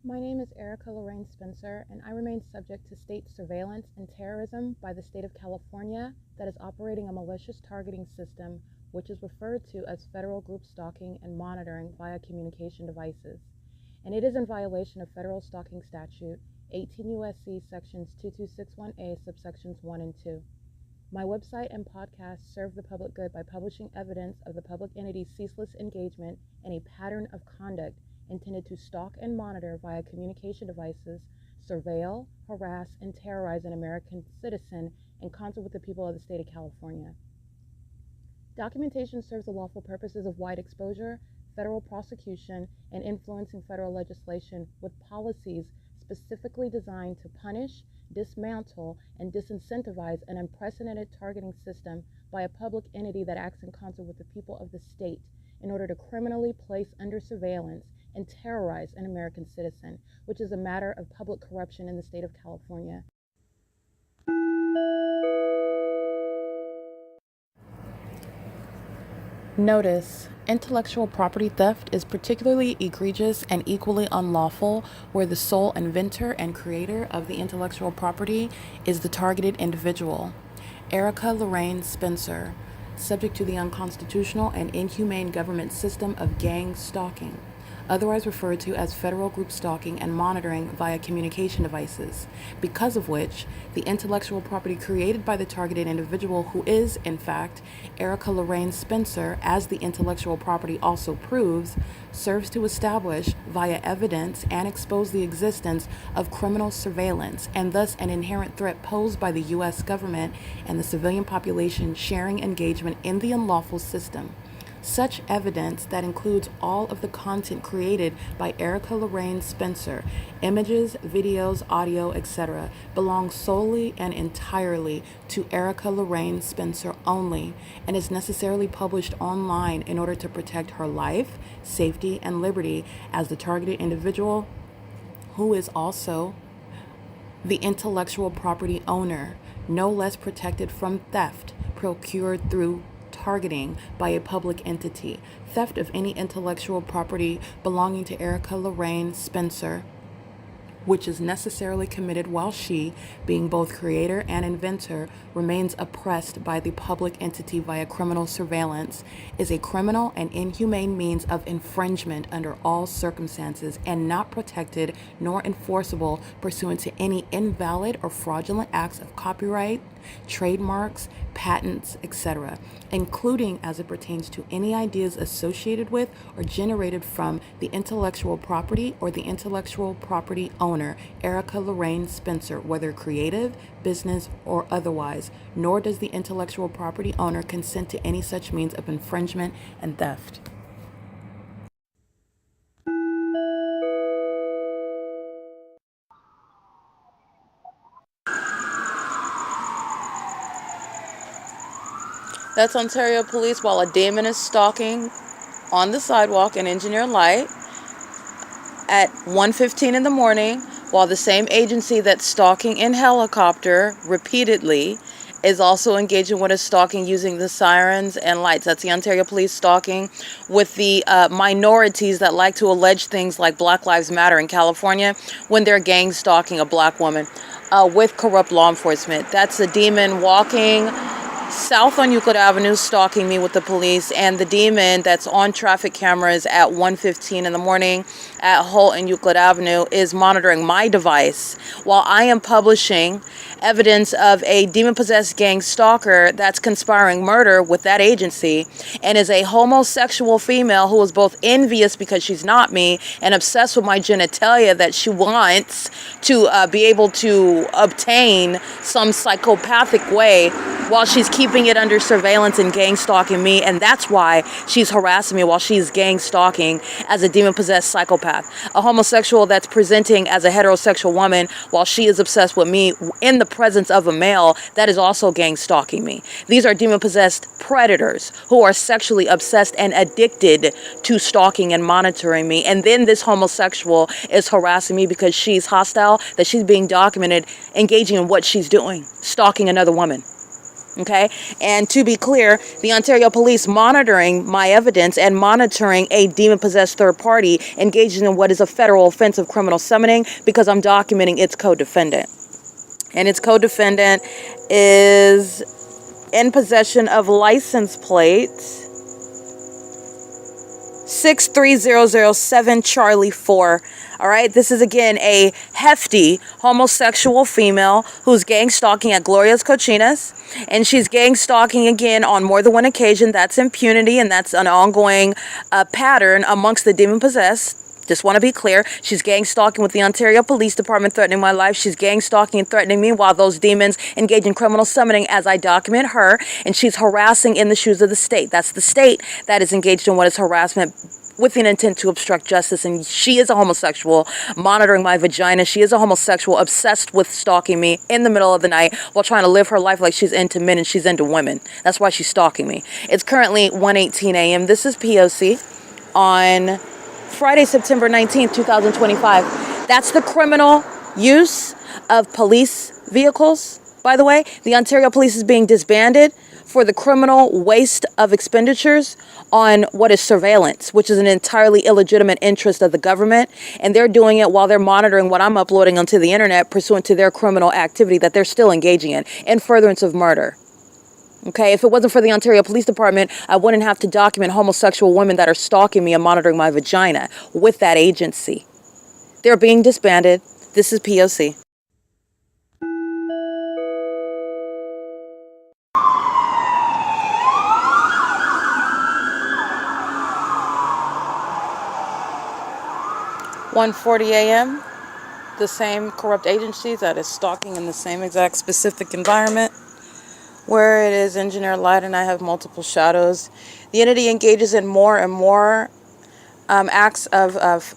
My name is Erica Lorraine Spencer, and I remain subject to state surveillance and terrorism by the state of California that is operating a malicious targeting system which is referred to as federal group stalking and monitoring via communication devices. And it is in violation of federal stalking statute 18 U.S.C. sections 2261A subsections 1 and 2. My website and podcast serve the public good by publishing evidence of the public entity's ceaseless engagement in a pattern of conduct intended to stalk and monitor via communication devices, surveil, harass, and terrorize an American citizen in concert with the people of the state of California. Documentation serves the lawful purposes of wide exposure, federal prosecution, and influencing federal legislation with policies specifically designed to punish, dismantle, and disincentivize an unprecedented targeting system by a public entity that acts in concert with the people of the state in order to criminally place under surveillance and terrorize an American citizen, which is a matter of public corruption in the state of California. Notice: intellectual property theft is particularly egregious and equally unlawful where the sole inventor and creator of the intellectual property is the targeted individual. Erica Lorraine Spencer, subject to the unconstitutional and inhumane government system of gang stalking, otherwise referred to as federal group stalking and monitoring via communication devices, because of which the intellectual property created by the targeted individual, who is, in fact, Erica Lorraine Spencer, as the intellectual property also proves, serves to establish via evidence and expose the existence of criminal surveillance and thus an inherent threat posed by the U.S. government and the civilian population sharing engagement in the unlawful system. Such evidence, that includes all of the content created by Erica Lorraine Spencer, images, videos, audio, etc., belongs solely and entirely to Erica Lorraine Spencer only and is necessarily published online in order to protect her life, safety, and liberty as the targeted individual, who is also the intellectual property owner, no less protected from theft procured through targeting by a public entity. Theft of any intellectual property belonging to Erica Lorraine Spencer, which is necessarily committed while she, being both creator and inventor, remains oppressed by the public entity via criminal surveillance, is a criminal and inhumane means of infringement under all circumstances and not protected nor enforceable pursuant to any invalid or fraudulent acts of copyright, trademarks, patents, etc., including as it pertains to any ideas associated with or generated from the intellectual property or the intellectual property owner, Erica Lorraine Spencer, whether creative, business, or otherwise, nor does the intellectual property owner consent to any such means of infringement and theft. That's Ontario Police while a demon is stalking on the sidewalk in Engineer Light at 1:15 in the morning, while the same agency that's stalking in helicopter repeatedly is also engaging with a stalking using the sirens and lights. That's the Ontario Police stalking with the minorities that like to allege things like Black Lives Matter in California when they're gang stalking a black woman with corrupt law enforcement. That's a demon walking south on Euclid Avenue stalking me with the police, and the demon that's on traffic cameras at 1:15 in the morning at Holt and Euclid Avenue is monitoring my device while I am publishing evidence of a demon-possessed gang stalker that's conspiring murder with that agency and is a homosexual female who is both envious because she's not me and obsessed with my genitalia that she wants to be able to obtain some psychopathic way while she's keeping it under surveillance and gang stalking me, and that's why she's harassing me while she's gang stalking as a demon-possessed psychopath. A homosexual that's presenting as a heterosexual woman while she is obsessed with me in the presence of a male that is also gang stalking me. These are demon-possessed predators who are sexually obsessed and addicted to stalking and monitoring me, and then this homosexual is harassing me because she's hostile, that she's being documented engaging in what she's doing, stalking another woman. Okay, and to be clear, the Ontario Police monitoring my evidence and monitoring a demon-possessed third party engaged in what is a federal offense of criminal summoning because I'm documenting its co-defendant. And its co-defendant is in possession of license plate 63007 Charlie 4. All right, this is again a hefty homosexual female who's gang stalking at Gloria's Cochinas, and she's gang stalking again on more than one occasion. That's impunity, and that's an ongoing pattern amongst the demon possessed. Just want to be clear. She's gang stalking with the Ontario Police Department, threatening my life. She's gang stalking and threatening me while those demons engage in criminal summoning as I document her. And she's harassing in the shoes of the state. That's the state that is engaged in what is harassment with an intent to obstruct justice. And she is a homosexual monitoring my vagina. She is a homosexual obsessed with stalking me in the middle of the night while trying to live her life like she's into men and she's into women. That's why she's stalking me. It's currently 1:18 a.m. This is P.O.C. on Friday, September 19th, 2025. That's the criminal use of police vehicles. By the way, the Ontario Police is being disbanded for the criminal waste of expenditures on what is surveillance, which is an entirely illegitimate interest of the government. And they're doing it while they're monitoring what I'm uploading onto the internet pursuant to their criminal activity that they're still engaging in furtherance of murder. Okay, if it wasn't for the Ontario Police Department, I wouldn't have to document homosexual women that are stalking me and monitoring my vagina with that agency. They're being disbanded. This is P.O.C. (1:40 a.m.) The same corrupt agency that is stalking in the same exact specific environment where it is engineer light and I have multiple shadows. The entity engages in more and more acts of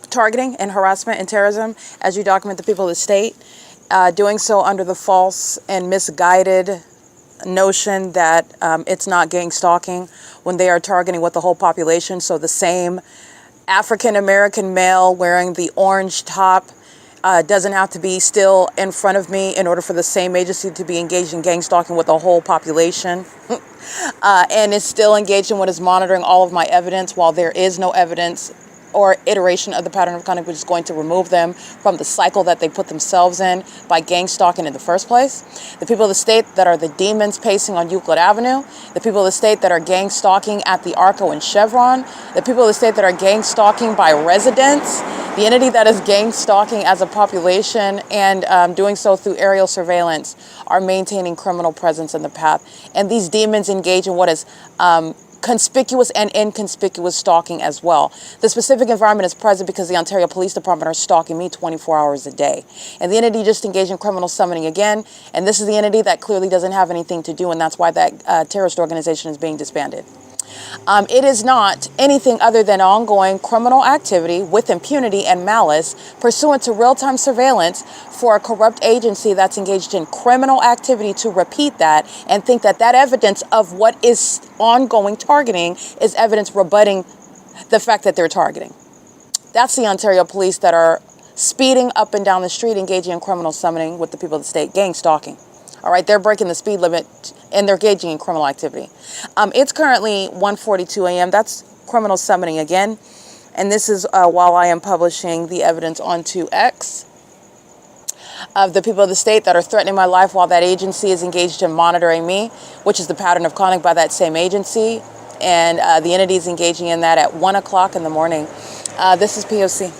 targeting and harassment and terrorism as you document the people of the state, doing so under the false and misguided notion that it's not gang stalking when they are targeting with the whole population. So the same African-American male wearing the orange top doesn't have to be still in front of me in order for the same agency to be engaged in gang stalking with the whole population. And is still engaged in what is monitoring all of my evidence while there is no evidence or iteration of the pattern of conduct which is going to remove them from the cycle that they put themselves in by gang stalking in the first place. The people of the state that are the demons pacing on Euclid Avenue, the people of the state that are gang stalking at the ARCO and Chevron, the people of the state that are gang stalking by residents, the entity that is gang stalking as a population and doing so through aerial surveillance are maintaining criminal presence in the path. And these demons engage in what is conspicuous and inconspicuous stalking as well. The specific environment is present because the Ontario Police Department are stalking me 24 hours a day. And the entity just engaged in criminal summoning again. And this is the entity that clearly doesn't have anything to do, and that's why that terrorist organization is being disbanded. It is not anything other than ongoing criminal activity with impunity and malice pursuant to real-time surveillance for a corrupt agency that's engaged in criminal activity to repeat that and think that that evidence of what is ongoing targeting is evidence rebutting the fact that they're targeting. That's the Ontario Police that are speeding up and down the street engaging in criminal summoning with the people of the state, gang stalking. All right, they're breaking the speed limit and they're engaging in criminal activity. It's currently 1:42 a.m. That's criminal summoning again. And this is while I am publishing the evidence onto X of the people of the state that are threatening my life while that agency is engaged in monitoring me, which is the pattern of conduct by that same agency. And the entity is engaging in that at 1 o'clock in the morning. This is P.O.C.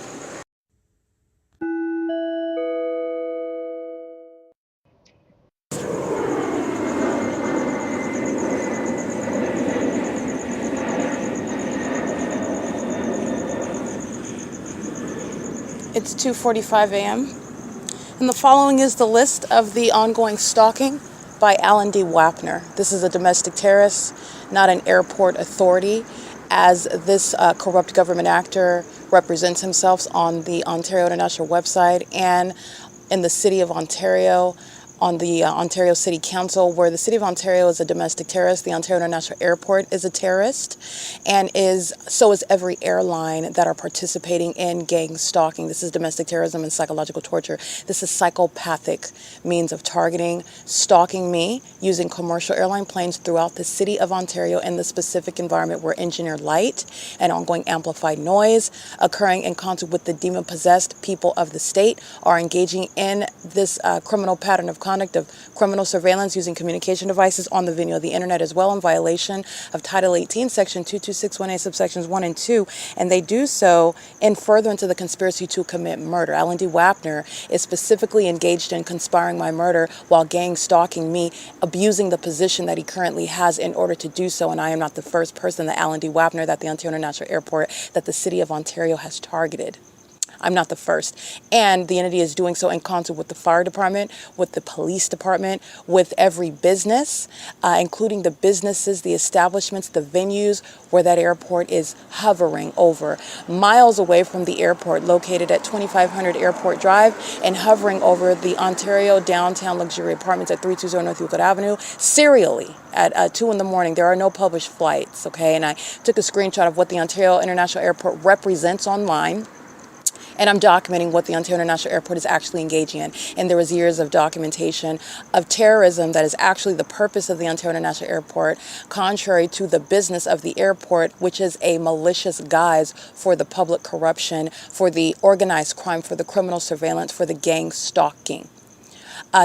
It's 2:45 a.m. And the following is the list of the ongoing stalking by Alan D. Wapner. This is a domestic terrorist, not an airport authority, as this corrupt government actor represents himself on the Ontario International website and in the city of Ontario on the Ontario City Council, where the City of Ontario is a domestic terrorist. The Ontario International Airport is a terrorist, and so is every airline that are participating in gang stalking. This is domestic terrorism and psychological torture. This is psychopathic means of targeting, stalking me using commercial airline planes throughout the City of Ontario and the specific environment where engineered light and ongoing amplified noise occurring in concert with the demon-possessed people of the state are engaging in this criminal pattern of conduct of criminal surveillance using communication devices on the venue of the internet as well in violation of Title 18, Section 2261A, subsections 1 and 2, and they do so in furtherance of the conspiracy to commit murder. Alan D. Wapner is specifically engaged in conspiring my murder while gang stalking me, abusing the position that he currently has in order to do so, and I am not the first person that Alan D. Wapner, that the Ontario International Airport, that the City of Ontario has targeted. I'm not the first. And the entity is doing so in concert with the fire department, with the police department, with every business, including the businesses, the establishments, the venues where that airport is hovering over. Miles away from the airport, located at 2500 Airport Drive, and hovering over the Ontario downtown luxury apartments at 320 North Euclid Avenue, serially at 2 in the morning. There are no published flights, okay? And I took a screenshot of what the Ontario International Airport represents online. And I'm documenting what the Ontario International Airport is actually engaging in. And there was years of documentation of terrorism that is actually the purpose of the Ontario International Airport, contrary to the business of the airport, which is a malicious guise for the public corruption, for the organized crime, for the criminal surveillance, for the gang stalking.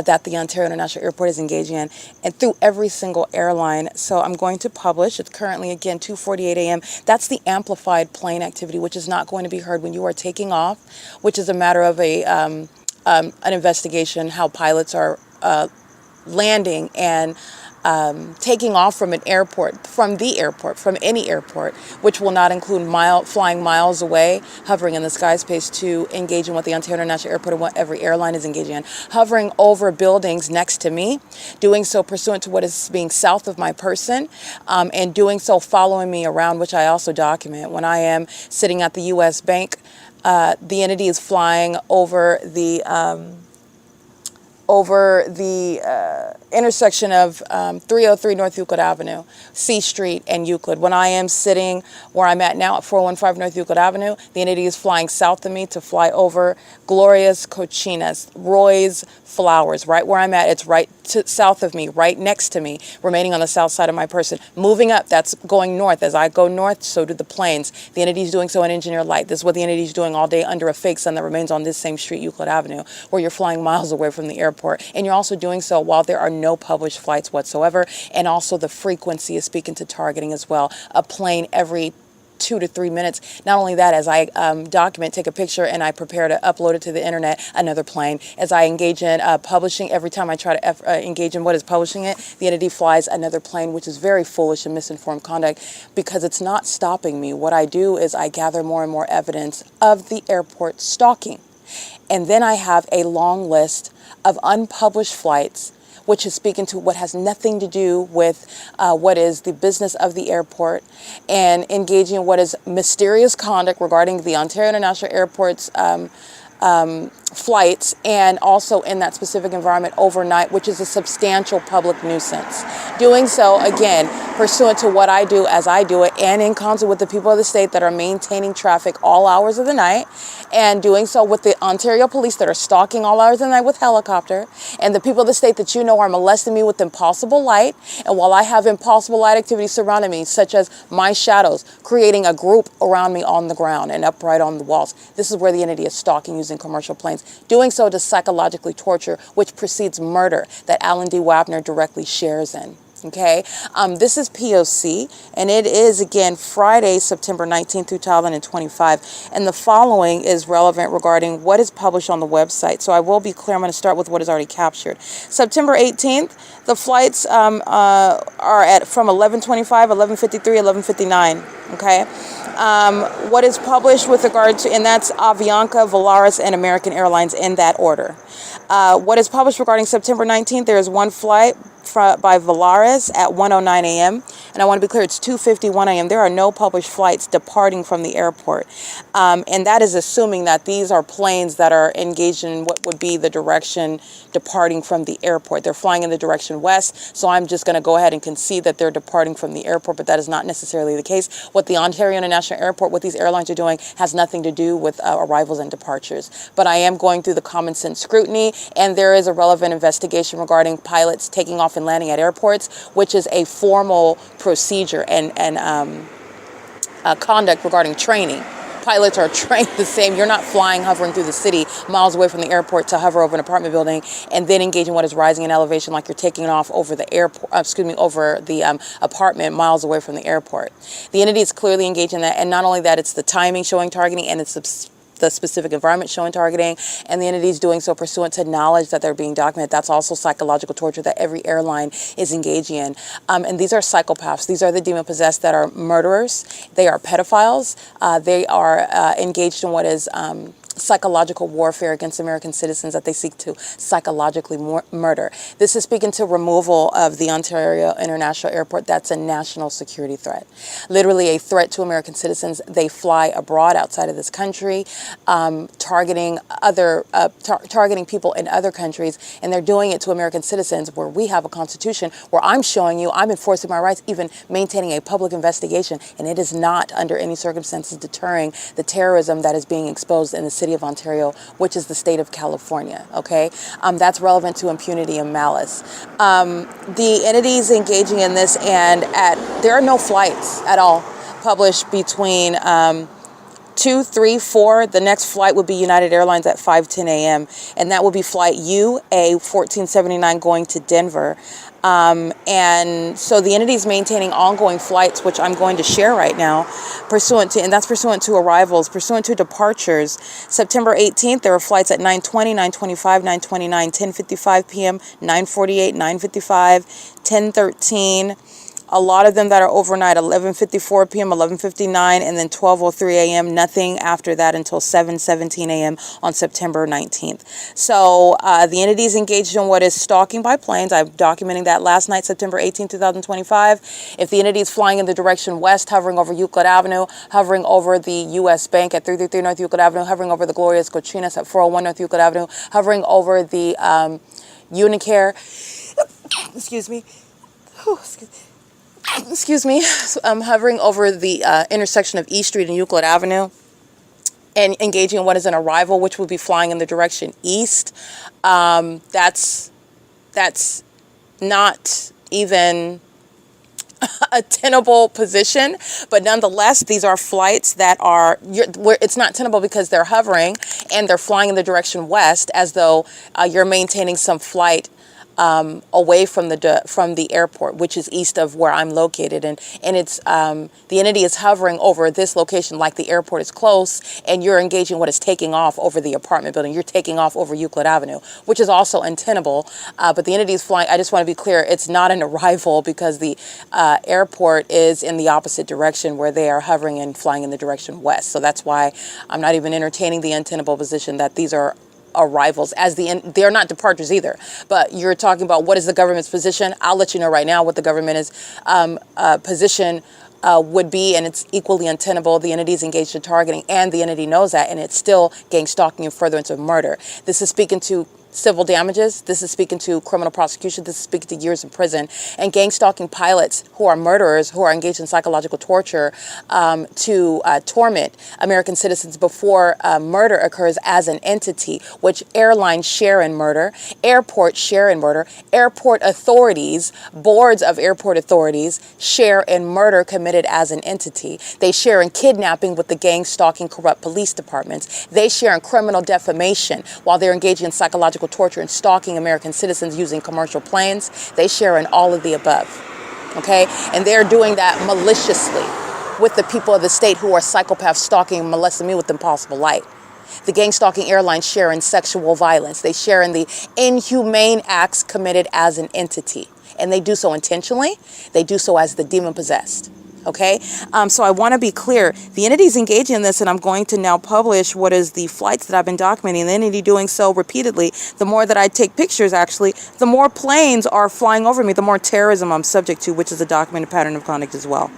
That the Ontario International Airport is engaging in, and through every single airline. So I'm going to publish. It's currently, again, 2:48 a.m. That's the amplified plane activity, which is not going to be heard when you are taking off, which is a matter of an investigation, how pilots are landing and taking off from an airport, from any airport, which will not include flying miles away, hovering in the sky space to engage in what the Ontario International Airport and what every airline is engaging in, hovering over buildings next to me, doing so pursuant to what is being south of my person, and doing so following me around, which I also document. When I am sitting at the U.S. Bank, the entity is flying over the intersection of 303 North Euclid Avenue, C Street, and Euclid. When I am sitting where I'm at now at 415 North Euclid Avenue, the entity is flying south of me to fly over Gloria's Cochinas, Roy's Flowers. Right where I'm at, it's right south of me, right next to me, remaining on the south side of my person. Moving up, that's going north. As I go north, so do the planes. The entity is doing so in engineered light. This is what the entity is doing all day under a fake sun that remains on this same street, Euclid Avenue, where you're flying miles away from the airport. And you're also doing so while there are no published flights whatsoever. And also the frequency is speaking to targeting as well. A plane every 2 to 3 minutes. Not only that, as I document, take a picture, and I prepare to upload it to the internet, another plane. As I engage in publishing, every time I try to engage in what is publishing it, the entity flies another plane, which is very foolish and misinformed conduct because it's not stopping me. What I do is I gather more and more evidence of the airport stalking. And then I have a long list of unpublished flights, which is speaking to what has nothing to do with what is the business of the airport, and engaging in what is mysterious conduct regarding the Ontario International Airport's flights, and also in that specific environment overnight, which is a substantial public nuisance. Doing so, again, pursuant to what I do as I do it, and in concert with the people of the state that are maintaining traffic all hours of the night, and doing so with the Ontario police that are stalking all hours of the night with helicopter, and the people of the state that you know are molesting me with impossible light. And while I have impossible light activity surrounding me, such as my shadows, creating a group around me on the ground and upright on the walls, this is where the entity is stalking using commercial planes. Doing so to psychologically torture, which precedes murder, that Alan D. Wapner directly shares in. Okay, this is P.O.C, and it is, again, Friday, September 19th, 2025, and the following is relevant regarding what is published on the website. So I will be clear. I'm going to start with what is already captured. September 18th, the flights are at from 11:25, 11:53, 11:59. Okay, what is published with regard to, and that's Avianca, Volaris, and American Airlines in that order. What is published regarding September 19th, there is one flight by Volaris at 1:09 a.m. and I want to be clear, it's 2:51 a.m. There are no published flights departing from the airport. And that is assuming that these are planes that are engaged in what would be the direction departing from the airport. They're flying in the direction west, so I'm just going to go ahead and concede that they're departing from the airport, but that is not necessarily the case. What the Ontario International Airport, what these airlines are doing, has nothing to do with arrivals and departures. But I am going through the common sense scrutiny, and there is a relevant investigation regarding pilots taking off and landing at airports, which is a formal procedure and conduct regarding training. Pilots are trained the same. You're not flying, hovering through the city miles away from the airport to hover over an apartment building and then engage in what is rising in elevation like you're taking off over the airport, over the apartment miles away from the airport. The entity is clearly engaged in that, and not only that, it's the timing showing targeting, and it's the specific environment showing targeting, and the entity is doing so pursuant to knowledge that they're being documented. That's also psychological torture that every airline is engaging in. And these are psychopaths. These are the demon-possessed that are murderers. They are pedophiles. They are engaged in what is psychological warfare against American citizens that they seek to psychologically murder. This is speaking to removal of the Ontario International Airport. That's a national security threat. Literally a threat to American citizens. They fly abroad outside of this country, targeting people in other countries, and they're doing it to American citizens where we have a constitution, where I'm showing you I'm enforcing my rights, even maintaining a public investigation, and it is not under any circumstances deterring the terrorism that is being exposed in the city of Ontario, which is the state of California, okay? That's relevant to impunity and malice. The entities engaging in this, and there are no flights at all published between 2, 3, 4. The next flight would be United Airlines at 5:10 a.m. and that will be flight UA 1479 going to Denver. And so the entity is maintaining ongoing flights, which I'm going to share right now, and that's pursuant to arrivals, pursuant to departures. September 18th, there were flights at 9:20, 9:25, 9:29, 10:55 p.m., 9:48, 9:55, 10:13. A lot of them that are overnight, 11:54 p.m., 11:59, and then 12:03 a.m. Nothing after that until 7:17 a.m. on September 19th. So the entity is engaged in what is stalking by planes. I'm documenting that last night, September 18, 2025. If the entity is flying in the direction west, hovering over Euclid Avenue, hovering over the U.S. Bank at 333 North Euclid Avenue, hovering over the Glorious Cochinas at 401 North Euclid Avenue, hovering over the UNICARE, excuse me, hovering over the intersection of East Street and Euclid Avenue, and engaging in what is an arrival, which would be flying in the direction east. That's not even a tenable position, but nonetheless, these are flights that are, it's not tenable because they're hovering and they're flying in the direction west, as though you're maintaining some flight away from the airport, which is east of where I'm located, and it's the entity is hovering over this location like the airport is close, and you're engaging what is taking off over the apartment building. You're taking off over Euclid Avenue, which is also untenable. But the entity is flying. I just want to be clear: it's not an arrival because the airport is in the opposite direction, where they are hovering and flying in the direction west. So that's why I'm not even entertaining the untenable position that these are arrivals, as they're not departures either. But you're talking about what is the government's position. I'll let you know right now what the government is position would be, and it's equally untenable. The entity is engaged in targeting, and the entity knows that, and it's still gang stalking and furtherance of murder. This is speaking to civil damages. This is speaking to criminal prosecution. This is speaking to years in prison. And gang stalking pilots who are murderers, who are engaged in psychological torture to torment American citizens before murder occurs as an entity, which airlines share in murder, airports share in murder, airport authorities, boards of airport authorities share in murder committed as an entity. They share in kidnapping with the gang stalking corrupt police departments. They share in criminal defamation while they're engaging in psychological torture and stalking American citizens using commercial planes. They share in all of the above, okay? And they're doing that maliciously with the people of the state who are psychopaths stalking and molesting me with impossible light. The gang stalking airlines share in sexual violence. They share in the inhumane acts committed as an entity. And they do so intentionally. They do so as the demon possessed. Okay, so I want to be clear. The entity is engaging in this, and I'm going to now publish what is the flights that I've been documenting. The entity doing so repeatedly. The more that I take pictures, actually, the more planes are flying over me, the more terrorism I'm subject to, which is a documented pattern of conduct as well.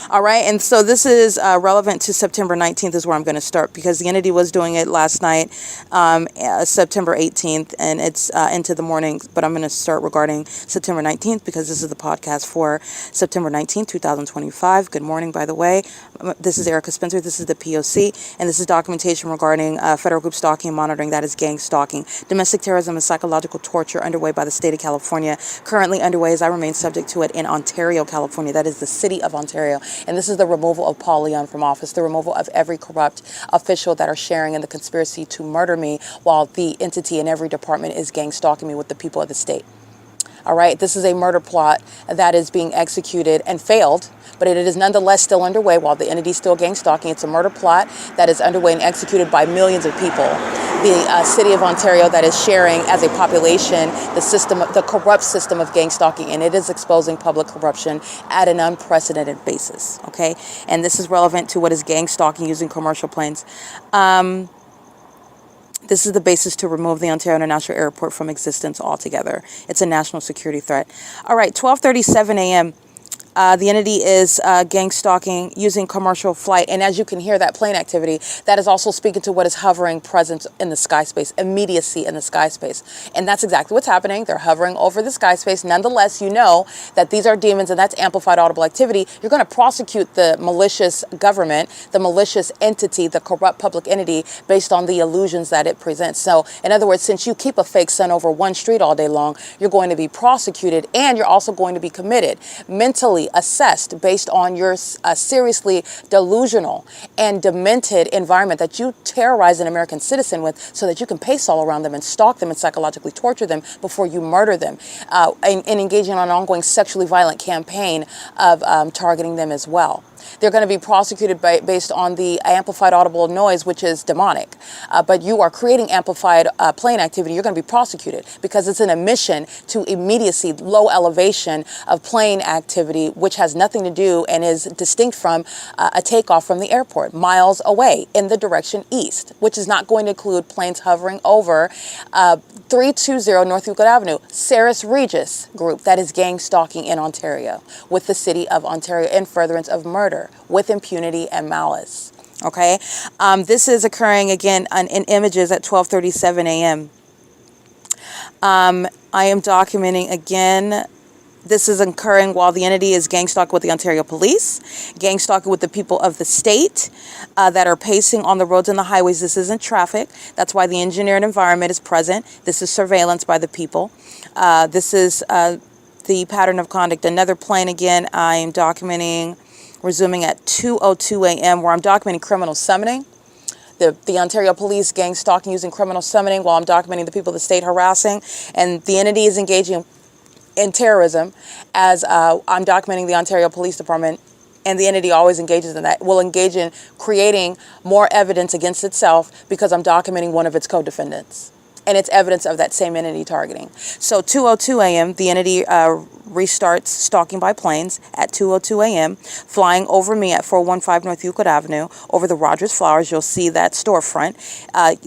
All right, and so this is relevant to September 19th is where I'm going to start, because the entity was doing it last night, September 18th, and it's into the morning, but I'm going to start regarding September 19th because this is the podcast for September 19th, 2025. Good morning, by the way. This is Erica Spencer. This is the P.O.C, and this is documentation regarding federal group stalking and monitoring, that is gang stalking, domestic terrorism, and psychological torture underway by the state of California. Currently underway as I remain subject to it in Ontario, California. That is the city of Ontario. And this is the removal of Paul Leon from office, the removal of every corrupt official that are sharing in the conspiracy to murder me, while the entity in every department is gang stalking me with the people of the state. All right, this is a murder plot that is being executed and failed, but it is nonetheless still underway while the entity is still gang stalking. It's a murder plot that is underway and executed by millions of people. The city of Ontario that is sharing as a population the corrupt system of gang stalking, and it is exposing public corruption at an unprecedented basis. Okay, and this is relevant to what is gang stalking using commercial planes. This is the basis to remove the Ontario International Airport from existence altogether. It's a national security threat. All right, 12:37 a.m. The entity is gang stalking using commercial flight. And as you can hear, that plane activity, that is also speaking to what is hovering presence in the sky space, immediacy in the sky space. And that's exactly what's happening. They're hovering over the sky space. Nonetheless, you know that these are demons, and that's amplified audible activity. You're going to prosecute the malicious government, the malicious entity, the corrupt public entity, based on the illusions that it presents. So, in other words, since you keep a fake sun over one street all day long, you're going to be prosecuted, and you're also going to be committed, mentally assessed based on your seriously delusional and demented environment that you terrorize an American citizen with, so that you can pace all around them and stalk them and psychologically torture them before you murder them, and engaging on an ongoing sexually violent campaign of targeting them as well. They're going to be prosecuted based on the amplified audible noise, which is demonic. But you are creating amplified plane activity. You're going to be prosecuted because it's an admission to immediacy, low elevation of plane activity, which has nothing to do and is distinct from a takeoff from the airport miles away in the direction east, which is not going to include planes hovering over 320 North Euclid Avenue, Ceres Regis group that is gang stalking in Ontario with the city of Ontario in furtherance of murder with impunity and malice. Okay, this is occurring again in images at 12:37 a.m. I am documenting again. This is occurring while the entity is gang stalking with the Ontario Police, gang stalking with the people of the state that are pacing on the roads and the highways. This isn't traffic. That's why the engineered environment is present. This is surveillance by the people. This is the pattern of conduct. Another plane again, I am documenting, resuming at 2:02 a.m. where I'm documenting criminal summoning. The Ontario Police gang stalking using criminal summoning while I'm documenting the people of the state harassing. And the entity is engaging in terrorism as I'm documenting the Ontario Police Department, and the entity always engages in that, will engage in creating more evidence against itself because I'm documenting one of its co-defendants. And it's evidence of that same entity targeting. So 2:02 a.m., the entity restarts stalking by planes at 2:02 a.m., flying over me at 415 North Euclid Avenue over the Rogers Flowers. You'll see that storefront.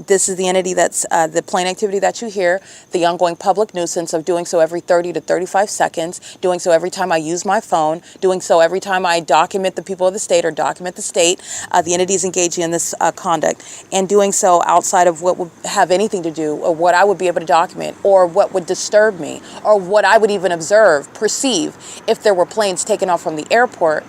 This is the entity that's the plane activity that you hear, the ongoing public nuisance of doing so every 30 to 35 seconds, doing so every time I use my phone, doing so every time I document the people of the state or document the state. The entity is engaging in this conduct and doing so outside of what would have anything to do or what I would be able to document or what would disturb me or what I would even observe, perceive if there were planes taken off from the airport,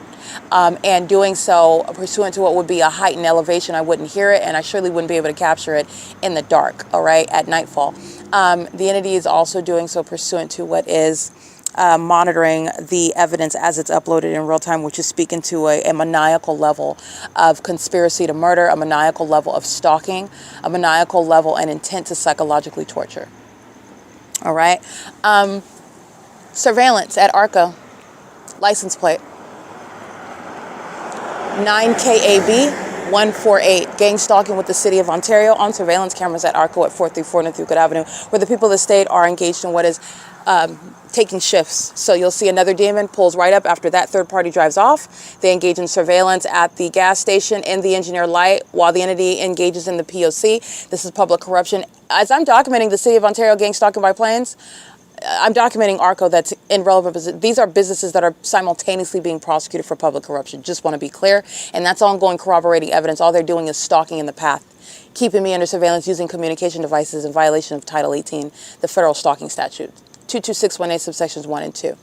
and doing so pursuant to what would be a heightened elevation. I wouldn't hear it, and I surely wouldn't be able to capture it in the dark, all right, at nightfall. The entity is also doing so pursuant to what is monitoring the evidence as it's uploaded in real time, which is speaking to a maniacal level of conspiracy to murder, a maniacal level of stalking, a maniacal level and intent to psychologically torture. All right. Surveillance at ARCO. License plate 9KAB 148, gang stalking with the City of Ontario on surveillance cameras at ARCO at 434 North Euclid Avenue, where the people of the state are engaged in what is taking shifts. So you'll see another demon pulls right up after that third party drives off. They engage in surveillance at the gas station in the engineer light while the entity engages in the P.O.C. This is public corruption. As I'm documenting the City of Ontario gang stalking by planes, I'm documenting ARCO that's in relevant. These are businesses that are simultaneously being prosecuted for public corruption. Just want to be clear. And that's ongoing corroborating evidence. All they're doing is stalking in the path, keeping me under surveillance using communication devices in violation of Title 18, the federal stalking statute, 22618 subsections 1 and 2.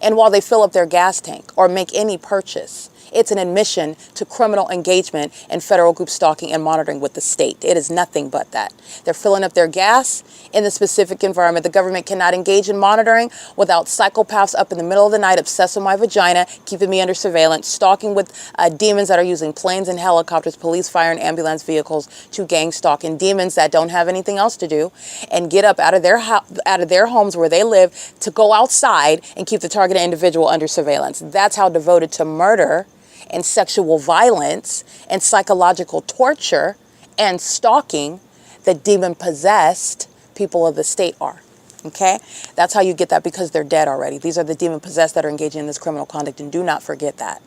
And while they fill up their gas tank or make any purchase, it's an admission to criminal engagement in federal group stalking and monitoring with the state. It is nothing but that. They're filling up their gas in the specific environment. The government cannot engage in monitoring without psychopaths up in the middle of the night, obsessed with my vagina, keeping me under surveillance, stalking with demons that are using planes and helicopters, police, fire, and ambulance vehicles to gang stalk, and demons that don't have anything else to do and get up out of their homes where they live to go outside and keep the targeted individual under surveillance. That's how devoted to murder and sexual violence and psychological torture and stalking the demon-possessed people of the state are. Okay? That's how you get that, because they're dead already. These are the demon-possessed that are engaging in this criminal conduct, and do not forget that.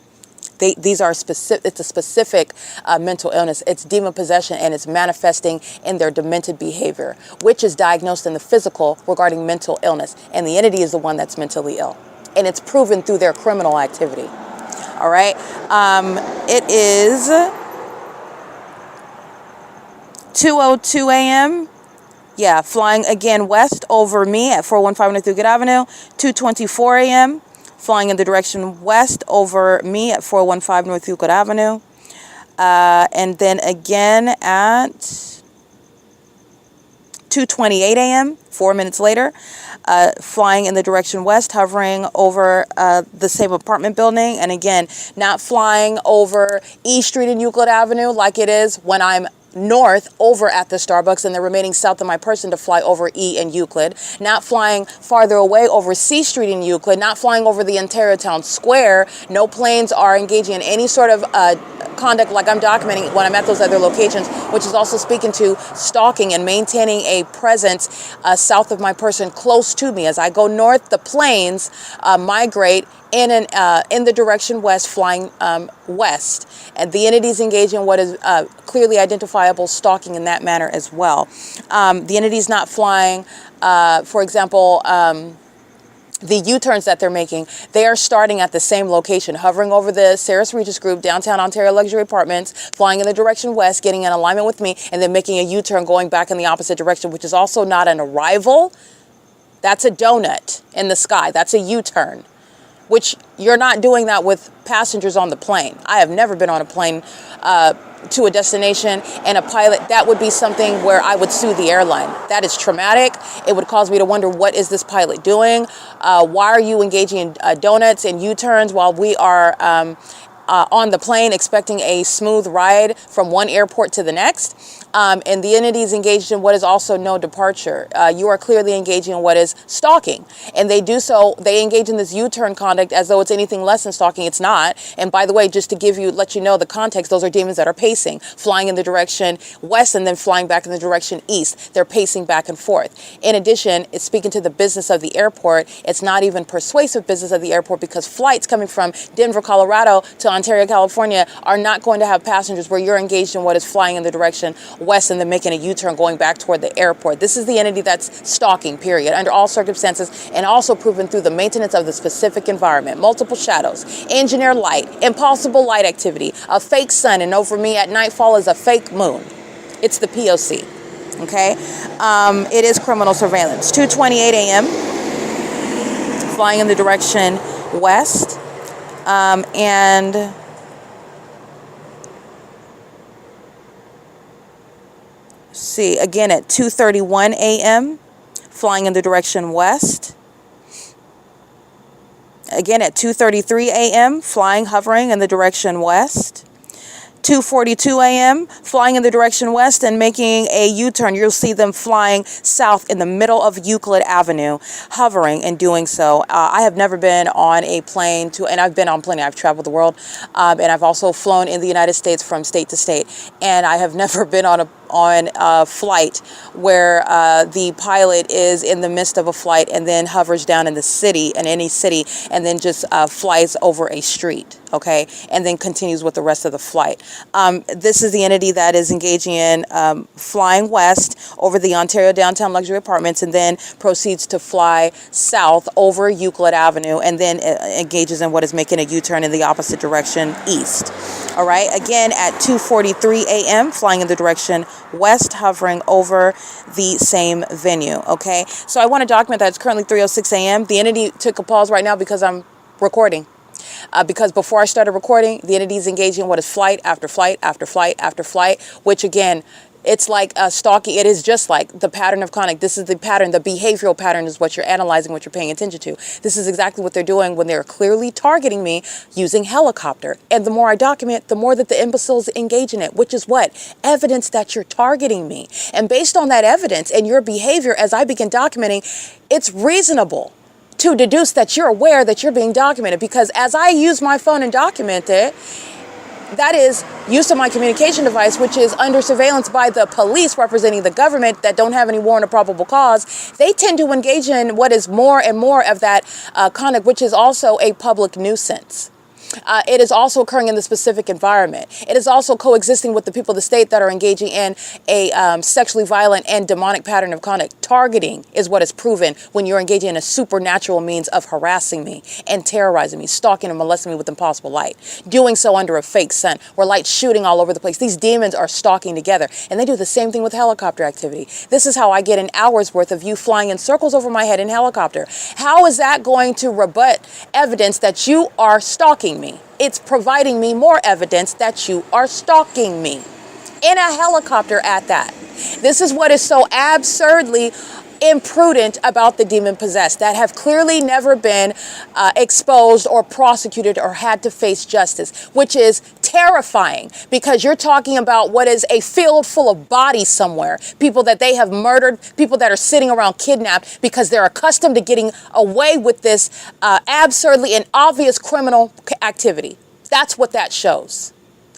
These are specific. It's a specific mental illness. It's demon possession, and it's manifesting in their demented behavior, which is diagnosed in the physical regarding mental illness. And the entity is the one that's mentally ill. And it's proven through their criminal activity. All right. It is 2:02 a.m. Yeah, flying again west over me at 415 North Euclid Avenue. 2:24 a.m. flying in the direction west over me at 415 North Euclid Avenue. And then again at 2:28 a.m., 4 minutes later, flying in the direction west, hovering over the same apartment building. And again, not flying over E Street and Euclid Avenue like it is when I'm north over at the Starbucks, and the remaining south of my person to fly over E and Euclid. Not flying farther away over C Street and Euclid. Not flying over the Ontario Town Square. No planes are engaging in any sort of conduct like I'm documenting when I'm at those other locations, which is also speaking to stalking and maintaining a presence south of my person, close to me. As I go north, the planes migrate in the direction west, flying west. And the entities engage in what is clearly identifiable stalking in that manner as well. The entities not flying, for example, the U-turns that they're making, they are starting at the same location, hovering over the Saris Regis Group, downtown Ontario Luxury Apartments, flying in the direction west, getting in alignment with me, and then making a U-turn going back in the opposite direction, which is also not an arrival. That's a donut in the sky. That's a U-turn, which you're not doing that with passengers on the plane. I have never been on a plane to a destination and a pilot. That would be something where I would sue the airline. That is traumatic. It would cause me to wonder, what is this pilot doing? Why are you engaging in donuts and U-turns while we are on the plane expecting a smooth ride from one airport to the next? And the entities engaged in what is also no departure. You are clearly engaging in what is stalking. And they do so, they engage in this U-turn conduct as though it's anything less than stalking. It's not. And by the way, just to let you know the context, those are demons that are pacing, flying in the direction west and then flying back in the direction east. They're pacing back and forth. In addition, it's speaking to the business of the airport. It's not even persuasive business of the airport, because flights coming from Denver, Colorado to Ontario, California are not going to have passengers where you're engaged in what is flying in the direction west and then making a U-turn going back toward the airport. This is the entity that's stalking, period, under all circumstances, and also proven through the maintenance of the specific environment. Multiple shadows, engineer light, impossible light activity, a fake sun, and over me at nightfall is a fake moon. It's the P.O.C. Okay? It is criminal surveillance. 2:28 a.m. flying in the direction west, and see, again at 2:31 a.m. flying in the direction west. Again at 2:33 a.m. hovering in the direction west. 2:42 a.m., flying in the direction west and making a U-turn. You'll see them flying south in the middle of Euclid Avenue, hovering and doing so. I have never been on a plane and I've been on plenty. I've traveled the world, and I've also flown in the United States from state to state. And I have never been on a flight where the pilot is in the midst of a flight and then hovers down in any city, and then just flies over a street, okay, and then continues with the rest of the flight. This is the entity that is engaging in flying west over the Ontario downtown luxury apartments, and then proceeds to fly south over Euclid Avenue, and then engages in what is making a U-turn in the opposite direction, east. All right, again at 2:43 a.m., flying in the direction west, hovering over the same venue. Okay, so I want to document that it's currently 3:06 a.m. The entity took a pause right now because I'm recording. Because before I started recording, the entity is engaging in what is flight after flight after flight after flight, which again, it's like stalking. It is just like the pattern of conduct. This is the pattern. The behavioral pattern is what you're analyzing, what you're paying attention to. This is exactly what they're doing when they're clearly targeting me using helicopter. And the more I document, the more that the imbeciles engage in it, which is what? Evidence that you're targeting me. And based on that evidence and your behavior as I begin documenting, it's reasonable to deduce that you're aware that you're being documented, because as I use my phone and document it, that is use of my communication device, which is under surveillance by the police representing the government that don't have any warrant or probable cause. They tend to engage in what is more and more of that conduct, which is also a public nuisance. It is also occurring in the specific environment. It is also coexisting with the people of the state that are engaging in a sexually violent and demonic pattern of conduct. Targeting is what is proven when you're engaging in a supernatural means of harassing me and terrorizing me, stalking and molesting me with impossible light. Doing so under a fake sun, where light's shooting all over the place. These demons are stalking together, and they do the same thing with helicopter activity. This is how I get an hour's worth of you flying in circles over my head in helicopter. How is that going to rebut evidence that you are stalking me? It's providing me more evidence that you are stalking me in a helicopter at that. This is what is so absurdly imprudent about the demon possessed, that have clearly never been exposed or prosecuted or had to face justice, which is terrifying, because you're talking about what is a field full of bodies somewhere, people that they have murdered, people that are sitting around kidnapped because they're accustomed to getting away with this absurdly and obvious criminal activity. That's what that shows.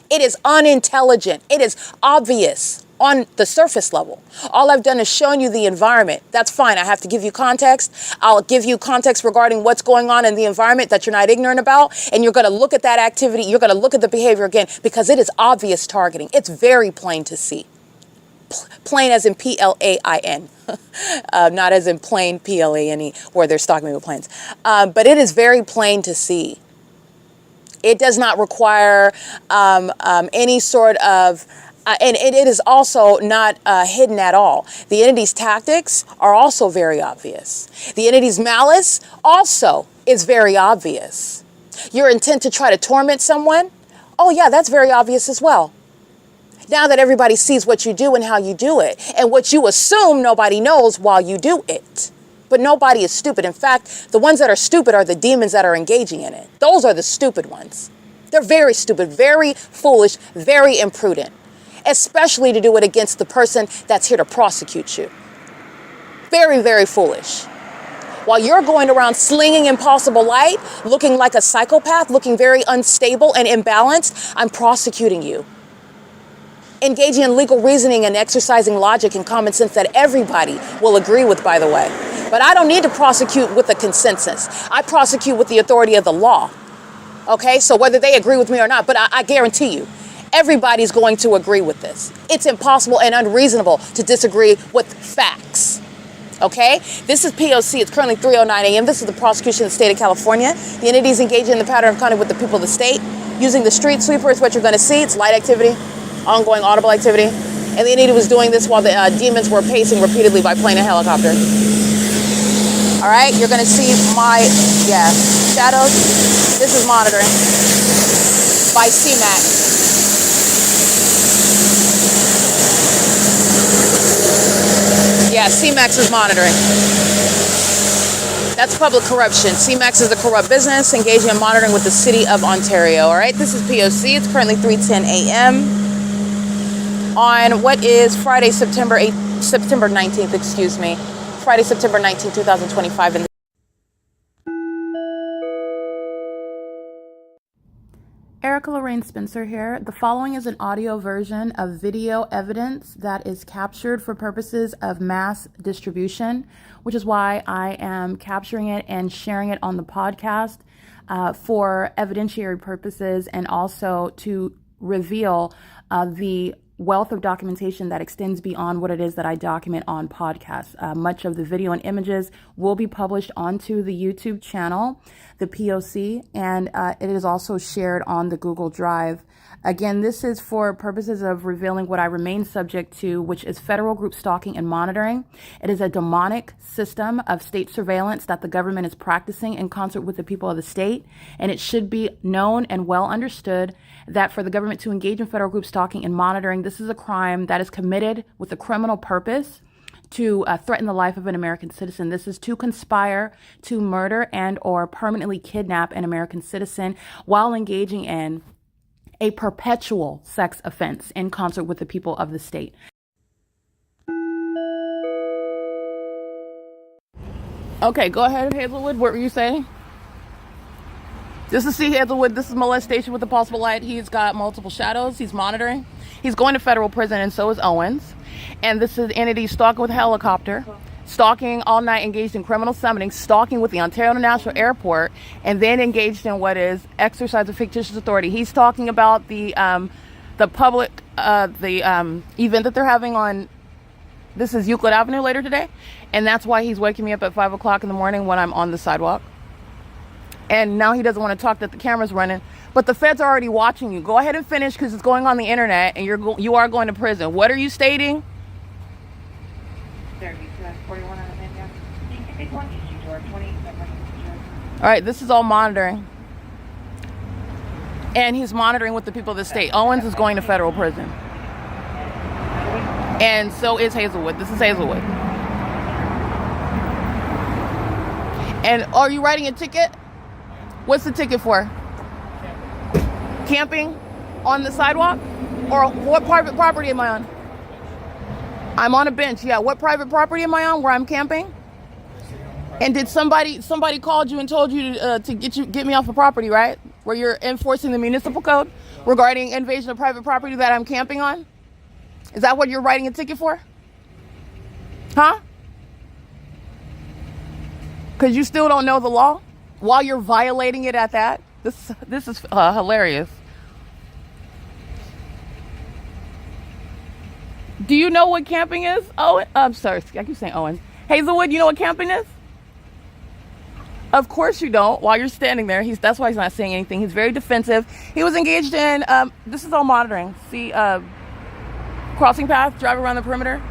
It is unintelligent. It is obvious on the surface level. All I've done is shown you the environment. That's fine. I have to give you context. I'll give you context regarding what's going on in the environment that you're not ignorant about. And you're going to look at that activity. You're going to look at the behavior again, because it is obvious targeting. It's very plain to see. Plain as in P-L-A-I-N, not as in plain P-L-A-N-E, where they're stalking me with planes. But it is very plain to see. It does not require any sort of and it is also not hidden at all. The entity's tactics are also very obvious. The entity's malice also is very obvious. Your intent to try to torment someone, oh yeah, that's very obvious as well. Now that everybody sees what you do and how you do it, and what you assume nobody knows while you do it. But nobody is stupid. In fact, the ones that are stupid are the demons that are engaging in it. Those are the stupid ones. They're very stupid, very foolish, very imprudent. Especially to do it against the person that's here to prosecute you. Very, very foolish. While you're going around slinging impossible light, looking like a psychopath, looking very unstable and imbalanced, I'm prosecuting you. Engaging in legal reasoning and exercising logic and common sense that everybody will agree with, by the way. But I don't need to prosecute with a consensus. I prosecute with the authority of the law. Okay, so whether they agree with me or not, but I guarantee you, everybody's going to agree with this. It's impossible and unreasonable to disagree with facts. Okay? This is P.O.C. It's currently 3:09 a.m. This is the prosecution of the state of California. The entity is engaging in the pattern of conduct with the people of the state. Using the street sweeper is what you're going to see. It's light activity, ongoing audible activity. And the entity was doing this while the demons were pacing repeatedly by plane and helicopter. All right? You're going to see my, shadows. This is monitoring by CMAX. Yeah, CMAX is monitoring. That's public corruption. CMAX is a corrupt business engaging in monitoring with the City of Ontario. All right, this is P.O.C. It's currently 3:10 a.m. on what is Friday, September 19th, excuse me. Friday, September 19th, 2025. And Erica Lorraine Spencer here. The following is an audio version of video evidence that is captured for purposes of mass distribution, which is why I am capturing it and sharing it on the podcast for evidentiary purposes and also to reveal the wealth of documentation that extends beyond what it is that I document on podcasts. Much of the video and images will be published onto the YouTube channel, the P.O.C, and it is also shared on the Google Drive. Again, this is for purposes of revealing what I remain subject to, which is federal group stalking and monitoring. It is a demonic system of state surveillance that the government is practicing in concert with the people of the state, and it should be known and well understood that for the government to engage in federal group stalking and monitoring, this is a crime that is committed with a criminal purpose to threaten the life of an American citizen. This is to conspire to murder and or permanently kidnap an American citizen while engaging in a perpetual sex offense in concert with the people of the state. Okay, go ahead, Hazelwood. What were you saying? This is C. Hazelwood. This is molestation with a possible light. He's got multiple shadows. He's monitoring. He's going to federal prison, and so is Owens. And this is entity stalking with a helicopter, stalking all night, engaged in criminal summoning, stalking with the Ontario International Airport, and then engaged in what is exercise of fictitious authority. He's talking about the public event that they're having on. This is Euclid Avenue later today, and that's why he's waking me up at 5 o'clock in the morning when I'm on the sidewalk. And now he doesn't want to talk that the camera's running, but the feds are already watching you. Go ahead and finish because it's going on the internet, and you are going to prison. What are you stating? All right, this is all monitoring. And he's monitoring with the people of the state. Owens is going to federal prison. And so is Hazelwood. This is Hazelwood. And are you writing a ticket? What's the ticket for? Camping on the sidewalk? Or what private property am I on? I'm on a bench, yeah. What private property am I on where I'm camping? And did somebody called you and told you to get me off of property, right? Where you're enforcing the municipal code regarding invasion of private property that I'm camping on? Is that what you're writing a ticket for? Huh? Because you still don't know the law while you're violating it at that? This is hilarious. Do you know what camping is? Oh, I'm sorry. I keep saying Owen. Hazelwood, you know what camping is? Of course you don't. While you're standing there, that's why he's not saying anything. He's very defensive. He was engaged in, this is all monitoring. See, crossing path, drive around the perimeter.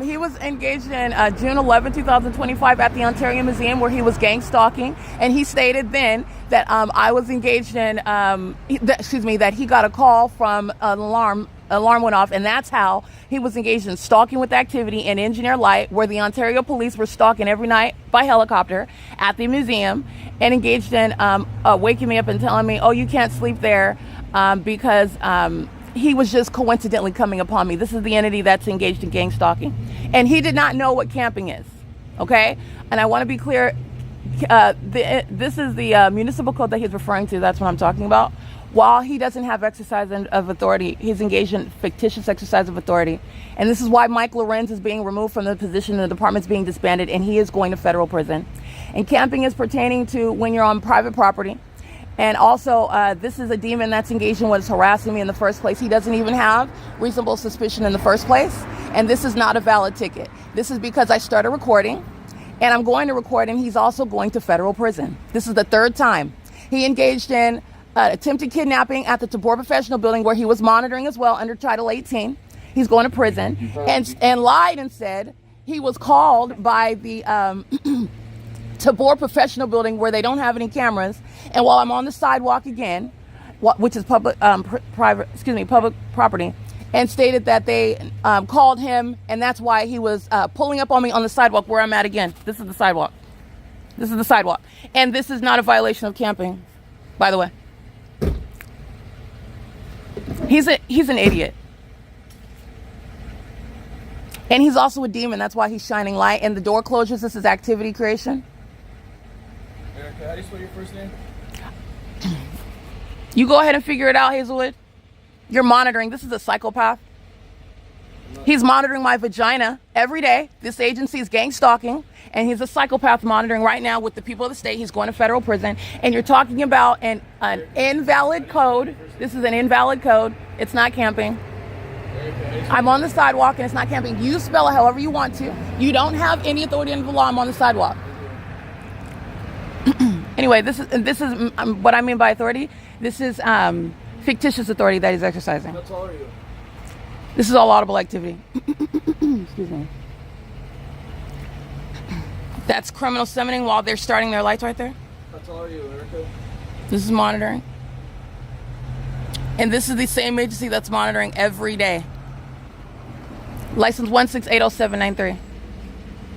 He was engaged in June 11, 2025 at the Ontario Museum where he was gang stalking. And he stated then that I was engaged in, that he got a call from an alarm went off, and that's how he was engaged in stalking with activity in Engineer Light, where the Ontario police were stalking every night by helicopter at the museum, and engaged in waking me up and telling me, oh, you can't sleep there because he was just coincidentally coming upon me. This is the entity that's engaged in gang stalking. And he did not know what camping is, okay? And I want to be clear, this is the municipal code that he's referring to. That's what I'm talking about. While he doesn't have exercise of authority, he's engaged in fictitious exercise of authority. And this is why Mike Lorenz is being removed from the position and the department's being disbanded, and he is going to federal prison. And camping is pertaining to when you're on private property. And also, this is a demon that's engaged in what is harassing me in the first place. He doesn't even have reasonable suspicion in the first place. And this is not a valid ticket. This is because I started recording, and I'm going to record, and he's also going to federal prison. This is the third time. He engaged in attempted kidnapping at the Tabor Professional Building where he was monitoring as well under Title 18. He's going to prison and lied and said he was called by the Tabor Professional Building where they don't have any cameras. And while I'm on the sidewalk again, which is public property, and stated that they called him, and that's why he was pulling up on me on the sidewalk where I'm at again. This is the sidewalk. This is the sidewalk. And this is not a violation of camping, by the way. He's an idiot. And he's also a demon. That's why he's shining light. And the door closures, this is activity creation. Erica, how do you spell your first name? You go ahead and figure it out, Hazelwood. You're monitoring. This is a psychopath. He's monitoring my vagina every day. This agency is gang stalking. And he's a psychopath monitoring right now with the people of the state. He's going to federal prison. And you're talking about an invalid code. This is an invalid code. It's not camping. I'm on the sidewalk and it's not camping. You spell it however you want to. You don't have any authority under the law. I'm on the sidewalk. Anyway, this is what I mean by authority. This is fictitious authority that he's exercising. How tall are you? This is all audible activity. Excuse me. That's criminal summoning while they're starting their lights right there. How tall are you, Erica? This is monitoring. And this is the same agency that's monitoring every day. License 1680793.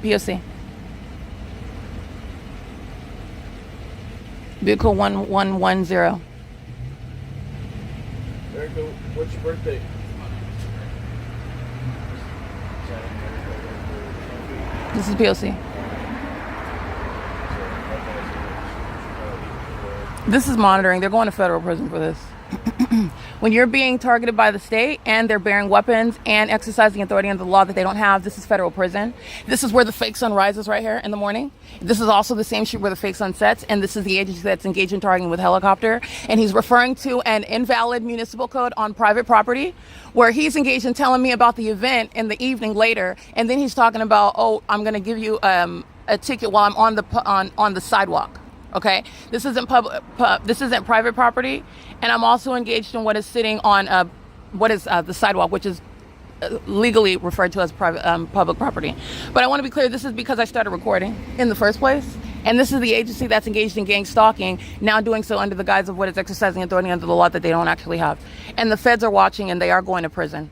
P.O.C. Vehicle 1110. Erica, what's your birthday? This is P.O.C. This is monitoring. They're going to federal prison for this. When you're being targeted by the state and they're bearing weapons and exercising authority under the law that they don't have, this is federal prison. This is where the fake sun rises right here in the morning. This is also the same shoot where the fake sun sets. And this is the agency that's engaged in targeting with helicopter. And he's referring to an invalid municipal code on private property where he's engaged in telling me about the event in the evening later. And then he's talking about, oh, I'm going to give you a ticket while I'm on the sidewalk. Okay, this isn't this isn't private property, and I'm also engaged in what is sitting on the sidewalk, which is legally referred to as private public property. But I want to be clear: this is because I started recording in the first place, and this is the agency that's engaged in gang stalking, now doing so under the guise of what is exercising authority under the law that they don't actually have, and the feds are watching, and they are going to prison.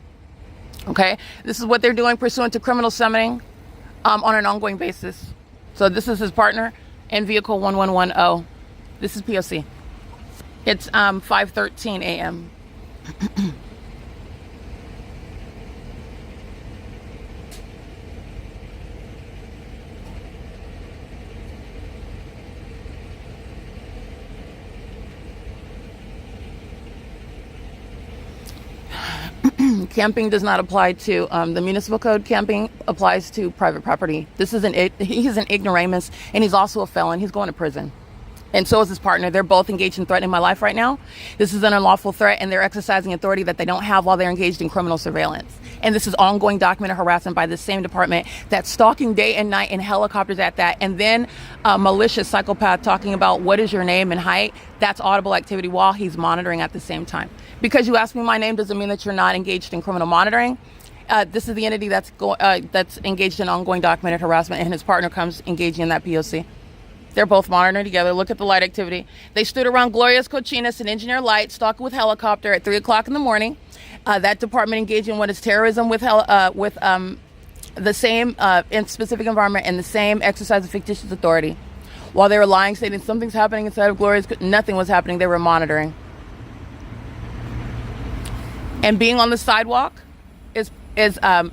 Okay, this is what they're doing pursuant to criminal summoning on an ongoing basis. So this is his partner. And vehicle 1110. This is P.O.C. It's 5:13 a.m. Camping does not apply to the municipal code. Camping applies to private property. He's an ignoramus, and he's also a felon. He's going to prison. And so is his partner. They're both engaged in threatening my life right now. This is an unlawful threat, and they're exercising authority that they don't have while they're engaged in criminal surveillance. And this is ongoing documented harassment by the same department that's stalking day and night in helicopters at that. And then a malicious psychopath talking about what is your name and height. That's audible activity while he's monitoring at the same time. Because you asked me my name doesn't mean that you're not engaged in criminal monitoring. This is the entity that's engaged in ongoing documented harassment, and his partner comes engaging in that P.O.C. They're both monitoring together. Look at the light activity. They stood around Gloria's Cochinas and Engineer Light, stalking with helicopter at 3 o'clock in the morning. That department engaged in what is terrorism with the same in specific environment and the same exercise of fictitious authority. While they were lying, stating something's happening inside of Gloria's, nothing was happening. They were monitoring. And being on the sidewalk is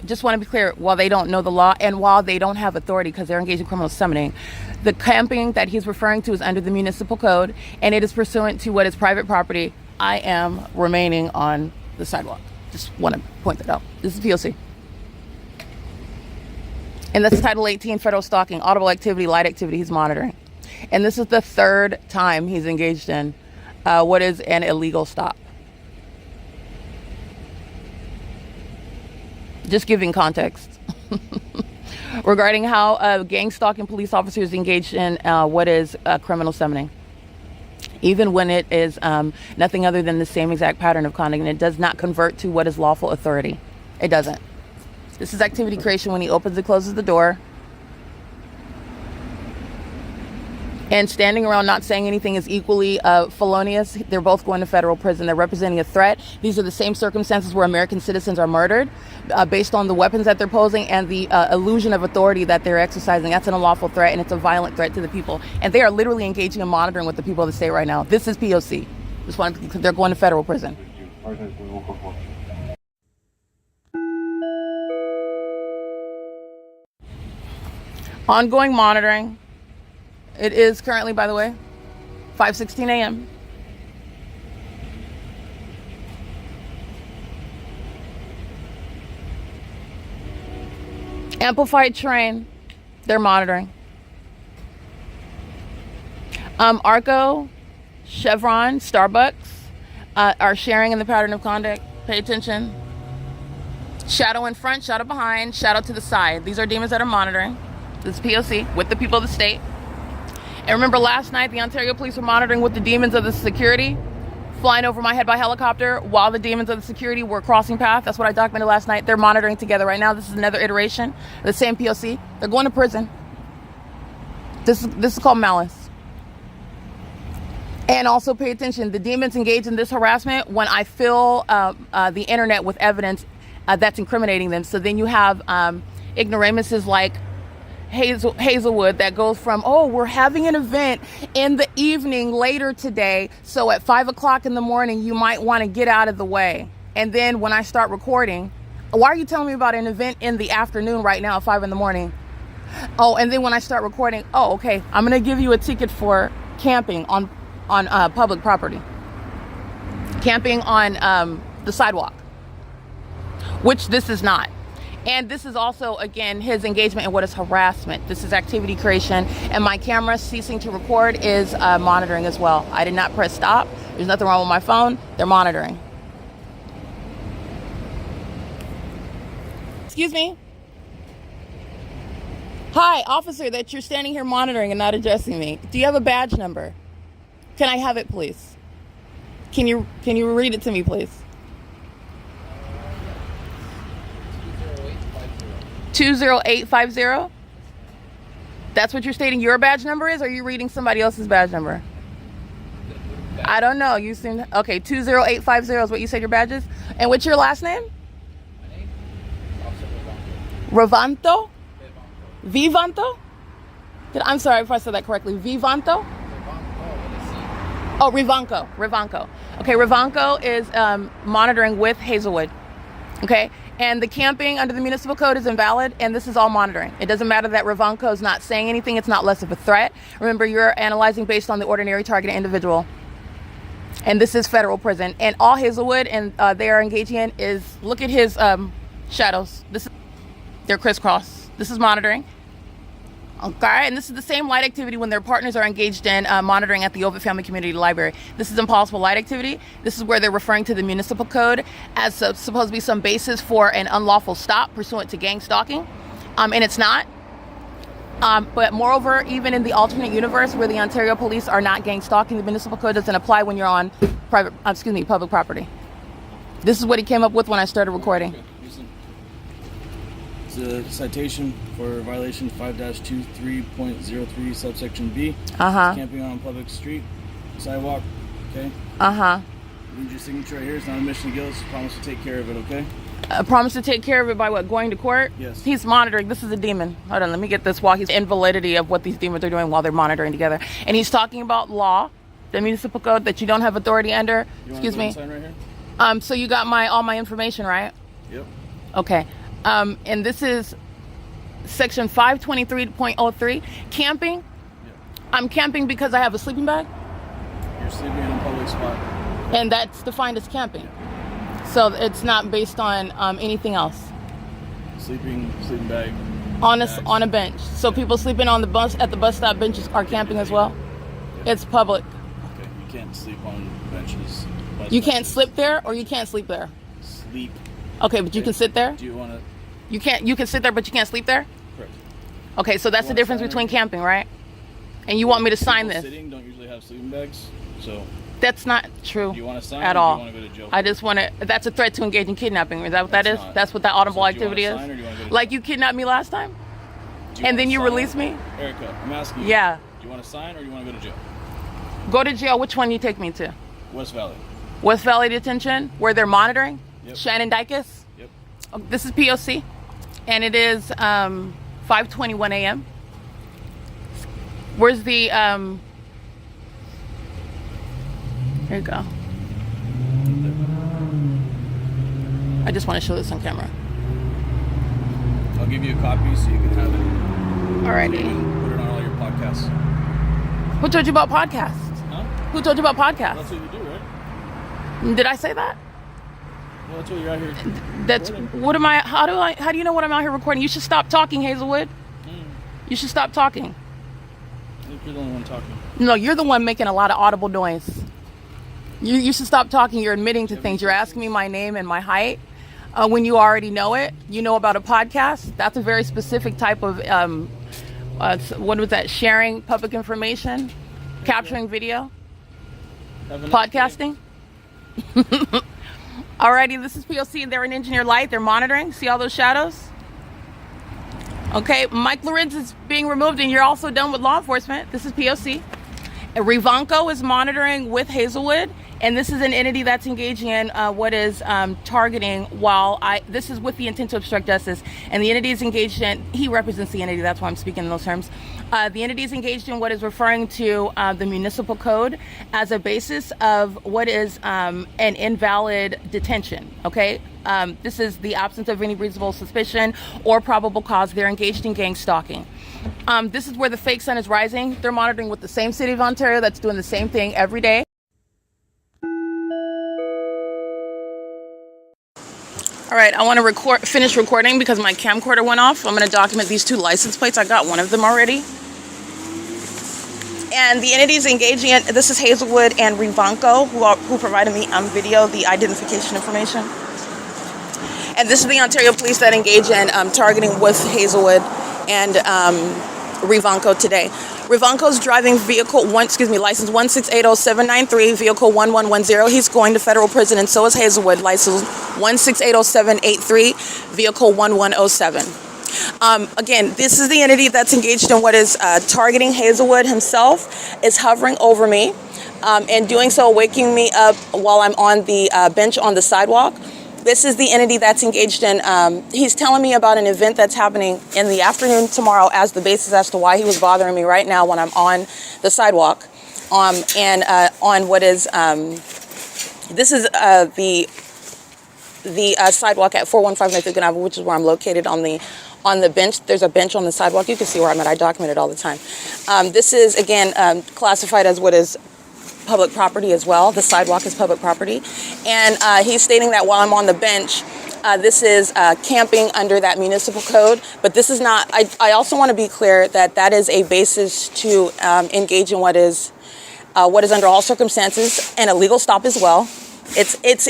just want to be clear, while they don't know the law and while they don't have authority because they're engaged in criminal summoning, the camping that he's referring to is under the municipal code, and it is pursuant to what is private property. I am remaining on the sidewalk. Just want to point that out. This is P.O.C. And that's Title 18, federal stalking, audible activity, light activity he's monitoring. And this is the third time he's engaged in what is an illegal stop. Just giving context regarding how gang stalking police officers engaged in what is criminal summoning, even when it is nothing other than the same exact pattern of conduct, and it does not convert to what is lawful authority. It doesn't. This is activity creation when he opens and closes the door. And standing around not saying anything is equally felonious. They're both going to federal prison. They're representing a threat. These are the same circumstances where American citizens are murdered based on the weapons that they're posing and the illusion of authority that they're exercising. That's an unlawful threat, and it's a violent threat to the people. And they are literally engaging in monitoring with the people of the state right now. This is P.O.C. They're going to federal prison. Ongoing monitoring. It is currently, by the way, 5:16 a.m. Amplified train. They're monitoring. ARCO, Chevron, Starbucks are sharing in the pattern of conduct. Pay attention. Shadow in front, shadow behind, shadow to the side. These are demons that are monitoring. This is P.O.C. with the people of the state. And remember last night, the Ontario police were monitoring with the demons of the security, flying over my head by helicopter while the demons of the security were crossing path. That's what I documented last night. They're monitoring together right now. This is another iteration of the same P.O.C. They're going to prison. This is called malice. And also pay attention, the demons engage in this harassment when I fill the internet with evidence that's incriminating them. So then you have ignoramuses like Hazelwood that goes from, oh, we're having an event in the evening later today, so at 5 o'clock in the morning you might want to get out of the way. And then when I start recording, why are you telling me about an event in the afternoon right now at 5 in the morning? Oh, and then when I start recording, oh, okay, I'm gonna give you a ticket for camping on public property, camping on the sidewalk, which this is not. And this is also, again, his engagement in what is harassment. This is activity creation. And my camera ceasing to record is monitoring as well. I did not press stop. There's nothing wrong with my phone. They're monitoring. Excuse me. Hi, officer, that you're standing here monitoring and not addressing me. Do you have a badge number? Can I have it, please? Can you read it to me, please? 20850. That's what you're stating your badge number is, or are you reading somebody else's badge number? I don't know. You seem okay. 20850 is what you said your badge is. And what's your last name? My name? Officer Revanto? Vivanto? I'm sorry if I said that correctly. Vivanto? Oh, Rivanco. Okay, Rivanco is monitoring with Hazelwood. Okay, and the camping under the municipal code is invalid, and this is all monitoring. It doesn't matter that Rivanco is not saying anything. It's not less of a threat. Remember, you're analyzing based on the ordinary targeted individual. And this is federal prison. And all Hazelwood and they are engaging in is, look at his shadows. They're crisscross. This is monitoring. Okay, and this is the same light activity when their partners are engaged in monitoring at the OVITT Family Community Library. This is impossible light activity. This is where they're referring to the municipal code as supposed to be some basis for an unlawful stop pursuant to gang stalking, and it's not. But moreover, even in the alternate universe where the Ontario police are not gang stalking, the municipal code doesn't apply when you're on public property. This is what he came up with when I started recording. A citation for violation 5-23.03 subsection B. Camping on public street, sidewalk. Okay. Need your signature right here. It's not a mission to guilt. Promise to take care of it. Okay. Promise to take care of it by what? Going to court? Yes. He's monitoring. This is a demon. Hold on. Let me get this while he's invalidity of what these demons are doing while they're monitoring together. And he's talking about law, the municipal code that you don't have authority under. Excuse me. Sign right here? So you got all my information, right? Yep. Okay. And this is section 523.03, camping. Yep. I'm camping because I have a sleeping bag. You're sleeping in a public spot. And that's defined as camping. Yep. So it's not based on anything else. Sleeping bag. On a bench. So people sleeping on the bus at the bus stop benches are camping as well. Yep. It's public. Okay. You can't sleep on benches. You can't slip there, or you can't sleep there. Sleep. Okay, but you can sit there. Do you want to? You can sit there, but you can't sleep there? Correct. Okay, so that's the difference between camping, right? And you want me to sign this? Sitting don't usually have sleeping bags, so. That's not true. Do you want to sign at or all. Do you want to go to jail? I just want to. That's a threat to engage in kidnapping. Is that what that is? That's what that audible activity is. Like you kidnapped me last time, and then you release me. Erica, I'm asking you. Yeah. you want to sign or you want to go to jail? Go to jail. Which one you take me to? West Valley. West Valley Detention, where they're monitoring? Yep. Shannon Dykes? Yep. Oh, this is P.O.C. And it is 5:21 a.m. Where's the... Here you go. I just want to show this on camera. I'll give you a copy so you can have it. Alrighty. Put it on all your podcasts. Who told you about podcasts? Huh? Who told you about podcasts? That's what you do, right? Did I say that? Well, that's what you're out here. That's recording. what am I? How do you know what I'm out here recording? You should stop talking, Hazelwood. You should stop talking. I think you're the only one talking. No, you're the one making a lot of audible noise. You should stop talking. You're admitting to things. You're asking me my name and my height when you already know it. You know about a podcast. That's a very specific type of what was that? Sharing public information, capturing video, podcasting. Alrighty, this is P.O.C. They're in Engineer Light. They're monitoring. See all those shadows? Okay, Mike LORENZ is being removed, and you're also done with law enforcement. This is P.O.C. Rivanco is monitoring with Hazelwood, and this is an entity that's engaging in what is targeting this is with the intent to obstruct justice, and the entity is engaged in, he represents the entity, that's why I'm speaking in those terms. The entity is engaged in what is referring to the municipal code as a basis of what is an invalid detention, okay? This is the absence of any reasonable suspicion or probable cause. They're engaged in gang stalking. This is where the fake sun is rising. They're monitoring with the same city of Ontario that's doing the same thing every day. All right, I want to finish recording because my camcorder went off. I'm going to document these 2 license plates. I got one of them already. And the entities engaging in, this is Hazelwood and Rivanco, who provided me video, the identification information. And this is the Ontario Police that engage in targeting with Hazelwood and Rivanco today. Rivanco's driving license 1680793, vehicle 1110. He's going to federal prison, and so is Hazelwood, license 1680783, vehicle 1107. Again, this is the entity that's engaged in what is targeting Hazelwood himself, is hovering over me, and doing so, waking me up while I'm on the bench on the sidewalk. This is the entity that's engaged in, he's telling me about an event that's happening in the afternoon tomorrow as the basis as to why he was bothering me right now when I'm on the sidewalk. And on what is, this is the sidewalk at 415 North Lincoln Avenue, which is where I'm located on the bench. There's a bench on the sidewalk. You can see where I'm at. I document it all the time. This is, again, classified as what is public property as well. The sidewalk is public property. And he's stating that while I'm on the bench, this is camping under that municipal code. But this is not, I also want to be clear that that is a basis to engage in what is under all circumstances an illegal stop as well. It's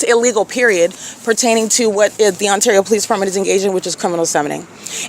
illegal, period, pertaining to what the Ontario Police Department is engaged in, which is criminal summoning.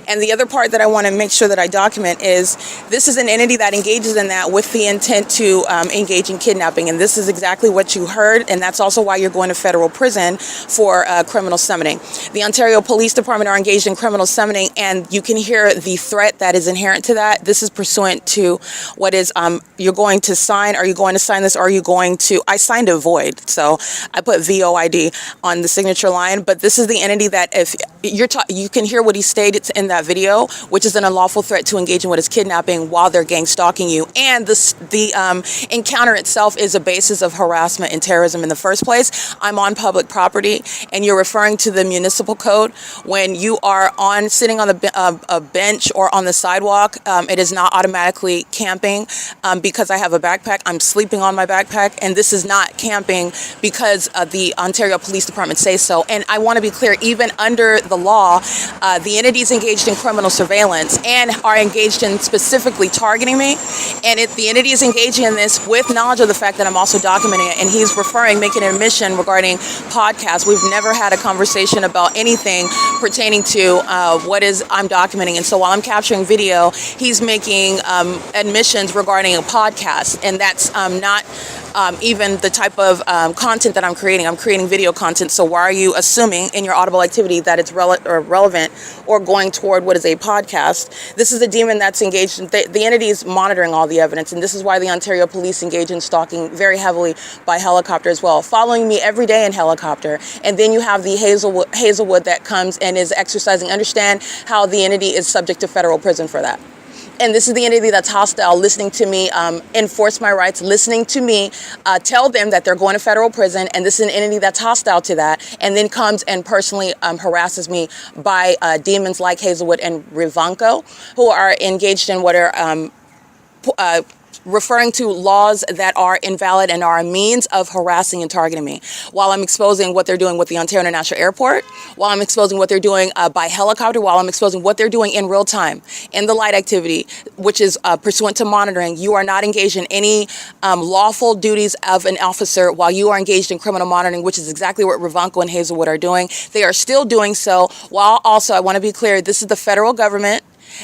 And the other part that I want to make sure that I document is this is an entity that engages in that with the intent to engage in kidnapping. And this is exactly what you heard, and that's also why you're going to federal prison for criminal summoning. The Ontario Police Department are engaged in criminal summoning, and you can hear the threat that is inherent to that. This is pursuant to what is, you're going to sign, are you going to sign this, or are you going to, I signed a void. So I put VOID on the signature line, but this is the entity that if you can hear what he stated in that video, which is an unlawful threat to engage in what is kidnapping while they're gang stalking you. And the encounter itself is a basis of harassment and terrorism in the first place. I'm on public property, and you're referring to the municipal code. When you are sitting on a bench or on the sidewalk, it is not automatically camping because I have a backpack. I'm sleeping on my backpack, and this is not camping because the Ontario Police Department says so. And I want to be clear, even under the law, the entities engaged in criminal surveillance and are engaged in specifically targeting me. And the entity is engaging in this with knowledge of the fact that I'm also documenting it. And he's making an admission regarding podcasts. We've never had a conversation about anything pertaining to I'm documenting. And so while I'm capturing video, he's making admissions regarding a podcast. And that's not even the type of content that I'm creating video content. So why are you assuming in your audible activity that it's relevant or going toward what is a podcast? This is a demon that's engaged in, the entity is monitoring all the evidence, and this is why the Ontario Police engage in stalking very heavily by helicopter as well, following me every day in helicopter. And then you have the Hazelwood that comes and is exercising. Understand how the entity is subject to federal prison for that. And this is the entity that's hostile, listening to me enforce my rights, listening to me tell them that they're going to federal prison. And this is an entity that's hostile to that, and then comes and personally harasses me by demons like Hazelwood and Rivanco, who are engaged in what are referring to laws that are invalid and are a means of harassing and targeting me, while I'm exposing what they're doing with the Ontario International Airport, while I'm exposing what they're doing by helicopter, while I'm exposing what they're doing in real time in the light activity, which is pursuant to monitoring. You are not engaged in any lawful duties of an officer while you are engaged in criminal monitoring, which is exactly what Rivanco and Hazelwood are doing. They are still doing so, while also, I want to be clear, this is the federal government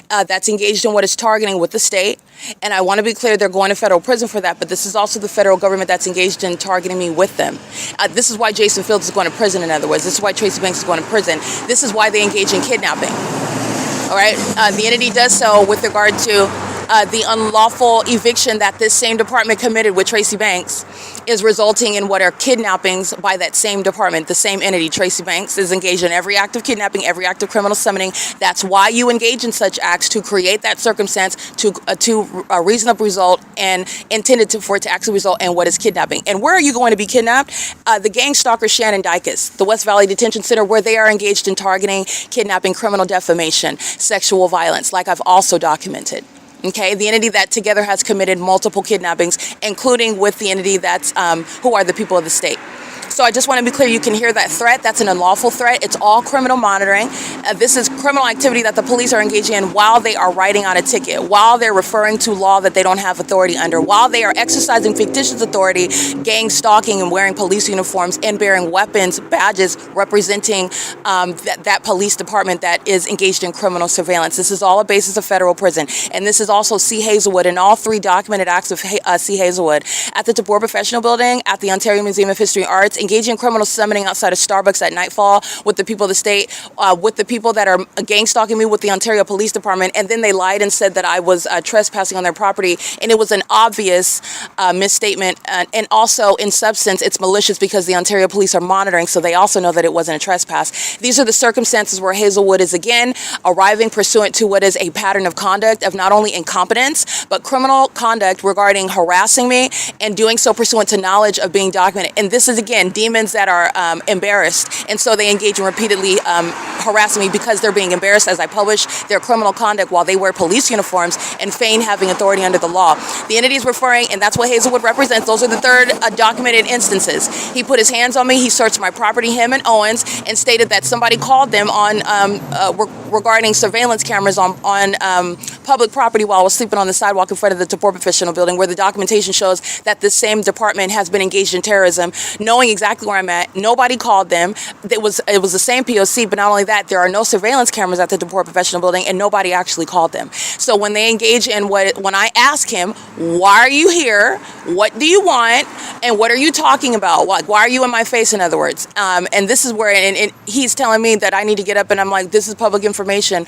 that's engaged in what is targeting with the state. And I want to be clear, they're going to federal prison for that, but this is also the federal government that's engaged in targeting me with them. This is why Jason Fields is going to prison, in other words. This is why Tracy Banks is going to prison. This is why they engage in kidnapping. All right? The entity does so with regard to the unlawful eviction that this same department committed with Tracy Banks is resulting in what are kidnappings by that same department, the same entity. Tracy Banks is engaged in every act of kidnapping, every act of criminal summoning. That's why you engage in such acts, to create that circumstance to a reasonable result, and intended for it to actually result in what is kidnapping. And where are you going to be kidnapped? The gang stalker Shannon Dykes, the West Valley Detention Center, where they are engaged in targeting, kidnapping, criminal defamation, sexual violence, like I've also documented. Okay, the entity that together has committed multiple kidnappings, including with the entity that's who are the people of the state. So I just want to be clear, you can hear that threat. That's an unlawful threat. It's all criminal monitoring. This is criminal activity that the police are engaging in while they are writing out a ticket, while they're referring to law that they don't have authority under, while they are exercising fictitious authority, gang stalking and wearing police uniforms and bearing weapons, badges representing that police department that is engaged in criminal surveillance. This is all a basis of federal prison. And this is also C. Hazelwood and all three documented acts of C. Hazelwood at the DeBoer Professional Building, at the Ontario Museum of History and Arts, engaging in criminal summoning outside of Starbucks at nightfall with the people of the state, with the people that are gang stalking me with the Ontario Police Department. And then they lied and said that I was trespassing on their property. And it was an obvious misstatement. And also in substance, it's malicious because the Ontario Police are monitoring, so they also know that it wasn't a trespass. These are the circumstances where Hazelwood is again arriving pursuant to what is a pattern of conduct of not only incompetence, but criminal conduct regarding harassing me, and doing so pursuant to knowledge of being documented. And this is, again, demons that are embarrassed, and so they engage in repeatedly harassing me because they're being embarrassed as I publish their criminal conduct while they wear police uniforms and feign having authority under the law. The entity is referring, and that's what Hazelwood represents. Those are the third documented instances. He put his hands on me, he searched my property, him and Owens, and stated that somebody called them on regarding surveillance cameras on public property while I was sleeping on the sidewalk in front of the DeBoer Professional Building, where the documentation shows that this same department has been engaged in terrorism, knowing exactly where I'm at. Nobody called them. It was the same P.O.C, but not only that, there are no surveillance cameras at the DeBoer Professional Building, and nobody actually called them. So when they engage in when I ask him, why are you here? What do you want? And what are you talking about? Why are you in my face, in other words? And this is where, and he's telling me that I need to get up, and I'm like, this is public information,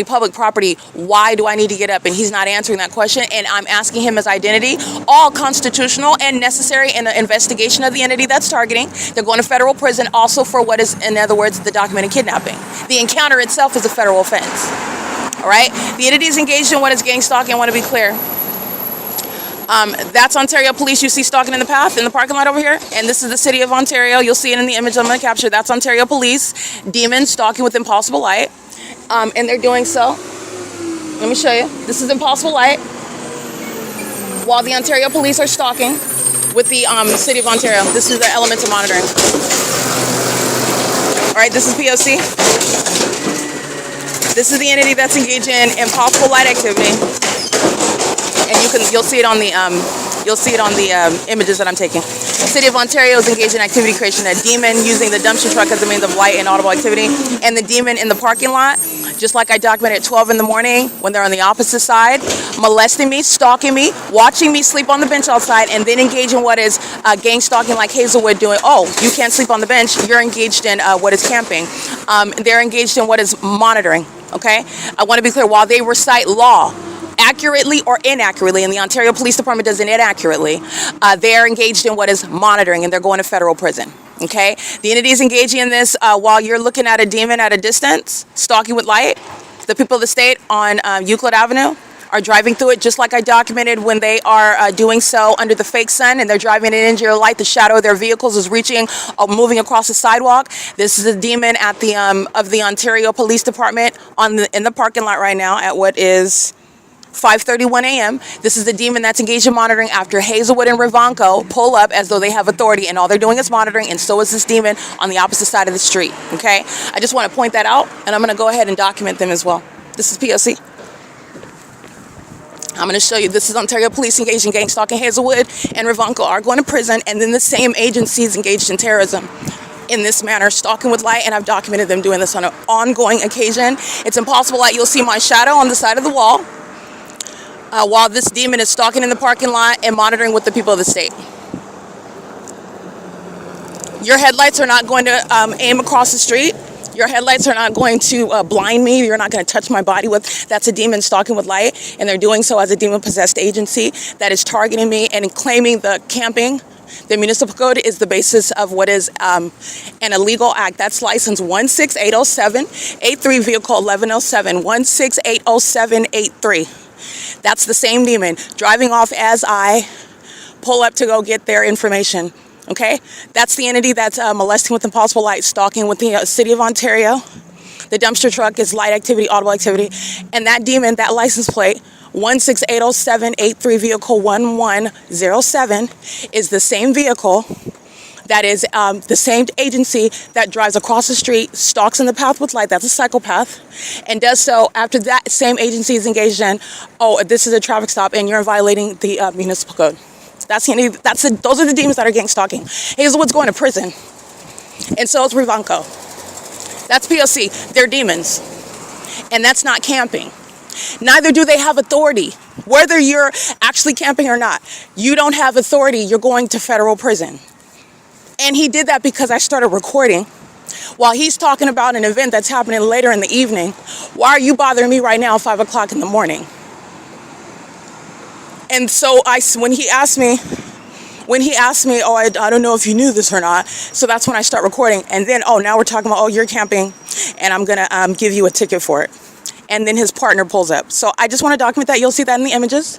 public property. Why do I need to get up? And he's not answering that question, and I'm asking him his identity, all constitutional and necessary in the investigation of the entity that's targeting. They're going to federal prison also for what is, in other words, the documented kidnapping. The encounter itself is a federal offense. All right? The entity is engaged in what is gang stalking. I want to be clear. That's Ontario Police. You see stalking in the path, in the parking lot over here. And this is the city of Ontario. You'll see it in the image I'm going to capture. That's Ontario Police. Demons stalking with impossible light. And they're doing so. Let me show you. This is impossible light. While the Ontario Police are stalking with the city of Ontario. This is the elements of monitoring. All right, this is P.O.C. This is the entity that's engaged in impossible light activity. And you'll see it on the images that I'm taking. City of Ontario is engaged in activity creation. A demon using the dumpster truck as a means of light and audible activity. And the demon in the parking lot, just like I documented at 12 in the morning when they're on the opposite side, molesting me, stalking me, watching me sleep on the bench outside, and then engage in what is gang stalking like Hazelwood doing. Oh, you can't sleep on the bench. You're engaged in what is camping. They're engaged in what is monitoring. Okay? I want to be clear. While they recite law accurately or inaccurately, and the Ontario Police Department does it inaccurately, they're engaged in what is monitoring, and they're going to federal prison. Okay? The entity is engaging in this while you're looking at a demon at a distance, stalking with light. The people of the state on Euclid Avenue are driving through it just like I documented when they are doing so under the fake sun, and they're driving it into your light. The shadow of their vehicles is reaching, moving across the sidewalk. This is a demon at the of the Ontario Police Department in the parking lot right now at what is 5:31 a.m. This is the demon that's engaged in monitoring after Hazelwood and Rivanco pull up as though they have authority, and all they're doing is monitoring, and so is this demon on the opposite side of the street. Okay? I just want to point that out, and I'm going to go ahead and document them as well. This is P.O.C. I'm going to show you, this is Ontario Police engaged in gang stalking. Hazelwood and Rivanco are going to prison, and then the same agencies engaged in terrorism in this manner, stalking with light, and I've documented them doing this on an ongoing occasion. It's impossible that you'll see my shadow on the side of the wall while this demon is stalking in the parking lot and monitoring with the people of the state. Your headlights are not going to aim across the street. Your headlights are not going to blind me. You're not going to touch my body with. That's a demon stalking with light, and they're doing so as a demon-possessed agency that is targeting me and claiming the camping. The municipal code is the basis of what is an illegal act. That's license 1680783, vehicle 1107, 1680783. That's the same demon driving off as I pull up to go get their information. Okay, that's the entity that's molesting with impossible light, stalking with the City of Ontario. The dumpster truck is light activity, audible activity, and that demon, that license plate 1680783, vehicle 1107, is the same vehicle that is the same agency that drives across the street, stalks in the path with light. That's a psychopath, and does so after that same agency is engaged in, oh, this is a traffic stop and you're violating the municipal code. Those are the demons that are gang stalking. Hazelwood's going to prison, and so is Rivanco. That's P.O.C. They're demons, and that's not camping. Neither do they have authority. Whether you're actually camping or not, you don't have authority. You're going to federal prison. And he did that because I started recording while he's talking about an event that's happening later in the evening. Why are you bothering me right now at 5 o'clock in the morning? And so when he asked me, oh, I don't know if you knew this or not. So that's when I start recording. And then, oh, now we're talking about, oh, you're camping, and I'm going to give you a ticket for it. And then his partner pulls up. So I just want to document that. You'll see that in the images.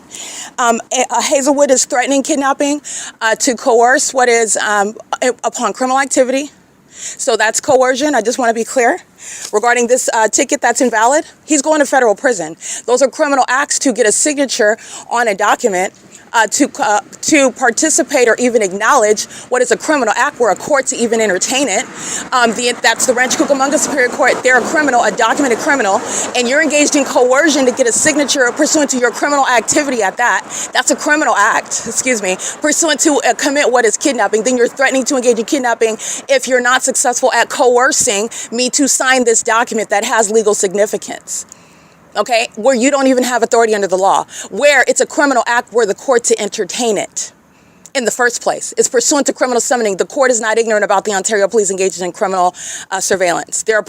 Hazelwood is threatening kidnapping to coerce what is upon criminal activity. So that's coercion. I just want to be clear. Regarding this ticket that's invalid, he's going to federal prison. Those are criminal acts to get a signature on a document to participate or even acknowledge what is a criminal act where a court to even entertain it. That's the Rancho Cucamonga Superior Court. They're a criminal, a documented criminal, and you're engaged in coercion to get a signature pursuant to your criminal activity at that. That's a criminal act, pursuant to commit what is kidnapping. Then you're threatening to engage in kidnapping if you're not successful at coercing me to sign this document that has legal significance. Okay, where you don't even have authority under the law, where it's a criminal act where the court to entertain it in the first place. It's pursuant to criminal summoning. The court is not ignorant about the Ontario police engaged in criminal surveillance. They're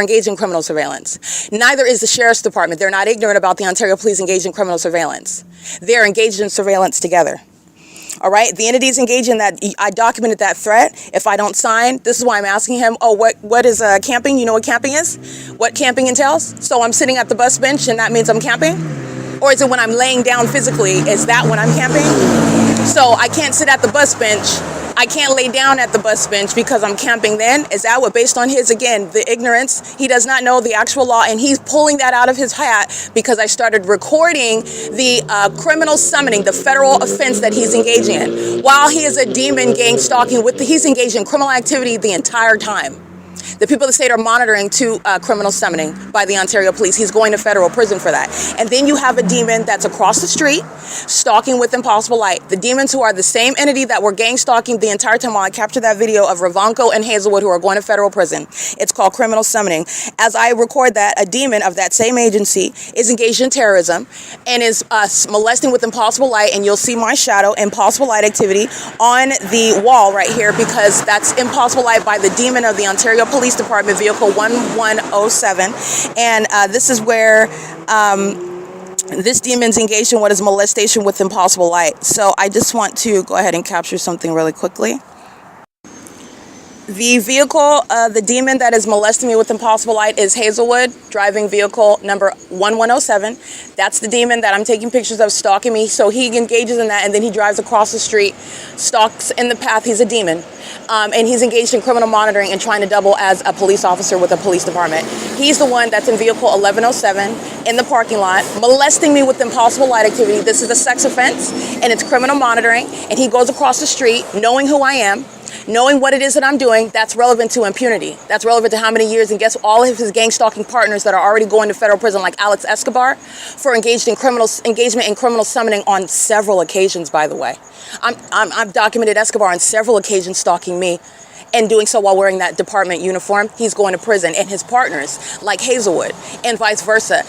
engaged in criminal surveillance. Neither is the Sheriff's Department. They're not ignorant about the Ontario police engaged in criminal surveillance. They're engaged in surveillance together. All right, the entities engaged in that, I documented that threat. If I don't sign, this is why I'm asking him, oh, what is camping? You know what camping is? What camping entails? So I'm sitting at the bus bench and that means I'm camping? Or is it when I'm laying down physically? Is that when I'm camping? So I can't sit at the bus bench. I can't lay down at the bus bench because I'm camping then? Is that what, based on his, again, the ignorance, he does not know the actual law, and he's pulling that out of his hat because I started recording the criminal summoning, the federal offense that he's engaging in. While he is a demon gang stalking, he's engaged in criminal activity the entire time. The people of the state are monitoring to criminal summoning by the Ontario police. He's going to federal prison for that. And then you have a demon that's across the street, stalking with impossible light. The demons who are the same entity that were gang stalking the entire time while I captured that video of Ravanko and Hazelwood, who are going to federal prison. It's called criminal summoning. As I record that, a demon of that same agency is engaged in terrorism and is molesting with impossible light, and you'll see my shadow, impossible light activity, on the wall right here, because that's impossible light by the demon of the Ontario Police Department, vehicle 1107. And this is where this demon's engaged in what is molestation with impossible light. So I just want to go ahead and capture something really quickly. The vehicle, the demon that is molesting me with impossible light is Hazelwood, driving vehicle number 1107. That's the demon that I'm taking pictures of stalking me. So he engages in that, and then he drives across the street, stalks in the path. He's a demon. And he's engaged in criminal monitoring and trying to double as a police officer with a police department. He's the one that's in vehicle 1107 in the parking lot, molesting me with impossible light activity. This is a sex offense, and it's criminal monitoring. And he goes across the street, knowing who I am, knowing what it is that I'm doing. That's relevant to impunity. That's relevant to how many years, and guess all of his gang stalking partners that are already going to federal prison, like Alex Escobar, for engagement in criminal summoning on several occasions, by the way. I've documented Escobar on several occasions stalking me, and doing so while wearing that department uniform. He's going to prison, and his partners, like Hazelwood, and vice versa.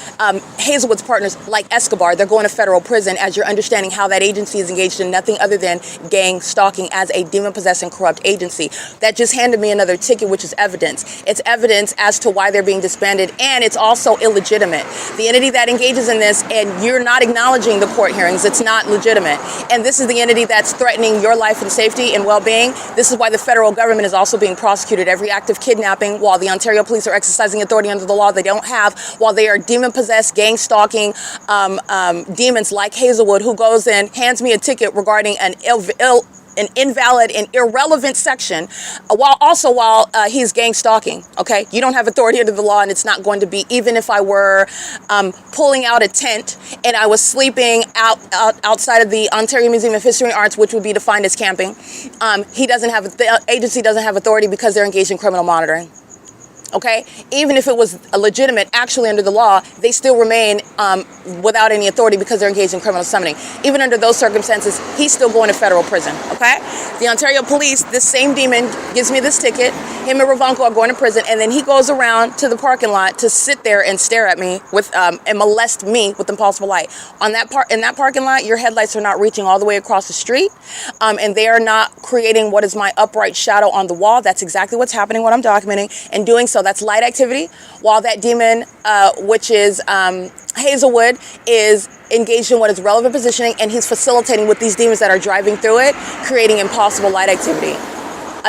Hazelwood's partners, like Escobar, they're going to federal prison, as you're understanding how that agency is engaged in nothing other than gang stalking as a demon-possessed and corrupt agency. That just handed me another ticket, which is evidence. It's evidence as to why they're being disbanded, and it's also illegitimate. The entity that engages in this, and you're not acknowledging the court hearings, it's not legitimate. And this is the entity that's threatening your life and safety and well-being. This is why the federal government is also being prosecuted. Every act of kidnapping, while the Ontario police are exercising authority under the law they don't have, while they are demon-possessed, gang-stalking demons like Hazelwood, who goes in, hands me a ticket regarding an invalid and irrelevant section, while he's gang stalking. Okay, you don't have authority under the law, and it's not going to be, even if I were pulling out a tent and I was sleeping outside of the Ontario Museum of History and Arts, which would be defined as camping. The agency doesn't have authority because they're engaged in criminal monitoring. Okay, even if it was legitimate actually under the law, they still remain without any authority because they're engaged in criminal summoning. Even under those circumstances, he's still going to federal prison. Okay, the Ontario police, this same demon gives me this ticket. Him and Ravanko are going to prison, and then he goes around to the parking lot to sit there and stare at me with and molest me with impossible light. In that parking lot, your headlights are not reaching all the way across the street, and they are not creating what is my upright shadow on the wall. That's exactly what's happening, what I'm documenting, and doing so. That's light activity, while that demon, which is Hazelwood, is engaged in what is relevant positioning, and he's facilitating with these demons that are driving through it, creating impossible light activity.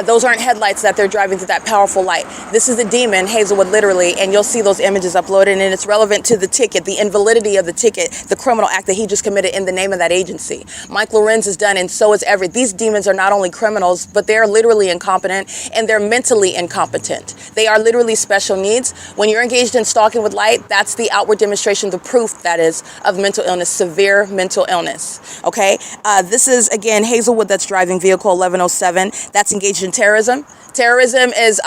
Those aren't headlights that they're driving through that powerful light. This is a demon, Hazelwood, literally, and you'll see those images uploaded, and it's relevant to the ticket, the invalidity of the ticket, the criminal act that he just committed in the name of that agency. Mike LORENZ is done, and so is these demons are not only criminals, but they're literally incompetent, and they're mentally incompetent. They are literally special needs. When you're engaged in stalking with light, that's the outward demonstration, the proof, that is, of mental illness, severe mental illness. Okay, this is, again, Hazelwood that's driving vehicle 1107. That's engaged in terrorism. Terrorism is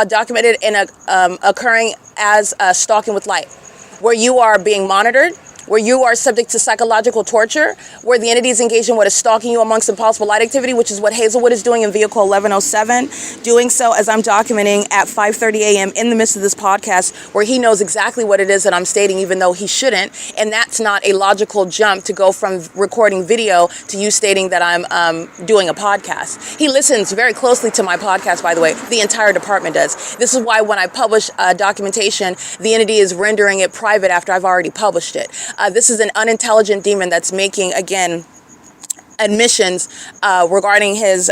documented in occurring as stalking with light, where you are being monitored, where you are subject to psychological torture, where the entity is engaged in what is stalking you amongst impossible light activity, which is what Hazelwood is doing in vehicle 1107, doing so as I'm documenting at 5:30 a.m. in the midst of this podcast, where he knows exactly what it is that I'm stating, even though he shouldn't. And that's not a logical jump to go from recording video to you stating that I'm doing a podcast. He listens very closely to my podcast, by the way. The entire department does. This is why when I publish documentation, the entity is rendering it private after I've already published it. This is an unintelligent demon that's making, again, admissions regarding his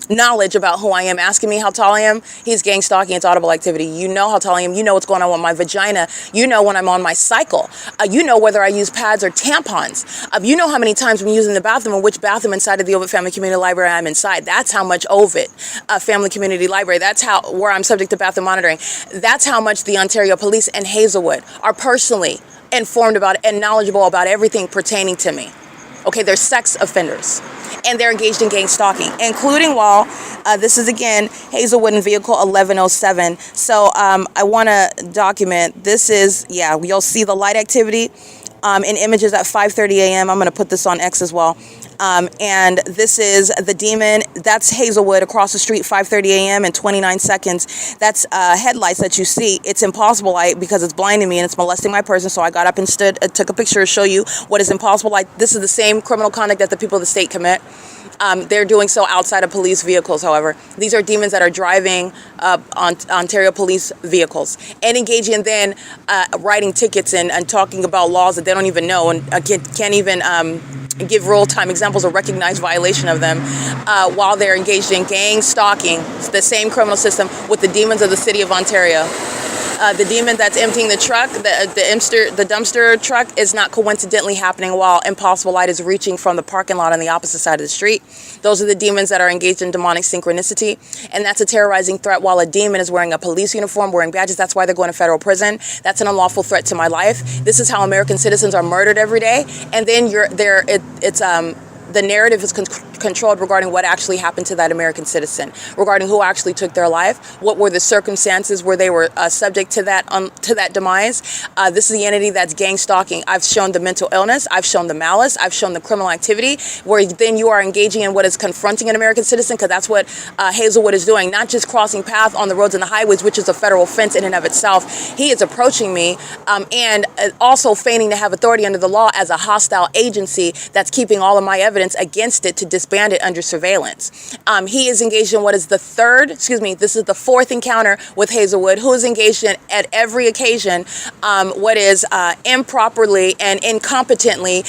knowledge about who I am, asking me how tall I am. He's gang stalking. It's audible activity. You know how tall I am. You know what's going on with my vagina. You know when I'm on my cycle. You know whether I use pads or tampons. You know how many times I'm using the bathroom and which bathroom inside of the OVITT Family Community Library I'm inside. That's how much OVITT Family Community Library. That's where I'm subject to bathroom monitoring. That's how much the Ontario Police and Hazelwood are personally informed about and knowledgeable about everything pertaining to me. Okay, they're sex offenders. and they're engaged in gang stalking, including while this is again Hazelwood in vehicle 1107. So I want to document, this is, yeah, you'll see the light activity in images at 5:30 a.m. I'm going to put this on X as well. And this is the demon. That's Hazelwood across the street, 5:30 a.m. in 29 seconds. That's headlights that you see. It's impossible light because it's blinding me and it's molesting my person. So I got up and stood, took a picture to show you what is impossible light. This is the same criminal conduct that the people of the state commit. They're doing so outside of police vehicles, however. These are demons that are driving on Ontario police vehicles and engaging in then writing tickets and talking about laws that they don't even know and can't even give real-time examples or recognize violation of them while they're engaged in gang stalking. It's the same criminal system with the demons of the city of Ontario. The demon that's emptying the truck, the dumpster truck, is not coincidentally happening while impossible light is reaching from the parking lot on the opposite side of the street. Those are the demons that are engaged in demonic synchronicity, and that's a terrorizing threat while a demon is wearing a police uniform, wearing badges. That's why they're going to federal prison. That's an unlawful threat to my life. This is how American citizens are murdered every day, and then the narrative is controlled regarding what actually happened to that American citizen, regarding who actually took their life, what were the circumstances where they were subject to that demise. This is the entity that's gang stalking. I've shown the mental illness, I've shown the malice, I've shown the criminal activity, where then you are engaging in what is confronting an American citizen, because that's what Hazelwood is doing, not just crossing path on the roads and the highways, which is a federal offense in and of itself. He is approaching me and also feigning to have authority under the law as a hostile agency that's keeping all of my evidence against it to disband it under surveillance. He is engaged in what is this is the fourth encounter with Hazelwood, who is engaged in at every occasion what is improperly and incompetently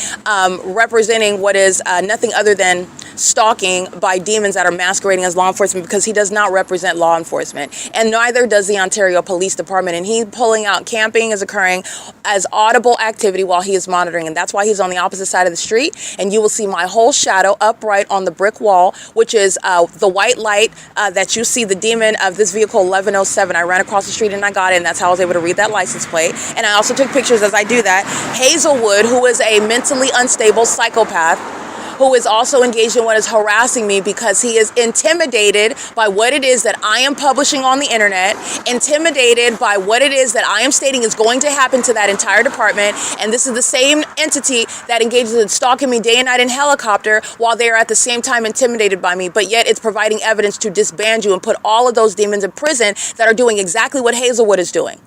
representing what is nothing other than stalking by demons that are masquerading as law enforcement, because he does not represent law enforcement, and neither does the Ontario Police Department. And he pulling out camping is occurring as audible activity while he is monitoring, and that's why he's on the opposite side of the street. And you will see my whole shadow upright on the brick wall, which is the white light that you see, the demon of this vehicle 1107. I ran across the street and I got it, and that's how I was able to read that license plate. And I also took pictures as I do that. Hazelwood, who is a mentally unstable psychopath, who is also engaged in what is harassing me because he is intimidated by what it is that I am publishing on the internet, intimidated by what it is that I am stating is going to happen to that entire department. And this is the same entity that engages in stalking me day and night in helicopter while they are at the same time intimidated by me, but yet it's providing evidence to disband you and put all of those demons in prison that are doing exactly what Hazelwood is doing,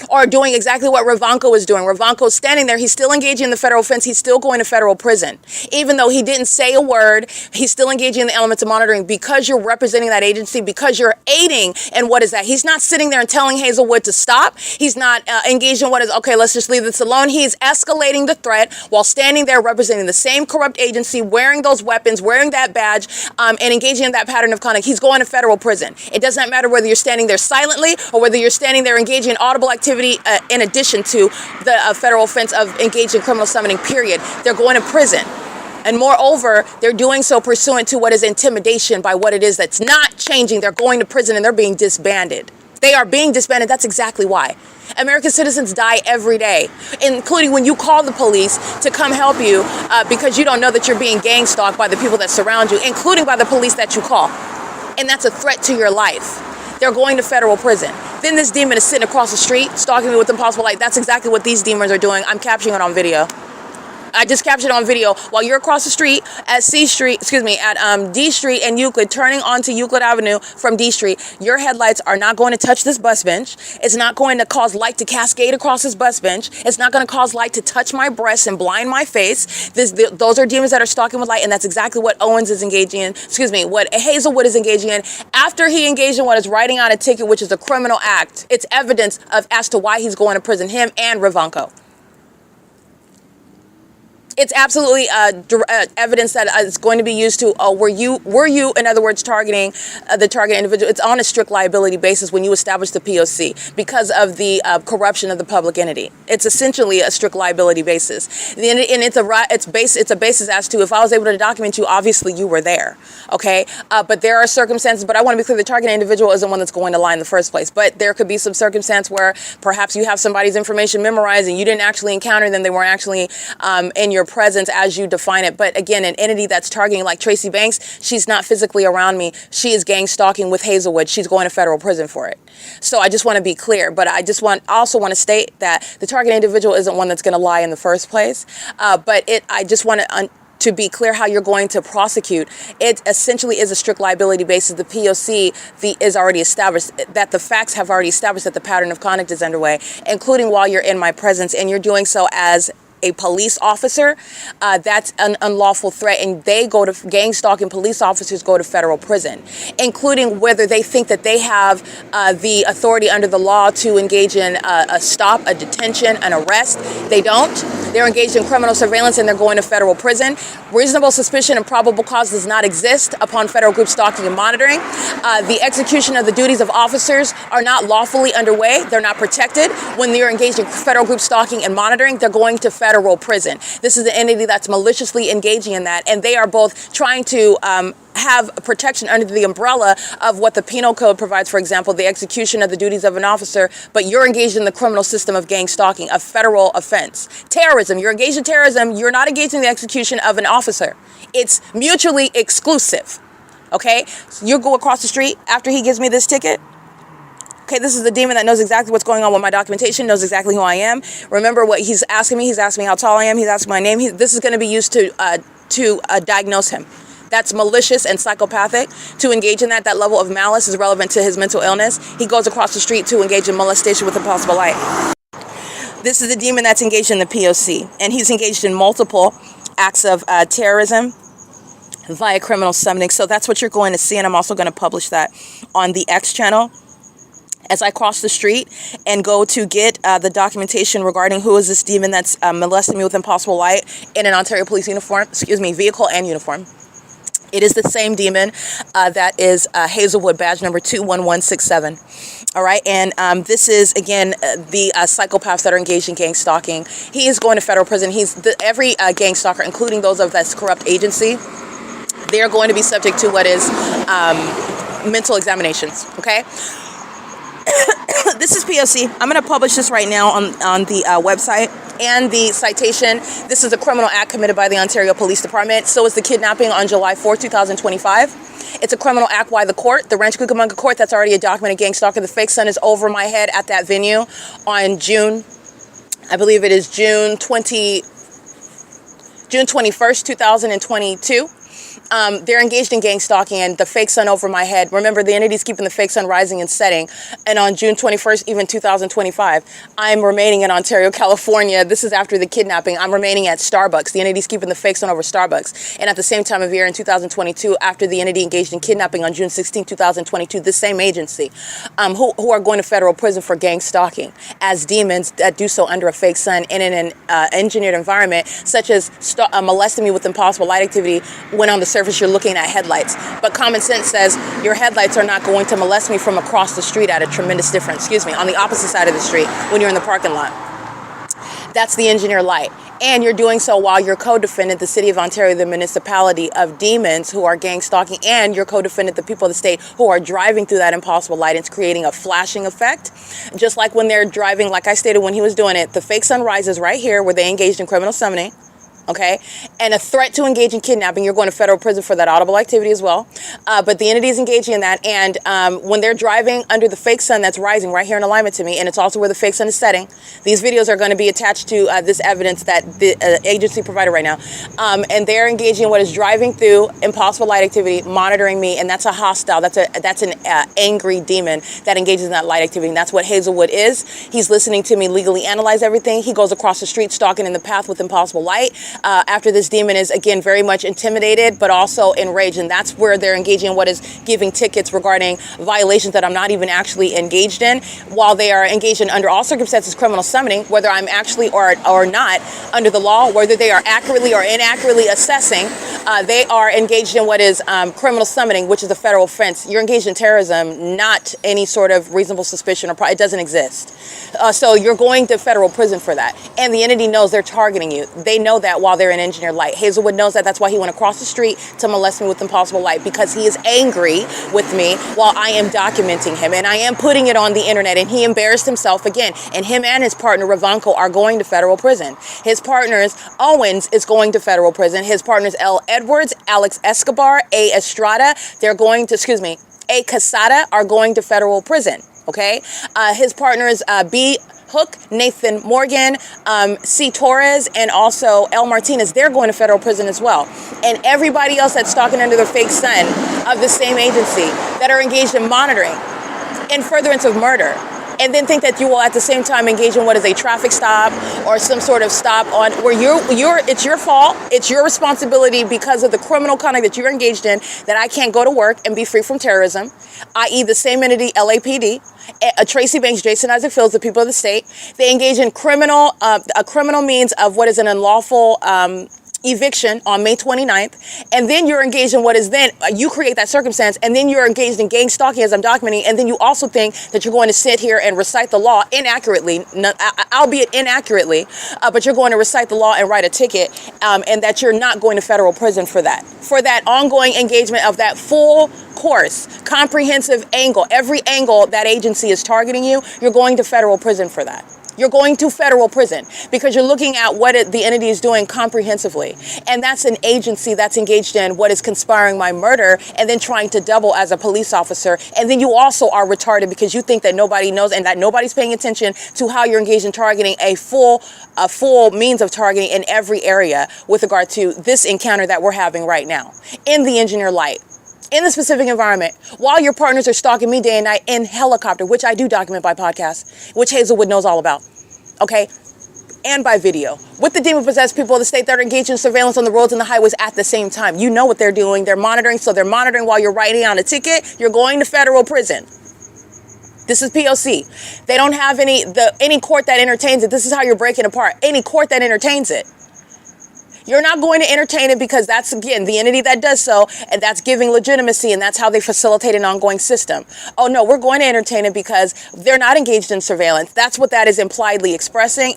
or doing exactly what Ravanko is doing. Ravanko is standing there. He's still engaging in the federal offense. He's still going to federal prison. Even though he didn't say a word, he's still engaging in the elements of monitoring because you're representing that agency, because you're aiding in what is that. He's not sitting there and telling Hazelwood to stop. He's not engaged in what is, okay, let's just leave this alone. He's escalating the threat while standing there representing the same corrupt agency, wearing those weapons, wearing that badge, and engaging in that pattern of conduct. He's going to federal prison. It doesn't matter whether you're standing there silently or whether you're standing there engaging in audible activity in addition to the federal offense of engaged in criminal summoning, period. They're going to prison. And moreover, they're doing so pursuant to what is intimidation by what it is that's not changing. They're going to prison and they're being disbanded. They are being disbanded. That's exactly why. American citizens die every day, including when you call the police to come help you because you don't know that you're being gang stalked by the people that surround you, including by the police that you call. And that's a threat to your life. They're going to federal prison. Then this demon is sitting across the street, stalking me with impossible light. That's exactly what these demons are doing. I'm capturing it on video. I just captured it on video while you're across the street at D Street and Euclid, turning onto Euclid Avenue from D Street. Your headlights are not going to touch this bus bench. It's not going to cause light to cascade across this bus bench. It's not going to cause light to touch my breasts and blind my face. Those are demons that are stalking with light, and that's exactly what Owens is engaging in. What Hazelwood is engaging in after he engaged in what is writing out a ticket, which is a criminal act. It's evidence as to why he's going to prison, him and Ravanko. It's absolutely evidence that is going to be used to, were you, in other words, targeting the target individual. It's on a strict liability basis when you establish the P.O.C. because of the corruption of the public entity. It's essentially a strict liability basis. And it's a basis as to, if I was able to document you, obviously you were there, okay? But there are circumstances, but I want to be clear, the target individual isn't one that's going to lie in the first place. But there could be some circumstance where perhaps you have somebody's information memorized and you didn't actually encounter them. They weren't actually in your your presence as you define it. But again, an entity that's targeting like Tracy Banks, she's not physically around me. She is gang stalking with Hazelwood. She's going to federal prison for it. So I just want to be clear, but I also want to state that the target individual isn't one that's going to lie in the first place. I just want to be clear how you're going to prosecute. It essentially is a strict liability basis. The P.O.C. is already established, that the facts have already established that the pattern of conduct is underway, including while you're in my presence, and you're doing so as a police officer. That's an unlawful threat, and they go to gang stalking police officers go to federal prison, including whether they think that they have the authority under the law to engage in a stop, a detention, an arrest. They don't. They're engaged in criminal surveillance and they're going to federal prison. Reasonable suspicion and probable cause does not exist upon federal group stalking and monitoring. The execution of the duties of officers are not lawfully underway. They're not protected. When they're engaged in federal group stalking and monitoring, they're going to federal prison. This is an entity that's maliciously engaging in that, and they are both trying to have protection under the umbrella of what the penal code provides, for example, the execution of the duties of an officer, but you're engaged in the criminal system of gang stalking, a federal offense. Terrorism, you're engaged in terrorism, you're not engaged in the execution of an officer. It's mutually exclusive, okay? So you go across the street after he gives me this ticket. Okay, this is the demon that knows exactly what's going on with my documentation, knows exactly who I am. Remember what he's asking me. He's asking me how tall I am. He's asking my name. This is going to be used to diagnose him. That's malicious and psychopathic. To engage in that level of malice is relevant to his mental illness. He goes across the street to engage in molestation with impossible light. This is the demon that's engaged in the P.O.C. and he's engaged in multiple acts of terrorism via criminal summoning. So that's what you're going to see, and I'm also going to publish that on the X channel. As I cross the street and go to get the documentation regarding who is this demon that's molesting me with impossible light in an Ontario Police uniform, vehicle and uniform. It is the same demon that is Hazelwood badge number 21167. All right, and this is, again, the psychopaths that are engaged in gang stalking. He is going to federal prison. Every gang stalker, including those of this corrupt agency, they are going to be subject to what is mental examinations, okay? This is P.O.C. I'm going to publish this right now on the website and the citation. This is a criminal act committed by the Ontario Police Department. So is the kidnapping on July 4, 2025. It's a criminal act by the court, the Rancho Cucamonga court. That's already a documented gang stalker. The fake sun is over my head at that venue on June 21st, 2022. They're engaged in gang stalking and the fake sun over my head. Remember, the entity's keeping the fake sun rising and setting. And on June 21st, even 2025, I'm remaining in Ontario, California. This is after the kidnapping. I'm remaining at Starbucks. The entity's keeping the fake sun over Starbucks. And at the same time of year in 2022, after the entity engaged in kidnapping on June 16, 2022, this same agency, who are going to federal prison for gang stalking as demons that do so under a fake sun and in an engineered environment, such as molesting me with impossible light activity when on the surface you're looking at headlights. But common sense says your headlights are not going to molest me from across the street at a tremendous difference, on the opposite side of the street when you're in the parking lot. That's the engineer light. And you're doing so while your co-defendant, the City of Ontario, the municipality of demons who are gang stalking, and your co-defendant, the people of the state who are driving through that impossible light. It's creating a flashing effect. Just like when they're driving, like I stated when he was doing it, the fake sun rises right here where they engaged in criminal summoning. Okay, and a threat to engage in kidnapping, you're going to federal prison for that audible activity as well. But the entity is engaging in that, and when they're driving under the fake sun that's rising right here in alignment to me, and it's also where the fake sun is setting, these videos are going to be attached to this evidence that the agency provided right now. And they're engaging in what is driving through impossible light activity, monitoring me, and that's a hostile, that's an angry demon that engages in that light activity, and that's what Hazelwood is. He's listening to me legally analyze everything. He goes across the street stalking in the path with impossible light. After this demon is, again, very much intimidated, but also enraged. And that's where they're engaging in what is giving tickets regarding violations that I'm not even actually engaged in, while they are engaged in, under all circumstances, criminal summoning, whether I'm actually or not under the law, whether they are accurately or inaccurately assessing, they are engaged in what is criminal summoning, which is a federal offense. You're engaged in terrorism, not any sort of reasonable suspicion, or it doesn't exist. So you're going to federal prison for that. And the entity knows they're targeting you. They know that while they're in engineered light. Hazelwood knows that. That's why he went across the street to molest me with impossible light, because he is angry with me while I am documenting him. And I am putting it on the internet, and he embarrassed himself again. And him and his partner, Ravanko, are going to federal prison. His partners, Owens, is going to federal prison. His partners, L. Edwards, Alex Escobar, A. Estrada, A. Casada, are going to federal prison. Okay? His partners, B. Hook, Nathan Morgan, C. Torres, and also L. Martinez, they're going to federal prison as well. And everybody else that's stalking under their fake sun of the same agency that are engaged in monitoring in furtherance of murder, and then think that you will at the same time engage in what is a traffic stop or some sort of stop on where it's your fault, it's your responsibility because of the criminal conduct that you're engaged in, that I can't go to work and be free from terrorism, i.e. the same entity, LAPD, Tracy Banks, Jason Isaac Fields, the people of the state. They engage in a criminal means of what is an unlawful eviction on May 29th, and then you're engaged in what is then, you create that circumstance, and then you're engaged in gang stalking as I'm documenting, and then you also think that you're going to sit here and recite the law inaccurately, albeit inaccurately, but you're going to recite the law and write a ticket, and that you're not going to federal prison for that ongoing engagement of that full course, comprehensive angle, every angle that agency is targeting you, you're going to federal prison for that. You're going to federal prison because you're looking at what the entity is doing comprehensively. And that's an agency that's engaged in what is conspiring my murder and then trying to double as a police officer. And then you also are retarded because you think that nobody knows and that nobody's paying attention to how you're engaged in targeting a full means of targeting in every area with regard to this encounter that we're having right now in the engineer light. In the specific environment, while your partners are stalking me day and night in helicopter, which I do document by podcast, which Hazelwood knows all about, okay, and by video, with the demon-possessed people of the state that are engaged in surveillance on the roads and the highways at the same time. You know what they're doing. They're monitoring, so they're monitoring while you're writing out a ticket. You're going to federal prison. This is P.O.C. They don't have any court that entertains it. This is how you're breaking apart. Any court that entertains it. You're not going to entertain it because that's, again, the entity that does so, and that's giving legitimacy, and that's how they facilitate an ongoing system. Oh, no, we're going to entertain it because they're not engaged in surveillance. That's what that is impliedly expressly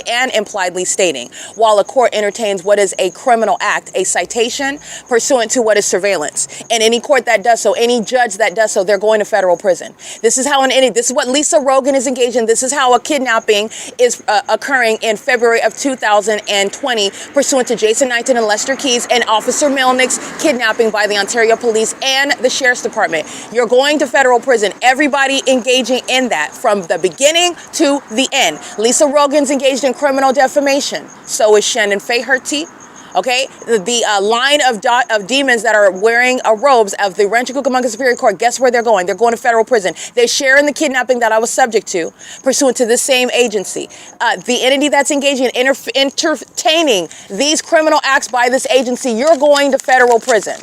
and impliedly stating, while a court entertains what is a criminal act, a citation pursuant to what is surveillance. And any court that does so, any judge that does so, they're going to federal prison. This is how this is what Lisa Rogan is engaged in. This is how a kidnapping is occurring in February of 2020, pursuant to Jason Knighton and Lester Keys and Officer Melnick's kidnapping by the Ontario Police and the Sheriff's Department. You're going to federal prison. Everybody engaging in that from the beginning to the end. Lisa Rogan's engaged in criminal defamation. So is Shannon Faherty. Okay, the line of demons that are wearing robes of the Rancho Cucamonga Superior Court, guess where they're going? They're going to federal prison. They share in the kidnapping that I was subject to, pursuant to the same agency. The entity that's engaging in entertaining these criminal acts by this agency, you're going to federal prison.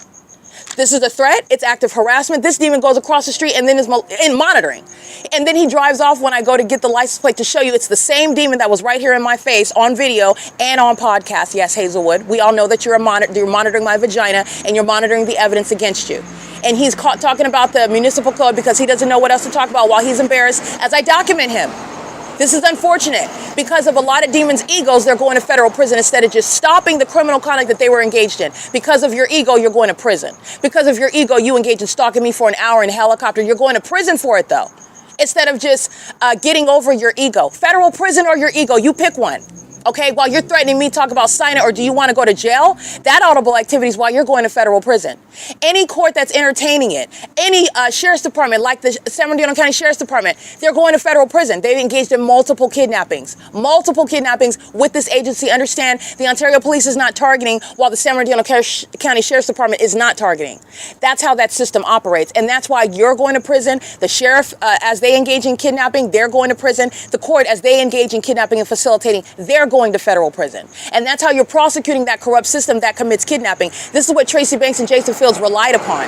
This is a threat. It's active harassment. This demon goes across the street and then is in monitoring. And then he drives off when I go to get the license plate to show you it's the same demon that was right here in my face on video and on podcast. Yes, Hazelwood, we all know that you're monitoring my vagina and you're monitoring the evidence against you. And he's caught talking about the municipal code because he doesn't know what else to talk about while he's embarrassed as I document him. This is unfortunate. Because of a lot of demons' egos, they're going to federal prison instead of just stopping the criminal conduct that they were engaged in. Because of your ego, you're going to prison. Because of your ego, you engage in stalking me for an hour in a helicopter. You're going to prison for it, though. Instead of just getting over your ego. Federal prison or your ego, you pick one. Okay, while you're threatening me, talk about sign it, or do you want to go to jail? That audible activity is while you're going to federal prison. Any court that's entertaining it, any sheriff's department, like the San Bernardino County Sheriff's Department, they're going to federal prison. They've engaged in multiple kidnappings with this agency. Understand, the Ontario Police is not targeting while the San Bernardino County Sheriff's Department is not targeting. That's how that system operates. And that's why you're going to prison. The sheriff, as they engage in kidnapping, they're going to prison. The court, as they engage in kidnapping and facilitating, they're going to federal prison. And that's how you're prosecuting that corrupt system that commits kidnapping. This is what Tracy Banks and Jason Fields relied upon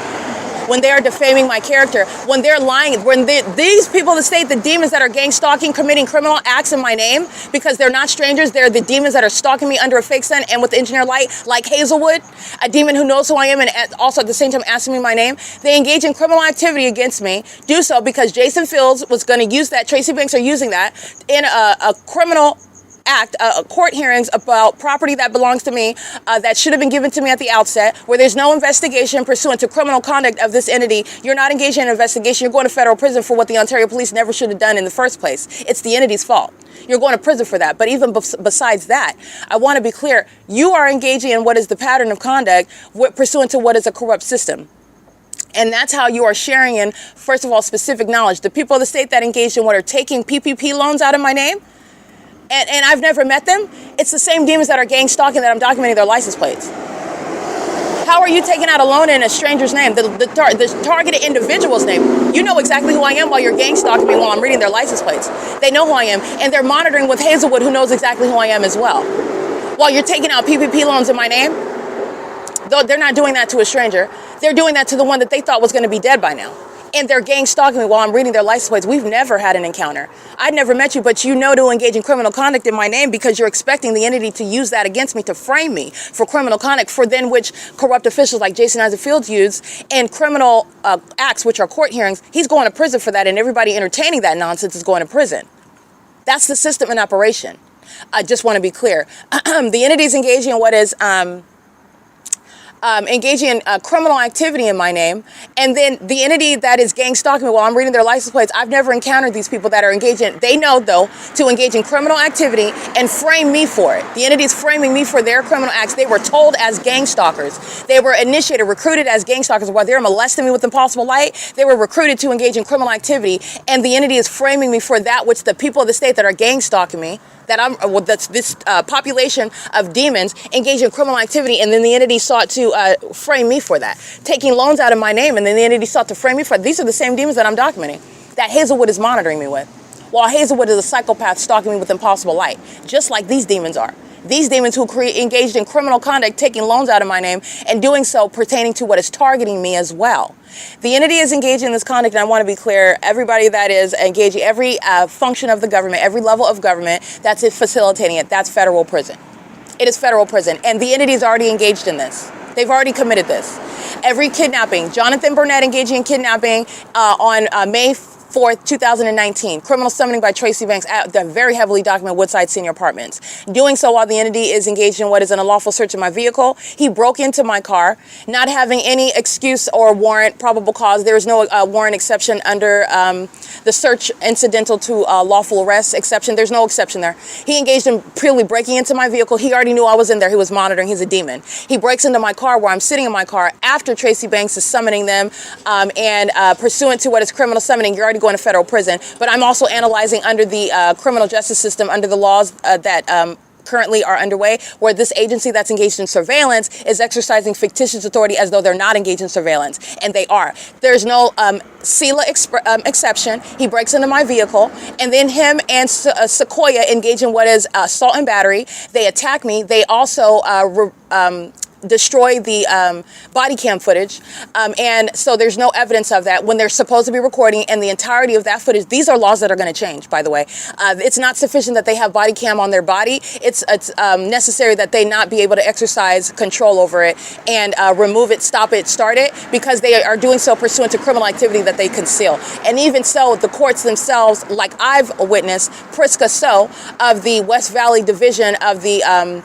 when they are defaming my character, when they're lying, when these people in the state, the demons that are gang stalking, committing criminal acts in my name, because they're not strangers, they're the demons that are stalking me under a fake sun and with engineer light, like Hazelwood, a demon who knows who I am and also at the same time asking me my name. They engage in criminal activity against me, do so because Jason Fields was going to use that, Tracy Banks are using that in a criminal act, court hearings about property that belongs to me, that should have been given to me at the outset, where there's no investigation pursuant to criminal conduct of this entity. You're not engaging in an investigation. You're going to federal prison for what the Ontario police never should have done in the first place. It's the entity's fault. You're going to prison for that. But even besides that, I want to be clear. You are engaging in what is the pattern of conduct pursuant to what is a corrupt system. And that's how you are sharing in, first of all, specific knowledge. The people of the state that engaged in what are taking PPP loans out of my name, and I've never met them, it's the same demons that are gang stalking that I'm documenting their license plates. How are you taking out a loan in a stranger's name, the targeted individual's name? You know exactly who I am while you're gang stalking me while I'm reading their license plates. They know who I am, and they're monitoring with Hazelwood, who knows exactly who I am as well. While you're taking out PPP loans in my name, though they're not doing that to a stranger, they're doing that to the one that they thought was going to be dead by now. And they're gang stalking me while I'm reading their license plates. We've never had an encounter. I'd never met you, but you know to engage in criminal conduct in my name because you're expecting the entity to use that against me to frame me for criminal conduct, for then which corrupt officials like Jason Isaac Fields use in criminal acts, which are court hearings. He's going to prison for that, and everybody entertaining that nonsense is going to prison. That's the system in operation. I just want to be clear. The entity is engaging in what is engaging in criminal activity in my name, and then the entity that is gang stalking me while I'm reading their license plates, I've never encountered these people that are engaging, they know though, to engage in criminal activity and frame me for it. The entity is framing me for their criminal acts. They were told as gang stalkers. They were initiated, recruited as gang stalkers. While they're molesting me with impossible light, they were recruited to engage in criminal activity, and the entity is framing me for that which the people of the state that are gang stalking me, that's this population of demons engaged in criminal activity, and then the entity sought to frame me for that, taking loans out of my name, and then the entity sought to frame me for it. These are the same demons that I'm documenting, that Hazelwood is monitoring me with, while Hazelwood is a psychopath stalking me with impossible light, just like these demons are. These demons who engaged in criminal conduct, taking loans out of my name, and doing so pertaining to what is targeting me as well. The entity is engaged in this conduct, and I want to be clear, everybody that is engaging, every function of the government, every level of government that's facilitating it, that's federal prison. It is federal prison, and the entity is already engaged in this. They've already committed this. Every kidnapping, Jonathan Burnett engaging in kidnapping on May 4th, 2019, criminal summoning by Tracy Banks at the very heavily documented Woodside Senior Apartments. Doing so while the entity is engaged in what is an unlawful search of my vehicle. He broke into my car, not having any excuse or warrant, probable cause. There is no warrant exception under the search incidental to lawful arrest exception. There's no exception there. He engaged in purely breaking into my vehicle. He already knew I was in there. He was monitoring. He's a demon. He breaks into my car where I'm sitting in my car after Tracy Banks is summoning them, and pursuant to what is criminal summoning, you're already going to federal prison. But I'm also analyzing under the criminal justice system, under the laws that currently are underway, where this agency that's engaged in surveillance is exercising fictitious authority as though they're not engaged in surveillance, and they are. There's no CELA exception. He breaks into my vehicle, and then him and Sequoia engage in what is assault and battery. They attack me. They also destroy the body cam footage, and so there's no evidence of that when they're supposed to be recording, and the entirety of that footage. These are laws that are going to change, by the way. It's not sufficient that they have body cam on their body. It's necessary that they not be able to exercise control over it and remove it, stop it, start it, because they are doing so pursuant to criminal activity that they conceal. And even so, the courts themselves, like I've witnessed, Priska So of the West Valley Division of the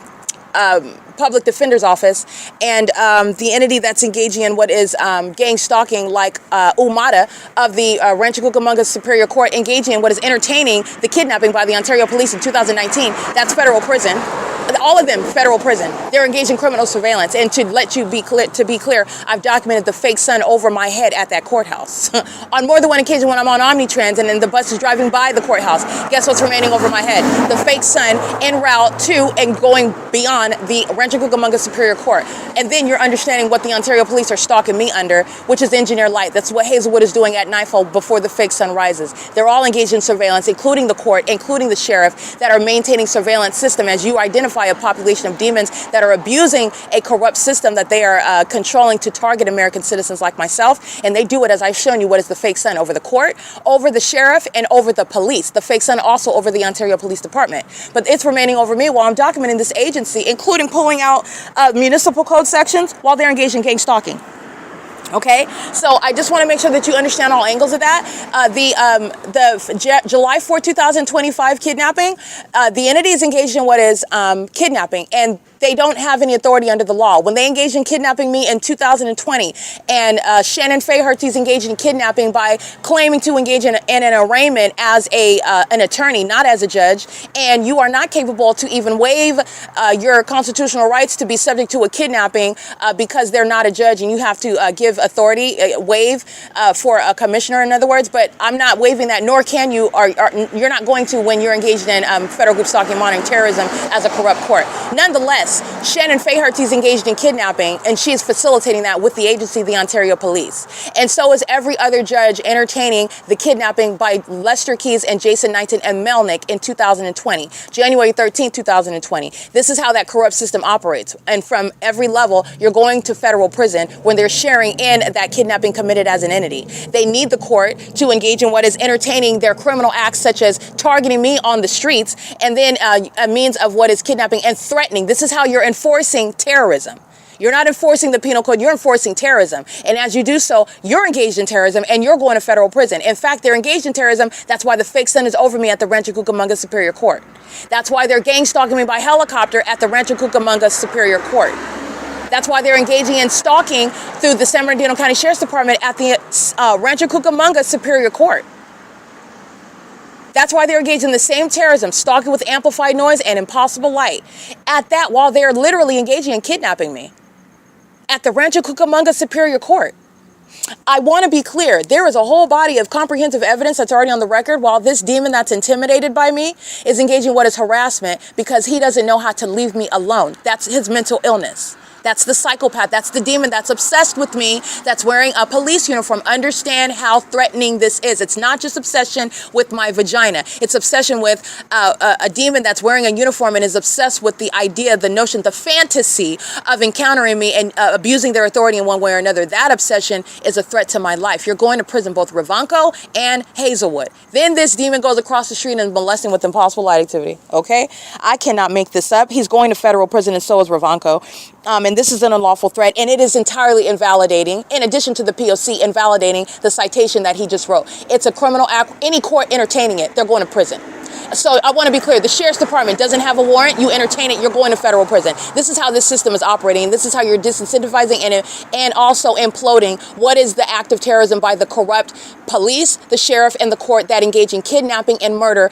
Public Defender's Office, and the entity that's engaging in what is gang stalking, like Umada of the Rancho Cucamonga Superior Court, engaging in what is entertaining the kidnapping by the Ontario Police in 2019. That's federal prison. All of them federal prison. They're engaged in criminal surveillance. And to let you be clear, I've documented the fake sun over my head at that courthouse. On more than one occasion when I'm on Omnitrans and then the bus is driving by the courthouse, guess what's remaining over my head? The fake sun en route to and going beyond the Rancho Cucamonga Superior Court. And then you're understanding what the Ontario Police are stalking me under, which is engineer light. That's what Hazelwood is doing at nightfall before the fake sun rises. They're all engaged in surveillance, including the court, including the sheriff, that are maintaining surveillance system as you identify a population of demons that are abusing a corrupt system that they are controlling to target American citizens like myself. And they do it, as I've shown you, what is the fake sun over the court, over the sheriff, and over the police. The fake sun also over the Ontario Police Department. But it's remaining over me while I'm documenting this agency, including pulling out municipal code sections while they're engaged in gang stalking. Okay, so I just want to make sure that you understand all angles of that. July 4, 2025 kidnapping, the entity is engaged in what is kidnapping, and they don't have any authority under the law. When they engaged in kidnapping me in 2020, and Shannon Faherty's engaged in kidnapping by claiming to engage in an arraignment as an attorney, not as a judge, and you are not capable to even waive your constitutional rights to be subject to a kidnapping because they're not a judge, and you have to give authority, waive for a commissioner, in other words. But I'm not waiving that, nor can you, or you're not going to when you're engaged in federal group stalking, monitoring terrorism as a corrupt court. Nonetheless, Shannon Faherty is engaged in kidnapping, and she is facilitating that with the agency, the Ontario Police. And so is every other judge entertaining the kidnapping by Lester Keys and Jason Knighton and Melnick in 2020, January 13, 2020. This is how that corrupt system operates. And from every level, you're going to federal prison when they're sharing in that kidnapping committed as an entity. They need the court to engage in what is entertaining their criminal acts, such as targeting me on the streets, and then a means of what is kidnapping and threatening. This is how you're enforcing terrorism. You're not enforcing the penal code, you're enforcing terrorism. And as you do so, you're engaged in terrorism and you're going to federal prison. In fact, they're engaged in terrorism. That's why the fake sun is over me at the Rancho Cucamonga Superior Court. That's why they're gang stalking me by helicopter at the Rancho Cucamonga Superior Court. That's why they're engaging in stalking through the San Bernardino County Sheriff's Department at the Rancho Cucamonga Superior Court. That's why they're engaged in the same terrorism, stalking with amplified noise and impossible light. At that, while they're literally engaging in kidnapping me at the Rancho Cucamonga Superior Court. I want to be clear. There is a whole body of comprehensive evidence that's already on the record while this demon that's intimidated by me is engaging what is harassment because he doesn't know how to leave me alone. That's his mental illness. That's the psychopath. That's the demon that's obsessed with me, that's wearing a police uniform. Understand how threatening this is. It's not just obsession with my vagina. It's obsession with a demon that's wearing a uniform and is obsessed with the idea, the notion, the fantasy of encountering me and abusing their authority in one way or another. That obsession is a threat to my life. You're going to prison, both Rivanco and Hazelwood. Then this demon goes across the street and molesting with impossible light activity. Okay? I cannot make this up. He's going to federal prison, and so is Rivanco. And this is an unlawful threat, and it is entirely invalidating, in addition to the P.O.C. invalidating the citation that he just wrote. It's a criminal act. Any court entertaining it, they're going to prison. So I want to be clear. The Sheriff's Department doesn't have a warrant. You entertain it, you're going to federal prison. This is how this system is operating. This is how you're disincentivizing and also imploding what is the act of terrorism by the corrupt police, the sheriff, and the court that engage in kidnapping and murder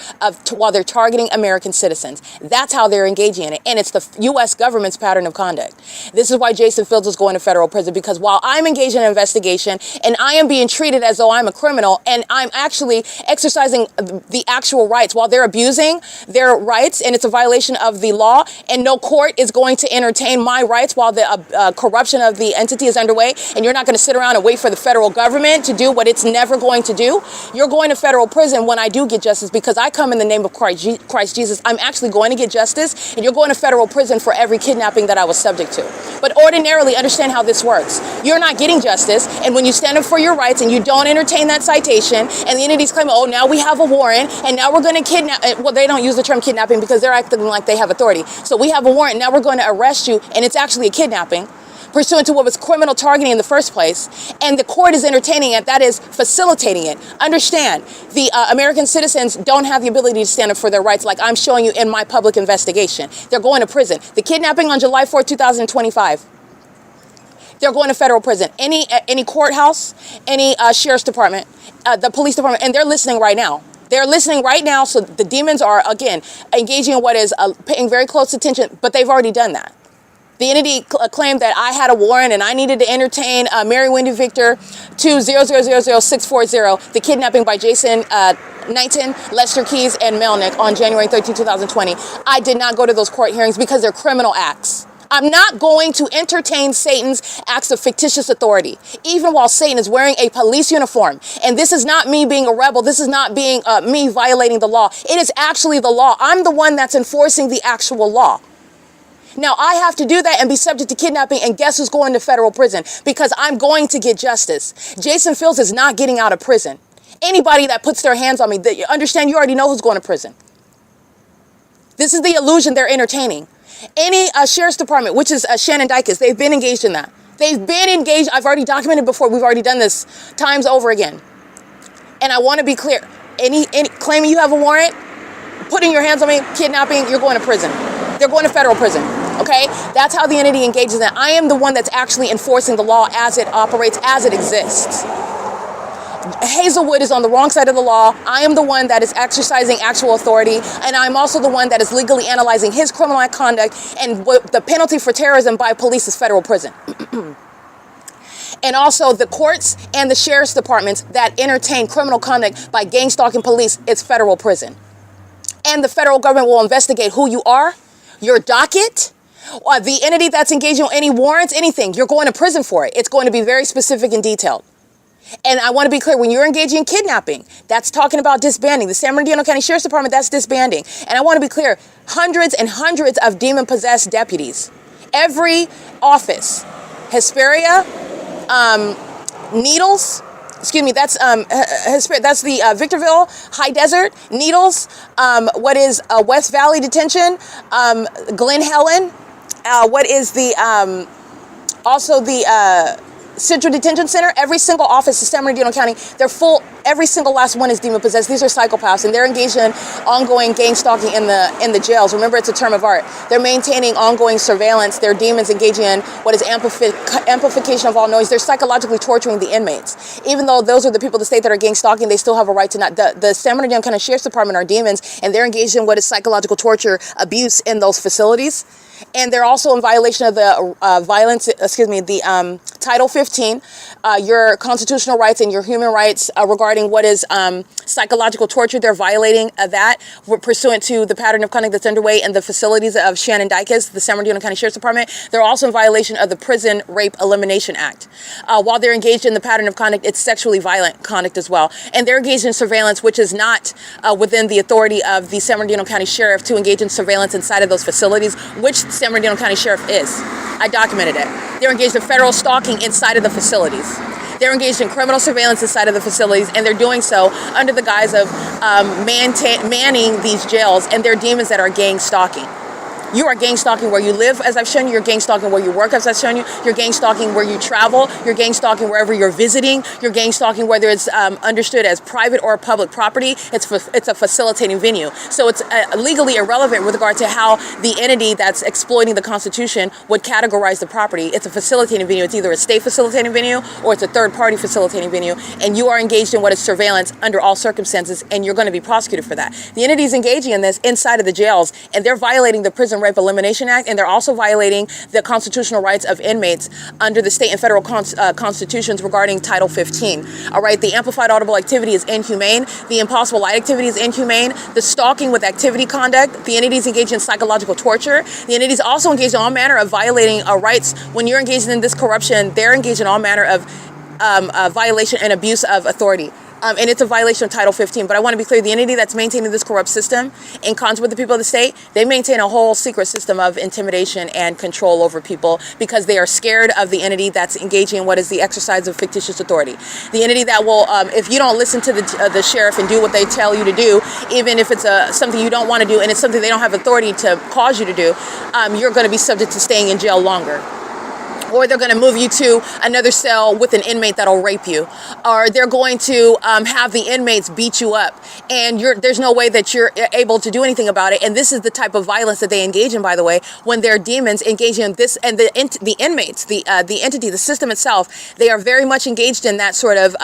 while they're targeting American citizens. That's how they're engaging in it. And it's the U.S. government's pattern of conduct. This is why Jason Fields is going to federal prison, because while I'm engaged in an investigation and I am being treated as though I'm a criminal and I'm actually exercising the actual rights while they're abusing their rights, and it's a violation of the law, and no court is going to entertain my rights while the corruption of the entity is underway, and you're not going to sit around and wait for the federal government to do what it's never going to do. You're going to federal prison when I do get justice, because I come in the name of Christ Jesus. I'm actually going to get justice, and you're going to federal prison for every kidnapping that I was subject to. But ordinarily, understand how this works. You're not getting justice, and when you stand up for your rights and you don't entertain that citation, and the entities claim, oh, now we have a warrant, and now we're going to kidnap. Well, they don't use the term kidnapping because they're acting like they have authority. So we have a warrant, now we're going to arrest you, and it's actually a kidnapping pursuant to what was criminal targeting in the first place, and the court is entertaining it, that is facilitating it. Understand, the American citizens don't have the ability to stand up for their rights like I'm showing you in my public investigation. They're going to prison. The kidnapping on July 4, 2025, they're going to federal prison. Any courthouse, any sheriff's department, the police department, and they're listening right now. They're listening right now, so the demons are, again, engaging in what is paying very close attention, but they've already done that. The entity claimed that I had a warrant and I needed to entertain Mary Wendy Victor 2000640, the kidnapping by Jason Knighton, Lester Keys, and Melnick on January 13, 2020. I did not go to those court hearings because they're criminal acts. I'm not going to entertain Satan's acts of fictitious authority, even while Satan is wearing a police uniform. And this is not me being a rebel. This is not being me violating the law. It is actually the law. I'm the one that's enforcing the actual law. Now, I have to do that and be subject to kidnapping, and guess who's going to federal prison? Because I'm going to get justice. Jason Fields is not getting out of prison. Anybody that puts their hands on me, understand, you already know who's going to prison. This is the illusion they're entertaining. Any sheriff's department, which is Shannon Dykes, they've been engaged in that. They've been engaged. I've already documented before. We've already done this times over again. And I want to be clear. Any claiming you have a warrant, putting your hands on me, kidnapping, you're going to prison. They're going to federal prison. Okay? That's how the entity engages in. I am the one that's actually enforcing the law as it operates, as it exists. Hazelwood is on the wrong side of the law. I am the one that is exercising actual authority, and I'm also the one that is legally analyzing his criminal conduct, and the penalty for terrorism by police is federal prison. And also the courts and the sheriff's departments that entertain criminal conduct by gang stalking police, it's federal prison. And the federal government will investigate who you are, your docket, or the entity that's engaging in any warrants, anything. You're going to prison for it. It's going to be very specific and detailed. And I want to be clear, when you're engaging in kidnapping, that's talking about disbanding. The San Bernardino County Sheriff's Department, that's disbanding. And I want to be clear, hundreds and hundreds of demon-possessed deputies. Every office, Hesperia, Needles, excuse me, that's the Victorville High Desert, Needles, what is West Valley Detention, Glen Helen, what is the, also the Central Detention Center. Every single office in San Bernardino County, they're full. Every single last one is demon possessed. These are psychopaths, and they're engaged in ongoing gang stalking in the jails. Remember, it's a term of art. They're maintaining ongoing surveillance. They're demons engaging in what is amplification of all noise. They're psychologically torturing the inmates. Even though those are the people of the state that are gang stalking, they still have a right to not. The San Bernardino County Sheriff's Department are demons, and they're engaged in what is psychological torture, abuse in those facilities. And they're also in violation of the Title 15, your constitutional rights and your human rights regarding what is psychological torture. They're violating that pursuant to the pattern of conduct that's underway in the facilities of Shannon Dykes, the San Bernardino County Sheriff's Department. They're also in violation of the Prison Rape Elimination Act. While they're engaged in the pattern of conduct, it's sexually violent conduct as well. And they're engaged in surveillance, which is not within the authority of the San Bernardino County Sheriff to engage in surveillance inside of those facilities, which the San Bernardino County Sheriff is. I documented it. They're engaged in federal stalking inside of the facilities. They're engaged in criminal surveillance inside of the facilities, and they're doing so under the guise of manning these jails, and they're demons that are gang stalking. You are gang stalking where you live, as I've shown you. You're gang stalking where you work, as I've shown you. You're gang stalking where you travel. You're gang stalking wherever you're visiting. You're gang stalking whether it's understood as private or public property. It's a facilitating venue. So it's legally irrelevant with regard to how the entity that's exploiting the Constitution would categorize the property. It's a facilitating venue. It's either a state facilitating venue or it's a third-party facilitating venue. And you are engaged in what is surveillance under all circumstances, and you're going to be prosecuted for that. The entity is engaging in this inside of the jails, and they're violating the Prison Rape Elimination Act, and they're also violating the constitutional rights of inmates under the state and federal constitutions regarding Title 15. All right, the amplified audible activity is inhumane. The impossible light activity is inhumane. The stalking with activity conduct, the entities engaged in psychological torture. The entities also engaged in all manner of violating rights. When you're engaged in this corruption, they're engaged in all manner of violation and abuse of authority. And it's a violation of Title 15. But I want to be clear, the entity that's maintaining this corrupt system in concert with the people of the state, they maintain a whole secret system of intimidation and control over people because they are scared of the entity that's engaging in what is the exercise of fictitious authority. The entity that will, if you don't listen to the sheriff and do what they tell you to do, even if it's something you don't want to do and it's something they don't have authority to cause you to do, you're going to be subject to staying in jail longer. Or they're going to move you to another cell with an inmate that'll rape you. Or they're going to have the inmates beat you up. And there's no way that you're able to do anything about it. And this is the type of violence that they engage in, by the way, when they're demons engaging in this. And the inmates, the entity, the system itself, they are very much engaged in that sort of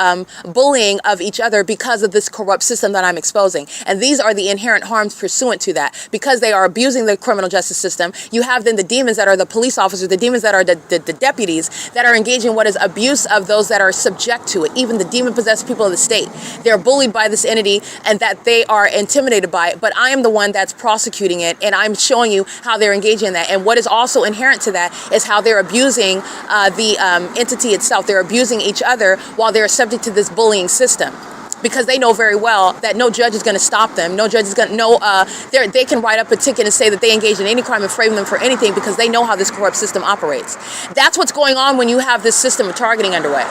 bullying of each other because of this corrupt system that I'm exposing. And these are the inherent harms pursuant to that. Because they are abusing the criminal justice system, you have then the demons that are the police officers, the demons that are the deputies that are engaging in what is abuse of those that are subject to it, even the demon-possessed people of the state. They're bullied by this entity and that they are intimidated by it, but I am the one that's prosecuting it, and I'm showing you how they're engaging in that. And what is also inherent to that is how they're abusing the entity itself. They're abusing each other while they're subject to this bullying system. Because they know very well that no judge is going to stop them. No judge is going to, they can write up a ticket and say that they engaged in any crime and frame them for anything because they know how this corrupt system operates. That's what's going on when you have this system of targeting underway.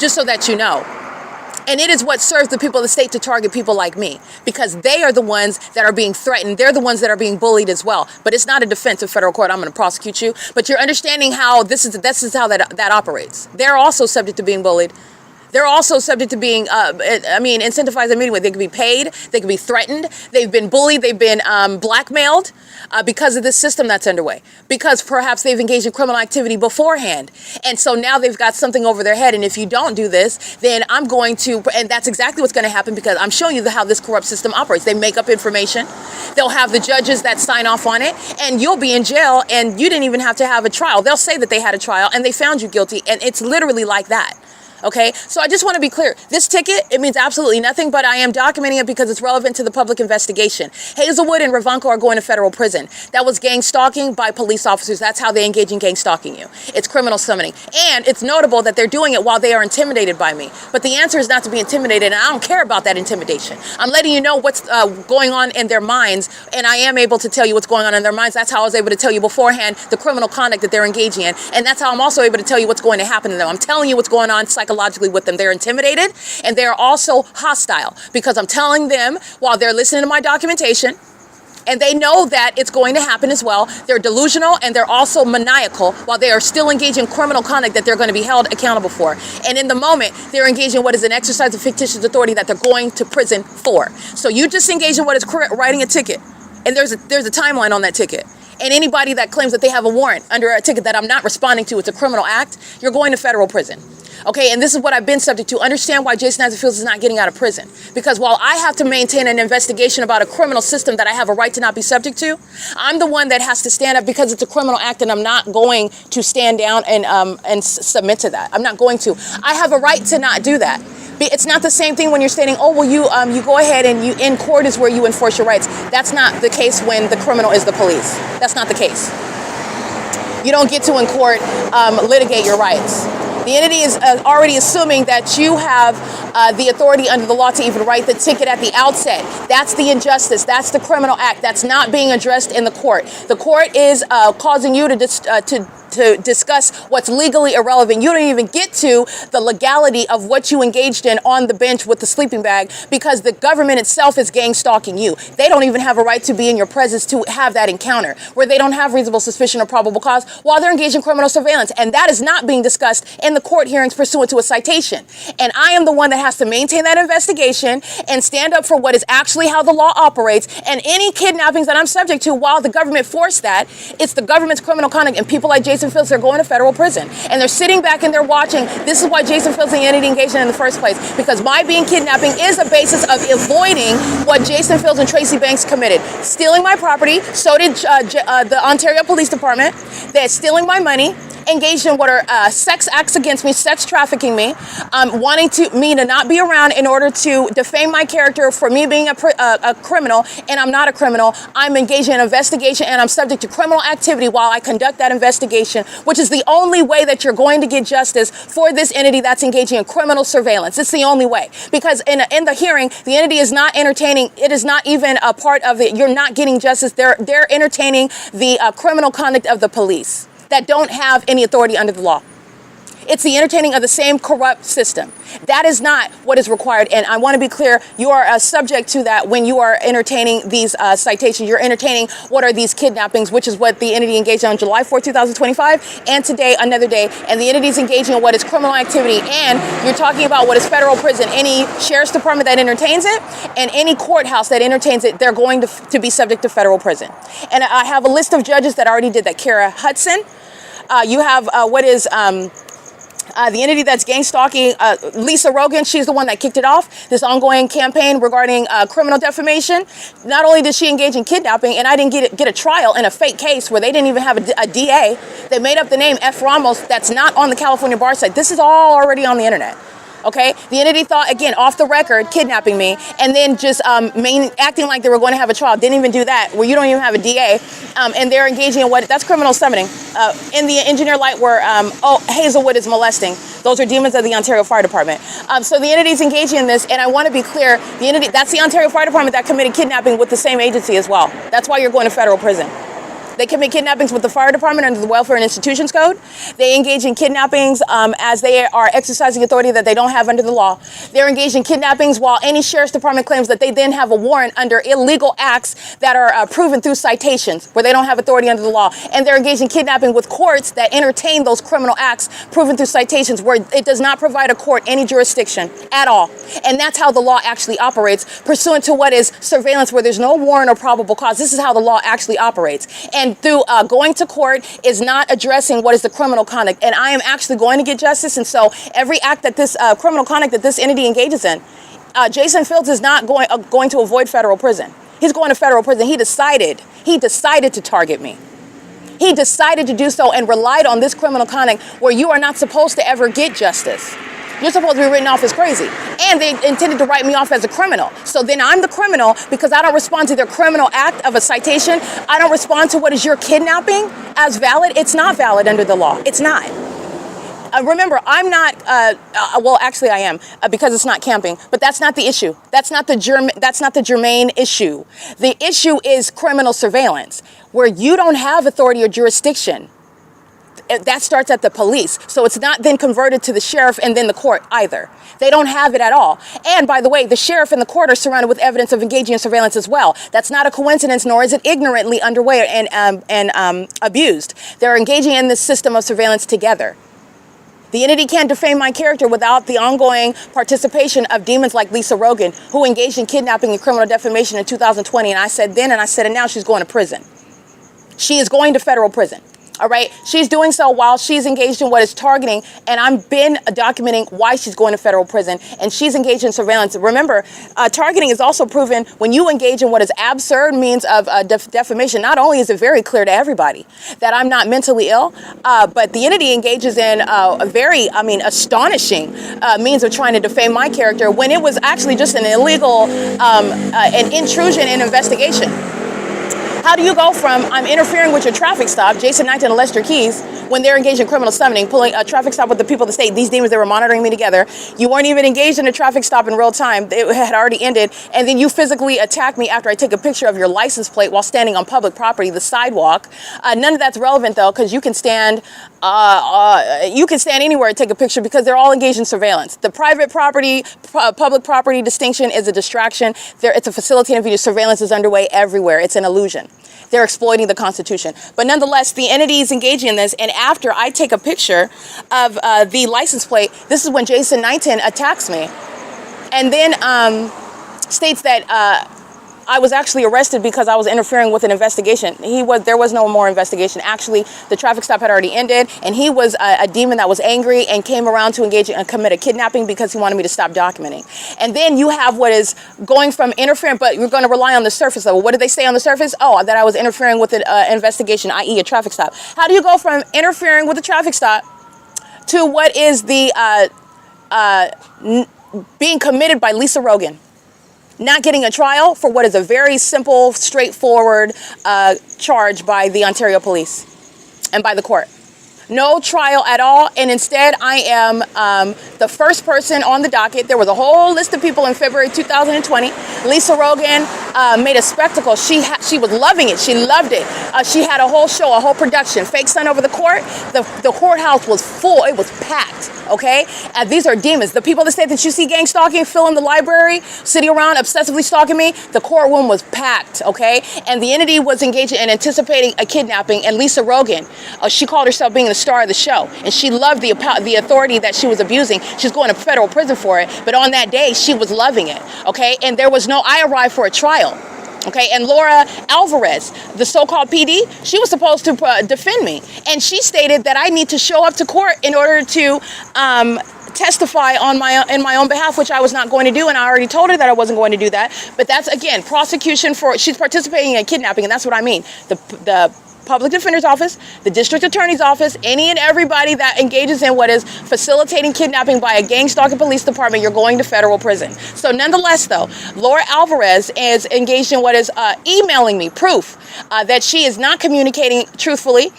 Just so that you know. And it is what serves the people of the state to target people like me, because they are the ones that are being threatened. They're the ones that are being bullied as well. But it's not a defense of federal court. I'm going to prosecute you. But you're understanding how this is how that operates. They're also subject to being bullied. They're also subject to being, incentivized immediately. They could be paid. They could be threatened. They've been bullied. They've been blackmailed because of this system that's underway. Because perhaps they've engaged in criminal activity beforehand. And so now they've got something over their head. And if you don't do this, then I'm going to, and that's exactly what's going to happen, because I'm showing you how this corrupt system operates. They make up information. They'll have the judges that sign off on it, and you'll be in jail, and you didn't even have to have a trial. They'll say that they had a trial and they found you guilty, and it's literally like that. Okay, so I just want to be clear. This ticket, it means absolutely nothing, but I am documenting it because it's relevant to the public investigation. Hazelwood and Ravanko are going to federal prison. That was gang stalking by police officers. That's how they engage in gang stalking you. It's criminal summoning. And it's notable that they're doing it while they are intimidated by me. But the answer is not to be intimidated, and I don't care about that intimidation. I'm letting you know what's going on in their minds, and I am able to tell you what's going on in their minds. That's how I was able to tell you beforehand the criminal conduct that they're engaging in, and that's how I'm also able to tell you what's going to happen to them. I'm telling you what's going on psychologically with them. They're intimidated, and they're also hostile, because I'm telling them while they're listening to my documentation, and they know that it's going to happen as well. They're delusional, and they're also maniacal while they are still engaging in criminal conduct that they're going to be held accountable for. And in the moment, they're engaging in what is an exercise of fictitious authority that they're going to prison for. So you just engage in what is writing a ticket, and there's a timeline on that ticket. And anybody that claims that they have a warrant under a ticket that I'm not responding to, it's a criminal act, you're going to federal prison. Okay, and this is what I've been subject to. Understand why Jason Isaac Fields is not getting out of prison. Because while I have to maintain an investigation about a criminal system that I have a right to not be subject to, I'm the one that has to stand up because it's a criminal act, and I'm not going to stand down and submit to that. I'm not going to. I have a right to not do that. It's not the same thing when you're stating, oh, well, you go ahead and you in court is where you enforce your rights. That's not the case when the criminal is the police. That's not the case. You don't get to in court litigate your rights. The entity is already assuming that you have the authority under the law to even write the ticket at the outset. That's the injustice. That's the criminal act. That's not being addressed in the court. The court is causing you to discuss what's legally irrelevant. You don't even get to the legality of what you engaged in on the bench with the sleeping bag, because the government itself is gang stalking you. They don't even have a right to be in your presence to have that encounter, where they don't have reasonable suspicion or probable cause while they're engaged in criminal surveillance. And that is not being discussed in the court hearings pursuant to a citation. And I am the one that has to maintain that investigation and stand up for what is actually how the law operates. And any kidnappings that I'm subject to, while the government forced that, it's the government's criminal conduct, and people like Jason Fields, they're going to federal prison, and they're sitting back and they're watching. This is why Jason Fields and the entity engaged in the first place, because my being kidnapping is a basis of avoiding what Jason Fields and Tracy Banks committed. Stealing my property, so did the Ontario Police Department. They're stealing my money, engaged in what are sex acts against me, sex trafficking me, wanting me to not be around in order to defame my character for me being a criminal, and I'm not a criminal. I'm engaged in an investigation, and I'm subject to criminal activity while I conduct that investigation, which is the only way that you're going to get justice for this entity that's engaging in criminal surveillance. It's the only way, because in the hearing, the entity is not entertaining. It is not even a part of it. You're not getting justice. They're entertaining the criminal conduct of the police that don't have any authority under the law. It's the entertaining of the same corrupt system. That is not what is required. And I want to be clear, you are subject to that when you are entertaining these citations. You're entertaining what are these kidnappings, which is what the entity engaged on July 4, 2025, and today, another day. And the entity is engaging in what is criminal activity. And you're talking about what is federal prison. Any sheriff's department that entertains it and any courthouse that entertains it, they're going to be subject to federal prison. And I have a list of judges that already did that. Kara Hudson. You have the entity that's gang stalking, Lisa Rogan. She's the one that kicked it off, this ongoing campaign regarding criminal defamation. Not only did she engage in kidnapping, and I didn't get a trial in a fake case where they didn't even have a DA. They made up the name F. Ramos. That's not on the California bar site. This is all already on the internet. Okay, the entity thought, again, off the record, kidnapping me, and then just acting like they were going to have a trial. Didn't even do that, where you don't even have a DA, and they're engaging in that's criminal summoning. In the engineer light where, Hazelwood is molesting. Those are demons of the Ontario Fire Department. So the entity's engaging in this, and I want to be clear, that's the Ontario Fire Department that committed kidnapping with the same agency as well. That's why you're going to federal prison. They commit kidnappings with the fire department under the Welfare and Institutions Code. They engage in kidnappings as they are exercising authority that they don't have under the law. They're engaged in kidnappings while any sheriff's department claims that they then have a warrant under illegal acts that are proven through citations where they don't have authority under the law. And they're engaged in kidnapping with courts that entertain those criminal acts proven through citations where it does not provide a court any jurisdiction at all. And that's how the law actually operates, pursuant to what is surveillance where there's no warrant or probable cause. This is how the law actually operates. And through going to court is not addressing what is the criminal conduct. And I am actually going to get justice. And so every act that this criminal conduct that this entity engages in, Jason Fields is not going to avoid federal prison. He's going to federal prison. He decided to target me. He decided to do so and relied on this criminal conduct where you are not supposed to ever get justice. You're supposed to be written off as crazy. And they intended to write me off as a criminal. So then I'm the criminal because I don't respond to their criminal act of a citation. I don't respond to what is your kidnapping as valid. It's not valid under the law. It's not. Remember, I'm not, well, actually I am, because it's not camping, but that's not the issue. That's not the germane issue. The issue is criminal surveillance, where you don't have authority or jurisdiction. That starts at the police. So it's not then converted to the sheriff and then the court either. They don't have it at all. And by the way, the sheriff and the court are surrounded with evidence of engaging in surveillance as well. That's not a coincidence, nor is it ignorantly underway and abused. They're engaging in this system of surveillance together. The entity can't defame my character without the ongoing participation of demons like Lisa Rogan, who engaged in kidnapping and criminal defamation in 2020. And I said then and I said it now, she's going to prison. She is going to federal prison. All right. She's doing so while she's engaged in what is targeting. And I've been documenting why she's going to federal prison. And she's engaged in surveillance. Remember, targeting is also proven when you engage in what is absurd means of defamation. Not only is it very clear to everybody that I'm not mentally ill, but the entity engages in a very, astonishing means of trying to defame my character when it was actually just an illegal an intrusion in investigation. How do you go from I'm interfering with your traffic stop, Jason Knighton and Lester Keys, when they're engaged in criminal summoning, pulling a traffic stop with the people of the state, these demons, they were monitoring me together. You weren't even engaged in a traffic stop in real time. It had already ended. And then you physically attack me after I take a picture of your license plate while standing on public property, the sidewalk. None of that's relevant, though, because you can stand anywhere and take a picture because they're all engaged in surveillance. The private property, public property distinction is a distraction. It's a facilitating view. Surveillance is underway everywhere. It's an illusion. They're exploiting the Constitution. But nonetheless, the entity is engaging in this. And after I take a picture of the license plate, this is when Jason Knighton attacks me. And then states that I was actually arrested because I was interfering with an investigation. There was no more investigation. Actually, the traffic stop had already ended, and he was a demon that was angry and came around to engage and commit a kidnapping because he wanted me to stop documenting. And then you have what is going from interfering, but you're going to rely on the surface level. What did they say on the surface? Oh, that I was interfering with an investigation, i.e. a traffic stop. How do you go from interfering with a traffic stop to what is the being committed by Lisa Rogan? Not getting a trial for what is a very simple, straightforward charge by the Ontario Police and by the court. No trial at all, and instead I am the first person on the docket. There was a whole list of people in February 2020. Lisa Rogan made a spectacle. She was loving it. She loved it. She had a whole show, a whole production. Fake sun over the court. The courthouse was full. It was packed. Okay, these are demons. The people that say that you see gang stalking, filling the library, sitting around obsessively stalking me. The courtroom was packed. Okay, and the entity was engaging in anticipating a kidnapping. And Lisa Rogan, she called herself being the star of the show, and she loved the authority that she was abusing. She's going to federal prison for it, but on that day she was loving it. Okay, and there was no. I arrived for a trial. Okay, and Laura Alvarez, the so-called PD, she was supposed to defend me, and she stated that I need to show up to court in order to testify in my own behalf, which I was not going to do, and I already told her that I wasn't going to do that. But that's again prosecution for she's participating in kidnapping, and that's what I mean. The Public Defender's Office, the District Attorney's Office, any and everybody that engages in what is facilitating kidnapping by a gang stalking police department, you're going to federal prison. So nonetheless, though, Laura Alvarez is engaged in what is emailing me proof that she is not communicating truthfully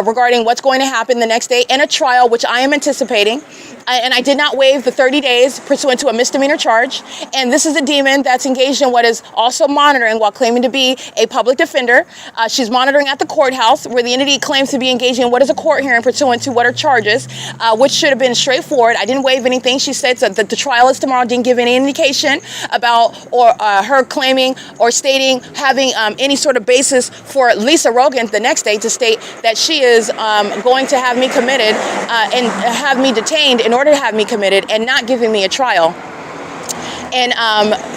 regarding what's going to happen the next day in a trial, which I am anticipating. and I did not waive the 30 days pursuant to a misdemeanor charge. And this is a demon that's engaged in what is also monitoring while claiming to be a public defender. She's monitoring at the courthouse where the entity claims to be engaging in what is a court hearing pursuant to what are charges, which should have been straightforward. I didn't waive anything. She said that the trial is tomorrow, didn't give any indication about her claiming or stating having any sort of basis for Lisa Rogan the next day to state that she is going to have me committed and have me detained in order to have me committed and not giving me a trial in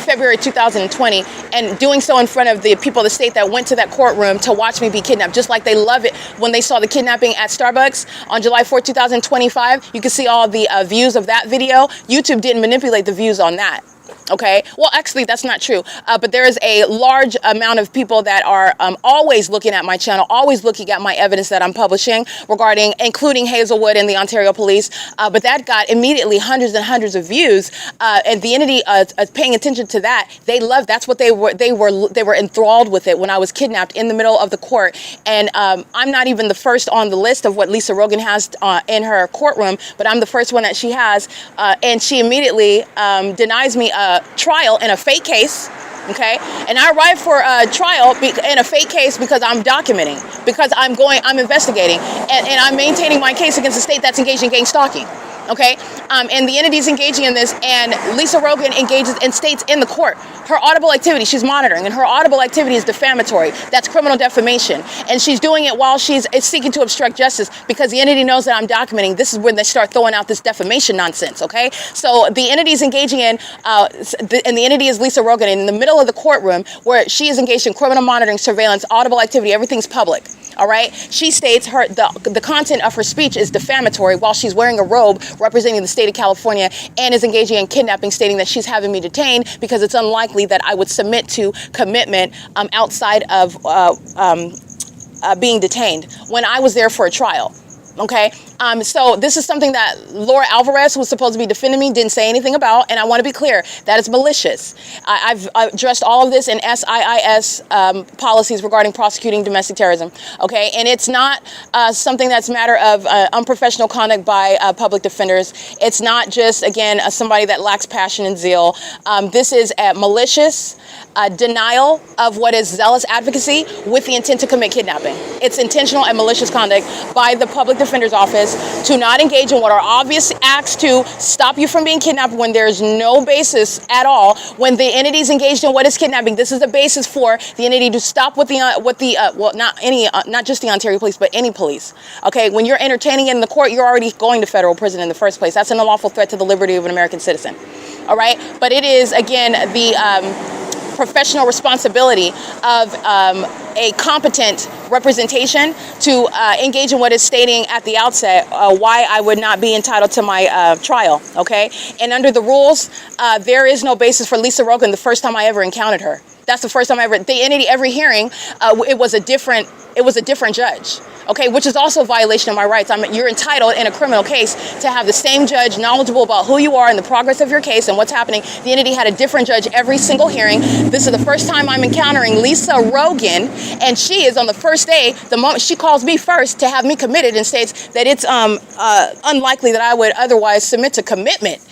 February 2020, and doing so in front of the people of the state that went to that courtroom to watch me be kidnapped, just like they love it when they saw the kidnapping at Starbucks on July 4, 2025. You can see all the views of that video. YouTube didn't manipulate the views on that. Okay, well, actually, that's not true. But there is a large amount of people that are always looking at my channel, always looking at my evidence that I'm publishing regarding, including Hazelwood and the Ontario Police. But that got immediately hundreds and hundreds of views. And the entity paying attention to that, they loved. That's what they were enthralled with it when I was kidnapped in the middle of the court. And I'm not even the first on the list of what Lisa Rogan has in her courtroom, but I'm the first one that she has. And she immediately denies me a trial in a fake case, okay? And I arrived for a trial in a fake case because I'm documenting, because I'm investigating, and I'm maintaining my case against the state that's engaged in gang stalking. Okay, and the entity's engaging in this, and Lisa Rogan engages and states in the court her audible activity. She's monitoring, and her audible activity is defamatory. That's criminal defamation, and she's doing it while she's seeking to obstruct justice because the entity knows that I'm documenting. This is when they start throwing out this defamation nonsense. Okay, so the entity's engaging in, and the entity is Lisa Rogan in the middle of the courtroom where she is engaged in criminal monitoring, surveillance, audible activity. Everything's public. All right. She states the content of her speech is defamatory while she's wearing a robe representing the state of California and is engaging in kidnapping, stating that she's having me detained because it's unlikely that I would submit to commitment outside of being detained when I was there for a trial. Okay, so this is something that Laura Alvarez, who was supposed to be defending me, didn't say anything about, and I want to be clear, that is malicious. I've addressed all of this in SIIS policies regarding prosecuting domestic terrorism, okay, and it's not something that's a matter of unprofessional conduct by public defenders. It's not just, again, somebody that lacks passion and zeal. This is a malicious denial of what is zealous advocacy with the intent to commit kidnapping. It's intentional and malicious conduct by the public defender's office to not engage in what are obvious acts to stop you from being kidnapped when there's no basis at all. When the entity is engaged in what is kidnapping, this is the basis for the entity to stop with not just the Ontario Police, but any police. Okay, when you're entertaining it in the court, you're already going to federal prison in the first place. That's an unlawful threat to the liberty of an American citizen. All right, but it is, again, the professional responsibility of a competent representation to engage in what is stating at the outset why I would not be entitled to my trial, okay? And under the rules, there is no basis for Lisa Rogan the first time I ever encountered her. That's the first time I ever, the entity, every hearing, it was a different judge. Okay, which is also a violation of my rights. You're entitled in a criminal case to have the same judge knowledgeable about who you are and the progress of your case and what's happening. The entity had a different judge every single hearing. This is the first time I'm encountering Lisa Rogan, and she is on the first day, the moment she calls me first to have me committed and states that it's unlikely that I would otherwise submit to commitment,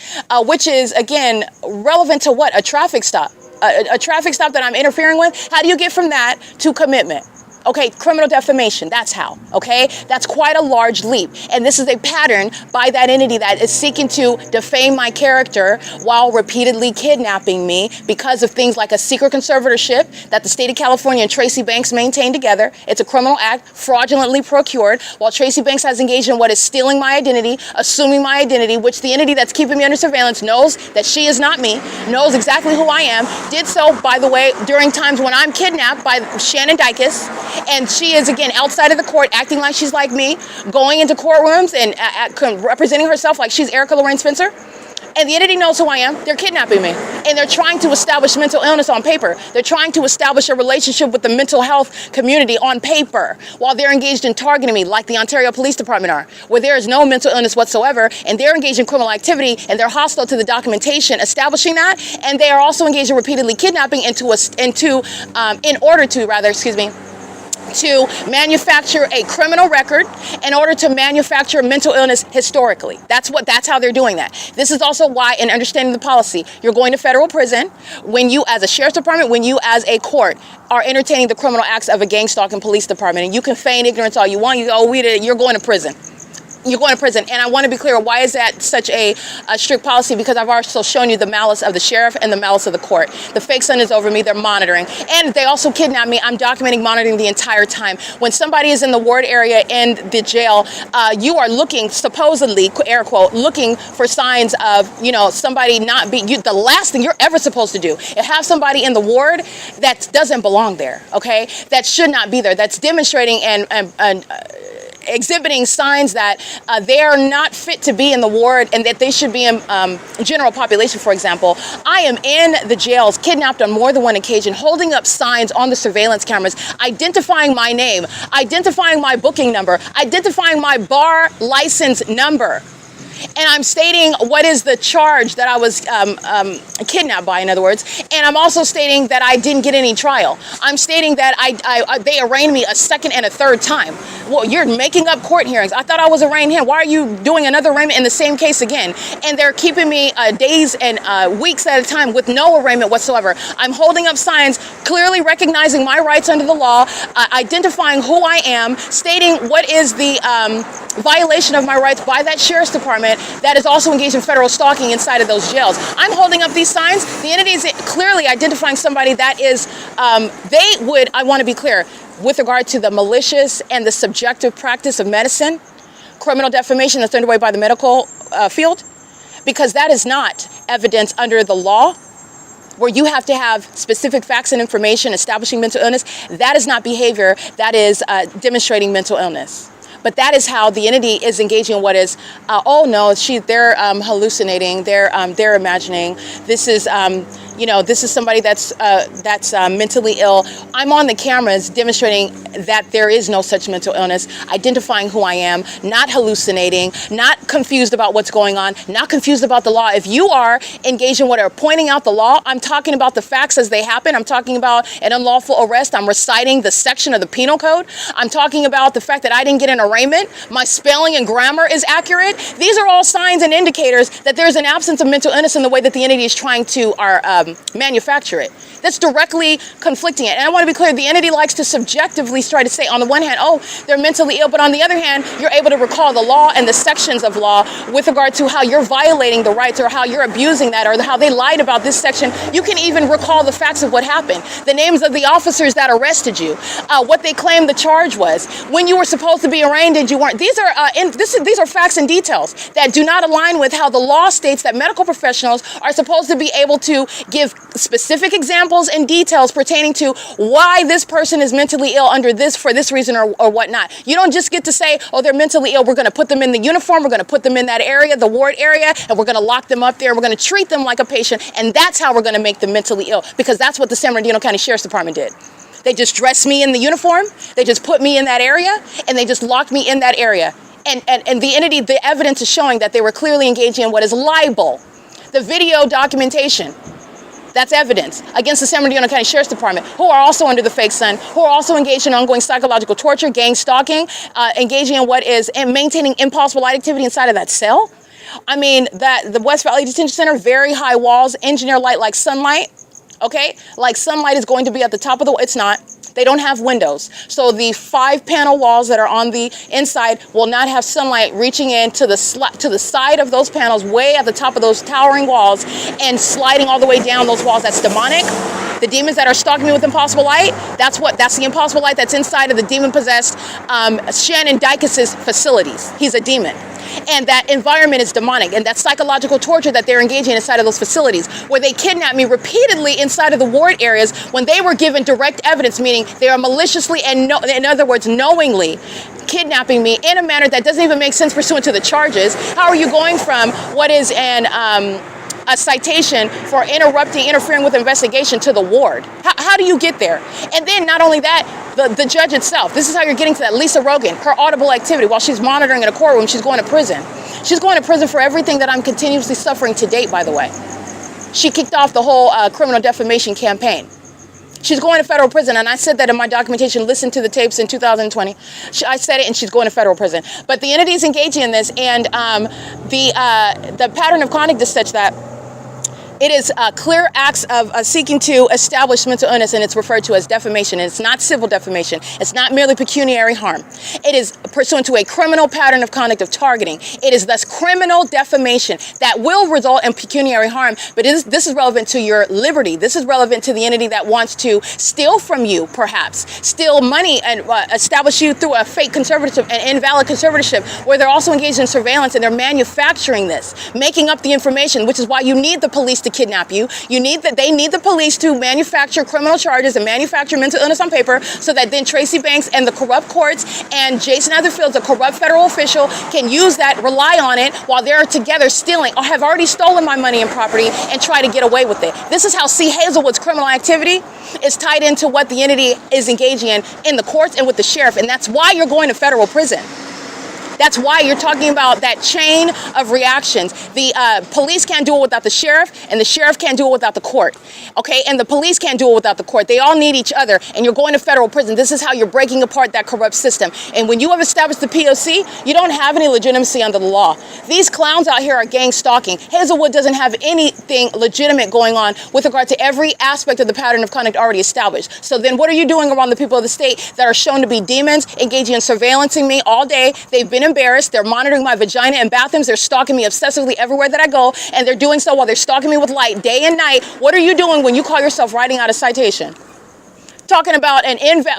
which is, again, relevant to what? A traffic stop. A traffic stop that I'm interfering with? How do you get from that to commitment? Okay, criminal defamation, that's how, okay? That's quite a large leap. And this is a pattern by that entity that is seeking to defame my character while repeatedly kidnapping me because of things like a secret conservatorship that the state of California and Tracy Banks maintain together. It's a criminal act fraudulently procured while Tracy Banks has engaged in what is stealing my identity, assuming my identity, which the entity that's keeping me under surveillance knows that she is not me, knows exactly who I am, did so, by the way, during times when I'm kidnapped by Shannon Dykes. And she is, again, outside of the court, acting like she's like me, going into courtrooms and representing herself like she's Erica Lorraine Spencer. And the entity knows who I am. They're kidnapping me. And they're trying to establish mental illness on paper. They're trying to establish a relationship with the mental health community on paper while they're engaged in targeting me like the Ontario Police Department are, where there is no mental illness whatsoever, and they're engaged in criminal activity, and they're hostile to the documentation establishing that, and they are also engaged in repeatedly kidnapping in order to to manufacture a criminal record in order to manufacture mental illness historically. That's how they're doing that. This is also why, in understanding the policy, you're going to federal prison when you, as a sheriff's department, when you, as a court, are entertaining the criminal acts of a gang stalking police department. And you can feign ignorance all you want. You go, oh, we did it. You're going to prison. You're going to prison. And I want to be clear, why is that such a strict policy? Because I've also shown you the malice of the sheriff and the malice of the court. The fake son is over me. They're monitoring. And they also kidnapped me. I'm documenting monitoring the entire time. When somebody is in the ward area in the jail, you are looking, supposedly, air quote, looking for signs of, somebody not being, the last thing you're ever supposed to do is have somebody in the ward that doesn't belong there, okay? That should not be there. That's demonstrating and exhibiting signs that they are not fit to be in the ward and that they should be in general population, for example. I am in the jails, kidnapped on more than one occasion, holding up signs on the surveillance cameras, identifying my name, identifying my booking number, identifying my bar license number. And I'm stating what is the charge that I was kidnapped by, in other words. And I'm also stating that I didn't get any trial. I'm stating that they arraigned me a second and a third time. Well, you're making up court hearings. I thought I was arraigned here. Why are you doing another arraignment in the same case again? And they're keeping me days and weeks at a time with no arraignment whatsoever. I'm holding up signs, clearly recognizing my rights under the law, identifying who I am, stating what is the violation of my rights by that sheriff's department that is also engaged in federal stalking inside of those jails. I'm holding up these signs. The entity is clearly identifying somebody that is, I want to be clear, with regard to the malicious and the subjective practice of medicine, criminal defamation that's underway by the medical field, because that is not evidence under the law where you have to have specific facts and information establishing mental illness. That is not behavior. That is demonstrating mental illness. But that is how the entity is engaging in what is, oh no, they're hallucinating, they're imagining. This is, this is somebody that's mentally ill. I'm on the cameras demonstrating that there is no such mental illness, identifying who I am, not hallucinating, not confused about what's going on, not confused about the law. If you are engaged in what are pointing out the law, I'm talking about the facts as they happen. I'm talking about an unlawful arrest. I'm reciting the section of the penal code. I'm talking about the fact that I didn't get an arraignment. My spelling and grammar is accurate. These are all signs and indicators that there's an absence of mental illness in the way that the entity is trying to manufacture it. That's directly conflicting it. And I want to be clear, the entity likes to subjectively try to say, on the one hand, oh, they're mentally ill, but on the other hand, you're able to recall the law and the sections of law with regard to how you're violating the rights or how you're abusing that or how they lied about this section. You can even recall the facts of what happened, the names of the officers that arrested you, what they claimed the charge was, when you were supposed to be arraigned and you weren't. These are facts and details that do not align with how the law states that medical professionals are supposed to be able to give specific examples and details pertaining to why this person is mentally ill under this, for this reason or whatnot. You don't just get to say, oh, they're mentally ill. We're going to put them in the uniform. We're going to put them in that area, the ward area, and we're going to lock them up there. We're going to treat them like a patient. And that's how we're going to make them mentally ill, because that's what the San Bernardino County Sheriff's Department did. They just dressed me in the uniform. They just put me in that area and they just locked me in that area. And the entity, the evidence is showing that they were clearly engaging in what is libel. The video documentation, that's evidence against the San Bernardino County Sheriff's Department, who are also under the fake son, who are also engaged in ongoing psychological torture, gang stalking, engaging in what is, and maintaining impossible light activity inside of that cell. I mean, the West Valley Detention Center, very high walls, engineer light like sunlight, okay? Like sunlight is going to be at the top of the, it's not. They don't have windows. So the 5-panel walls that are on the inside will not have sunlight reaching in to the side of those panels, way at the top of those towering walls and sliding all the way down those walls. That's demonic. The demons that are stalking me with impossible light, that's the impossible light that's inside of the demon-possessed Shannon Dykes' facilities. He's a demon. And that environment is demonic, and that psychological torture that they're engaging inside of those facilities, where they kidnap me repeatedly inside of the ward areas when they were given direct evidence, meaning they are maliciously and in other words, knowingly kidnapping me in a manner that doesn't even make sense pursuant to the charges. How are you going from what is a citation for interfering with investigation to the ward? How do you get there? And then not only that, the judge itself, this is how you're getting to that. Lisa Rogan, her audible activity while she's monitoring in a courtroom, she's going to prison. She's going to prison for everything that I'm continuously suffering to date, by the way. She kicked off the whole criminal defamation campaign. She's going to federal prison, and I said that in my documentation. Listen to the tapes in 2020. I said it, and she's going to federal prison. But the entity is engaging in this, and the pattern of conduct is such that it is clear acts of seeking to establish mental illness, and it's referred to as defamation. And it's not civil defamation. It's not merely pecuniary harm. It is pursuant to a criminal pattern of conduct of targeting. It is thus criminal defamation that will result in pecuniary harm. But this is relevant to your liberty. This is relevant to the entity that wants to steal from you, perhaps, steal money and establish you through a fake conservatorship, an invalid conservatorship, where they're also engaged in surveillance and they're manufacturing this, making up the information, which is why you need the police to kidnap you. They need the police to manufacture criminal charges and manufacture mental illness on paper, so that then Tracy Banks and the corrupt courts and Jason Otherfield, the corrupt federal official, can use that, rely on it while they're together stealing or have already stolen my money and property and try to get away with it. This is how C. Hazelwood's criminal activity is tied into what the entity is engaging in the courts and with the sheriff, and that's why you're going to federal prison. That's why you're talking about that chain of reactions. The police can't do it without the sheriff, and the sheriff can't do it without the court. Okay, and the police can't do it without the court. They all need each other, and you're going to federal prison. This is how you're breaking apart that corrupt system. And when you have established the P.O.C., you don't have any legitimacy under the law. These clowns out here are gang stalking. Hazelwood doesn't have anything legitimate going on with regard to every aspect of the pattern of conduct already established. So then what are you doing around the people of the state that are shown to be demons, engaging in surveillancing me all day? They've been embarrassed. They're monitoring my vagina in bathrooms. They're stalking me obsessively everywhere that I go, and they're doing so while they're stalking me with light day and night. What are you doing when you call yourself writing out a citation? Talking about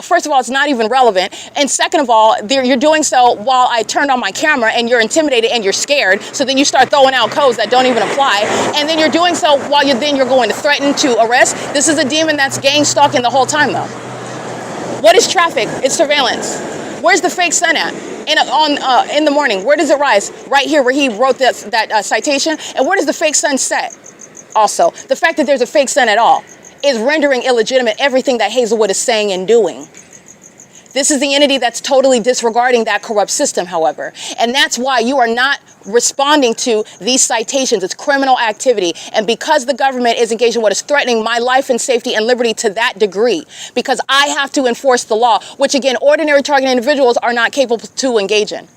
first of all, it's not even relevant, and second of all, you're doing so while I turned on my camera, and you're intimidated and you're scared. So then you start throwing out codes that don't even apply, and then you're doing so while you're going to threaten to arrest. This is a demon that's gang stalking the whole time, though. What is traffic? It's surveillance. Where's the fake sun at? In the morning, where does it rise? Right here, where he wrote that citation. And where does the fake sun set? Also, the fact that there's a fake sun at all is rendering illegitimate everything that Hazelwood is saying and doing. This is the entity that's totally disregarding that corrupt system, however. And that's why you are not responding to these citations. It's criminal activity. And because the government is engaged in what is threatening my life and safety and liberty to that degree, because I have to enforce the law, which again, ordinary targeted individuals are not capable to engage in.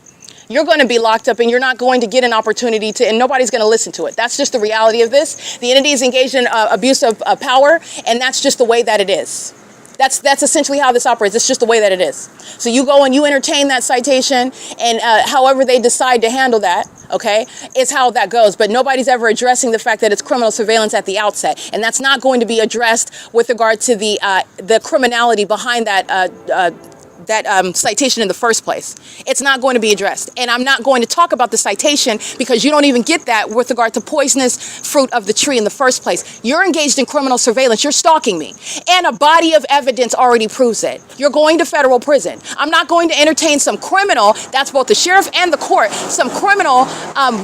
You're going to be locked up, and you're not going to get an opportunity to, and nobody's going to listen to it. That's just the reality of this. The entity is engaged in abuse of power, and that's just the way that it is. That's essentially how this operates. It's just the way that it is. So you go and you entertain that citation, and however they decide to handle that, okay, is how that goes. But nobody's ever addressing the fact that it's criminal surveillance at the outset, and that's not going to be addressed with regard to the criminality behind that citation in the first place. It's not going to be addressed. And I'm not going to talk about the citation because you don't even get that with regard to poisonous fruit of the tree in the first place. You're engaged in criminal surveillance. You're stalking me. And a body of evidence already proves it. You're going to federal prison. I'm not going to entertain some criminal, that's both the sheriff and the court, some criminal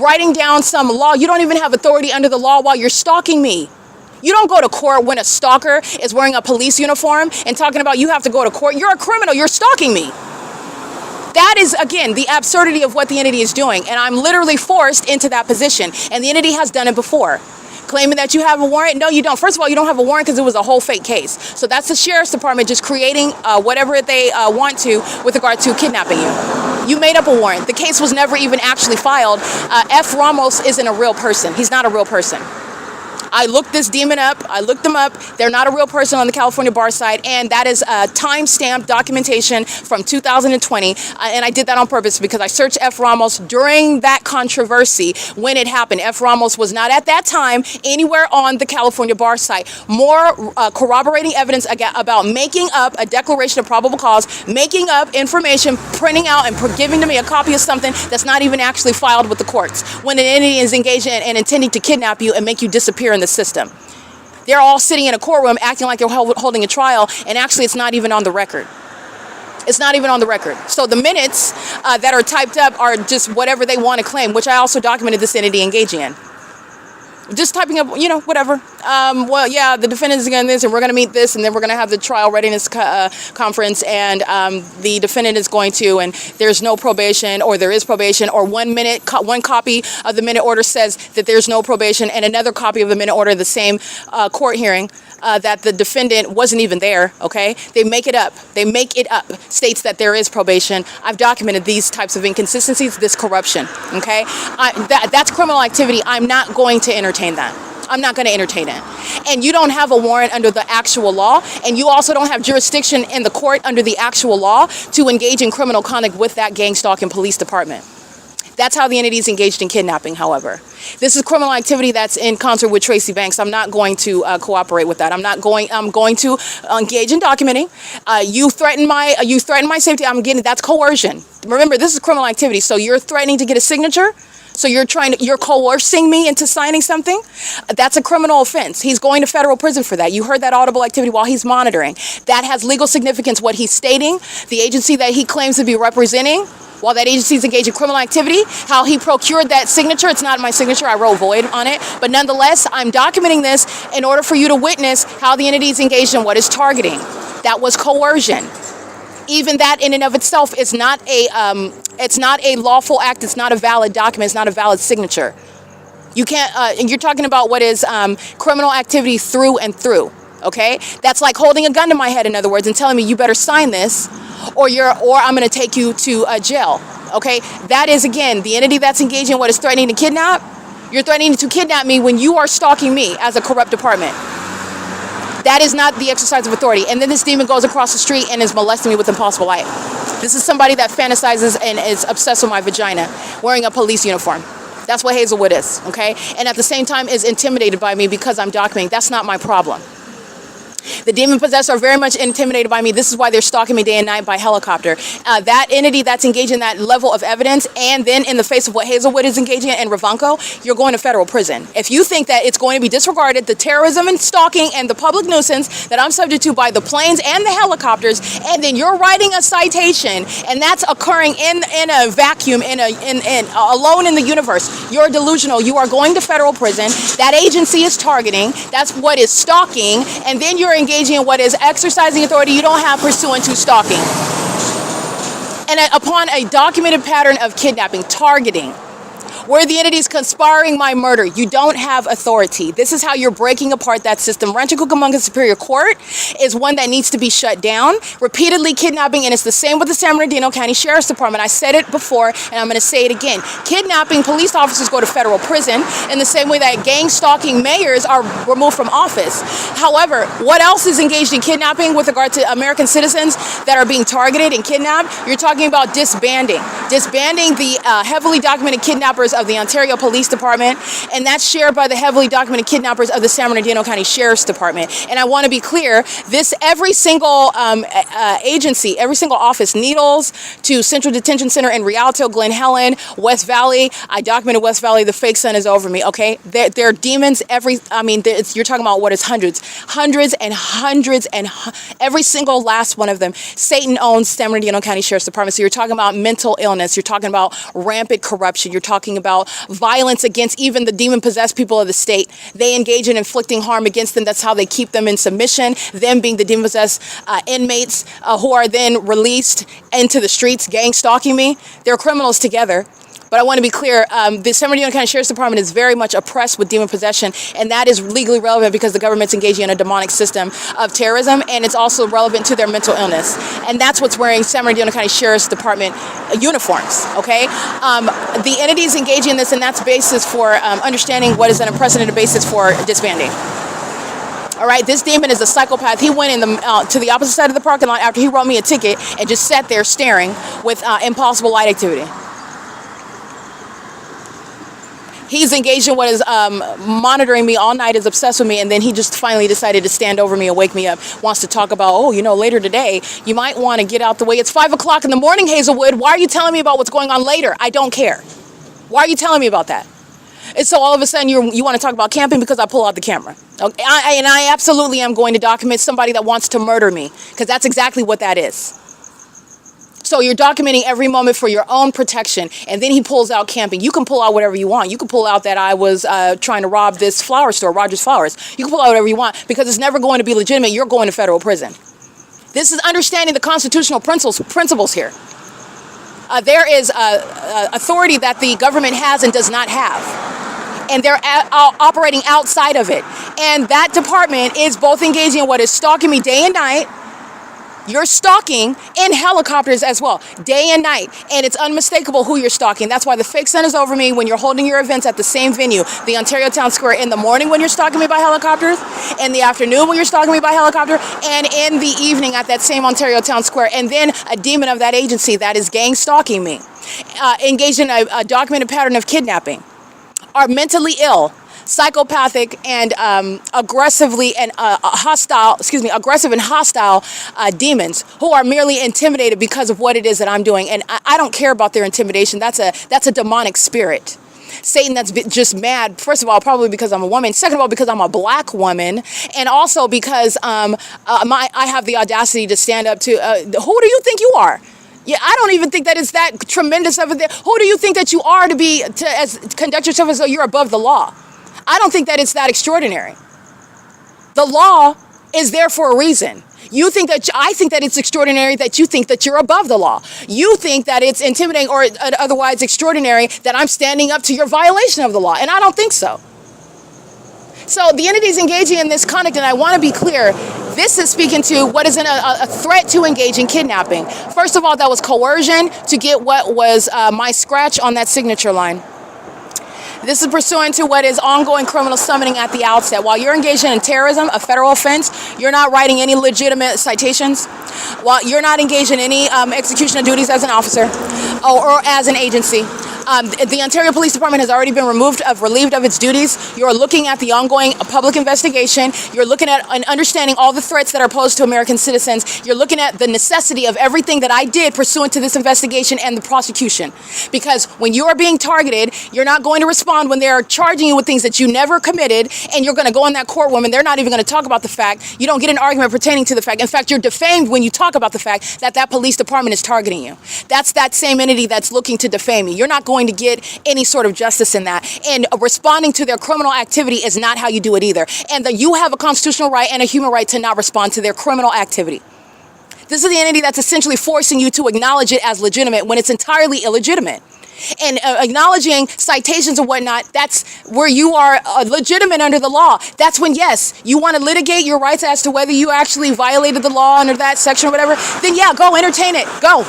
writing down some law. You don't even have authority under the law while you're stalking me. You don't go to court when a stalker is wearing a police uniform and talking about you have to go to court. You're a criminal. You're stalking me. That is, again, the absurdity of what the entity is doing. And I'm literally forced into that position. And the entity has done it before. Claiming that you have a warrant. No, you don't. First of all, you don't have a warrant because it was a whole fake case. So that's the sheriff's department just creating whatever they want to with regard to kidnapping you. You made up a warrant. The case was never even actually filed. F. Ramos isn't a real person. He's not a real person. I looked this demon up. I looked them up. They're not a real person on the California bar side, and that is time-stamped documentation from 2020. And I did that on purpose because I searched F. Ramos during that controversy when it happened. F. Ramos was not at that time anywhere on the California bar site. More corroborating evidence about making up a declaration of probable cause, making up information, printing out and giving to me a copy of something that's not even actually filed with the courts. When an entity is engaged in and intending to kidnap you and make you disappear in the system. They're all sitting in a courtroom acting like they're holding a trial, and actually it's not even on the record. It's not even on the record. So the minutes that are typed up are just whatever they want to claim, which I also documented this entity engaging in. Just typing up, whatever. well, yeah, the defendant is going to this, and we're going to meet this, and then we're going to have the trial readiness conference, and the defendant is going to, and there's no probation, or there is probation, or 1 minute, one copy of the minute order says that there's no probation, and another copy of the minute order, the same court hearing, that the defendant wasn't even there, okay? They make it up. They make it up, states that there is probation. I've documented these types of inconsistencies, this corruption, okay? That's criminal activity. I'm not going to entertain that. I'm not going to entertain it. And you don't have a warrant under the actual law, and you also don't have jurisdiction in the court under the actual law to engage in criminal conduct with that gang stalking police department. That's how the entity is engaged in kidnapping, however. This is criminal activity that's in concert with Tracy Banks. I'm not going to cooperate with that. I'm going to engage in documenting. You threaten my safety. That's coercion. Remember, this is criminal activity. So you're threatening to get a signature. So you're coercing me into signing something? That's a criminal offense. He's going to federal prison for that. You heard that audible activity while he's monitoring. That has legal significance, what he's stating, the agency that he claims to be representing, while that agency is engaged in criminal activity, how he procured that signature. It's not my signature. I wrote void on it. But nonetheless, I'm documenting this in order for you to witness how the entity is engaged in what is targeting. That was coercion. Even that in and of itself is not a lawful act. It's not a valid document. It's not a valid signature. You can't, and you're talking about what is criminal activity through and through, okay? That's like holding a gun to my head, in other words, and telling me you better sign this or I'm going to take you to jail, okay? That is, again, the entity that's engaging in what is threatening to kidnap. You're threatening to kidnap me when you are stalking me as a corrupt department. That is not the exercise of authority. And then this demon goes across the street and is molesting me with impossible light. This is somebody that fantasizes and is obsessed with my vagina, wearing a police uniform. That's what Hazelwood is, okay? And at the same time is intimidated by me because I'm documenting. That's not my problem. The demon possessed are very much intimidated by me. This is why they're stalking me day and night by helicopter. That entity that's engaged in that level of evidence, and then in the face of what Hazelwood is engaging in and Ravanko, you're going to federal prison. If you think that it's going to be disregarded, the terrorism and stalking and the public nuisance that I'm subject to by the planes and the helicopters, and then you're writing a citation, and that's occurring in a vacuum, alone in the universe, you're delusional. You are going to federal prison. That agency is targeting. That's what is stalking, and then you're engaging in what is exercising authority you don't have pursuant to stalking. And upon a documented pattern of kidnapping, targeting, where the entity is conspiring my murder, you don't have authority. This is how you're breaking apart that system. Rancho Cucamonga Superior Court is one that needs to be shut down. Repeatedly kidnapping, and it's the same with the San Bernardino County Sheriff's Department. I said it before, and I'm going to say it again. Kidnapping, police officers go to federal prison in the same way that gang stalking mayors are removed from office. However, what else is engaged in kidnapping with regard to American citizens that are being targeted and kidnapped? You're talking about disbanding. Disbanding the heavily documented kidnappers of the Ontario Police Department, and that's shared by the heavily documented kidnappers of the San Bernardino County Sheriff's Department. And I want to be clear, every single agency, every single office, Needles to Central Detention Center in Rialto, Glen Helen, West Valley. I documented West Valley. The fake sun is over me, okay? There are demons you're talking about what is hundreds and every single last one of them. Satan owns San Bernardino County Sheriff's Department. So you're talking about mental illness. You're talking about rampant corruption. You're talking about violence against even the demon-possessed people of the state. They engage in inflicting harm against them. That's how they keep them in submission, them being the demon-possessed inmates who are then released into the streets, gang stalking me. They're criminals together. But I want to be clear, the San Bernardino County Sheriff's Department is very much oppressed with demon possession, and that is legally relevant because the government's engaging in a demonic system of terrorism, and it's also relevant to their mental illness. And that's what's wearing San Bernardino County Sheriff's Department uniforms, okay? The entities engaging in this, and that's basis for understanding what is an unprecedented basis for disbanding. All right, this demon is a psychopath. He went to the opposite side of the parking lot after he wrote me a ticket and just sat there staring with impossible light activity. He's engaged in what is monitoring me all night, is obsessed with me, and then he just finally decided to stand over me and wake me up. Wants to talk about, later today, you might want to get out the way. It's 5 o'clock in the morning, Hazelwood. Why are you telling me about what's going on later? I don't care. Why are you telling me about that? And so all of a sudden you want to talk about camping because I pull out the camera. Okay? And I absolutely am going to document somebody that wants to murder me, because that's exactly what that is. So you're documenting every moment for your own protection. And then he pulls out camping. You can pull out whatever you want. You can pull out that I was trying to rob this flower store, Rogers Flowers. You can pull out whatever you want because it's never going to be legitimate. You're going to federal prison. This is understanding the constitutional principles here. There is authority that the government has and does not have. And they're operating outside of it. And that department is both engaging in what is stalking me day and night. You're stalking in helicopters as well, day and night. And it's unmistakable who you're stalking. That's why the fake sun is over me when you're holding your events at the same venue, the Ontario Town Square, in the morning when you're stalking me by helicopters, in the afternoon when you're stalking me by helicopter, and in the evening at that same Ontario Town Square. And then a demon of that agency that is gang stalking me, engaged in a documented pattern of kidnapping, are mentally ill, psychopathic, and aggressive and hostile demons who are merely intimidated because of what it is that I'm doing. And I don't care about their intimidation. That's a demonic spirit. Satan that's just mad, first of all, probably because I'm a woman. Second of all, because I'm a black woman. And also because I have the audacity to stand up to, who do you think you are? Yeah, I don't even think that it's that tremendous of it. Who do you think that you are to conduct yourself as though you're above the law? I don't think that it's that extraordinary. The law is there for a reason. I think that it's extraordinary that you think that you're above the law. You think that it's intimidating or otherwise extraordinary that I'm standing up to your violation of the law, and I don't think so. So the entities engaging in this conduct, and I want to be clear, this is speaking to what is a threat to engage in kidnapping. First of all, that was coercion to get what was my scratch on that signature line. This is pursuant to what is ongoing criminal summoning at the outset. While you're engaged in terrorism, a federal offense, you're not writing any legitimate citations. While you're not engaged in any execution of duties as an officer or as an agency. The Ontario Police Department has already been relieved of its duties. You're looking at the ongoing public investigation. You're looking at and understanding all the threats that are posed to American citizens. You're looking at the necessity of everything that I did pursuant to this investigation and the prosecution. Because when you are being targeted, you're not going to respond when they're charging you with things that you never committed, and you're going to go in that courtroom and they're not even going to talk about the fact. You don't get an argument pertaining to the fact. In fact, you're defamed when you talk about the fact that that police department is targeting you. That's that same entity that's looking to defame you. You're not going to get any sort of justice in that. And responding to their criminal activity is not how you do it either. And you have a constitutional right and a human right to not respond to their criminal activity. This is the entity that's essentially forcing you to acknowledge it as legitimate when it's entirely illegitimate. And acknowledging citations and whatnot, that's where you are legitimate under the law. That's when, yes, you want to litigate your rights as to whether you actually violated the law under that section or whatever, then yeah, go entertain it. Go.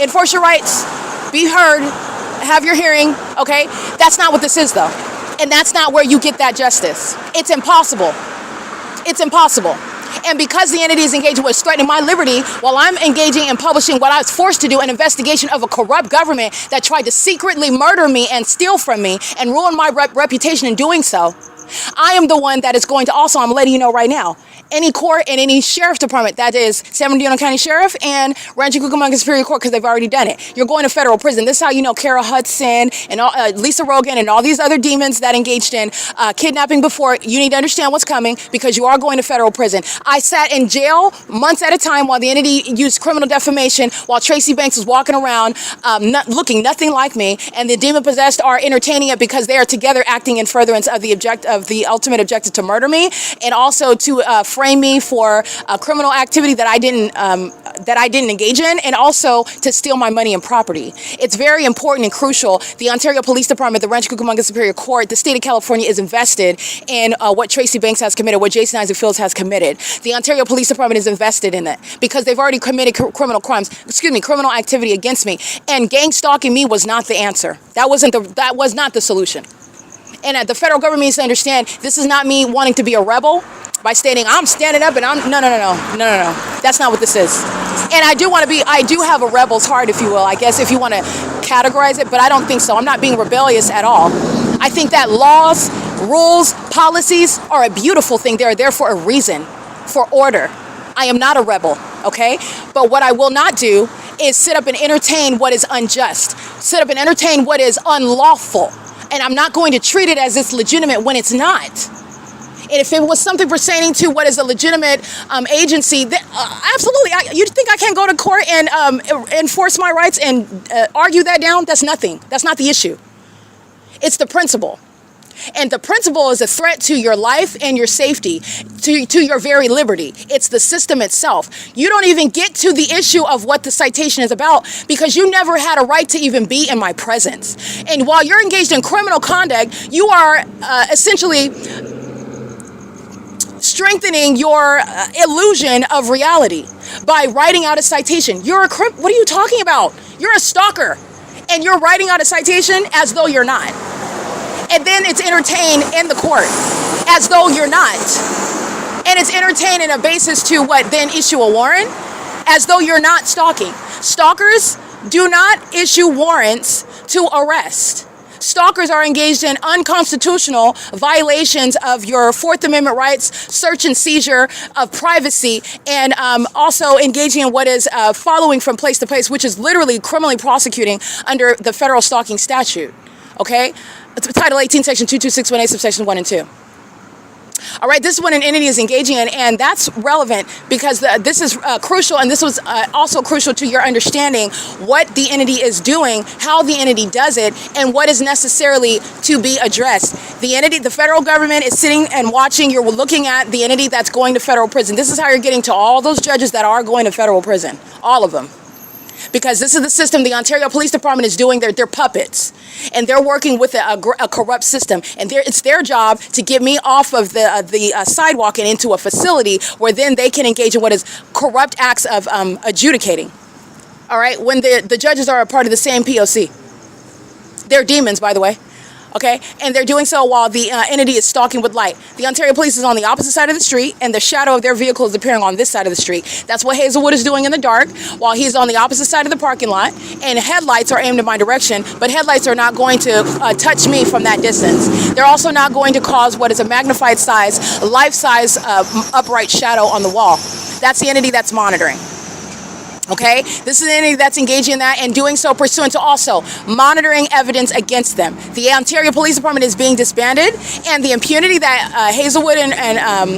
Enforce your rights. Be heard. Have your hearing. Okay? That's not what this is, though. And that's not where you get that justice. It's impossible. It's impossible. And because the entity is engaged with threatening my liberty, while I'm engaging in publishing what I was forced to do, an investigation of a corrupt government that tried to secretly murder me and steal from me and ruin my reputation in doing so, I am the one that is going to also, I'm letting you know right now, any court and any sheriff's department, that is San Bernardino County Sheriff and Rancho Cucamonga Superior Court, because they've already done it. You're going to federal prison. This is how you know Carol Hudson and Lisa Rogan and all these other demons that engaged in kidnapping before. You need to understand what's coming because you are going to federal prison. I sat in jail months at a time while the entity used criminal defamation while Tracy Banks was walking around looking nothing like me, and the demon-possessed are entertaining it because they are together acting in furtherance of the ultimate objective to murder me and also to frame me for criminal activity that I didn't engage in, and also to steal my money and property. It's very important and crucial. The Ontario Police Department, the Rancho Cucamonga Superior Court, the state of California is invested in what Tracy Banks has committed, what Jason Isaac Fields has committed. The Ontario Police Department is invested in it because they've already committed criminal activity against me. And gang stalking me was not the answer. That was not the solution. And the federal government needs to understand this is not me wanting to be a rebel by stating I'm standing up and no. That's not what this is. And I do have a rebel's heart, if you will, I guess, if you want to categorize it, but I don't think so. I'm not being rebellious at all. I think that laws, rules, policies are a beautiful thing. They're there for a reason, for order. I am not a rebel, okay? But what I will not do is sit up and entertain what is unjust, sit up and entertain what is unlawful. And I'm not going to treat it as it's legitimate when it's not. And if it was something pertaining to what is a legitimate agency, absolutely. You think I can't go to court and enforce my rights and argue that down? That's nothing. That's not the issue. It's the principle. And the principle is a threat to your life and your safety, to your very liberty. It's the system itself. You don't even get to the issue of what the citation is about because you never had a right to even be in my presence. And while you're engaged in criminal conduct, you are essentially strengthening your illusion of reality by writing out a citation. What are you talking about? You're a stalker, and you're writing out a citation as though you're not. And then it's entertained in the court as though you're not. And it's entertained in a basis to what, then issue a warrant as though you're not stalking. Stalkers do not issue warrants to arrest. Stalkers are engaged in unconstitutional violations of your Fourth Amendment rights, search and seizure of privacy, and also engaging in what is following from place to place, which is literally criminally prosecuting under the federal stalking statute. Okay? Title 18, Section 22618, subsection 1 and 2. All right, this is what an entity is engaging in, and that's relevant because this is crucial, and this was also crucial to your understanding what the entity is doing, how the entity does it, and what is necessarily to be addressed. The entity, the federal government is sitting and watching. You're looking at the entity that's going to federal prison. This is how you're getting to all those judges that are going to federal prison, all of them. Because this is the system the Ontario Police Department is doing. They're puppets, and they're working with a corrupt system. And it's their job to get me off of the sidewalk and into a facility where then they can engage in what is corrupt acts of adjudicating. All right, when the judges are a part of the same P.O.C. They're demons, by the way. Okay, and they're doing so while the entity is stalking with light. The Ontario Police is on the opposite side of the street, and the shadow of their vehicle is appearing on this side of the street. That's what Hazelwood is doing in the dark, while he's on the opposite side of the parking lot, and headlights are aimed in my direction, but headlights are not going to touch me from that distance. They're also not going to cause what is a magnified size, life-size upright shadow on the wall. That's the entity that's monitoring. Okay, this is an entity that's engaging in that and doing so pursuant to also monitoring evidence against them. The Ontario Police Department is being disbanded, and the impunity that Hazelwood and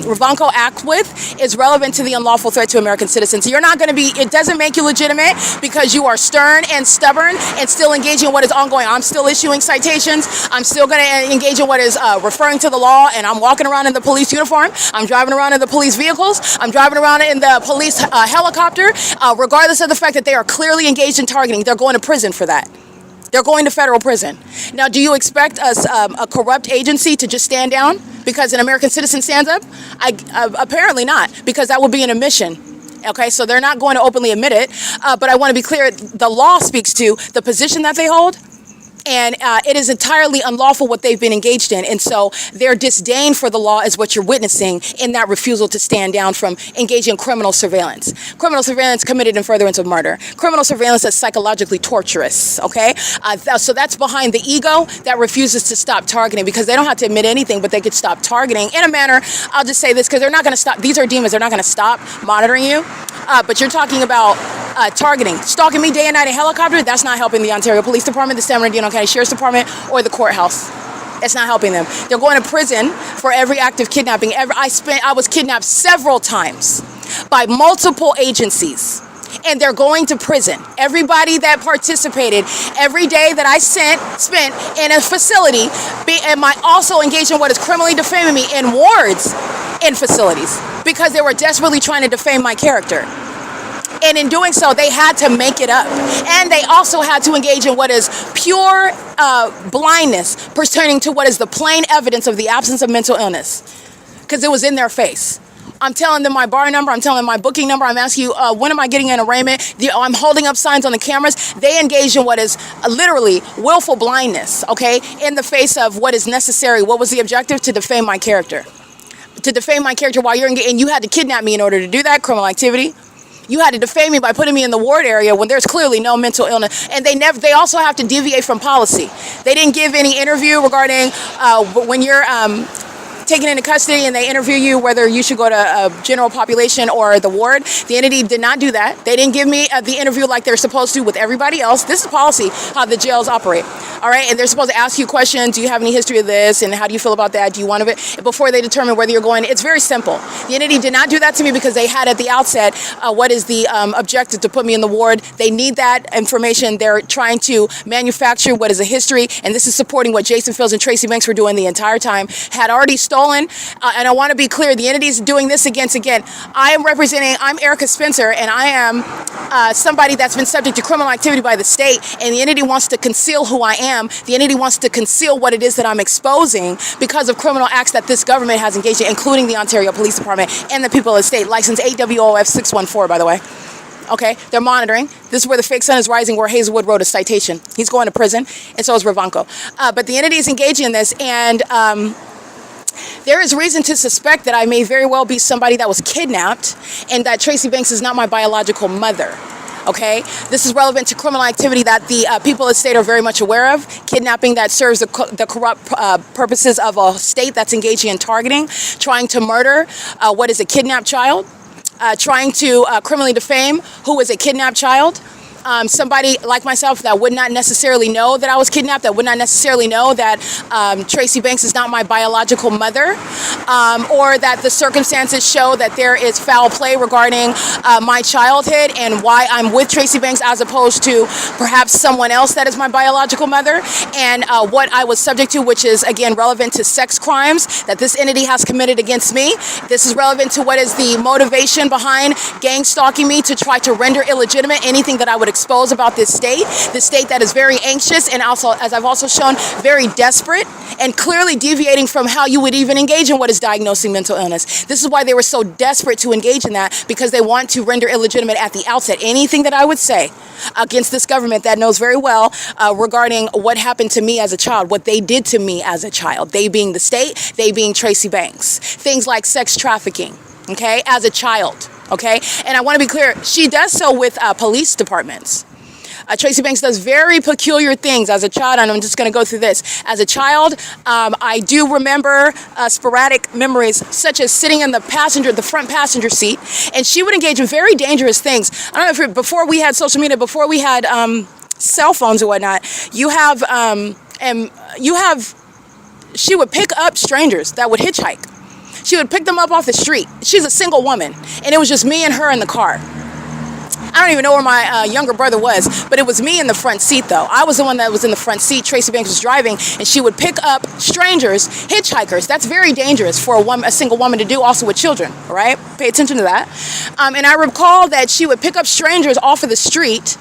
Ravanco act with is relevant to the unlawful threat to American citizens. You're not going to be, it doesn't make you legitimate because you are stern and stubborn and still engaging in what is ongoing. I'm still issuing citations. I'm still going to engage in what is referring to the law, and I'm walking around in the police uniform. I'm driving around in the police vehicles. I'm driving around in the police helicopter, regardless of the fact that they are clearly engaged in targeting. They're going to prison for that. They're going to federal prison. Now, do you expect a corrupt agency to just stand down because an American citizen stands up? Apparently not, because that would be an admission. Okay, so they're not going to openly admit it, but I want to be clear, the law speaks to the position that they hold, and it is entirely unlawful what they've been engaged in. And so their disdain for the law is what you're witnessing in that refusal to stand down from engaging in criminal surveillance. Criminal surveillance committed in furtherance of murder. Criminal surveillance that's psychologically torturous, okay? So that's behind the ego that refuses to stop targeting because they don't have to admit anything, but they could stop targeting in a manner, I'll just say this, because they're not going to stop, these are demons, they're not going to stop monitoring you. But you're talking about targeting. Stalking me day and night in helicopter, that's not helping the Ontario Police Department, the San Bernardino County Sheriff's Department, or the courthouse. It's not helping them. They're going to prison for every act of kidnapping. I was kidnapped several times by multiple agencies, and they're going to prison. Everybody that participated, every day that I spent in a facility, am I also engaged in what is criminally defaming me in wards in facilities because they were desperately trying to defame my character. And in doing so, they had to make it up. And they also had to engage in what is pure blindness pertaining to what is the plain evidence of the absence of mental illness. Because it was in their face. I'm telling them my bar number. I'm telling them my booking number. I'm asking you, when am I getting an arraignment? I'm holding up signs on the cameras. They engage in what is literally willful blindness, okay, in the face of what is necessary. What was the objective? To defame my character. To defame my character while you're engaged. And you had to kidnap me in order to do that, criminal activity. You had to defame me by putting me in the ward area when there's clearly no mental illness. And they also have to deviate from policy. They didn't give any interview regarding when you're taken into custody and they interview you whether you should go to general population or the ward. The entity did not do that. They didn't give me the interview like they're supposed to with everybody else. This is policy, how the jails operate. All right, and they're supposed to ask you questions. Do you have any history of this? And how do you feel about that? Do you want of it? Before they determine whether you're going. It's very simple. The entity did not do that to me because they had at the outset what is the objective to put me in the ward. They need that information. They're trying to manufacture what is a history, and this is supporting what Jason Fields and Tracy Banks were doing the entire time. Had already stolen, and I want to be clear, the entity is doing this again. I'm Erica Spencer, and I am somebody that's been subject to criminal activity by the state, and the entity wants to conceal who I am. The entity wants to conceal what it is that I'm exposing because of criminal acts that this government has engaged in, including the Ontario Police Department and the people of the state. License AWOF 614, by the way. Okay, they're monitoring. This is where the fake sun is rising, where Hazelwood wrote a citation. He's going to prison, and so is Ravanko. But the entity is engaging in this, and there is reason to suspect that I may very well be somebody that was kidnapped, and that Tracy Banks is not my biological mother. Okay, this is relevant to criminal activity that the people of the state are very much aware of. Kidnapping that serves the corrupt purposes of a state that's engaging in targeting, trying to murder what is a kidnapped child, trying to criminally defame who is a kidnapped child. Somebody like myself that would not necessarily know that I was kidnapped, that would not necessarily know that Tracy Banks is not my biological mother, or that the circumstances show that there is foul play regarding my childhood and why I'm with Tracy Banks as opposed to perhaps someone else that is my biological mother, and what I was subject to, which is again relevant to sex crimes that this entity has committed against me. This is relevant to what is the motivation behind gang stalking me to try to render illegitimate anything that I would expose about this state that is very anxious and also, as I've also shown, very desperate and clearly deviating from how you would even engage in what is diagnosing mental illness. This is why they were so desperate to engage in that, because they want to render illegitimate at the outset anything that I would say against this government that knows very well regarding what happened to me as a child, what they did to me as a child, they being the state, they being Tracy Banks. Things like sex trafficking, okay, as a child. Okay, and I want to be clear, she does so with police departments. Tracy Banks does very peculiar things as a child, and I'm just going to go through this. As a child, I do remember sporadic memories, such as sitting in the front passenger seat, and she would engage in very dangerous things. I don't know if before we had social media, before we had cell phones or whatnot, she would pick up strangers that would hitchhike. She would pick them up off the street. She's a single woman, and it was just me and her in the car. I don't even know where my younger brother was, but it was me in the front seat, though. I was the one that was in the front seat. Tracy Banks was driving, and she would pick up strangers, hitchhikers. That's very dangerous for a single woman to do, also with children, all right? Pay attention to that. And I recall that she would pick up strangers off of the street,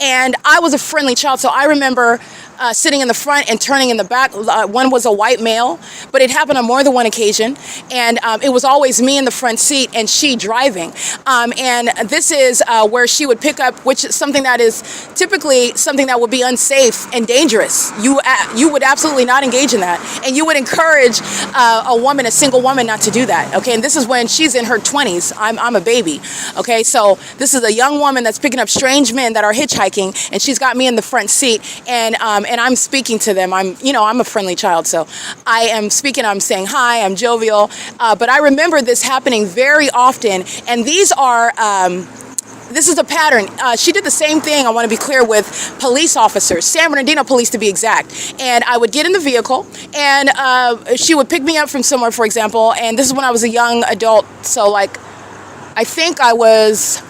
and I was a friendly child, so I remember sitting in the front and turning in the back. One was a white male, but it happened on more than one occasion, and it was always me in the front seat and she driving. And this is where she would pick up, which is something that is typically something that would be unsafe and dangerous. You would absolutely not engage in that, and you would encourage a single woman, not to do that. Okay, and this is when she's in her 20s. I'm a baby. Okay, so this is a young woman that's picking up strange men that are hitchhiking, and she's got me in the front seat, and I'm speaking to them. I'm a friendly child, so I am speaking. I'm saying hi. I'm jovial, but I remember this happening very often, and these are. This is a pattern. She did the same thing, I want to be clear, with police officers, San Bernardino police to be exact. And I would get in the vehicle, and she would pick me up from somewhere, for example, and this is when I was a young adult, so like, I think I was...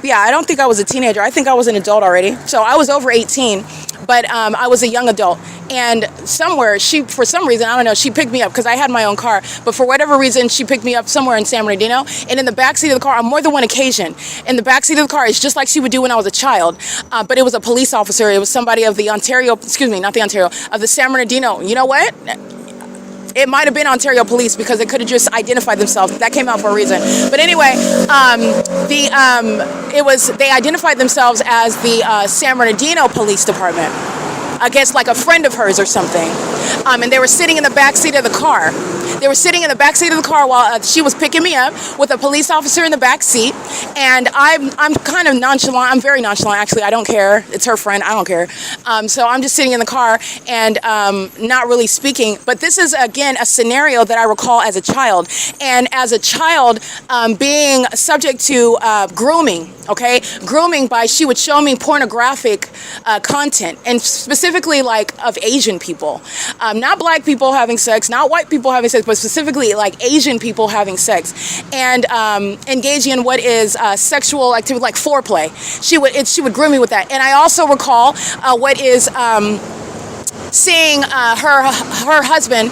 Yeah, I don't think I was a teenager. I think I was an adult already. So I was over 18, but I was a young adult. And somewhere, for some reason, I don't know, she picked me up because I had my own car. But for whatever reason, she picked me up somewhere in San Bernardino. And in the backseat of the car, on more than one occasion, in the backseat of the car, it's just like she would do when I was a child. But it was a police officer. It was somebody of the of the San Bernardino. You know what? It might have been Ontario police because they could have just identified themselves. That came out for a reason. But anyway, they identified themselves as the San Bernardino Police Department. I guess like a friend of hers or something. And they were sitting in the back seat of the car. They were sitting in the back seat of the car while she was picking me up with a police officer in the back seat. And I'm kind of nonchalant. I'm very nonchalant, actually. I don't care. It's her friend. I don't care. So I'm just sitting in the car and not really speaking. But this is, again, a scenario that I recall as a child. And as a child, being subject to grooming, okay? Grooming by, she would show me pornographic content, and specifically like of Asian people. Not black people having sex, not white people having sex, but specifically like Asian people having sex, and engaging in what is sexual activity like foreplay. She would groom me with that. And I also recall what is seeing her husband,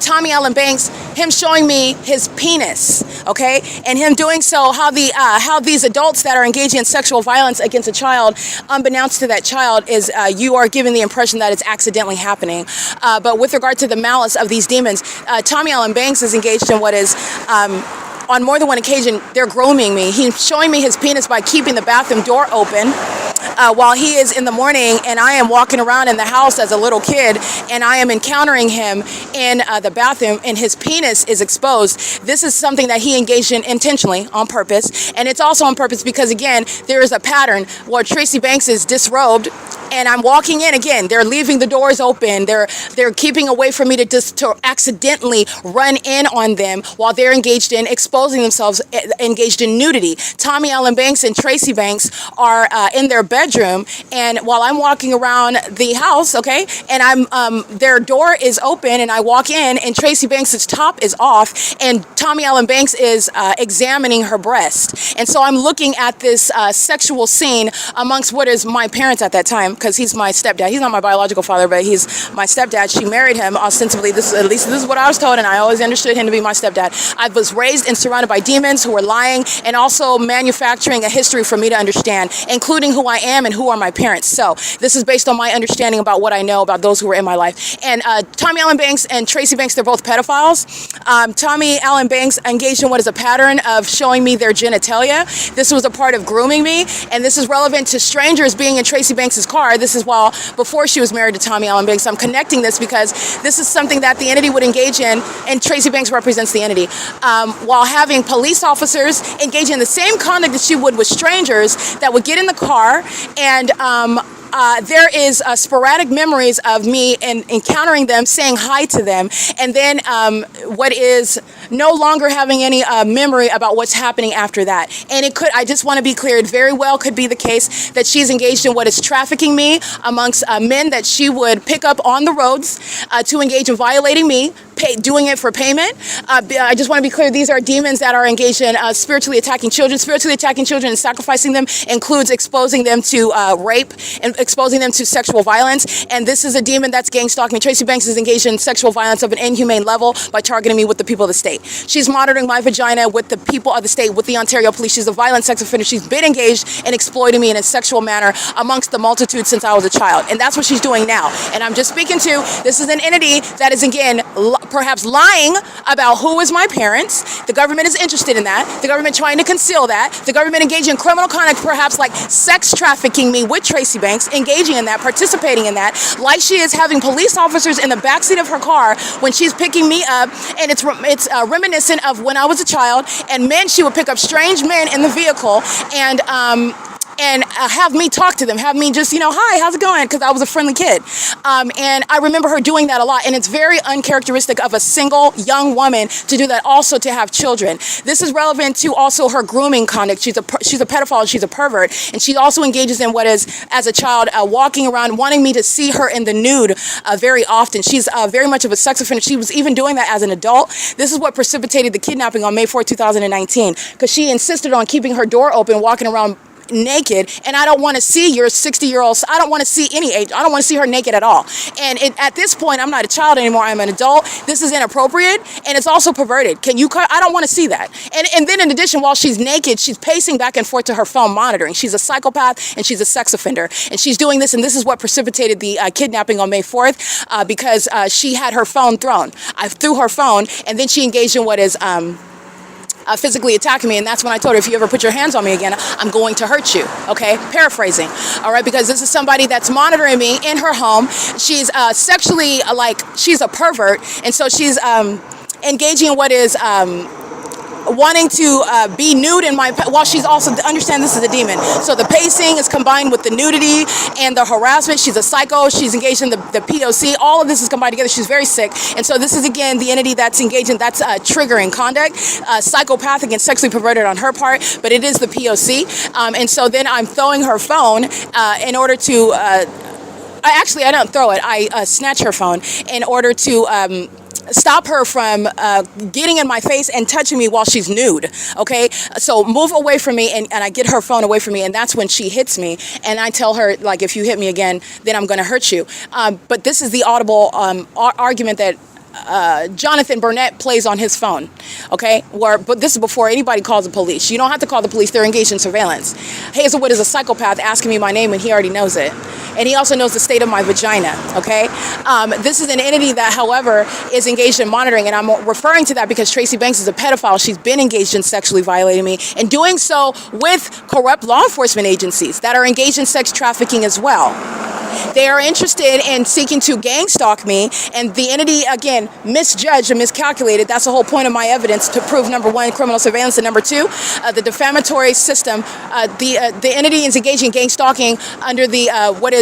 Tommy Allen Banks, him showing me his penis, okay, and him doing so, how these adults that are engaging in sexual violence against a child, unbeknownst to that child, is you are given the impression that it's accidentally happening. But with regard to the malice of these demons, Tommy Allen Banks is engaged in what is on more than one occasion, they're grooming me. He's showing me his penis by keeping the bathroom door open while he is in the morning, and I am walking around in the house as a little kid, and I am encountering him in the bathroom, and his penis is exposed. This is something that he engaged in intentionally, on purpose, and it's also on purpose because, again, there is a pattern where Tracy Banks is disrobed, and I'm walking in again. They're leaving the doors open. They're keeping away from me to accidentally run in on them while they're engaged in exposing themselves, engaged in nudity. Tommy Allen Banks and Tracy Banks are in their bedroom, and while I'm walking around the house, okay, and their door is open, and I walk in, and Tracy Banks' top is off, and Tommy Allen Banks is examining her breast. And so I'm looking at this sexual scene amongst what is my parents at that time, because he's my stepdad. He's not my biological father, but he's my stepdad. She married him ostensibly. At least this is what I was told, and I always understood him to be my stepdad. I was raised and surrounded by demons who were lying and also manufacturing a history for me to understand, including who I am and who are my parents. So this is based on my understanding about what I know about those who were in my life. And Tommy Allen Banks and Tracy Banks, they're both pedophiles. Tommy Allen Banks engaged in what is a pattern of showing me their genitalia. This was a part of grooming me, and this is relevant to strangers being in Tracy Banks' car. This is while before she was married to Tommy Allen Banks. I'm connecting this because this is something that the entity would engage in, and Tracy Banks represents the entity. While having police officers engage in the same conduct that she would with strangers that would get in the car, and there is sporadic memories of me encountering them, saying hi to them, and then what is no longer having any memory about what's happening after that. And it could, I just want to be clear, it very well could be the case that she's engaged in what is trafficking me amongst men that she would pick up on the roads to engage in violating me, doing it for payment. I just want to be clear, these are demons that are engaged in spiritually attacking children. Spiritually attacking children and sacrificing them includes exposing them to rape and exposing them to sexual violence. And this is a demon that's gang stalking me. Tracy Banks is engaged in sexual violence of an inhumane level by targeting me with the people of the state. She's monitoring my vagina with the people of the state, with the Ontario police. She's a violent sex offender. She's been engaged in exploiting me in a sexual manner amongst the multitude since I was a child. And that's what she's doing now. And I'm just speaking to, this is an entity that is, again, perhaps lying about who is my parents. The government is interested in that. The government trying to conceal that. The government engaging in criminal conduct, perhaps like sex trafficking me with Tracy Banks, engaging in that, participating in that, like she is having police officers in the backseat of her car when she's picking me up, and it's reminiscent of when I was a child, and men, she would pick up strange men in the vehicle and have me talk to them, have me just, hi, how's it going? Because I was a friendly kid. And I remember her doing that a lot. And it's very uncharacteristic of a single young woman to do that, also to have children. This is relevant to also her grooming conduct. She's a pedophile and she's a pervert. And she also engages in what is, as a child, walking around, wanting me to see her in the nude very often. She's very much of a sex offender. She was even doing that as an adult. This is what precipitated the kidnapping on May 4, 2019, because she insisted on keeping her door open, walking around naked, and I don't want to see your 60-year-old. I don't want to see any age. I don't want to see her naked at all. And at this point, I'm not a child anymore. I'm an adult. This is inappropriate, and it's also perverted. I don't want to see that. And then in addition, while she's naked, she's pacing back and forth to her phone, monitoring. She's a psychopath and she's a sex offender, and she's doing this. And this is what precipitated the kidnapping on May 4th, because she had her phone thrown. I threw her phone, and then she engaged in what is physically attacking me, and that's when I told her, if you ever put your hands on me again, I'm going to hurt you. Okay, paraphrasing. All right, because this is somebody that's monitoring me in her home. She's sexually, she's a pervert, and so she's engaging in what is wanting to be nude in my, while she's also, understand this is a demon. So the pacing is combined with the nudity and the harassment. She's a psycho. She's engaged in the P.O.C. All of this is combined together. She's very sick. And so this is, again, the entity that's engaged in, that's triggering conduct, psychopathic and sexually perverted on her part, but it is the P.O.C. And so then I'm throwing her phone in order to, actually, I don't throw it. I snatch her phone in order to stop her from getting in my face and touching me while she's nude. Okay, so move away from me, and I get her phone away from me, and that's when she hits me, and I tell her, like, if you hit me again, then I'm going to hurt you. But this is the audible argument that Jonathan Burnett plays on his phone, okay? But this is before anybody calls the police. You don't have to call the police. They're engaged in surveillance. Hazelwood is a psychopath asking me my name, and he already knows it. And he also knows the state of my vagina, okay? This is an entity that, however, is engaged in monitoring, and I'm referring to that because Tracy Banks is a pedophile. She's been engaged in sexually violating me, and doing so with corrupt law enforcement agencies that are engaged in sex trafficking as well. They are interested in seeking to gang stalk me, and the entity, again, misjudged and miscalculated. That's the whole point of my evidence, to prove, number one, criminal surveillance, and number two, the defamatory system. The entity is engaging in gang stalking under the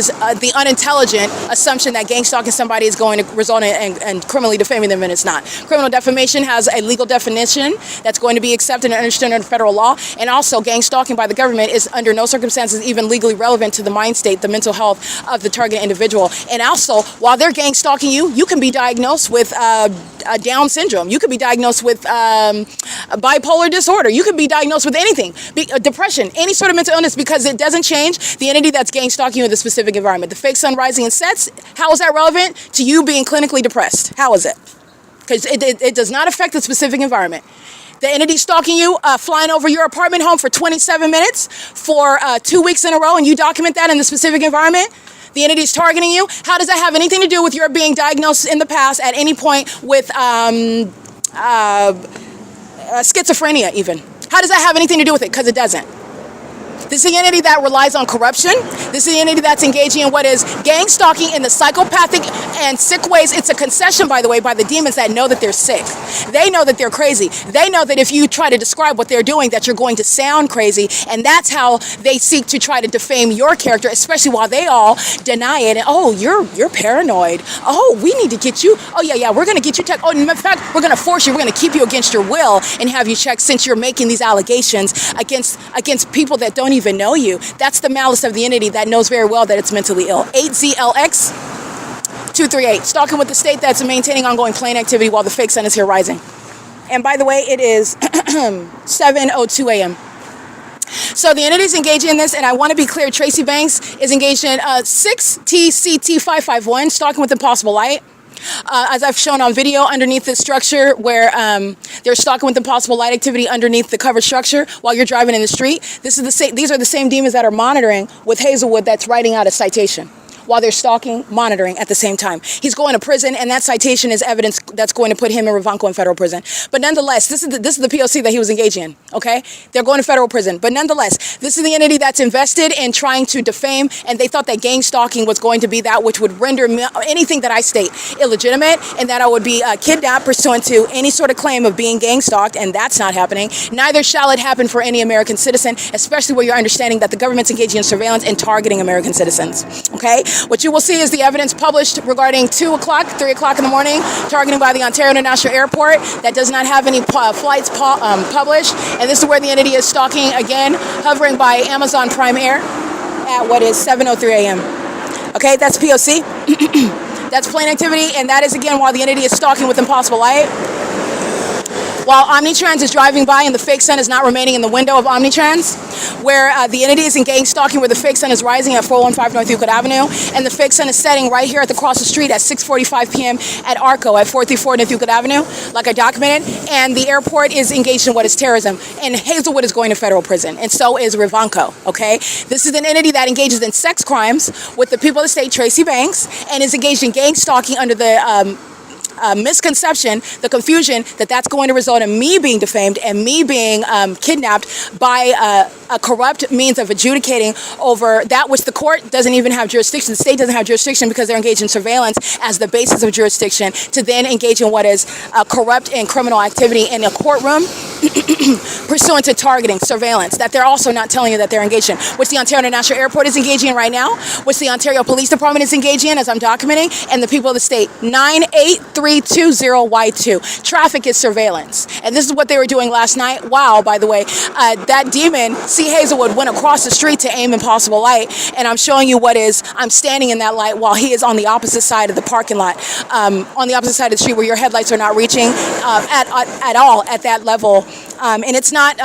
the unintelligent assumption that gang stalking somebody is going to result in criminally defaming them, and it's not. Criminal defamation has a legal definition that's going to be accepted and understood under federal law, and also gang stalking by the government is under no circumstances even legally relevant to the mind state, the mental health of the target individual. And also, while they're gang stalking you, you can be diagnosed with Down syndrome. You could be diagnosed with bipolar disorder. You could be diagnosed with anything, depression, any sort of mental illness, because it doesn't change the entity that's gang stalking you in the specific environment. The fake sun rising and sets, how is that relevant to you being clinically depressed? How is it? Because it does not affect the specific environment. The entity stalking you, flying over your apartment home for 27 minutes for 2 weeks in a row, and you document that in the specific environment. The entity is targeting you. How does that have anything to do with your being diagnosed in the past at any point with schizophrenia even? How does that have anything to do with it? Because it doesn't. This is the entity that relies on corruption. This is the entity that's engaging in what is gang stalking in the psychopathic and sick ways. It's a concession, by the way, by the demons that know that they're sick. They know that they're crazy. They know that if you try to describe what they're doing, that you're going to sound crazy. And that's how they seek to try to defame your character, especially while they all deny it. And, oh, you're paranoid. Oh, we need to get you. Oh, yeah, we're going to get you checked. Oh, in fact, we're going to force you. We're going to keep you against your will and have you checked, since you're making these allegations against people that don't even know you. That's the malice of the entity that knows very well that it's mentally ill. 8ZLX 238, stalking with the state that's maintaining ongoing plane activity while the fake sun is here rising. And by the way, it is 7:02 a.m. So the entity is engaging in this, and I want to be clear, Tracy Banks is engaged in 6TCT551, stalking with impossible light. As I've shown on video, underneath this structure where they're stalking with impossible light activity underneath the covered structure while you're driving in the street. These are the same demons that are monitoring with Hazelwood that's writing out a citation while they're stalking, monitoring at the same time. He's going to prison, and that citation is evidence that's going to put him in Revanco in federal prison. But nonetheless, this is the P.O.C. that he was engaging in, okay? They're going to federal prison. But nonetheless, this is the entity that's invested in trying to defame, and they thought that gang stalking was going to be that which would render anything that I state illegitimate, and that I would be kidnapped pursuant to any sort of claim of being gang stalked, and that's not happening. Neither shall it happen for any American citizen, especially where you're understanding that the government's engaging in surveillance and targeting American citizens, okay? What you will see is the evidence published regarding 2 o'clock, 3 o'clock in the morning, targeting by the Ontario International Airport that does not have any flights published. And this is where the entity is stalking, again, hovering by Amazon Prime Air at what is 7:03 a.m. Okay, that's P.O.C. That's plane activity, and that is, again, while the entity is stalking with impossible light. While Omnitrans is driving by and the fake sun is not remaining in the window of Omnitrans, where the entity is in gang stalking where the fake sun is rising at 415 North Euclid Avenue, and the fake sun is setting right here at the cross the street at 6:45 p.m. at ARCO at 434 North Euclid Avenue, like I documented, and the airport is engaged in what is terrorism, and Hazelwood is going to federal prison, and so is Revanco, okay? This is an entity that engages in sex crimes with the people of the state, Tracy Banks, and is engaged in gang stalking under the misconception, the confusion that that's going to result in me being defamed and me being kidnapped by a corrupt means of adjudicating over that which the court doesn't even have jurisdiction, the state doesn't have jurisdiction because they're engaged in surveillance as the basis of jurisdiction, to then engage in what is corrupt and criminal activity in a courtroom pursuant to targeting, surveillance, that they're also not telling you that they're engaged in, which the Ontario International Airport is engaging in right now, which the Ontario Police Department is engaging in, as I'm documenting, and the people of the state. 98320Y2. Traffic is surveillance. And this is what they were doing last night. Wow, by the way, that demon, C. Hazelwood, went across the street to aim impossible light, and I'm showing you what is, I'm standing in that light while he is on the opposite side of the parking lot, on the opposite side of the street where your headlights are not reaching at all at that level. And it's not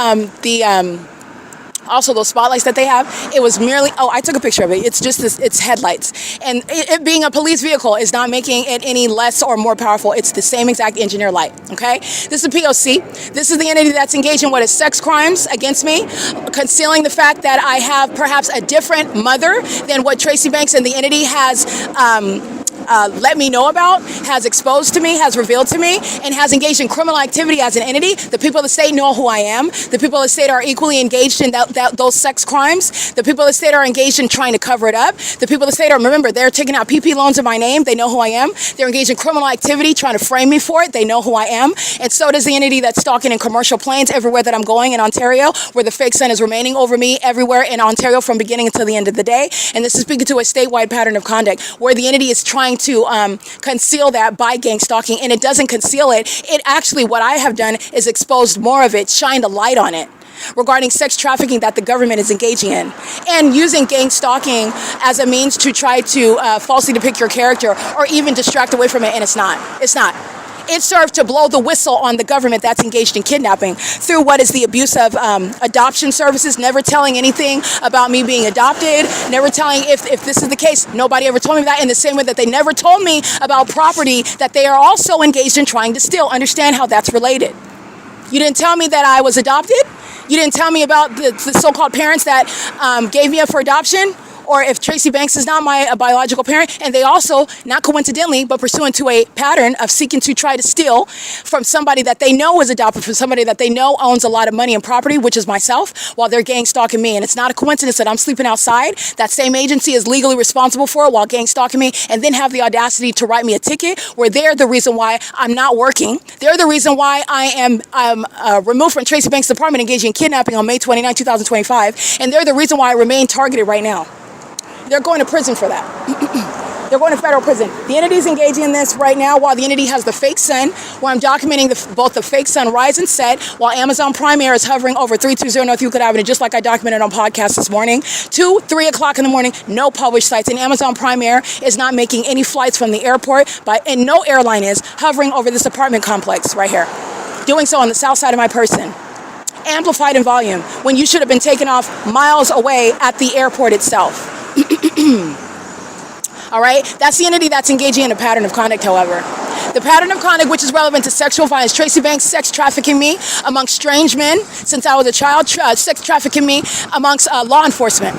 also those spotlights that they have, it was merely, oh, I took a picture of it. It's just this, it's headlights. And it being a police vehicle is not making it any less or more powerful. It's the same exact engineer light, okay? This is P.O.C. This is the entity that's engaged in what is sex crimes against me, concealing the fact that I have perhaps a different mother than what Tracy Banks and the entity has let me know about, has exposed to me, has revealed to me, and has engaged in criminal activity as an entity. The people of the state know who I am. The people of the state are equally engaged in those sex crimes. The people of the state are engaged in trying to cover it up. The people of the state are, remember, they're taking out PP loans in my name. They know who I am. They're engaged in criminal activity, trying to frame me for it. They know who I am. And so does the entity that's stalking in commercial planes everywhere that I'm going in Ontario, where the fake sun is remaining over me everywhere in Ontario from beginning until the end of the day. And this is speaking to a statewide pattern of conduct where the entity is trying to conceal that by gang stalking, and it doesn't conceal it. It actually, what I have done is exposed more of it, shined a light on it regarding sex trafficking that the government is engaging in, and using gang stalking as a means to try to falsely depict your character or even distract away from it, and it's not. It served to blow the whistle on the government that's engaged in kidnapping through what is the abuse of adoption services, never telling anything about me being adopted, never telling if this is the case. Nobody ever told me that, in the same way that they never told me about property that they are also engaged in trying to steal. Understand how that's related. You didn't tell me that I was adopted. You didn't tell me about the so-called parents that gave me up for adoption, or if Tracy Banks is not my biological parent. And they also, not coincidentally, but pursuant to a pattern of seeking to try to steal from somebody that they know is adopted, from somebody that they know owns a lot of money and property, which is myself, while they're gang stalking me. And it's not a coincidence that I'm sleeping outside. That same agency is legally responsible for it while gang stalking me, and then have the audacity to write me a ticket where they're the reason why I'm not working. They're the reason why I am removed from Tracy Banks' department engaging in kidnapping on May 29, 2025. And they're the reason why I remain targeted right now. They're going to prison for that. They're going to federal prison. The entity's engaging in this right now while the entity has the fake sun, where I'm documenting both the fake sun rise and set, while Amazon Prime Air is hovering over 320 North Euclid Avenue, just like I documented on podcast this morning. 2, 3 o'clock in the morning, no published sites. And Amazon Prime Air is not making any flights from the airport, and no airline is hovering over this apartment complex right here. Doing so on the south side of my person. Amplified in volume, when you should have been taken off miles away at the airport itself. All right, that's the entity that's engaging in a pattern of conduct, however. The pattern of conduct which is relevant to sexual violence, Tracy Banks sex trafficking me amongst strange men since I was a child, sex trafficking me amongst law enforcement.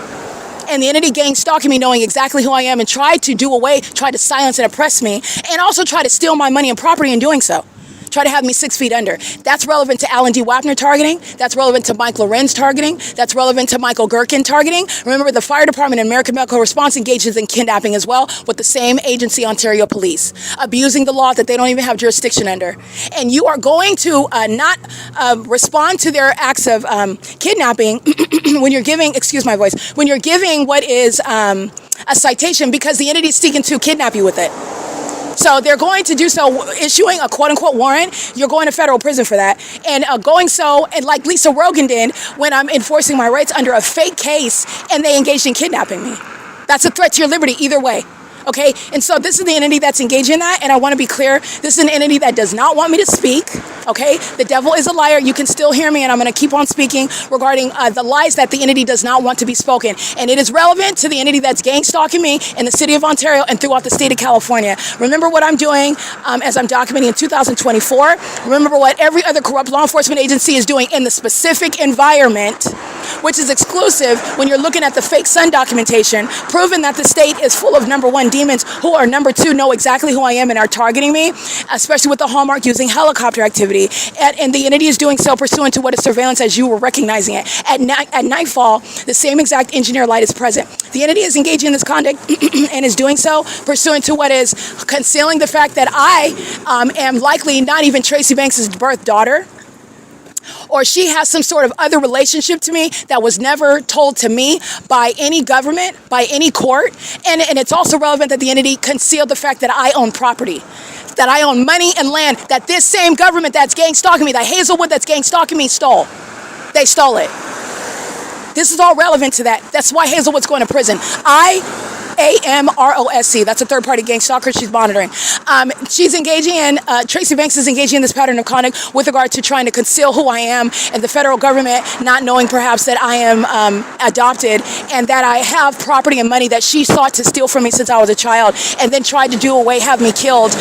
And the entity gang stalking me, knowing exactly who I am, and tried to silence and oppress me, and also try to steal my money and property in doing so. Try to have me 6 feet under. That's relevant to Alan D. WAPNER targeting. That's relevant to Mike LORENZ targeting. That's relevant to Michael GERKEN targeting. Remember, the fire department and American Medical Response engages in kidnapping as well with the same agency, Ontario Police, abusing the law that they don't even have jurisdiction under. And you are going to not respond to their acts of kidnapping when you're giving, excuse my voice, when you're giving what is a citation, because the entity is seeking to kidnap you with it. So they're going to do so, issuing a quote-unquote warrant. You're going to federal prison for that. And going so, and like Lisa Rogan did, when I'm enforcing my rights under a fake case, and they engaged in kidnapping me. That's a threat to your liberty either way. Okay, and so this is the entity that's engaged in that, and I want to be clear, this is an entity that does not want me to speak, okay? The devil is a liar. You can still hear me, and I'm going to keep on speaking regarding the lies that the entity does not want to be spoken, and it is relevant to the entity that's gang stalking me in the city of Ontario and throughout the state of California. Remember what I'm doing as I'm documenting in 2024. Remember what every other corrupt law enforcement agency is doing in the specific environment which is exclusive when you're looking at the fake Sun documentation, proving that the state is full of number one demons who are number two know exactly who I am and are targeting me, especially with the hallmark using helicopter activity. And the entity is doing so pursuant to what is surveillance as you were recognizing it. At nightfall, the same exact engineer light is present. The entity is engaging in this conduct and is doing so pursuant to what is concealing the fact that I am likely not even Tracy Banks' birth daughter, or she has some sort of other relationship to me that was never told to me by any government, by any court. And it's also relevant that the entity concealed the fact that I own property, that I own money and land, that this same government that's gang stalking me, that Hazelwood that's gang stalking me stole. They stole it. This is all relevant to that. That's why Hazelwood's going to prison. I.I.S, that's a third-party gang stalker she's monitoring. She's engaging in, Tracy Banks is engaging in this pattern of conduct with regard to trying to conceal who I am, and the federal government not knowing perhaps that I am adopted and that I have property and money that she sought to steal from me since I was a child, and then tried to do away, have me killed,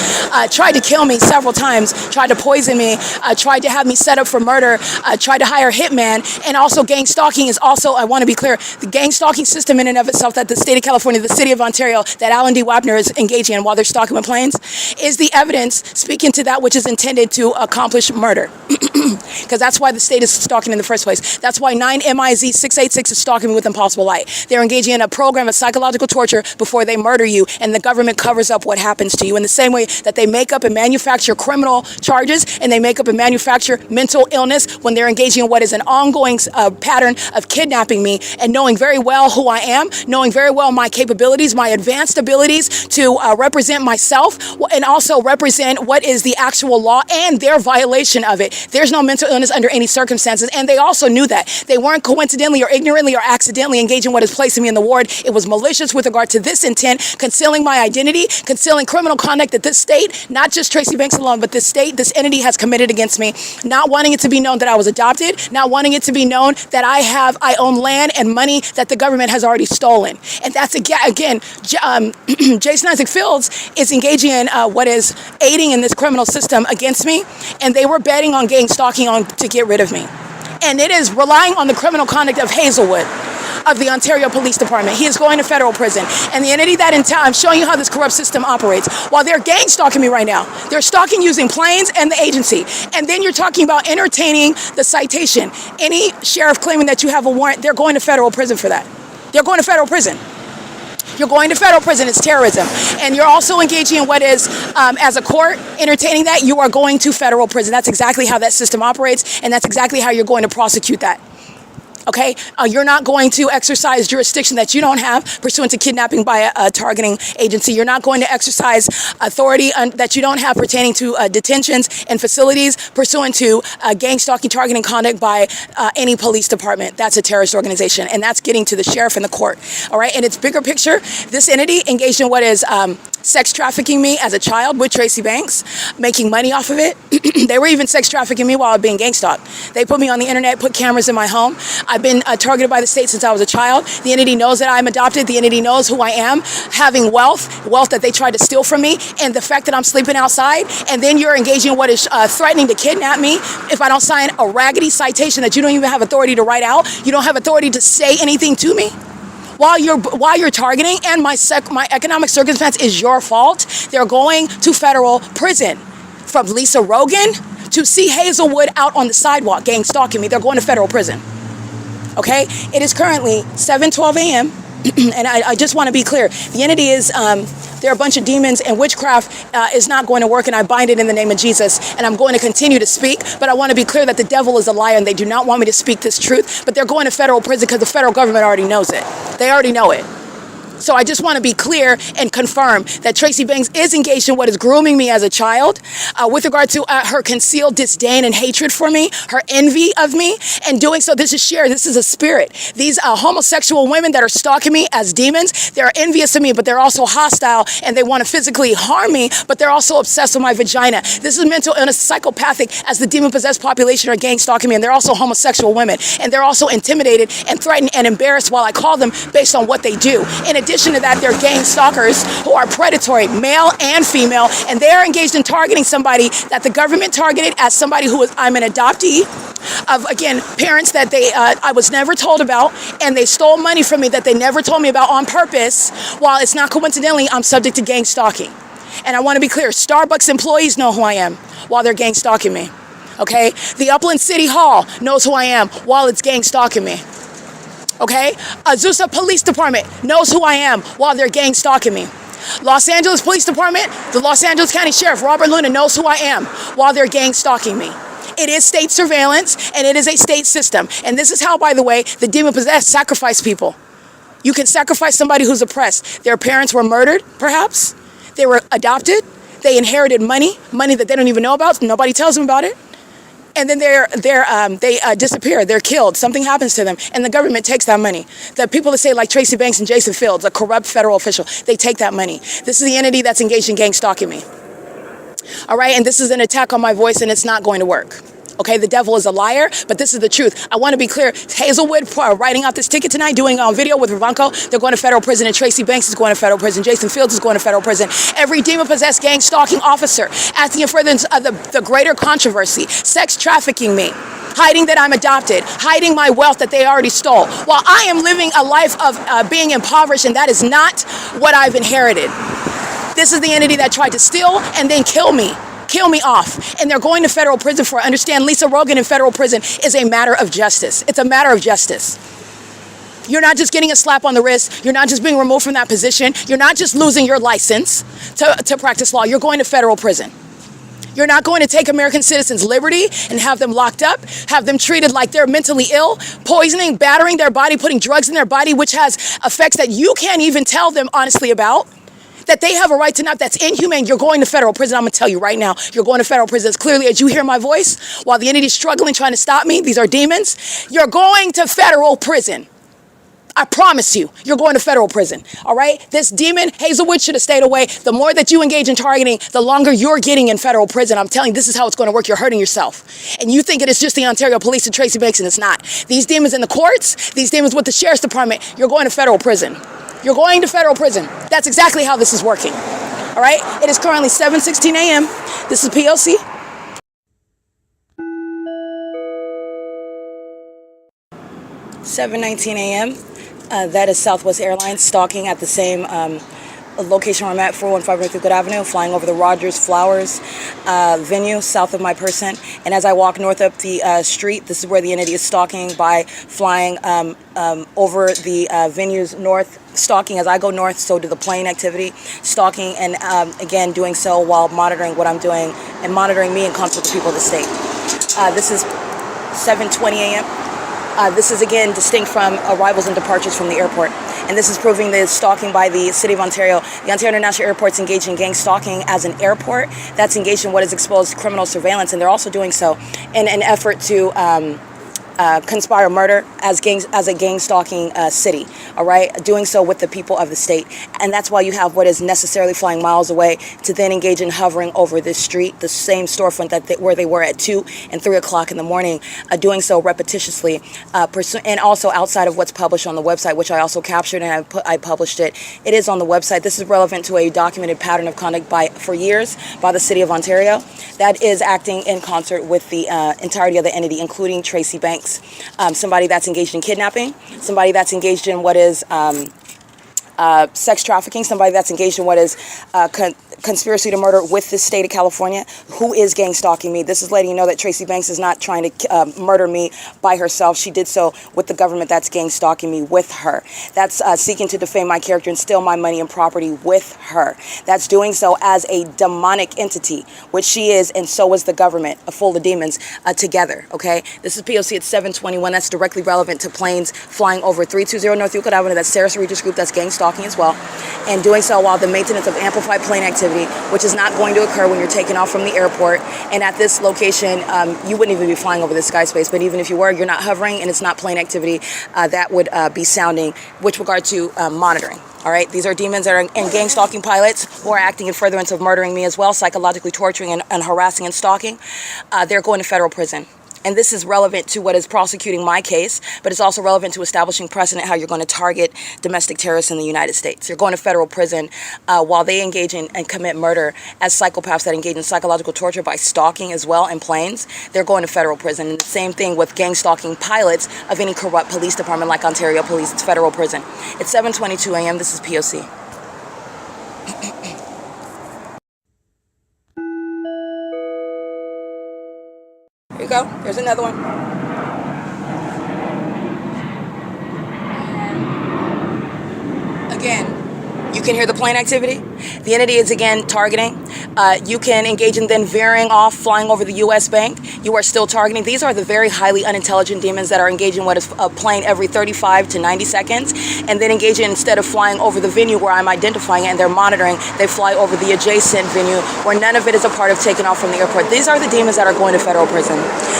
tried to kill me several times, tried to poison me, tried to have me set up for murder, tried to hire a hitman, and also gang stalking is also, I want to be clear, the gang stalking system in and of itself that the state of California, the city of Ontario, that Alan D. WAPNER is engaging in while they're stalking with planes, is the evidence speaking to that which is intended to accomplish murder. Because that's why the state is stalking in the first place. That's why 9MIZ686 is stalking me with impossible light. They're engaging in a program of psychological torture before they murder you, and the government covers up what happens to you in the same way that they make up and manufacture criminal charges, and they make up and manufacture mental illness when they're engaging in what is an ongoing pattern of kidnapping me, and knowing very well who I am, knowing very well my capabilities, my advanced abilities to represent myself, and also represent what is the actual law and their violation of it. There's no mental illness under any circumstances, and they also knew that. They weren't coincidentally or ignorantly or accidentally engaging in what is placing me in the ward. It was malicious with regard to this intent, concealing my identity, concealing criminal conduct that this state, not just Tracy Banks alone, but this state, this entity has committed against me, not wanting it to be known that I was adopted, not wanting it to be known that I own land and money that the government has already stolen. And that's again, Jason Isaac Fields is engaging in what is aiding in this criminal system against me, and they were betting on gang stalking to get rid of me. And it is relying on the criminal conduct of Hazelwood, of the Ontario Police Department. He is going to federal prison. And the entity that in town, I'm showing you how this corrupt system operates. While they're gang stalking me right now, they're stalking using planes and the agency. And then you're talking about entertaining the citation. Any sheriff claiming that you have a warrant, they're going to federal prison for that. They're going to federal prison. You're going to federal prison. It's terrorism. And you're also engaging in what is, as a court, entertaining that, you are going to federal prison. That's exactly how that system operates, and that's exactly how you're going to prosecute that. Okay, you're not going to exercise jurisdiction that you don't have pursuant to kidnapping by a targeting agency. You're not going to exercise authority that you don't have pertaining to detentions and facilities pursuant to gang stalking, targeting conduct by any police department. That's a terrorist organization, and that's getting to the sheriff and the court. All right, and it's bigger picture. This entity engaged in what is sex trafficking me as a child with Tracy Banks, making money off of it. They were even sex trafficking me while I was being gang stalked. They put me on the internet, put cameras in my home. I've been targeted by the state since I was a child. The entity knows that I'm adopted. The entity knows who I am, having wealth that they tried to steal from me, and the fact that I'm sleeping outside. And then you're engaging in what is threatening to kidnap me if I don't sign a raggedy citation that you don't even have authority to write out. You don't have authority to say anything to me. While you're targeting, and my economic circumstance is your fault, they're going to federal prison. From Lisa Rogan to see Hazelwood out on the sidewalk gang stalking me, they're going to federal prison. Okay? It is currently 7:12 a.m. and I just want to be clear. The entity is, they're a bunch of demons, and witchcraft is not going to work, and I bind it in the name of Jesus. And I'm going to continue to speak, but I want to be clear that the devil is a liar, and they do not want me to speak this truth, but they're going to federal prison because the federal government already knows it. They already know it. So I just want to be clear and confirm that Tracy Banks is engaged in what is grooming me as a child with regard to her concealed disdain and hatred for me, her envy of me, and doing so, this is shared, this is a spirit. These homosexual women that are stalking me as demons, they're envious of me, but they're also hostile, and they want to physically harm me, but they're also obsessed with my vagina. This is mental illness, psychopathic, as the demon-possessed population are gang stalking me, and they're also homosexual women, and they're also intimidated and threatened and embarrassed while I call them based on what they do. In addition to that, they're gang stalkers who are predatory, male and female, and they are engaged in targeting somebody that the government targeted as somebody who is, I'm an adoptee of, again, parents that I was never told about, and they stole money from me that they never told me about on purpose, while it's not coincidentally I'm subject to gang stalking. And I want to be clear, Starbucks employees know who I am while they're gang stalking me. Okay? The Upland City Hall knows who I am while it's gang stalking me. Okay? Azusa Police Department knows who I am while they're gang stalking me. Los Angeles Police Department, the Los Angeles County Sheriff, Robert Luna, knows who I am while they're gang stalking me. It is state surveillance, and it is a state system. And this is how, by the way, the demon-possessed sacrifice people. You can sacrifice somebody who's oppressed. Their parents were murdered, perhaps. They were adopted. They inherited money that they don't even know about. Nobody tells them about it. And then they disappear. They're killed. Something happens to them, and the government takes that money. The people that say, like Tracy Banks and Jason Fields, a corrupt federal official, they take that money. This is the entity that's engaged in gang stalking me. All right, and this is an attack on my voice, and it's not going to work. Okay, the devil is a liar, but this is the truth. I want to be clear. Hazelwood writing out this ticket tonight, doing a video with Ravanko. They're going to federal prison, and Tracy Banks is going to federal prison. Jason Fields is going to federal prison. Every demon-possessed gang stalking officer asking in furtherance of the greater controversy, sex trafficking me, hiding that I'm adopted, hiding my wealth that they already stole, while I am living a life of being impoverished, and that is not what I've inherited. This is the entity that tried to steal and then kill me off. And they're going to federal prison for it. Understand, Lisa Rogan in federal prison is a matter of justice. It's a matter of justice. You're not just getting a slap on the wrist. You're not just being removed from that position. You're not just losing your license to practice law. You're going to federal prison. You're not going to take American citizens' liberty and have them locked up, have them treated like they're mentally ill, poisoning, battering their body, putting drugs in their body, which has effects that you can't even tell them honestly about, that they have a right to not. That's inhumane. You're going to federal prison. I'm going to tell you right now, you're going to federal prison. As clearly as you hear my voice, while the entity's struggling, trying to stop me, these are demons, you're going to federal prison. I promise you, you're going to federal prison, all right? This demon, Hazelwood, should have stayed away. The more that you engage in targeting, the longer you're getting in federal prison. I'm telling you, this is how it's going to work. You're hurting yourself. And you think it is just the Ontario Police and Tracy Banks, and it's not. These demons in the courts, these demons with the Sheriff's Department, you're going to federal prison. You're going to federal prison. That's exactly how this is working, all right? It is currently 7:16 a.m. This is P.O.C. 7:19 a.m. That is Southwest Airlines stalking at the same location where I'm at, 415 Euclid Avenue, flying over the Rogers Flowers venue south of my person. And as I walk north up the street, this is where the entity is stalking by flying over the venues north, stalking as I go north, so do the plane activity, stalking, and again doing so while monitoring what I'm doing and monitoring me in concert with the people of the state. This is 7:20 a.m. This is, again, distinct from arrivals and departures from the airport. And this is proving the stalking by the City of Ontario. The Ontario International Airport is engaged in gang stalking as an airport that's engaged in what is exposed criminal surveillance. And they're also doing so in an effort to conspire murder as a gang stalking city, all right? Doing so with the people of the state. And that's why you have what is necessarily flying miles away to then engage in hovering over this street, the same storefront where they were at 2 and 3 o'clock in the morning, doing so repetitiously, and also outside of what's published on the website, which I also captured and I published it. It is on the website. This is relevant to a documented pattern of conduct for years by the City of Ontario that is acting in concert with the entirety of the entity, including Tracy Banks. Somebody that's engaged in kidnapping, somebody that's engaged in what is sex trafficking, somebody that's engaged in what is conspiracy to murder with the state of California, who is gang stalking me. This is letting you know that Tracy Banks is not trying to murder me by herself. She did so with the government that's gang stalking me with her. That's seeking to defame my character and steal my money and property with her. That's doing so as a demonic entity, which she is, and so is the government, full of demons, together, okay? This is P.O.C. at 7:21. That's directly relevant to planes flying over 320 North Euclid Avenue. That's Sarah's Regis Group. That's gang stalking as well. And doing so while the maintenance of amplified plane activity, which is not going to occur when you're taking off from the airport. And at this location, you wouldn't even be flying over the sky space, but even if you were, you're not hovering and it's not plane activity that would be sounding with regard to monitoring. All right, these are demons that are in gang stalking pilots who are acting in furtherance of murdering me as well, psychologically torturing and harassing and stalking. They're going to federal prison. And this is relevant to what is prosecuting my case, but it's also relevant to establishing precedent how you're going to target domestic terrorists in the United States. You're going to federal prison while they engage in and commit murder as psychopaths that engage in psychological torture by stalking as well in planes. They're going to federal prison. And the same thing with gang stalking pilots of any corrupt police department like Ontario Police. It's federal prison. It's 7:22 a.m. This is P.O.C. Here you go. Here's another one. Again, you can hear the plane activity. The entity is again targeting. You can engage in then veering off, flying over the U.S. bank. You are still targeting. These are the very highly unintelligent demons that are engaging what is a plane every 35 to 90 seconds, and then engaging instead of flying over the venue where I'm identifying it and they're monitoring, they fly over the adjacent venue where none of it is a part of taking off from the airport. These are the demons that are going to federal prison.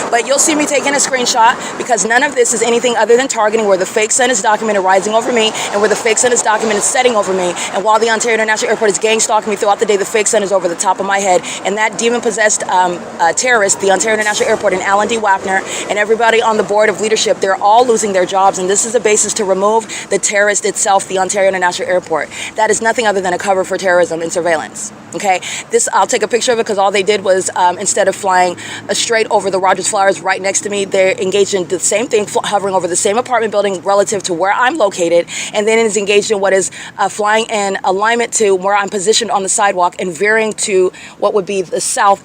But you'll see me taking a screenshot because none of this is anything other than targeting where the fake sun is documented rising over me and where the fake sun is documented setting over me. And while the Ontario International Airport is gang stalking me throughout the day, the fake sun is over the top of my head. And that demon-possessed terrorist, the Ontario International Airport, and Alan D. WAPNER, and everybody on the board of leadership, they're all losing their jobs. And this is a basis to remove the terrorist itself, the Ontario International Airport. That is nothing other than a cover for terrorism and surveillance. Okay, this I'll take a picture of it because all they did was instead of flying straight over the Rogers Flowers right next to me, they're engaged in the same thing, hovering over the same apartment building relative to where I'm located, and then is engaged in what is flying in alignment to where I'm positioned on the sidewalk and veering to what would be the south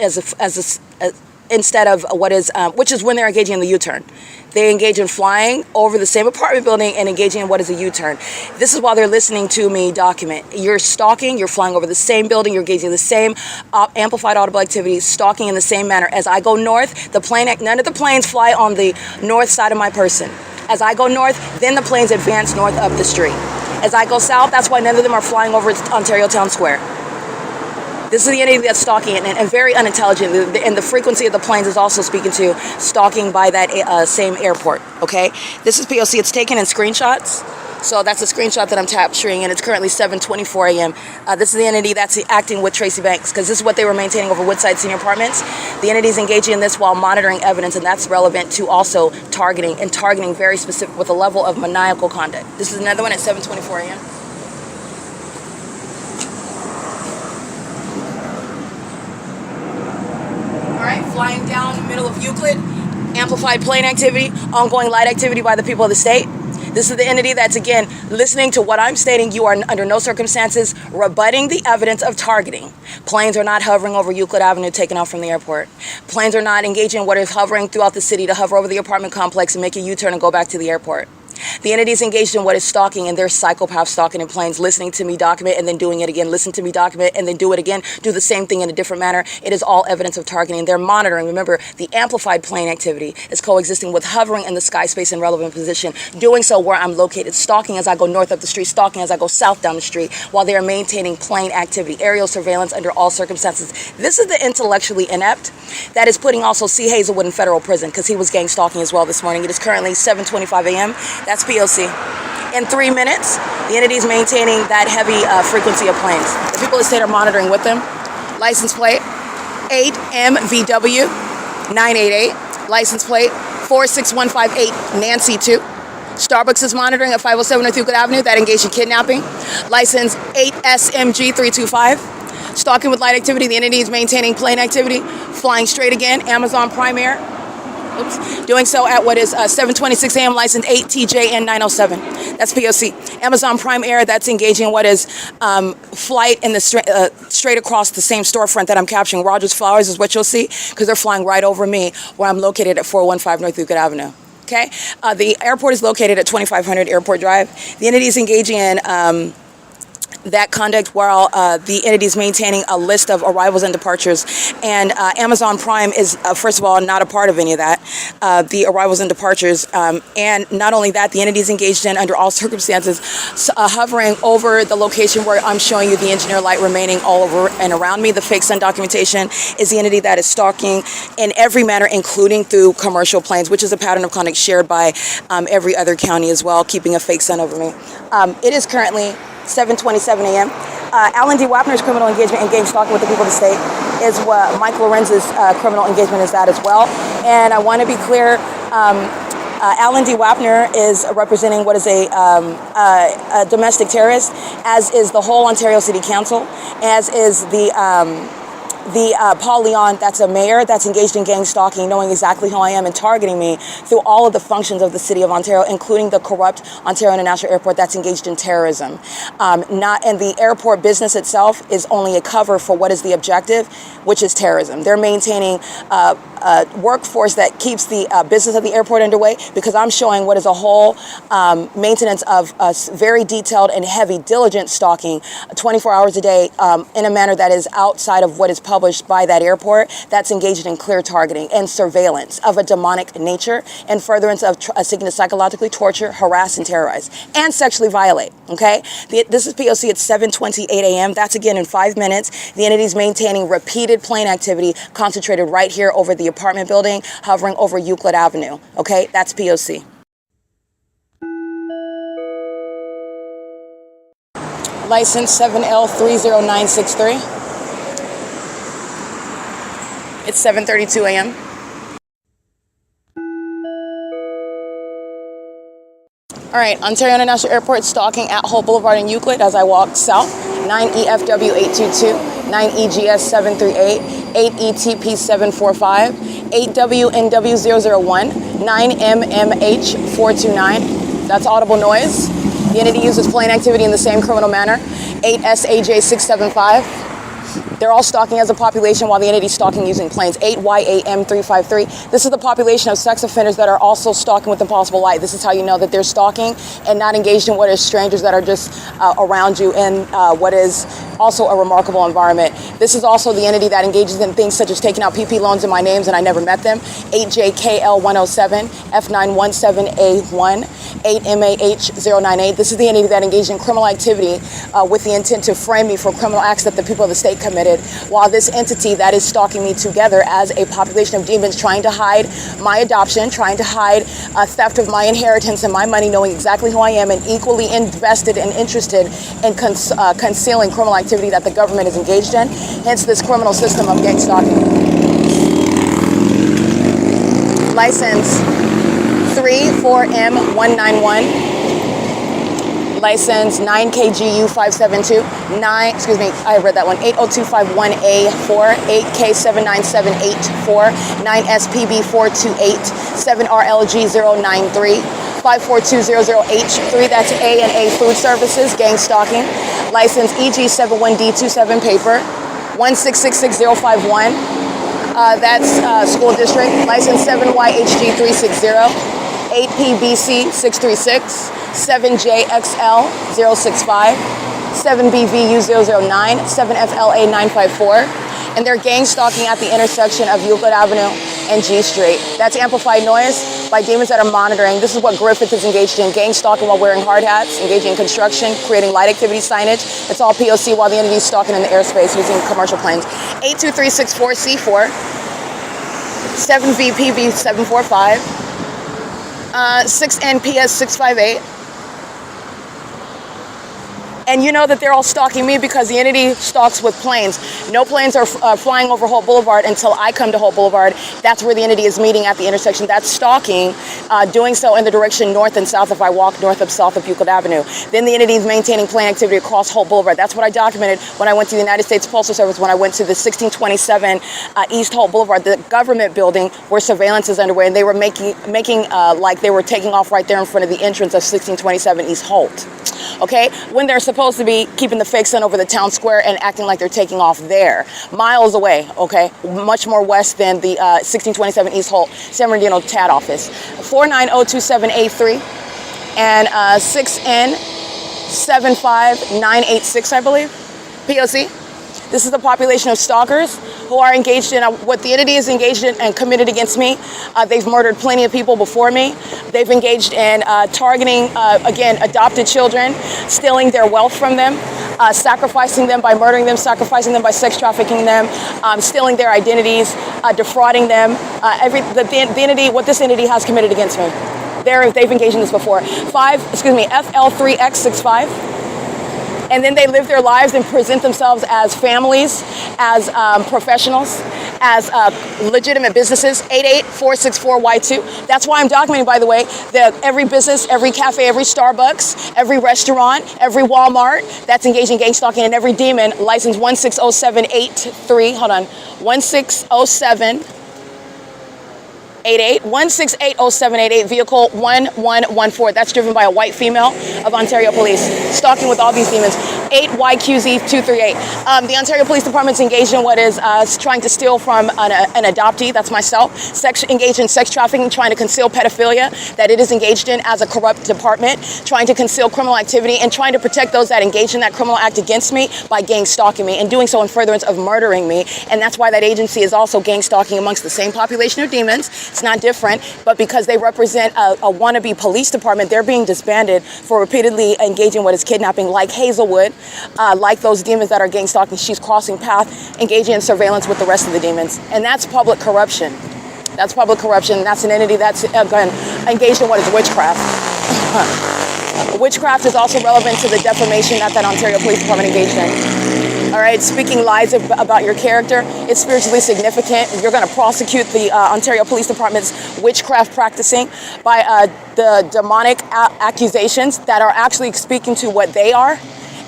instead of what is, which is when they're engaging in the U-turn. They engage in flying over the same apartment building and engaging in what is a U-turn. This is while they're listening to me document. You're stalking, you're flying over the same building, you're engaging in the same amplified audible activities, stalking in the same manner. As I go north, none of the planes fly on the north side of my person. As I go north, then the planes advance north up the street. As I go south, that's why none of them are flying over Ontario Town Square. This is the entity that's stalking it, and very unintelligent. And the frequency of the planes is also speaking to stalking by that same airport, okay? This is P.O.C. It's taken in screenshots. So that's a screenshot that I'm capturing, and it's currently 7:24 a.m. This is the entity that's acting with Tracy Banks, because this is what they were maintaining over Woodside Senior Apartments. The entity is engaging in this while monitoring evidence, and that's relevant to also targeting, and targeting very specific with a level of maniacal conduct. This is another one at 7:24 a.m. Flying down the middle of Euclid, amplified plane activity, ongoing light activity by the people of the state. This is the entity that's, again, listening to what I'm stating. You are under no circumstances rebutting the evidence of targeting. Planes are not hovering over Euclid Avenue taking off from the airport. Planes are not engaging in what is hovering throughout the city to hover over the apartment complex and make a U-turn and go back to the airport. The entity is engaged in what is stalking, and they're psychopaths stalking in planes, listening to me document and then doing it again, listen to me document and then do it again, do the same thing in a different manner. It is all evidence of targeting. They're monitoring. Remember, the amplified plane activity is coexisting with hovering in the sky space in relevant position, doing so where I'm located, stalking as I go north up the street, stalking as I go south down the street, while they are maintaining plane activity, aerial surveillance under all circumstances. This is the intellectually inept that is putting also C. Hazelwood in federal prison because he was gang stalking as well this morning. It is currently 7:25 a.m. That's P.O.C. In 3 minutes, the entity is maintaining that heavy frequency of planes. The people of the state are monitoring with them. License plate 8MVW 988. License plate 46158 Nancy 2. Starbucks is monitoring at 507 North Euclid Avenue that engaged in kidnapping. License 8SMG 325. Stalking with light activity. The entity is maintaining plane activity. Flying straight again. Amazon Prime Air. Oops. Doing so at what is 7:26 a.m. license 8TJN 907. That's P.O.C. Amazon Prime Air, that's engaging what is flight in the straight across the same storefront that I'm capturing. Rogers Flowers is what you'll see because they're flying right over me where I'm located at 415 North Euclid Avenue. Okay? The airport is located at 2500 Airport Drive. The entity is engaging in that conduct while the entity is maintaining a list of arrivals and departures. And Amazon Prime is, first of all, not a part of any of that, the arrivals and departures. And not only that, the entity is engaged in, under all circumstances, hovering over the location where I'm showing you the engineer light remaining all over and around me. The fake sun documentation is the entity that is stalking in every manner, including through commercial planes, which is a pattern of conduct shared by every other county as well, keeping a fake sun over me. It is currently 7:27 a.m. Alan D. Wapner's criminal engagement and gang stalking with the people of the state is what Mike Lorenz's criminal engagement is at as well. And I want to be clear, Alan D. WAPNER is representing what is a domestic terrorist, as is the whole Ontario City Council, as is the Paul Leon, that's a mayor that's engaged in gang stalking, knowing exactly who I am and targeting me through all of the functions of the city of Ontario, including the corrupt Ontario International Airport that's engaged in terrorism. And the airport business itself is only a cover for what is the objective, which is terrorism. They're maintaining a workforce that keeps the business of the airport underway, because I'm showing what is a whole maintenance of very detailed and heavy, diligent stalking 24 hours a day in a manner that is outside of what is published by that airport, that's engaged in clear targeting and surveillance of a demonic nature and furtherance of seeking to psychologically torture, harass, and terrorize, and sexually violate, okay? This is P.O.C. at 7:28 a.m. That's again in 5 minutes. The entity is maintaining repeated plane activity concentrated right here over the apartment building, hovering over Euclid Avenue, okay? That's P.O.C. License 7L30963. It's 7:32 a.m. All right, Ontario International Airport, stalking at Holt Boulevard in Euclid as I walk south. 9EFW822, 9EGS738, 8ETP745, 8WNW001, 9MMH429. That's audible noise. The entity uses plane activity in the same criminal manner. 8SAJ675. They're all stalking as a population while the entity is stalking using planes. 8YAM353. This is the population of sex offenders that are also stalking with impossible light. This is how you know that they're stalking and not engaged in what is strangers that are just around you in what is also a remarkable environment. This is also the entity that engages in things such as taking out PP loans in my names and I never met them. 8JKL107, F917A1, 8MAH098. This is the entity that engaged in criminal activity with the intent to frame me for criminal acts that the people of the state committed, while this entity that is stalking me together as a population of demons trying to hide my adoption, trying to hide theft of my inheritance and my money, knowing exactly who I am and equally invested and interested in concealing criminal activity that the government is engaged in, hence this criminal system of gang stalking. License 34M191. License 9KGU572, I read that one, 80251A4, 8K79784, 9SPB428, 7RLG093, 54200H3, that's A and A Food Services, gang stalking. License EG71D27 paper, 1666051, that's school district. License 7YHG360, 8PBC636, 7JXL065, 7BVU009, 7FLA954, and they're gang stalking at the intersection of Euclid Avenue and G Street. That's amplified noise by demons that are monitoring. This is what Griffith is engaged in, gang stalking while wearing hard hats, engaging in construction, creating light activity signage. It's all P.O.C. while the entity is stalking in the airspace using commercial planes. 82364C4, 7VPV745, 6NPS658. And you know that they're all stalking me because the entity stalks with planes. No planes are flying over Holt Boulevard until I come to Holt Boulevard. That's where the entity is meeting at the intersection. That's stalking, doing so in the direction north and south if I walk north of south of Euclid Avenue. Then the entity is maintaining plane activity across Holt Boulevard. That's what I documented when I went to the United States Postal Service, when I went to the 1627 East Holt Boulevard, the government building where surveillance is underway, and they were making like they were taking off right there in front of the entrance of 1627 East Holt. Okay, when they're supposed to be keeping the fake sun over the town square and acting like they're taking off there, miles away, okay, much more west than the 1627 East Holt San Bernardino TAD office. 49027A3 and 6N75986, I believe, P.O.C. This is the population of stalkers who are engaged in what the entity is engaged in and committed against me. They've murdered plenty of people before me. They've engaged in targeting, again, adopted children, stealing their wealth from them, sacrificing them by murdering them, sacrificing them by sex trafficking them, stealing their identities, defrauding them. What this entity has committed against me. They've engaged in this before. FL3X65. And then they live their lives and present themselves as families, as professionals, as legitimate businesses. 88464Y2. That's why I'm documenting, by the way, that every business, every cafe, every Starbucks, every restaurant, every Walmart that's engaged in gang stalking, and every demon, license 160783, hold on, 160788, vehicle 1114. That's driven by a white female of Ontario Police, stalking with all these demons. 8YQZ238. The Ontario Police Department's engaged in what is trying to steal from an adoptee, that's myself, engaged in sex trafficking, trying to conceal pedophilia that it is engaged in as a corrupt department, trying to conceal criminal activity, and trying to protect those that engage in that criminal act against me by gang stalking me, and doing so in furtherance of murdering me. And that's why that agency is also gang stalking amongst the same population of demons. It's not different, but because they represent a wannabe police department, they're being disbanded for repeatedly engaging in what is kidnapping, like Hazelwood, like those demons that are gang stalking. She's crossing path, engaging in surveillance with the rest of the demons. And that's public corruption. That's public corruption. That's an entity that's engaged in what is witchcraft. Witchcraft is also relevant to the defamation that Ontario Police Department engaged in. All right, speaking lies about your character, it's spiritually significant. You're going to prosecute the Ontario Police Department's witchcraft practicing by the demonic accusations that are actually speaking to what they are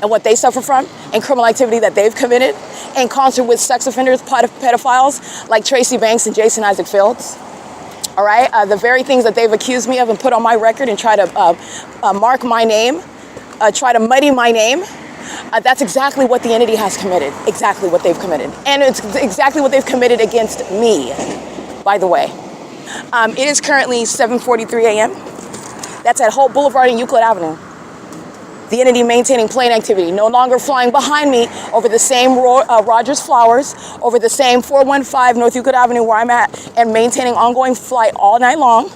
and what they suffer from, and criminal activity that they've committed, in concert with sex offenders, pedophiles like Tracy Banks and Jason Isaac Fields. All right, the very things that they've accused me of and put on my record and try to mark my name, try to muddy my name. That's exactly what the entity has committed, exactly what they've committed. And it's exactly what they've committed against me, by the way. It is currently 7:43 a.m. That's at Hope Boulevard and Euclid Avenue. The entity maintaining plane activity, no longer flying behind me over the same Rogers Flowers, over the same 415 North Euclid Avenue where I'm at, and maintaining ongoing flight all night long.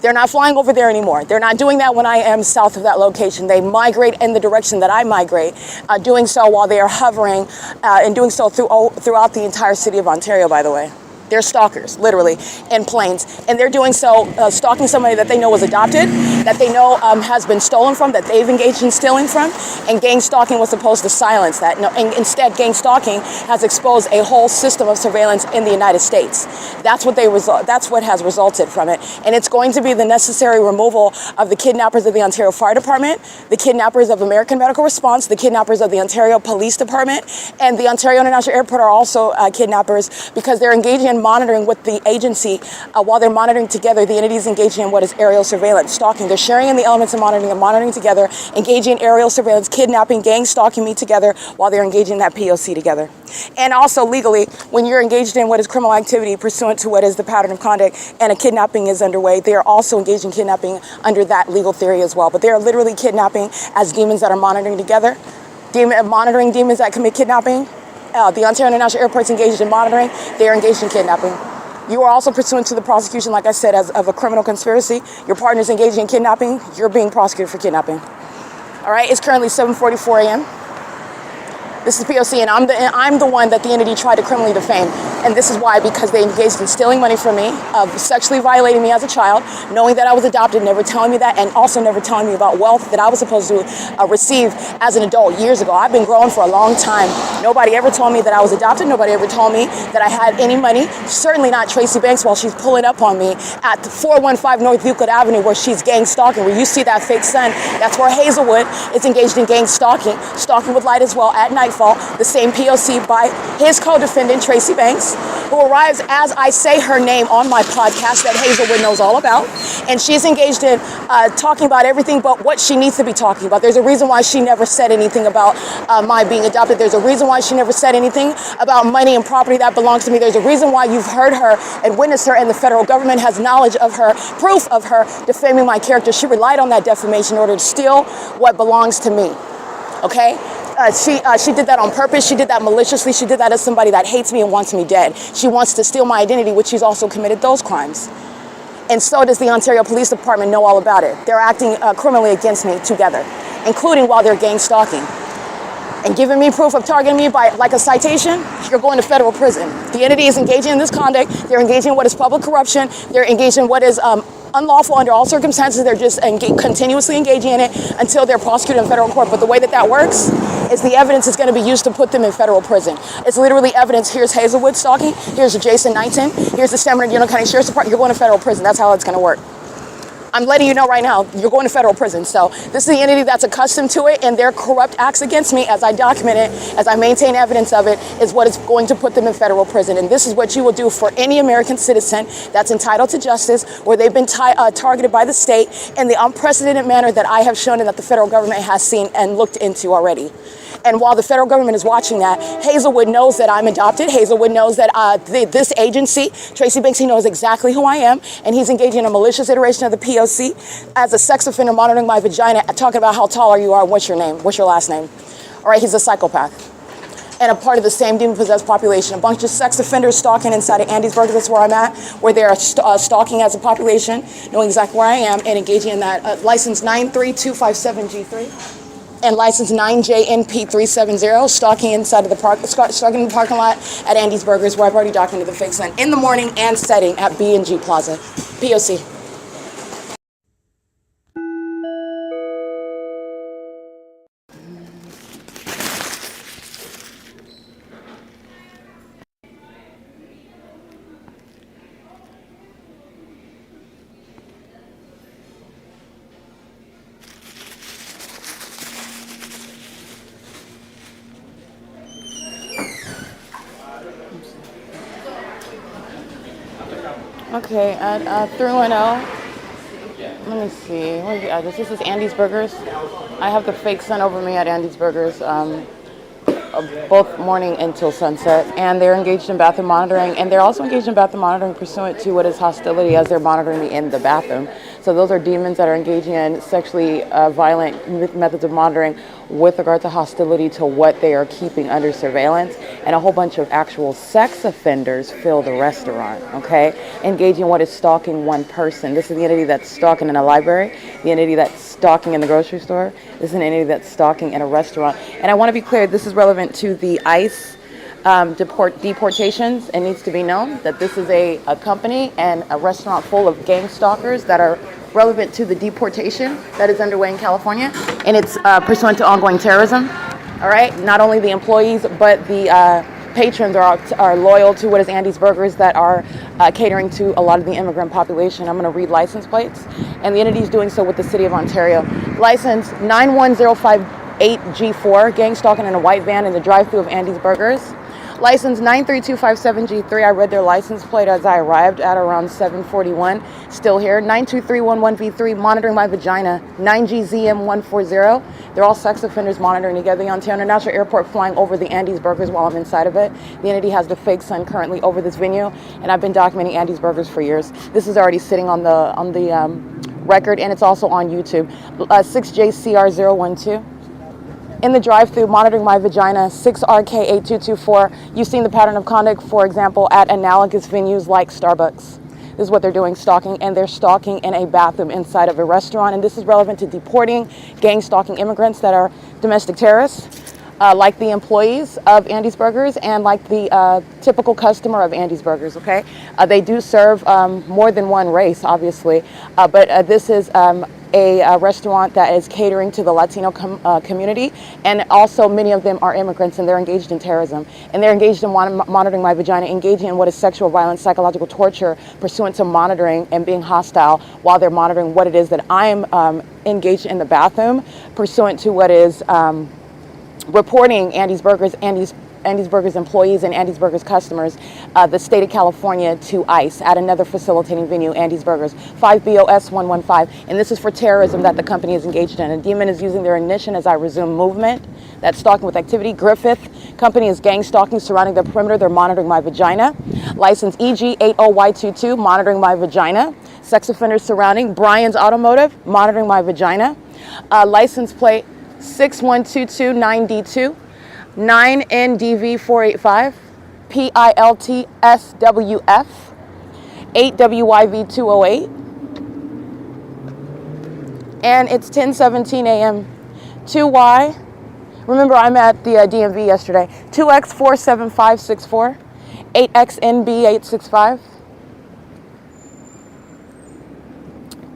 They're not flying over there anymore. They're not doing that when I am south of that location. They migrate in the direction that I migrate, doing so while they are hovering, and doing so throughout the entire city of Ontario, by the way. They're stalkers, literally, in planes. And they're doing so, stalking somebody that they know was adopted, that they know has been stolen from, that they've engaged in stealing from. And gang stalking was supposed to silence that. No, and instead, gang stalking has exposed a whole system of surveillance in the United States. That's what has resulted from it. And it's going to be the necessary removal of the kidnappers of the Ontario Fire Department, the kidnappers of American Medical Response, the kidnappers of the Ontario Police Department, and the Ontario International Airport are also kidnappers, because they're engaging in monitoring with the agency. While they're monitoring together, the entity is engaging in what is aerial surveillance, stalking. They're sharing in the elements of monitoring. They're monitoring together, engaging in aerial surveillance, kidnapping, gang stalking me together while they're engaging in that P.O.C. together. And also legally, when you're engaged in what is criminal activity pursuant to what is the pattern of conduct and a kidnapping is underway, they are also engaged in kidnapping under that legal theory as well. But they are literally kidnapping as demons that are monitoring together, monitoring demons that commit kidnapping. The Ontario International Airport's engaged in monitoring. They are engaged in kidnapping. You are also pursuant to the prosecution, like I said, of a criminal conspiracy. Your partner's engaged in kidnapping. You're being prosecuted for kidnapping. All right, it's currently 7:44 a.m. This is P.O.C. and I'm the one that the entity tried to criminally defame. And this is why, because they engaged in stealing money from me, sexually violating me as a child, knowing that I was adopted, never telling me that, and also never telling me about wealth that I was supposed to receive as an adult years ago. I've been growing for a long time. Nobody ever told me that I was adopted. Nobody ever told me that I had any money. Certainly not Tracy Banks while she's pulling up on me at the 415 North Euclid Avenue where she's gang stalking, where you see that fake sun. That's where Hazelwood is engaged in gang stalking, stalking with light as well at nightfall. The same P.O.C. by his co-defendant, Tracy Banks, who arrives as I say her name on my podcast that Hazelwood knows all about. And she's engaged in talking about everything but what she needs to be talking about. There's a reason why she never said anything about my being adopted. There's a reason why she never said anything about money and property that belongs to me. There's a reason why you've heard her and witnessed her, and the federal government has knowledge of her, proof of her defaming my character. She relied on that defamation in order to steal what belongs to me. Okay? She did that on purpose. She did that maliciously. She did that as somebody that hates me and wants me dead. She wants to steal my identity, which she's also committed those crimes. And so does the Ontario Police Department know all about it. They're acting criminally against me together, including while they're gang stalking. And giving me proof of targeting me by like a citation, you're going to federal prison. The entity is engaging in this conduct. They're engaging in what is public corruption. They're engaging in what is unlawful under all circumstances. They're just continuously engaging in it until they're prosecuted in federal court. But the way that works is the evidence that's going to be used to put them in federal prison. It's literally evidence. Here's Hazelwood stalking. Here's Jason Knighton. Here's the San Bernardino County Sheriff's Department. You're going to federal prison. That's how it's going to work. I'm letting you know right now, you're going to federal prison. So this is the entity that's accustomed to it, and their corrupt acts against me, as I document it, as I maintain evidence of it, is what is going to put them in federal prison. And this is what you will do for any American citizen that's entitled to justice, where they've been targeted by the state in the unprecedented manner that I have shown and that the federal government has seen and looked into already. And while the federal government is watching that, Hazelwood knows that I'm adopted. Hazelwood knows that this agency, Tracy Banks, he knows exactly who I am, and he's engaging in a malicious iteration of the P.O.C. as a sex offender, monitoring my vagina, talking about how tall you are and what's your name, what's your last name. All right, he's a psychopath. And a part of the same demon-possessed population. A bunch of sex offenders stalking inside of Andysburg, that's where I'm at, where they are stalking as a population, knowing exactly where I am, and engaging in that. License 93257G3. And license 9JNP370, stalking inside of the stalking in the parking lot at Andy's Burgers, where I've already documented the fake sign in the morning and setting at B&G Plaza. P.O.C. Okay, at 310. Let me see. Where's the address? This is Andy's Burgers. I have the fake sun over me at Andy's Burgers, both morning until sunset, and they're engaged in bathroom monitoring, and they're also engaged in bathroom monitoring pursuant to what is hostility, as they're monitoring me in the bathroom. So those are demons that are engaging in sexually violent methods of monitoring with regard to hostility to what they are keeping under surveillance, and a whole bunch of actual sex offenders fill the restaurant, okay? Engaging in what is stalking one person. This is the entity that's stalking in a library, the entity that's stalking in the grocery store. This is an entity that's stalking in a restaurant. And I want to be clear, this is relevant to the I.I.S. Deportations. It needs to be known that this is a company and a restaurant full of gang stalkers that are relevant to the deportation that is underway in California, and it's pursuant to ongoing terrorism. All right, not only the employees, but the patrons are loyal to what is Andy's Burgers, that are catering to a lot of the immigrant population. I'm going to read license plates, and the entity is doing so with the City of Ontario. License 91058G4, gang stalking in a white van in the drive-thru of Andy's Burgers. License 93257G3, I read their license plate as I arrived at around 7:41. Still here. 92311V3, monitoring my vagina. 9GZM140. They're all sex offenders monitoring together. The Ontario International Airport, flying over the Andy's Burgers while I'm inside of it. The entity has the fake sun currently over this venue, and I've been documenting Andy's Burgers for years. This is already sitting on the record, and it's also on YouTube. 6JCR012. In the drive-thru, monitoring my vagina, 6RK8224. You've seen the pattern of conduct, for example, at analogous venues like Starbucks. This is what they're doing, stalking, and they're stalking in a bathroom inside of a restaurant. And this is relevant to deporting, gang stalking immigrants that are domestic terrorists, like the employees of Andy's Burgers and like the typical customer of Andy's Burgers, okay? They do serve more than one race, obviously, but this is a restaurant that is catering to the Latino community, and also many of them are immigrants, and they're engaged in terrorism, and they're engaged in monitoring my vagina, engaging in what is sexual violence, psychological torture, pursuant to monitoring and being hostile while they're monitoring what it is that I'm engaged in the bathroom, pursuant to what is reporting Andy's Burgers, Andy's Burgers employees and Andy's Burgers customers, the state of California, to I.I.S. at another facilitating venue, Andy's Burgers, 5BOS115. And this is for terrorism that the company is engaged in. A demon is using their ignition as I resume movement. That's stalking with activity. Griffith company is gang stalking surrounding the perimeter. They're monitoring my vagina. License EG80Y22, monitoring my vagina. Sex offenders surrounding. Brian's Automotive, monitoring my vagina. License plate 61229D2. 9NDV485, PILTSWF, 8WYV208, and it's 10:17 a.m. 2Y, remember I'm at the DMV yesterday, 2X47564, 8XNB865,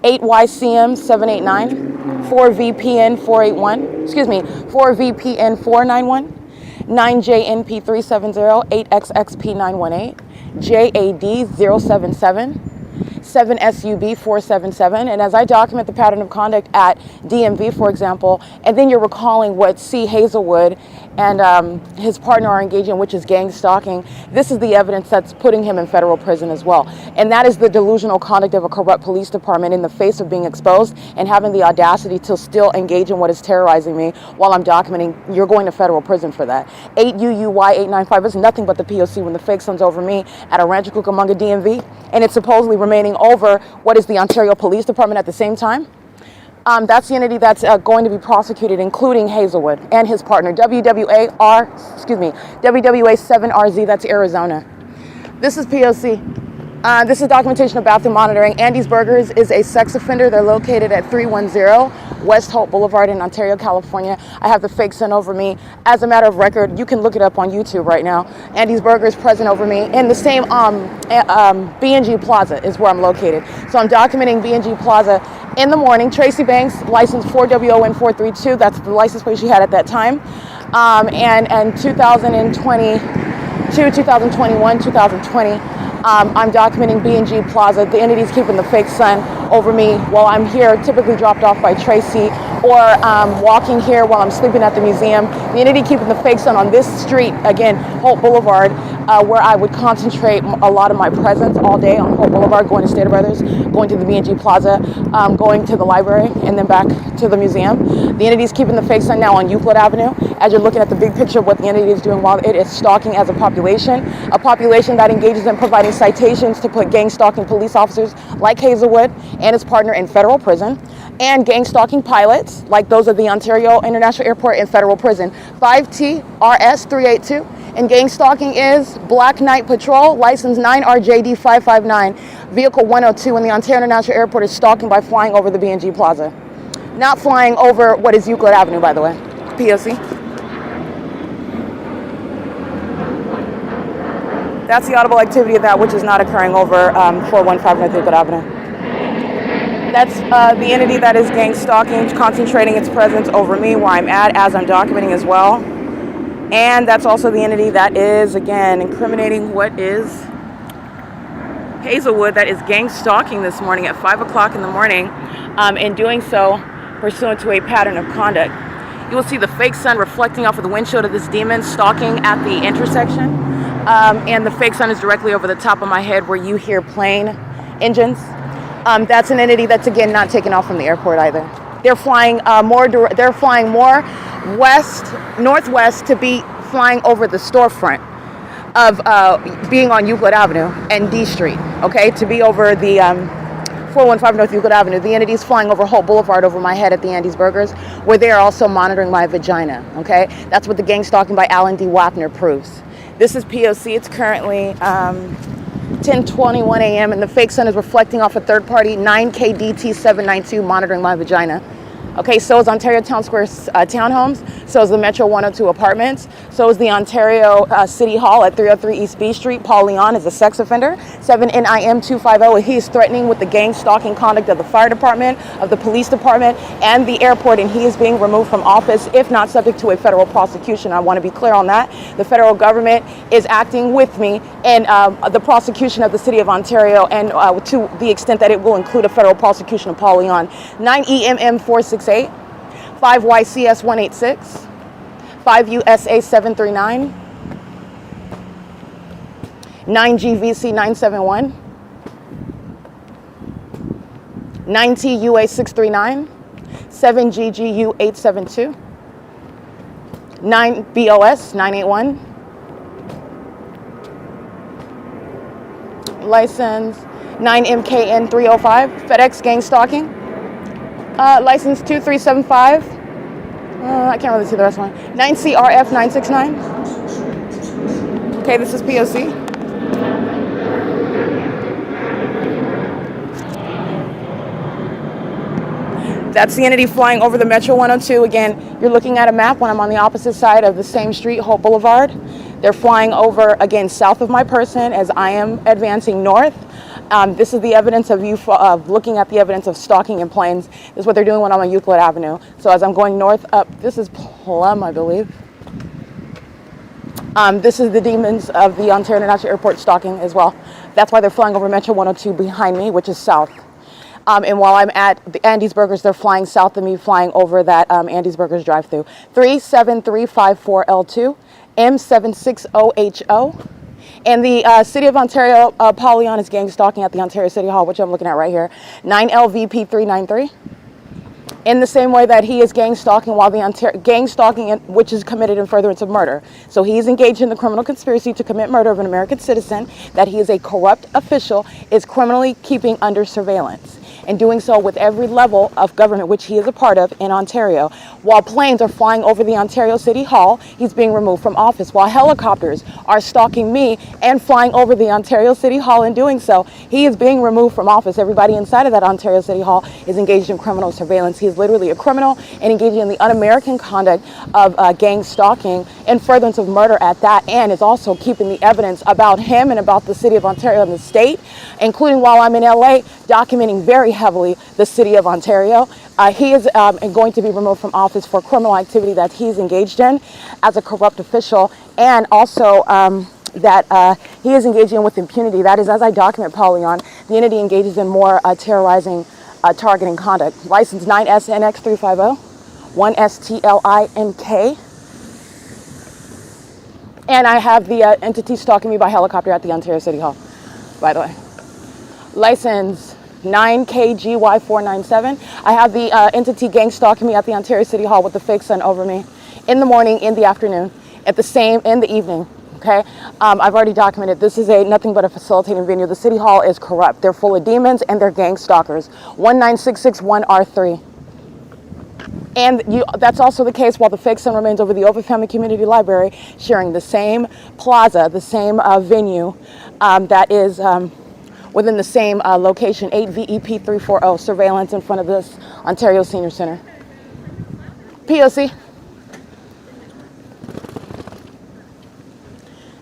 8YCM789, 4VPN 481, excuse me, 4VPN 491, 9JNP 370, 8XXP 918, JAD 077, 7SUB 477. And as I document the pattern of conduct at DMV, for example, and then you're recalling what C. Hazelwood and his partner are engaging in, which is gang stalking, this is the evidence that's putting him in federal prison as well. And that is the delusional conduct of a corrupt police department in the face of being exposed and having the audacity to still engage in what is terrorizing me while I'm documenting. You're going to federal prison for that. 8UUY895 is nothing but the P.O.C. when the fake sun's over me at a Rancho Cucamonga DMV, and it's supposedly remaining over what is the Ontario Police Department at the same time. That's the entity that's going to be prosecuted, including Hazelwood and his partner, WWA7RZ, that's Arizona. This is P.O.C. This is documentation of bathroom monitoring. Andy's Burgers is a sex offender. They're located at 310 West Hope Boulevard in Ontario, California. I have the fake sun over me. As a matter of record, you can look it up on YouTube right now. Andy's Burgers present over me. In the same B&G Plaza is where I'm located. So I'm documenting B&G Plaza in the morning. Tracy Banks, license 4WON432. That's the license plate she had at that time. And 2022, 2021, 2020. I'm documenting B&G Plaza. The entity's keeping the fake sun over me while I'm here, typically dropped off by Tracy, or walking here while I'm sleeping at the museum. The entity keeping the fake sun on this street, again, Holt Boulevard, where I would concentrate a lot of my presence all day on Holt Boulevard, going to Stater Brothers, going to the B&G Plaza, going to the library, and then back to the museum. The entity's keeping the fake sun now on Euclid Avenue. As you're looking at the big picture of what the entity is doing while it is stalking as a population that engages in providing citations to put gang stalking police officers like Hazelwood and his partner in federal prison, and gang stalking pilots like those of the Ontario International Airport in federal prison. 5TRS382. And gang stalking is Black Knight Patrol, license 9RJD559, vehicle 102 in the Ontario International Airport is stalking by flying over the B&G Plaza. Not flying over what is Euclid Avenue, by the way. P.O.C. That's the audible activity of that which is not occurring over 415 North Euclid Avenue. That's the entity that is gang stalking, concentrating its presence over me where I'm at as I'm documenting as well. And that's also the entity that is, again, incriminating what is Hazelwood, that is gang stalking this morning at 5 o'clock in the morning, and doing so pursuant to a pattern of conduct. You will see the fake sun reflecting off of the windshield of this demon stalking at the intersection. And the fake sun is directly over the top of my head where you hear plane engines. That's an entity that's, again, not taking off from the airport either. They're flying more northwest to be flying over the storefront of being on Euclid Avenue and D Street, okay, to be over the 415 North Euclid Avenue. The entity's flying over Holt Boulevard over my head at the Andy's Burgers, where they are also monitoring my vagina, okay? That's what the gang stalking by Alan D. WAPNER proves. This is P.O.C. It's currently 10:21 a.m. and the fake sun is reflecting off a third party 9KDT792 monitoring my vagina. Okay, so is Ontario Town Square townhomes, so is the Metro 102 apartments, so is the Ontario City Hall at 303 East B Street. Paul Leon is a sex offender. 7NIM250, he is threatening with the gang stalking conduct of the fire department, of the police department, and the airport, and he is being removed from office if not subject to a federal prosecution. I want to be clear on that. The federal government is acting with me in the prosecution of the City of Ontario, and to the extent that it will include a federal prosecution of Paul Leon. 9EMM468, 5YCS186, 5USA739, 9GVC971, 9TUA639, 7GGU872, 9BOS981, license 9MKN305, FedEx gang stalking. License 2375. I can't really see the rest of one. 9CRF969. Okay, this is P.O.C. That's the entity flying over the Metro 102. Again, you're looking at a map when I'm on the opposite side of the same street, Hope Boulevard. They're flying over, again, south of my person as I am advancing north. This is the evidence of you looking at the evidence of stalking in planes. This is what they're doing when I'm on Euclid Avenue. So as I'm going north up, this is Plum, I believe. This is the demons of the Ontario International Airport stalking as well. That's why they're flying over Metro 102 behind me, which is south. And while I'm at the Andy's Burgers, they're flying south of me, flying over that Andy's Burgers drive-through. 37354L2, M760HO. And the City of Ontario, Polyon is gang stalking at the Ontario City Hall, which I'm looking at right here, 9LVP393. In the same way that he is gang stalking while gang stalking, which is committed in furtherance of murder. So he's engaged in the criminal conspiracy to commit murder of an American citizen, that he is a corrupt official, is criminally keeping under surveillance. And doing so with every level of government, which he is a part of in Ontario. While planes are flying over the Ontario City Hall, he's being removed from office. While helicopters are stalking me and flying over the Ontario City Hall, in doing so, he is being removed from office. Everybody inside of that Ontario City Hall is engaged in criminal surveillance. He is literally a criminal and engaging in the un-American conduct of gang stalking and furtherance of murder at that, and is also keeping the evidence about him and about the City of Ontario and the state, including while I'm in LA, documenting very heavily the City of Ontario. He is going to be removed from office for criminal activity that he's engaged in as a corrupt official, and also that he is engaging with impunity. That is, as I document Polyon, the entity engages in more terrorizing, targeting conduct. License 9SNX350, 1STLINK. And I have the entity stalking me by helicopter at the Ontario City Hall, by the way. License 9KGY497. I have the entity gang stalking me at the Ontario City Hall with the fake sun over me in the morning, in the afternoon, in the evening. Okay, I've already documented. This is nothing but a facilitating venue. The City Hall is corrupt. They're full of demons and they're gang stalkers. 19661R3. And that's also the case while the fake sun remains over the OVITT Family Community Library, sharing the same plaza, the same venue that is within the same location, 8VEP340, surveillance in front of this Ontario Senior Center. P.O.C.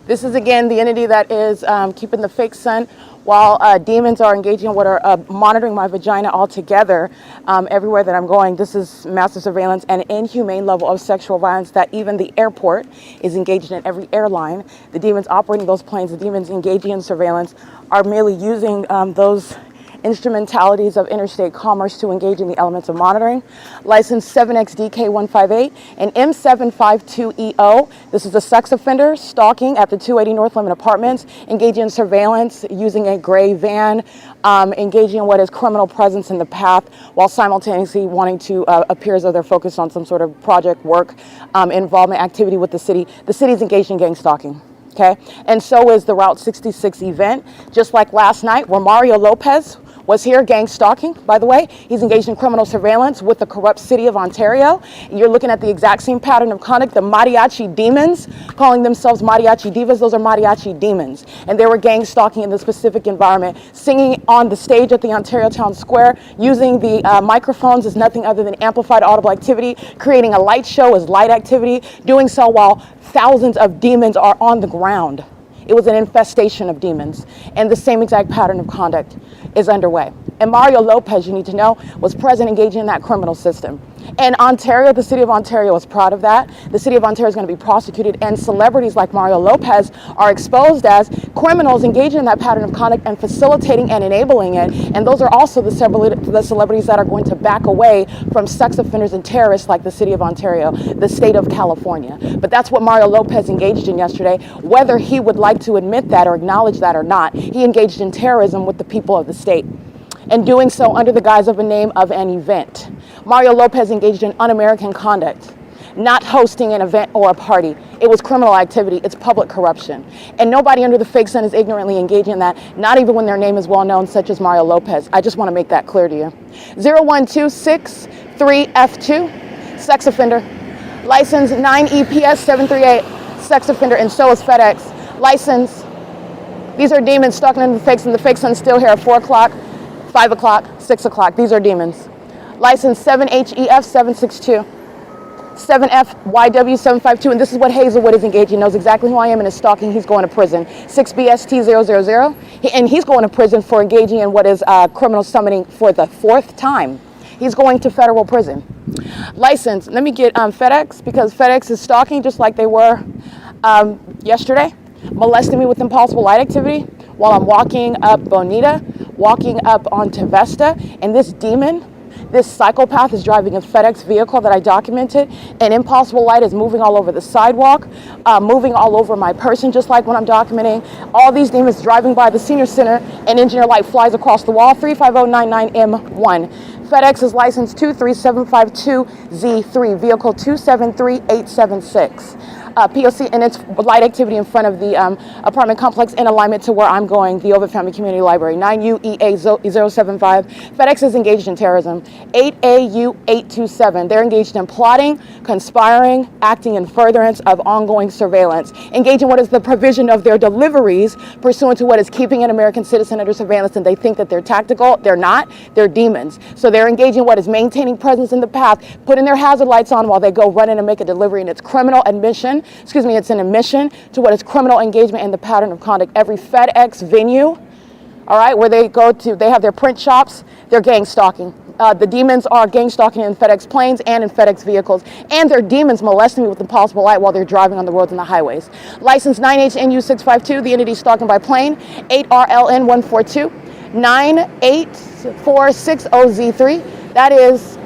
This is, again, the entity that is keeping the fake sun while demons are engaging in what are monitoring my vagina altogether everywhere that I'm going. This is massive surveillance and inhumane level of sexual violence that even the airport is engaged in, every airline. The demons operating those planes, the demons engaging in surveillance are merely using those instrumentalities of interstate commerce to engage in the elements of monitoring. License 7XDK158 and M752EO. This is a sex offender stalking at the 280 North Lemon Apartments, engaging in surveillance using a gray van, engaging in what is criminal presence in the path, while simultaneously wanting to appear as though they're focused on some sort of project work, involvement, activity with the city. The city's engaged in gang stalking. Okay, and so is the Route 66 event. Just like last night, where Mario Lopez was here gang stalking, by the way. He's engaged in criminal surveillance with the corrupt City of Ontario. You're looking at the exact same pattern of conduct. The mariachi demons, calling themselves mariachi divas, those are mariachi demons. And they were gang stalking in this specific environment, singing on the stage at the Ontario Town Square, using the microphones as nothing other than amplified audible activity, creating a light show as light activity, doing so while thousands of demons are on the ground. It was an infestation of demons, and the same exact pattern of conduct is underway. And Mario Lopez, you need to know, was present engaging in that criminal system. And Ontario, the City of Ontario is proud of that. The City of Ontario is going to be prosecuted, and celebrities like Mario Lopez are exposed as criminals engaging in that pattern of conduct and facilitating and enabling it. And those are also the celebrities that are going to back away from sex offenders and terrorists like the City of Ontario, the state of California. But that's what Mario Lopez engaged in yesterday, whether he would like to admit that or acknowledge that or not. He engaged in terrorism with the people of the state, and doing so under the guise of a name of an event. Mario Lopez engaged in un-American conduct, not hosting an event or a party. It was criminal activity. It's public corruption. And nobody under the fake sun is ignorantly engaging in that, not even when their name is well known, such as Mario Lopez. I just want to make that clear to you. 01263F2, sex offender. License 9EPS738, sex offender, and so is FedEx. License, these are demons stalking into the fakes, and the fake sun's still here at 4 o'clock, 5 o'clock, 6 o'clock. These are demons. License 7HEF762. 7FYW752, and this is what Hazelwood is engaging. Knows exactly who I am and is stalking. He's going to prison. 6BST000, and he's going to prison for engaging in what is criminal summoning for the 4th time. He's going to federal prison. License, let me get FedEx, because FedEx is stalking just like they were yesterday, molesting me with impossible light activity while I'm walking up Bonita, walking up onto Vesta, and this demon, this psychopath, is driving a FedEx vehicle that I documented, and impossible light is moving all over the sidewalk, moving all over my person, just like when I'm documenting. All these demons driving by the senior center, and engineer light flies across the wall. 35099M1. FedEx is license 23752Z3, vehicle 273876. P.O.C. and its light activity in front of the apartment complex in alignment to where I'm going, the OVITT Family Community Library. 9UEA075. FedEx is engaged in terrorism. 8AU827. They're engaged in plotting, conspiring, acting in furtherance of ongoing surveillance. Engaged in what is the provision of their deliveries pursuant to what is keeping an American citizen under surveillance, and they think that they're tactical. They're not. They're demons. So they're engaging what is maintaining presence in the path, putting their hazard lights on while they go run in and make a delivery, and it's criminal admission. It's an admission to what is criminal engagement in the pattern of conduct. Every FedEx venue, all right, where they go to, they have their print shops, they're gang stalking. The demons are gang stalking in FedEx planes and in FedEx vehicles. And they're demons molesting me with impossible light while they're driving on the roads and the highways. License 9HNU652, the entity stalking by plane. 8RLN142, 98460Z3. That is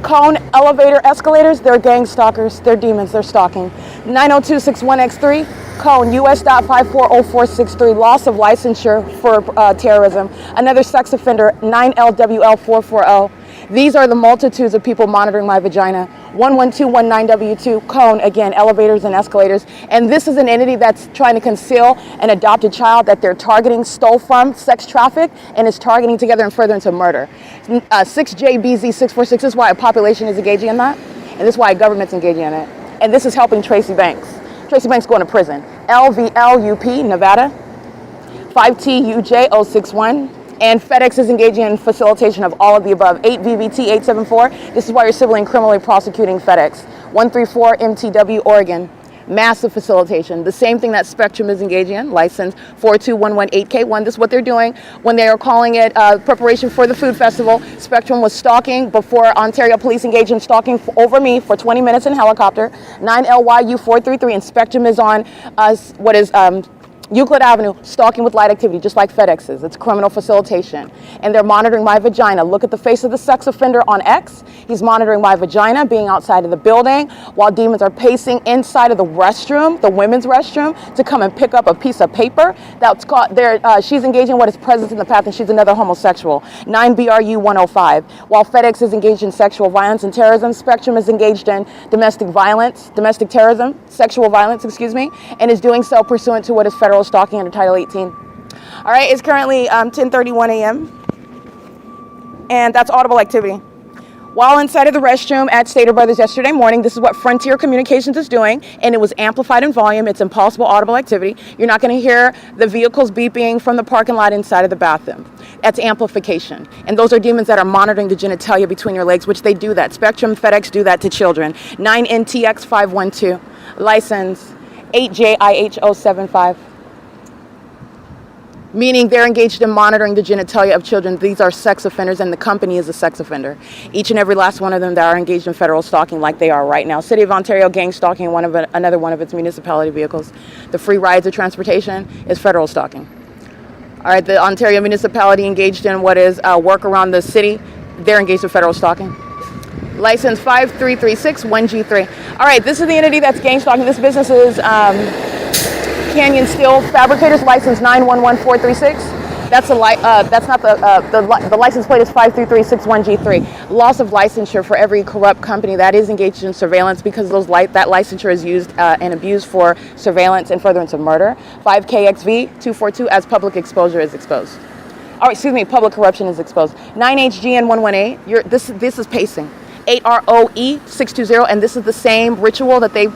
cone, elevator, escalators. They're gang stalkers. They're demons. They're stalking. 90261X3, cone, US.540463, loss of licensure for terrorism. Another sex offender, 9LWL440. These are the multitudes of people monitoring my vagina. 11219W2, cone, again, elevators and escalators. And this is an entity that's trying to conceal an adopted child that they're targeting, stole from, sex traffic, and is targeting together in furtherance of murder. 6JBZ646, this is why a population is engaging in that, and this is why a government's engaging in it. And this is helping Tracy Banks. Tracy Banks going to prison. LVLUP, Nevada, 5TUJ061. And FedEx is engaging in facilitation of all of the above. 8VVT874. This is why you're civilly and criminally prosecuting FedEx. 134 MTW, Oregon. Massive facilitation. The same thing that Spectrum is engaging in. License 42118K1. This is what they're doing when they are calling it preparation for the food festival. Spectrum was stalking before Ontario police engaged in stalking over me for 20 minutes in helicopter. 9LYU433. And Spectrum is on Euclid Avenue, stalking with light activity, just like FedEx is. It's criminal facilitation. And they're monitoring my vagina. Look at the face of the sex offender on X. He's monitoring my vagina, being outside of the building, while demons are pacing inside of the restroom, the women's restroom, to come and pick up a piece of paper. That's called, she's engaging in what is present in the path, and she's another homosexual. 9BRU105. While FedEx is engaged in sexual violence and terrorism, Spectrum is engaged in domestic terrorism, sexual violence, and is doing so pursuant to what is federal stalking under Title 18. All right, it's currently 10:31 a.m. and that's audible activity. While inside of the restroom at Stater Brothers yesterday morning, this is what Frontier Communications is doing, and it was amplified in volume. It's impossible audible activity. You're not going to hear the vehicles beeping from the parking lot inside of the bathroom. That's amplification. And those are demons that are monitoring the genitalia between your legs, which they do that. Spectrum, FedEx do that to children. 9NTX512, license 8JIH075. Meaning they're engaged in monitoring the genitalia of children. These are sex offenders, and the company is a sex offender. Each and every last one of them that are engaged in federal stalking like they are right now. City of Ontario gang stalking another one of its municipality vehicles. The free rides of transportation is federal stalking. All right, the Ontario municipality engaged in what is work around the city. They're engaged in federal stalking. License 53361G3. All right, this is the entity that's gang stalking. This business is Canyon Steel Fabricators, license 911436. That's the license plate is 53361G3. Loss of licensure for every corrupt company that is engaged in surveillance, because that licensure is used and abused for surveillance and furtherance of murder. 5KXV242 as public exposure is exposed. Oh, excuse me, public corruption is exposed. 9HGN118. This is pacing. 8ROE620, and this is the same ritual that they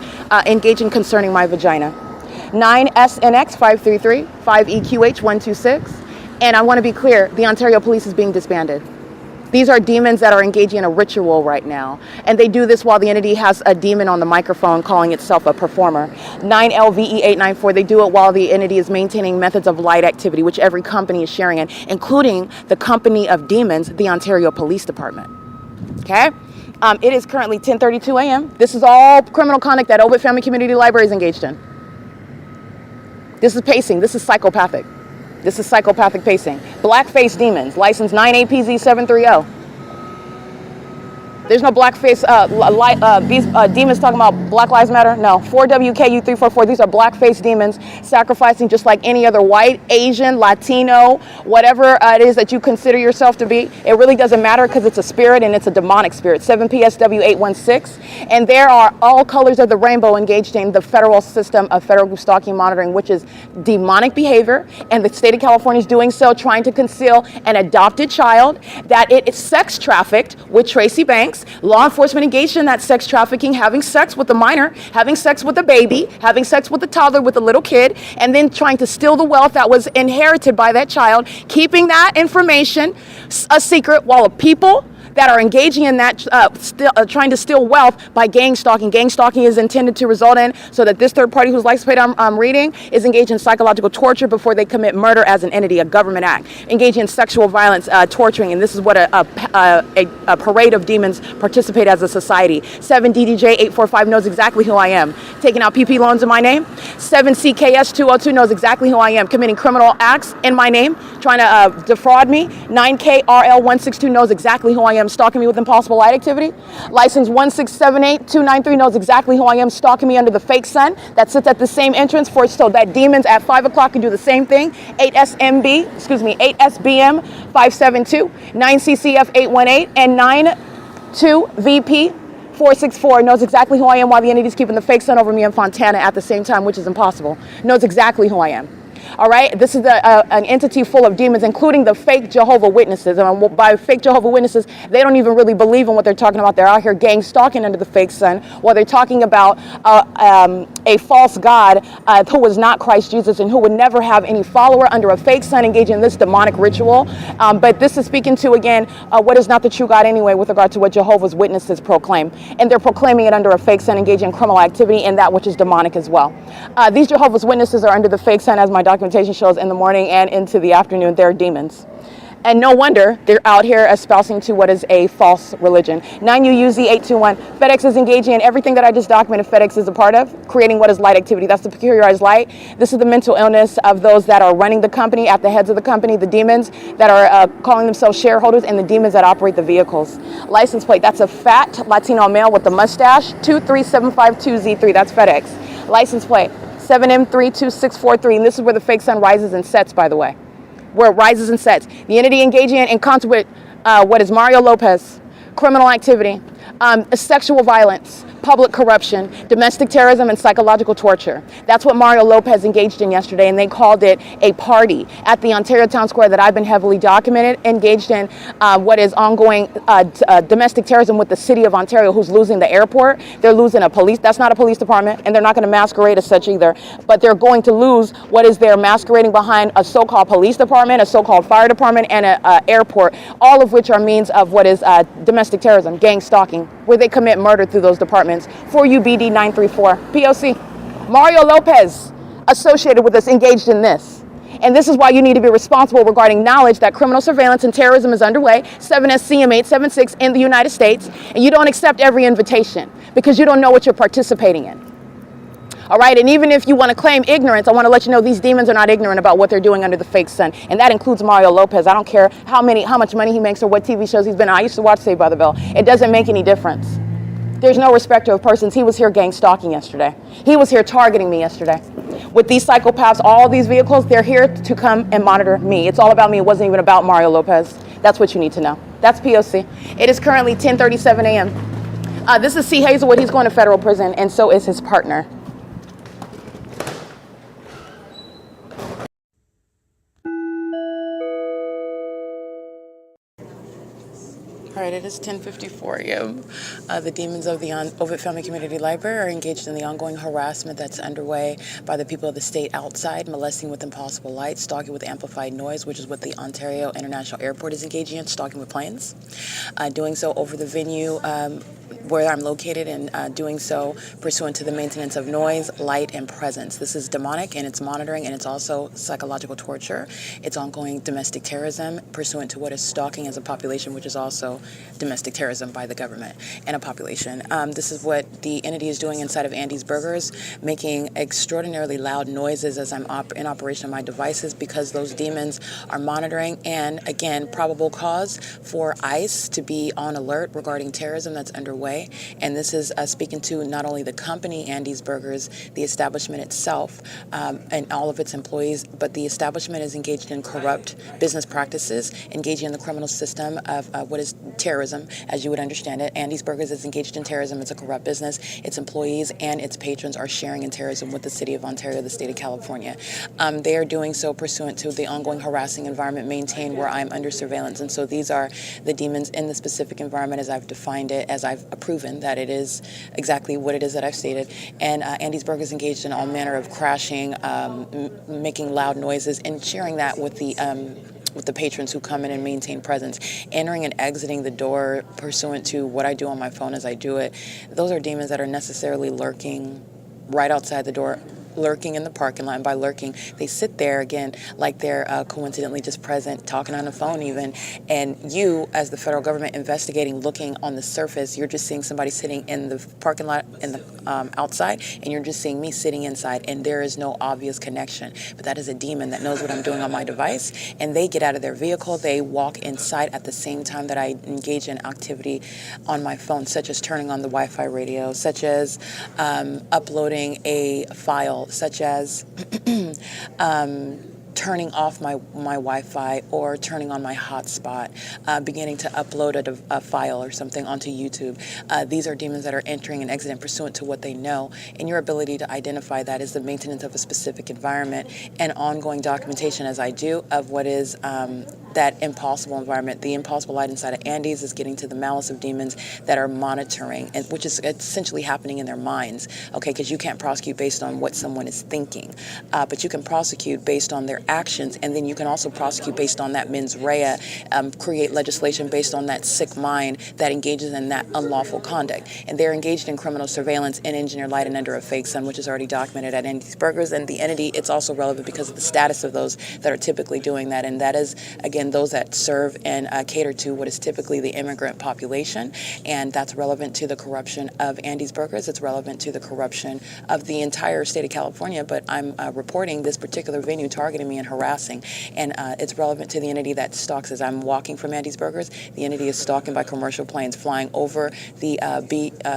engage in concerning my vagina. 9SNX533, 5EQH126, and I want to be clear, the Ontario Police is being disbanded. These are demons that are engaging in a ritual right now. And they do this while the entity has a demon on the microphone calling itself a performer. 9LVE894, they do it while the entity is maintaining methods of light activity, which every company is sharing in, including the company of demons, the Ontario Police Department. Okay? It is currently 10:32 a.m. This is all criminal conduct that OVITT Family Community Library is engaged in. This is pacing. This is psychopathic. This is psychopathic pacing. Blackface demons, license 9APZ730. There's no blackface, these demons talking about Black Lives Matter? No. 4WKU344, these are blackface demons sacrificing just like any other white, Asian, Latino, whatever it is that you consider yourself to be. It really doesn't matter because it's a spirit and it's a demonic spirit. 7PSW816. And there are all colors of the rainbow engaged in the federal system of federal group stalking monitoring, which is demonic behavior. And the state of California is doing so, trying to conceal an adopted child, that it is sex trafficked with Tracy Banks. Law enforcement engaged in that sex trafficking, having sex with a minor, having sex with a baby, having sex with a toddler, with a little kid, and then trying to steal the wealth that was inherited by that child, keeping that information a secret while the people that are engaging in that, trying to steal wealth by gang stalking. Gang stalking is intended to result in so that this third party whose license plate I'm reading is engaged in psychological torture before they commit murder as an entity, a government act. Engaging in sexual violence, torturing, and this is what a parade of demons participate as a society. 7DDJ845 knows exactly who I am. Taking out PP loans in my name. 7CKS202 knows exactly who I am. Committing criminal acts in my name, trying to defraud me. 9KRL162 knows exactly who I am. Stalking me with impossible light activity. License 1678293 knows exactly who I am, stalking me under the fake sun that sits at the same entrance for so that demons at 5 o'clock can do the same thing. 8SBM 572, 9CCF 818, and 92VP 464 knows exactly who I am while the entity's keeping the fake sun over me in Fontana at the same time, which is impossible. Knows exactly who I am. All right, this is an entity full of demons, including the fake Jehovah Witnesses. And by fake Jehovah Witnesses, they don't even really believe in what they're talking about. They're out here gang stalking under the fake sun while they're talking about a false God who was not Christ Jesus and who would never have any follower under a fake sun engaging in this demonic ritual. But this is speaking to, again, what is not the true God anyway with regard to what Jehovah's Witnesses proclaim. And they're proclaiming it under a fake sun, engaging in criminal activity and that which is demonic as well. These Jehovah's Witnesses are under the fake sun, as my documentation shows, in the morning and into the afternoon. They're demons. And no wonder they're out here espousing to what is a false religion. 9UUZ821, FedEx is engaging in everything that I just documented FedEx is a part of, creating what is light activity. That's the peculiarized light. This is the mental illness of those that are running the company, at the heads of the company, the demons that are calling themselves shareholders, and the demons that operate the vehicles. License plate, that's a fat Latino male with the mustache, 23752Z3, that's FedEx. License plate, 7M32643, and this is where the fake sun rises and sets, by the way. Where it rises and sets. The entity engaging in concert with what is Mario Lopez, criminal activity, sexual violence, public corruption, domestic terrorism, and psychological torture. That's what Mario Lopez engaged in yesterday, and they called it a party at the Ontario Town Square that I've been heavily documented, engaged in what is ongoing domestic terrorism with the city of Ontario, who's losing the airport. They're losing a police, that's not a police department, and they're not going to masquerade as such either, but they're going to lose what is they're masquerading behind a so-called police department, a so-called fire department, and an airport, all of which are means of what is domestic terrorism, gang stalking, where they commit murder through those departments. For UBD 934, P.O.C. Mario Lopez associated with us engaged in this. And this is why you need to be responsible regarding knowledge that criminal surveillance and terrorism is underway, 7SCM 876 in the United States, and you don't accept every invitation because you don't know what you're participating in. All right, and even if you want to claim ignorance, I want to let you know these demons are not ignorant about what they're doing under the fake sun, and that includes Mario Lopez. I don't care how much money he makes or what TV shows he's been on. I used to watch Saved by the Bell. It doesn't make any difference. There's no respecter of persons. He was here gang stalking yesterday. He was here targeting me yesterday. With these psychopaths, all these vehicles, they're here to come and monitor me. It's all about me. It wasn't even about Mario Lopez. That's what you need to know. That's P.O.C. It is currently 10:37 a.m. This is C. Hazelwood. He's going to federal prison, and so is his partner. All right, it is 10:54 a.m. The demons of the OVITT Family Community Library are engaged in the ongoing harassment that's underway by the people of the state outside, molesting with impossible light, stalking with amplified noise, which is what the Ontario International Airport is engaging in, stalking with planes, doing so over the venue where I'm located, and doing so pursuant to the maintenance of noise, light, and presence. This is demonic, and it's monitoring, and it's also psychological torture. It's ongoing domestic terrorism pursuant to what is stalking as a population, which is also domestic terrorism by the government and a population. This is what the entity is doing inside of Andy's Burgers, making extraordinarily loud noises as I'm in operation of my devices, because those demons are monitoring, and again, probable cause for ICE to be on alert regarding terrorism that's underway. And this is speaking to not only the company, Andy's Burgers, the establishment itself, and all of its employees, but the establishment is engaged in corrupt business practices, engaging in the criminal system of what is terrorism, as you would understand it. Andy's Burgers is engaged in terrorism. It's a corrupt business. Its employees and its patrons are sharing in terrorism with the city of Ontario, the state of California. They are doing so pursuant to the ongoing harassing environment maintained where I'm under surveillance. And so these are the demons in the specific environment as I've defined it, as I've proven that it is exactly what it is that I've stated. And Andy's Burgers engaged in all manner of crashing, making loud noises, and sharing that with the patrons who come in and maintain presence, entering and exiting the door pursuant to what I do on my phone as I do it. Those are demons that are necessarily lurking right outside the door, lurking in the parking lot. And by lurking, they sit there again like they're coincidentally just present, talking on the phone even. And you, as the federal government investigating, looking on the surface, you're just seeing somebody sitting in the parking lot in the outside, and you're just seeing me sitting inside, and there is no obvious connection. But that is a demon that knows what I'm doing on my device, and they get out of their vehicle, they walk inside at the same time that I engage in activity on my phone, such as turning on the Wi-Fi radio, such as uploading a file, such as turning off my Wi-Fi or turning on my hotspot, beginning to upload a file or something onto YouTube. These are demons that are entering and exiting pursuant to what they know, and your ability to identify that is the maintenance of a specific environment and ongoing documentation, as I do, of what is that impossible environment. The impossible light inside of Andy's is getting to the malice of demons that are monitoring, and which is essentially happening in their minds, okay, because you can't prosecute based on what someone is thinking, but you can prosecute based on their actions, and then you can also prosecute based on that mens rea, create legislation based on that sick mind that engages in that unlawful conduct. And they're engaged in criminal surveillance in engineered light and under a fake sun, which is already documented at Andy's Burgers. And the entity, it's also relevant because of the status of those that are typically doing that, and that is, again, those that serve and cater to what is typically the immigrant population, and that's relevant to the corruption of Andy's Burgers. It's relevant to the corruption of the entire state of California, but I'm reporting this particular venue targeting me and harassing, and it's relevant to the entity that stalks as I'm walking from Andy's Burgers. The entity is stalking by commercial planes flying over the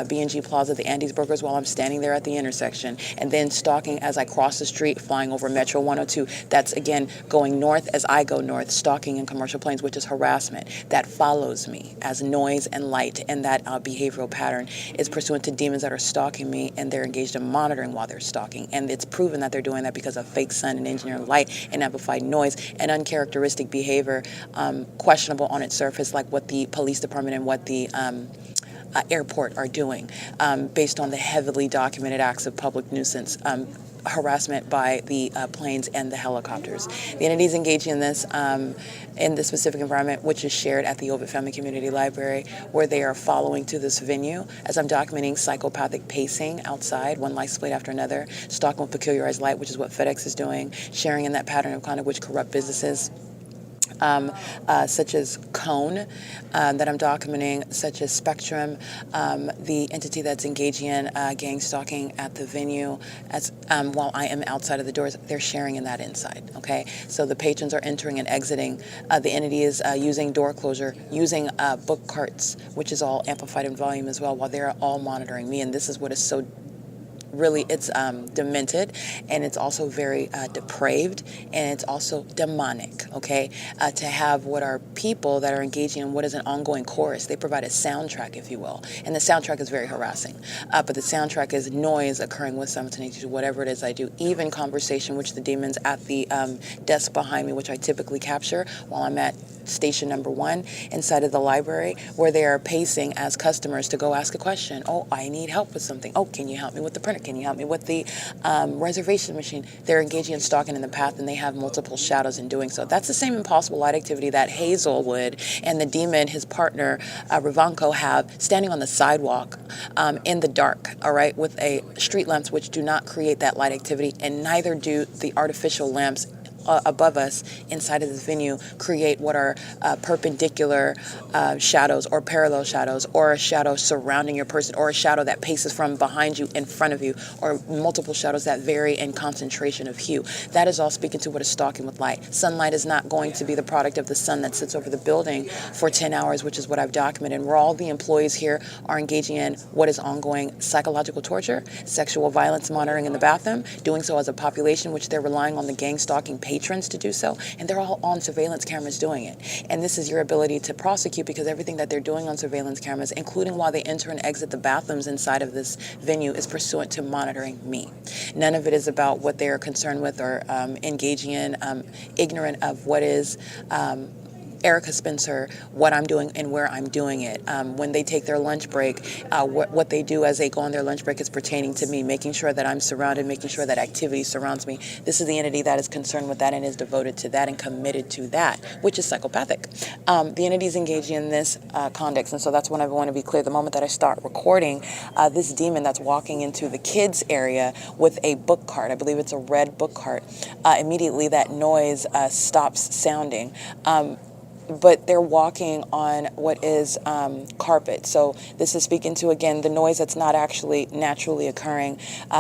B&G Plaza, the Andy's Burgers, while I'm standing there at the intersection, and then stalking as I cross the street, flying over Metro 102. That's, again, going north as I go north, stalking in commercial planes, which is harassment. That follows me as noise and light, and that behavioral pattern is pursuant to demons that are stalking me, and they're engaged in monitoring while they're stalking. And it's proven that they're doing that because of fake sun and engineered light and amplified noise and uncharacteristic behavior, questionable on its surface, like what the police department and what the airport are doing, based on the heavily documented acts of public nuisance, harassment by the planes and the helicopters. The entity is engaging in this specific environment, which is shared at the OVITT Family Community Library, where they are following to this venue as I'm documenting psychopathic pacing outside, one license plate after another, stalking with peculiarized light, which is what FedEx is doing, sharing in that pattern of conduct which corrupt businesses, such as Cone, that I'm documenting, such as Spectrum, the entity that's engaging in gang stalking at the venue, as while I am outside of the doors, they're sharing in that inside, okay? So the patrons are entering and exiting. The entity is using door closure, using book carts, which is all amplified in volume as well, while they're all monitoring me. And this is what is so really, it's demented, and it's also very depraved, and it's also demonic, okay? To have what are people that are engaging in what is an ongoing chorus. They provide a soundtrack, if you will, and the soundtrack is very harassing. But the soundtrack is noise occurring with simultaneity to whatever it is I do, even conversation, which the demons at the desk behind me, which I typically capture while I'm at station number 1 inside of the library, where they are pacing as customers to go ask a question. Oh, I need help with something. Oh, can you help me with the printer? Can you help me with the reservation machine? They're engaging in stalking in the path, and they have multiple shadows in doing so. That's the same impossible light activity that Hazelwood and the demon, his partner, Ravanko, have standing on the sidewalk in the dark, all right, with a street lamps, which do not create that light activity, and neither do the artificial lamps above us inside of this venue create what are perpendicular shadows or parallel shadows, or a shadow surrounding your person, or a shadow that paces from behind you in front of you, or multiple shadows that vary in concentration of hue. That is all speaking to what is stalking with light. Sunlight is not going to be the product of the sun that sits over the building for 10 hours, which is what I've documented, where all the employees here are engaging in what is ongoing psychological torture, sexual violence monitoring in the bathroom, doing so as a population, which they're relying on the gang stalking patrons to do so, and they're all on surveillance cameras doing it. And this is your ability to prosecute, because everything that they're doing on surveillance cameras, including while they enter and exit the bathrooms inside of this venue, is pursuant to monitoring me. None of it is about what they are concerned with or engaging in, ignorant of what is Erica Spencer, what I'm doing and where I'm doing it. When they take their lunch break, what they do as they go on their lunch break is pertaining to me, making sure that I'm surrounded, making sure that activity surrounds me. This is the entity that is concerned with that and is devoted to that and committed to that, which is psychopathic. The entity is engaging in this context, and so that's when I want to be clear. The moment that I start recording, this demon that's walking into the kids area with a book cart, I believe it's a red book cart, immediately that noise stops sounding. But they're walking on what is carpet. So this is speaking to, again, the noise that's not actually naturally occurring.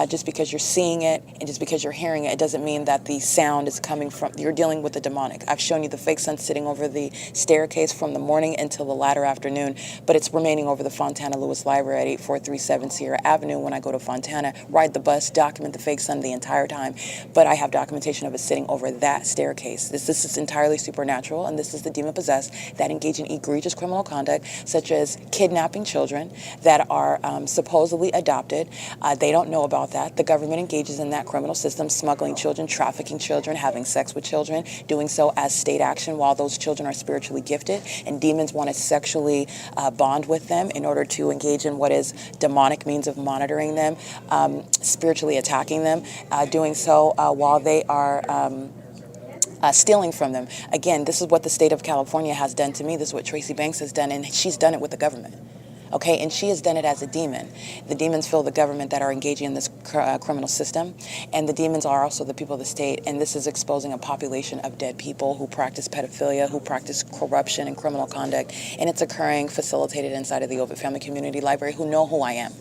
Just because you're seeing it and just because you're hearing it, it doesn't mean that the sound is coming from, you're dealing with the demonic. I've shown you the fake sun sitting over the staircase from the morning until the latter afternoon, but it's remaining over the Fontana Lewis Library at 8437 Sierra Avenue. When I go to Fontana, ride the bus, document the fake sun the entire time, but I have documentation of it sitting over that staircase. This is entirely supernatural, and this is the demon possessed that engage in egregious criminal conduct, such as kidnapping children that are supposedly adopted. They don't know about that. The government engages in that criminal system, smuggling children, trafficking children, having sex with children, doing so as state action while those children are spiritually gifted, and demons want to sexually bond with them in order to engage in what is demonic means of monitoring them, spiritually attacking them, doing so while they are stealing from them. Again, this is what the state of California has done to me. This is what Tracy Banks has done, and she's done it with the government. Okay, and she has done it as a demon. The demons fill the government that are engaging in this criminal system, and the demons are also the people of the state, and this is exposing a population of dead people who practice pedophilia, who practice corruption and criminal conduct, and it's occurring facilitated inside of the OVITT Family Community Library, who know who I am.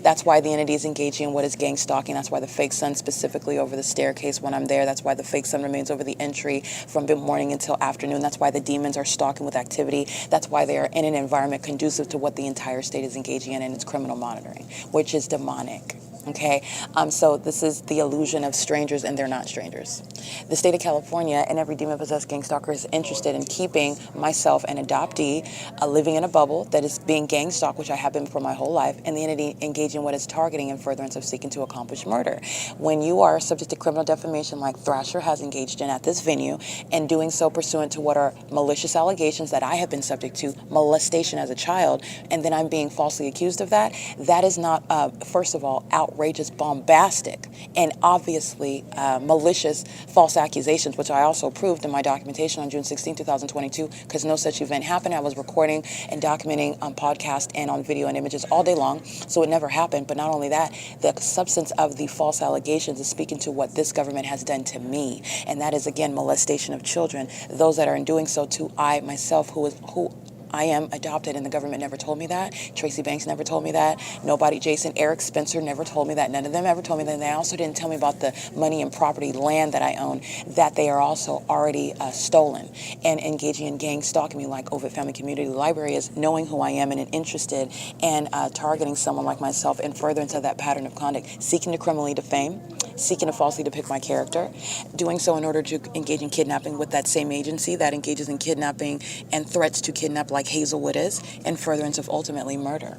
That's why the entity is engaging in what is gang stalking. That's why the fake sun specifically over the staircase when I'm there. That's why the fake sun remains over the entry from morning until afternoon. That's why the demons are stalking with activity. That's why they are in an environment conducive to what the entire state is engaging in its criminal monitoring, which is demonic. Okay, so this is the illusion of strangers, and they're not strangers. The state of California and every demon-possessed gang stalker is interested in keeping myself, an adoptee, living in a bubble that is being gang stalked, which I have been for my whole life, and the entity engaging in what is targeting and furtherance of seeking to accomplish murder. When you are subject to criminal defamation like Thrasher has engaged in at this venue, and doing so pursuant to what are malicious allegations that I have been subject to, molestation as a child, and then I'm being falsely accused of that, that is not, first of all, outrageous, bombastic, and obviously malicious false accusations, which I also proved in my documentation on June 16, 2022, because no such event happened. I was recording and documenting on podcast and on video and images all day long, so it never happened. But not only that, the substance of the false allegations is speaking to what this government has done to me, and that is, again, molestation of children, those that are in doing so to I myself, who I am adopted, and the government never told me that. Tracy Banks never told me that. Nobody, Jason, Eric Spencer never told me that. None of them ever told me that. And they also didn't tell me about the money and property, land that I own, that they are also already stolen. And engaging in gang stalking me like OVITT Family Community Library is knowing who I am and interested in targeting someone like myself in furtherance of that pattern of conduct, seeking to criminally defame, seeking to falsely depict my character, doing so in order to engage in kidnapping with that same agency that engages in kidnapping and threats to kidnap like Hazelwood is, in furtherance of ultimately murder.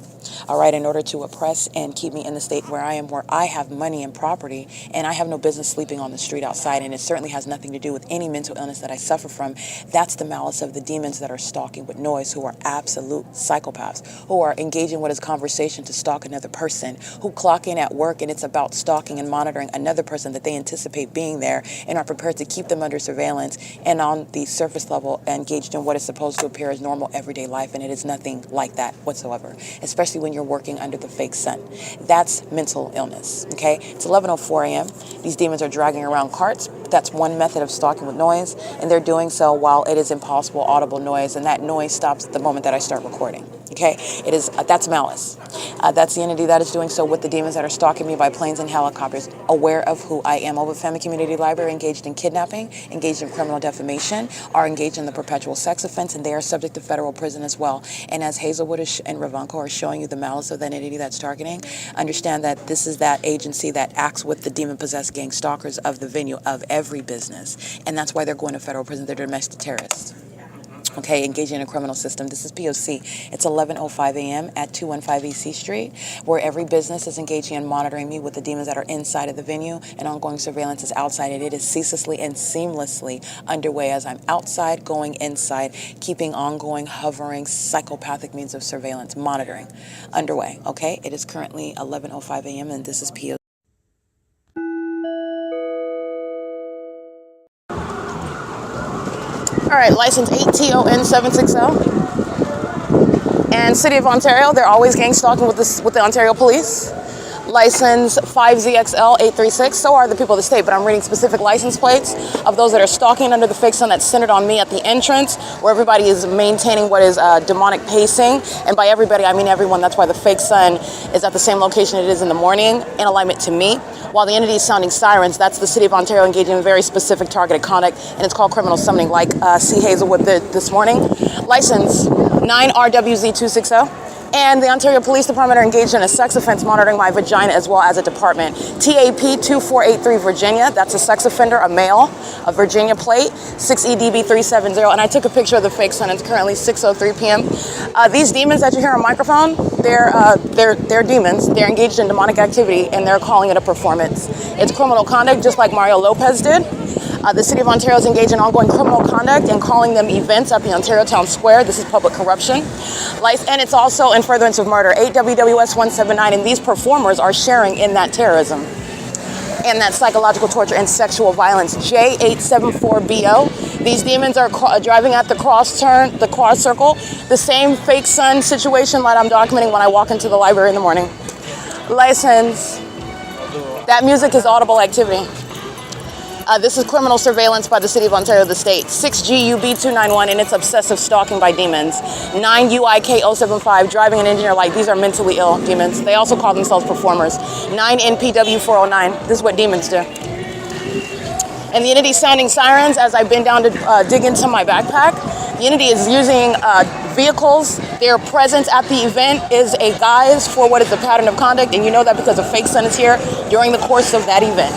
All right, in order to oppress and keep me in the state where I am, where I have money and property, and I have no business sleeping on the street outside, and it certainly has nothing to do with any mental illness that I suffer from. That's the malice of the demons that are stalking with noise, who are absolute psychopaths, who are engaging with his conversation to stalk another person, who clock in at work and it's about stalking and monitoring another person that they anticipate being there and are prepared to keep them under surveillance and on the surface level engaged in what is supposed to appear as normal everyday life, and it is nothing like that whatsoever, especially when you're working under the fake sun. That's mental illness, okay? It's 11:04 a.m. These demons are dragging around carts. That's one method of stalking with noise, and they're doing so while it is impossible audible noise, and that noise stops the moment that I start recording, okay? It is that's malice. That's the entity that is doing so with the demons that are stalking me by planes and helicopters, aware of who I am. OVITT Family Community Library, engaged in kidnapping, engaged in criminal defamation, are engaged in the perpetual sex offense, and they are subject to federal prison as well. And as Hazelwood and Ravanko are showing you the malice of that entity that's targeting, understand that this is that agency that acts with the demon-possessed gang stalkers of the venue of every business. And that's why they're going to federal prison. They're domestic terrorists. Okay, engaging in a criminal system. This is P.O.C. It's 11:05 a.m. at 215 E.C. Street, where every business is engaging in monitoring me with the demons that are inside of the venue, and ongoing surveillance is outside, and it is ceaselessly and seamlessly underway as I'm outside, going inside, keeping ongoing, hovering, psychopathic means of surveillance, monitoring underway. Okay, it is currently 11:05 a.m. and this is P.O.C. All right, license 8TON760. And City of Ontario, they're always gang stalking with the Ontario Police. License 5ZXL836. So are the people of the state, but I'm reading specific license plates of those that are stalking under the fake sun that's centered on me at the entrance, where everybody is maintaining what is demonic pacing. And by everybody, I mean everyone. That's why the fake sun is at the same location it is in the morning, in alignment to me. While the entity is sounding sirens, that's the City of Ontario engaging in very specific targeted conduct, and it's called criminal summoning, like C. Hazelwood did this morning. License 9RWZ260. And the Ontario Police Department are engaged in a sex offense monitoring my vagina as well as a department. TAP 2483 Virginia, that's a sex offender, a male, a Virginia plate, 6EDB370. And I took a picture of the fake sun. It's currently 6:03 p.m. These demons that you hear on microphone, they're demons. They're engaged in demonic activity, and they're calling it a performance. It's criminal conduct, just like Mario Lopez did. The City of Ontario is engaged in ongoing criminal conduct and calling them events at the Ontario Town Square. This is public corruption. And it's also in furtherance of murder. 8WWS179, and these performers are sharing in that terrorism and that psychological torture and sexual violence. J874BO. These demons are driving at the cross circle, the same fake sun situation that I'm documenting when I walk into the library in the morning. License. That music is audible activity. This is criminal surveillance by the City of Ontario, the state. 6GUB291, and it's obsessive stalking by demons. 9UIK075, driving an engineer like. These are mentally ill demons. They also call themselves performers. 9NPW409. This is what demons do. And the entity sounding sirens as I bend down to dig into my backpack. The entity is using vehicles. Their presence at the event is a guise for what is the pattern of conduct, and you know that because a fake sun is here during the course of that event.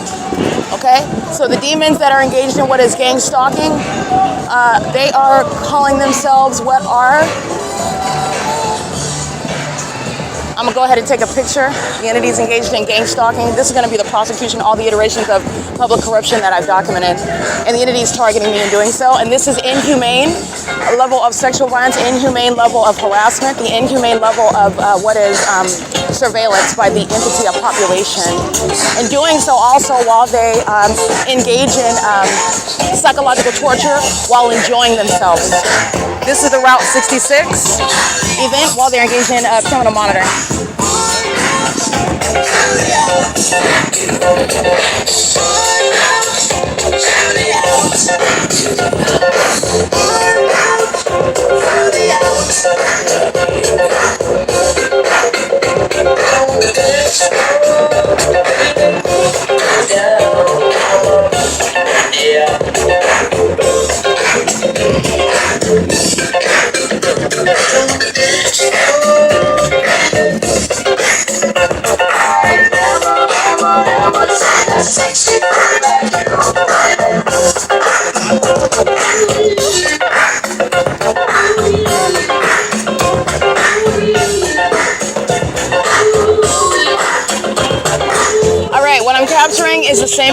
Okay, so the demons that are engaged in what is gang stalking, they are calling themselves what are. I'm gonna go ahead and take a picture. The entities engaged in gang stalking. This is gonna be the prosecution, all the iterations of public corruption that I've documented. And the entity is targeting me in doing so. And this is inhumane level of sexual violence, inhumane level of harassment, the inhumane level of what is surveillance by the entity of population. And doing so also while they engage in psychological torture while enjoying themselves. This is the Route 66 event while they're engaged in criminal monitoring.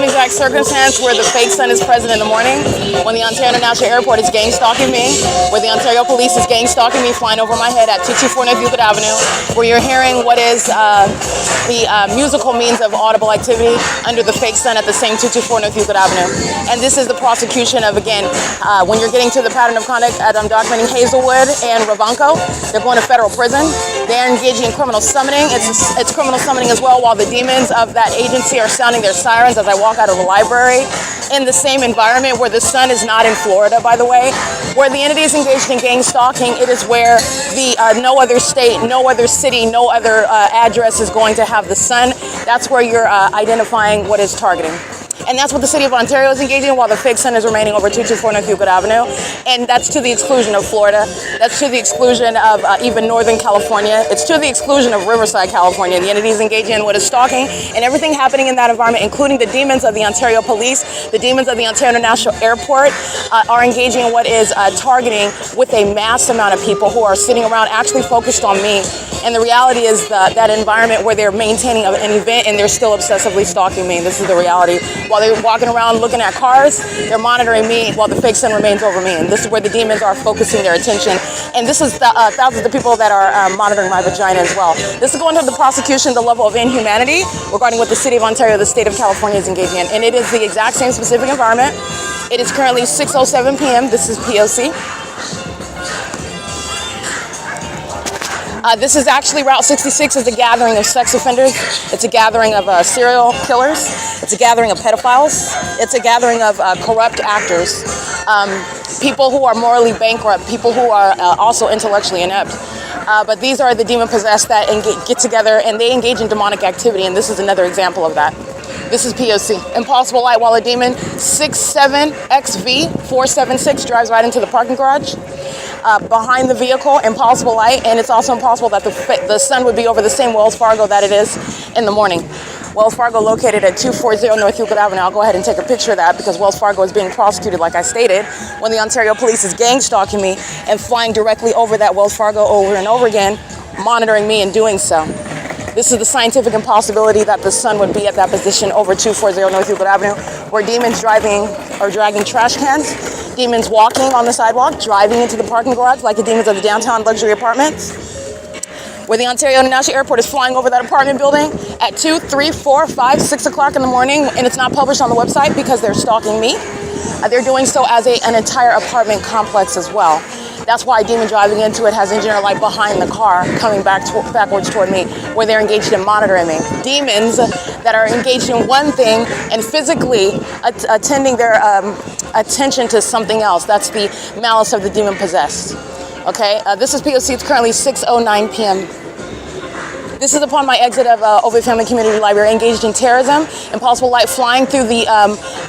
exact circumstance where the fake sun is present in the morning, when the Ontario International Airport is gang stalking me, where the Ontario Police is gang stalking me, flying over my head at 224 North Euclid Avenue, where you're hearing what is the musical means of audible activity under the fake sun at the same 224 North Euclid Avenue. And this is the prosecution of, again, when you're getting to the pattern of conduct as I'm documenting Hazelwood and Ravanco, they're going to federal prison. They're engaging in criminal summoning. It's criminal summoning as well, while the demons of that agency are sounding their sirens as I walk out of the library in the same environment where the sun is not in Florida, by the way. Where the entity is engaged in gang stalking, it is where the no other state, no other city, no other address is going to have the sun. That's where you're identifying what is targeting. And that's what the city of Ontario is engaging in, while the fake sun is remaining over 224 North Euclid Avenue. And that's to the exclusion of Florida. That's to the exclusion of even Northern California. It's to the exclusion of Riverside, California. The entity is engaging in what is stalking and everything happening in that environment, including the demons of the Ontario Police, the demons of the Ontario International Airport, are engaging in what is targeting with a mass amount of people who are sitting around actually focused on me. And the reality is that environment where they're maintaining an event and they're still obsessively stalking me. This is the reality. While they're walking around looking at cars, they're monitoring me while the fake sun remains over me. And this is where the demons are focusing their attention. And this is thousands of people that are monitoring my vagina as well. This is going to the prosecution, the level of inhumanity regarding what the city of Ontario, the state of California is engaging in. And it is the exact same specific environment. It is currently 6:07 p.m. This is P.O.C. This is actually Route 66 is a gathering of sex offenders. It's a gathering of serial killers. It's a gathering of pedophiles. It's a gathering of corrupt actors, people who are morally bankrupt, people who are also intellectually inept. But these are the demon-possessed that get together and they engage in demonic activity, and this is another example of that. This is P.O.C. Impossible Light, while a demon 67XV476 drives right into the parking garage. Behind the vehicle, impossible light, and it's also impossible that the sun would be over the same Wells Fargo that it is in the morning. Wells Fargo located at 240 North Euclid Avenue. I'll go ahead and take a picture of that because Wells Fargo is being prosecuted, like I stated, when the Ontario Police is gang stalking me and flying directly over that Wells Fargo over and over again, monitoring me and doing so. This is the scientific impossibility that the sun would be at that position over 240 North Euclid Avenue, where demons driving or dragging trash cans, demons walking on the sidewalk, driving into the parking garage like the demons of the downtown luxury apartments, where the Ontario International Airport is flying over that apartment building at 2, 3, 4, 5, 6 o'clock in the morning, and it's not published on the website because they're stalking me. They're doing so as an entire apartment complex as well. That's why demon driving into it has engineer light behind the car coming backwards toward me, where they're engaged in monitoring me. Demons that are engaged in one thing and physically attending their attention to something else. That's the malice of the demon possessed. Okay, this is P.O.C. It's currently 6:09 p.m. This is upon my exit of OVITT Family Community Library, engaged in terrorism. Impossible light flying through the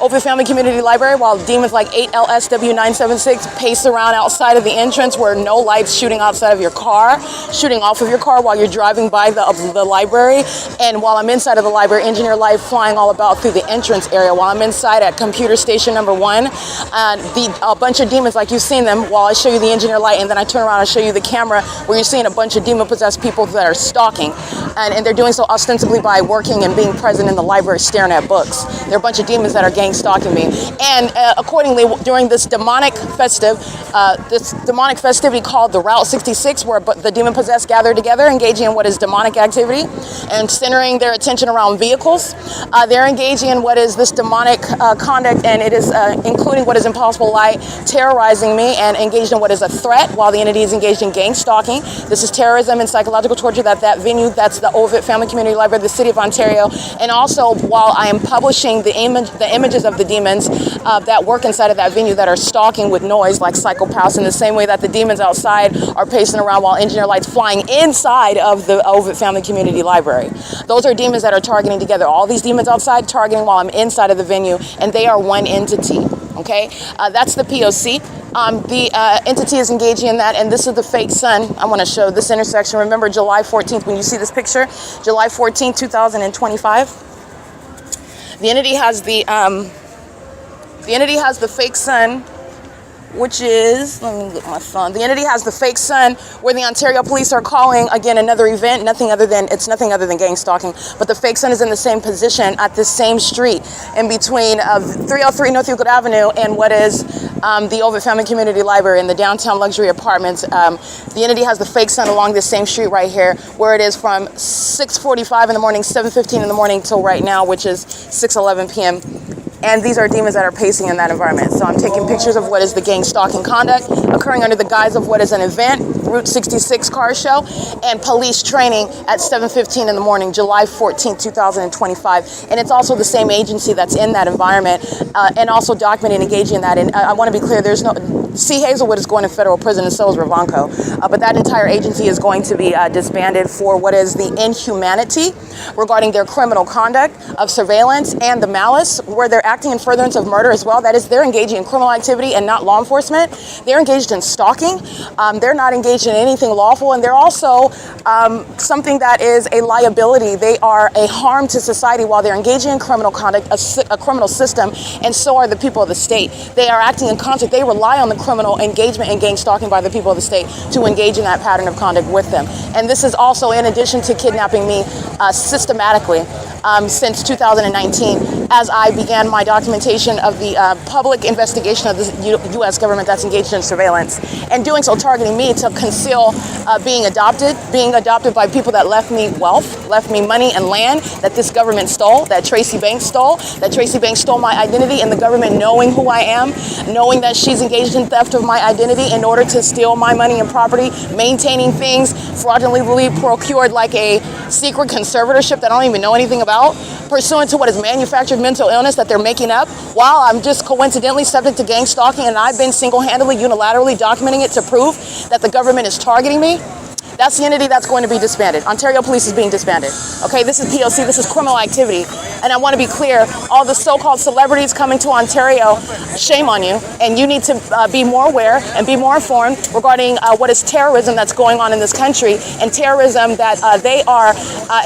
OVITT Family Community Library while demons like 8LSW976 pace around outside of the entrance where no lights shooting outside of your car, shooting off of your car while you're driving by the library. And while I'm inside of the library, engineer light flying all about through the entrance area. While I'm inside at computer station number 1, a bunch of demons like you've seen them while I show you the engineer light, and then I turn around and show you the camera where you're seeing a bunch of demon-possessed people that are stalking. And they're doing so ostensibly by working and being present in the library staring at books. There are a bunch of demons that are gang stalking me. And accordingly, during this demonic festivity called the Route 66, where the demon-possessed gather together, engaging in what is demonic activity and centering their attention around vehicles, they're engaging in what is this demonic conduct, and it is including what is impossible light, terrorizing me, and engaged in what is a threat while the entity is engaged in gang stalking. This is terrorism and psychological torture that venue, that's the OVITT Family Community Library, the City of Ontario. And also, while I am publishing the images of the demons that work inside of that venue that are stalking with noise like psychopaths, in the same way that the demons outside are pacing around while engineer lights flying inside of the OVITT Family Community Library. Those are demons that are targeting together. All these demons outside targeting while I'm inside of the venue, and they are one entity. Okay, that's the P.O.C. The entity is engaging in that, and this is the fake sun. I want to show this intersection. Remember July 14th, when you see this picture, July 14th, 2025. The entity has the fake sun which is, let me get my phone. The entity has the fake sun, where the Ontario police are calling, again, another event, it's nothing other than gang stalking. But the fake sun is in the same position at this same street in between 303 North Euclid Avenue and what is the OVITT Family Community Library in the downtown luxury apartments. The entity has the fake sun along this same street right here, where it is from 6:45 in the morning, 7:15 in the morning till right now, which is 6:11 p.m. And these are demons that are pacing in that environment. So I'm taking pictures of what is the gang stalking conduct occurring under the guise of what is an event, Route 66 car show, and police training at 7:15 in the morning, July 14, 2025. And it's also the same agency that's in that environment and also documenting, engaging in that. And I want to be clear, there's no, C. Hazelwood is going to federal prison and so is Ravanco. But that entire agency is going to be disbanded for what is the inhumanity regarding their criminal conduct of surveillance and the malice, where they're acting in furtherance of murder as well. That is, they're engaging in criminal activity and not law enforcement. They're engaged in stalking. They're not engaged in anything lawful, and they're also something that is a liability. They are a harm to society while they're engaging in criminal conduct, a criminal system, and so are the people of the state. They are acting in concert. They rely on the criminal engagement and gang stalking by the people of the state to engage in that pattern of conduct with them. And this is also in addition to kidnapping me systematically since 2019, as I began my documentation of the public investigation of the U.S. government that's engaged in surveillance, and doing so targeting me to conceal being adopted by people that left me wealth, left me money and land that this government stole, that Tracy Banks stole my identity, and the government knowing who I am, knowing that she's engaged in theft of my identity in order to steal my money and property, maintaining things fraudulently procured like a secret conservatorship that I don't even know anything about, pursuant to what is manufactured mental illness that they're making up, while I'm just coincidentally subject to gang stalking, and I've been single-handedly, unilaterally documenting it to prove that the government is targeting me. That's the entity that's going to be disbanded. Ontario Police is being disbanded. Okay, this is P.O.C., this is criminal activity. And I want to be clear, all the so-called celebrities coming to Ontario, shame on you. And you need to be more aware and be more informed regarding what is terrorism that's going on in this country, and terrorism that they are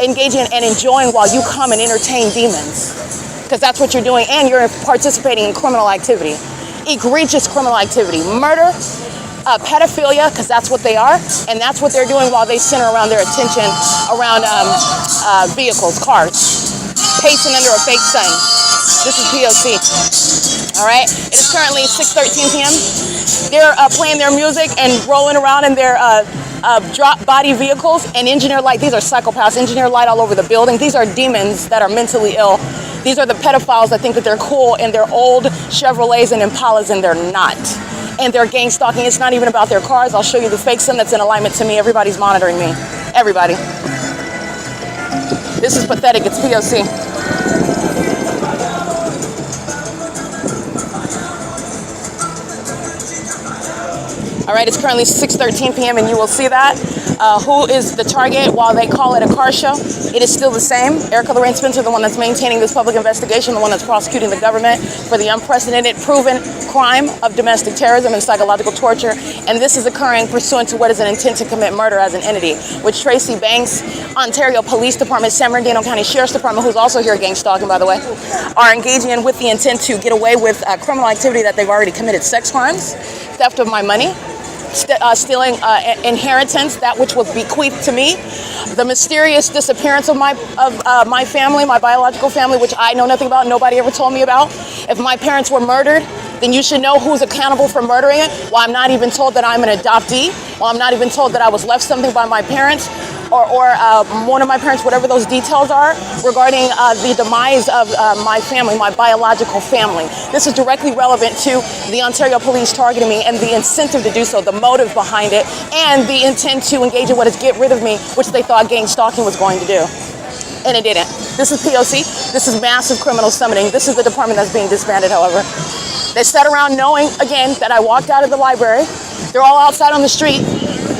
engaging in and enjoying while you come and entertain demons. Because that's what you're doing, and you're participating in criminal activity. Egregious criminal activity. Murder, pedophilia, because that's what they are, and that's what they're doing while they center around their attention around vehicles, cars, pacing under a fake sun. This is P.O.C. All right, it is currently 6:13 p.m. They're playing their music and rolling around in their drop body vehicles and engineer light. These are psychopaths, engineer light all over the building. These are demons that are mentally ill. These are the pedophiles that think that they're cool in their old Chevrolets and Impalas, and they're not. And they're gang stalking. It's not even about their cars. I'll show you the fake sun that's in alignment to me. Everybody's monitoring me. Everybody. This is pathetic. It's P.O.C. All right, it's currently 6:13 p.m. and you will see that. Who is the target while they call it a car show? It is still the same. Erica Lorraine Spencer, the one that's maintaining this public investigation, the one that's prosecuting the government for the unprecedented, proven crime of domestic terrorism and psychological torture. And this is occurring pursuant to what is an intent to commit murder as an entity, which Tracy Banks, Ontario Police Department, San Bernardino County Sheriff's Department, who's also here gang stalking, by the way, are engaging in with the intent to get away with criminal activity that they've already committed: sex crimes, theft of my money, stealing inheritance, that which was bequeathed to me, the mysterious disappearance of my family, my biological family, which I know nothing about, nobody ever told me about. If my parents were murdered, then you should know who's accountable for murdering it. Well, I'm not even told that I'm an adoptee. Well, I'm not even told that I was left something by my parents, or one of my parents, whatever those details are, regarding the demise of my family, my biological family. This is directly relevant to the Ontario Police targeting me and the incentive to do so, the motive behind it, and the intent to engage in what is get rid of me, which they thought gang stalking was going to do. And it didn't. This is P.O.C. This is massive criminal summoning. This is the department that's being disbanded, however. They sat around knowing, again, that I walked out of the library. They're all outside on the street.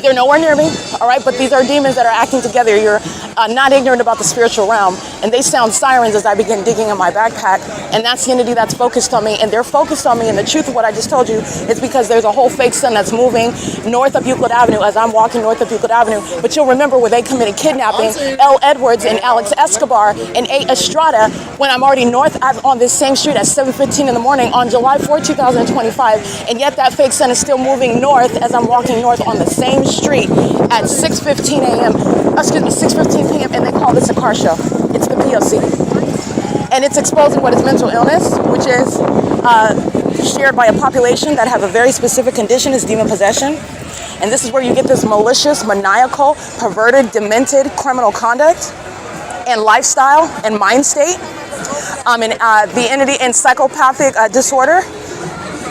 They're nowhere near me, all right? But these are demons that are acting together. You're not ignorant about the spiritual realm, and they sound sirens as I begin digging in my backpack, and that's the entity that's focused on me, and they're focused on me, and the truth of what I just told you is because there's a whole fake sun that's moving north of Euclid Avenue as I'm walking north of Euclid Avenue, but you'll remember where they committed kidnapping, L. Edwards and Alex Escobar and A. Estrada, when I'm already north on this same street at 7:15 in the morning on July 4, 2025, and yet that fake sun is still moving north as I'm walking north on the same street at 6:15 a.m., 6:15 p.m., and they call this a car show. It's the P.O.C. And it's exposing what is mental illness, which is shared by a population that have a very specific condition, is demon possession. And this is where you get this malicious, maniacal, perverted, demented criminal conduct and lifestyle and mind state. And the entity in psychopathic disorder.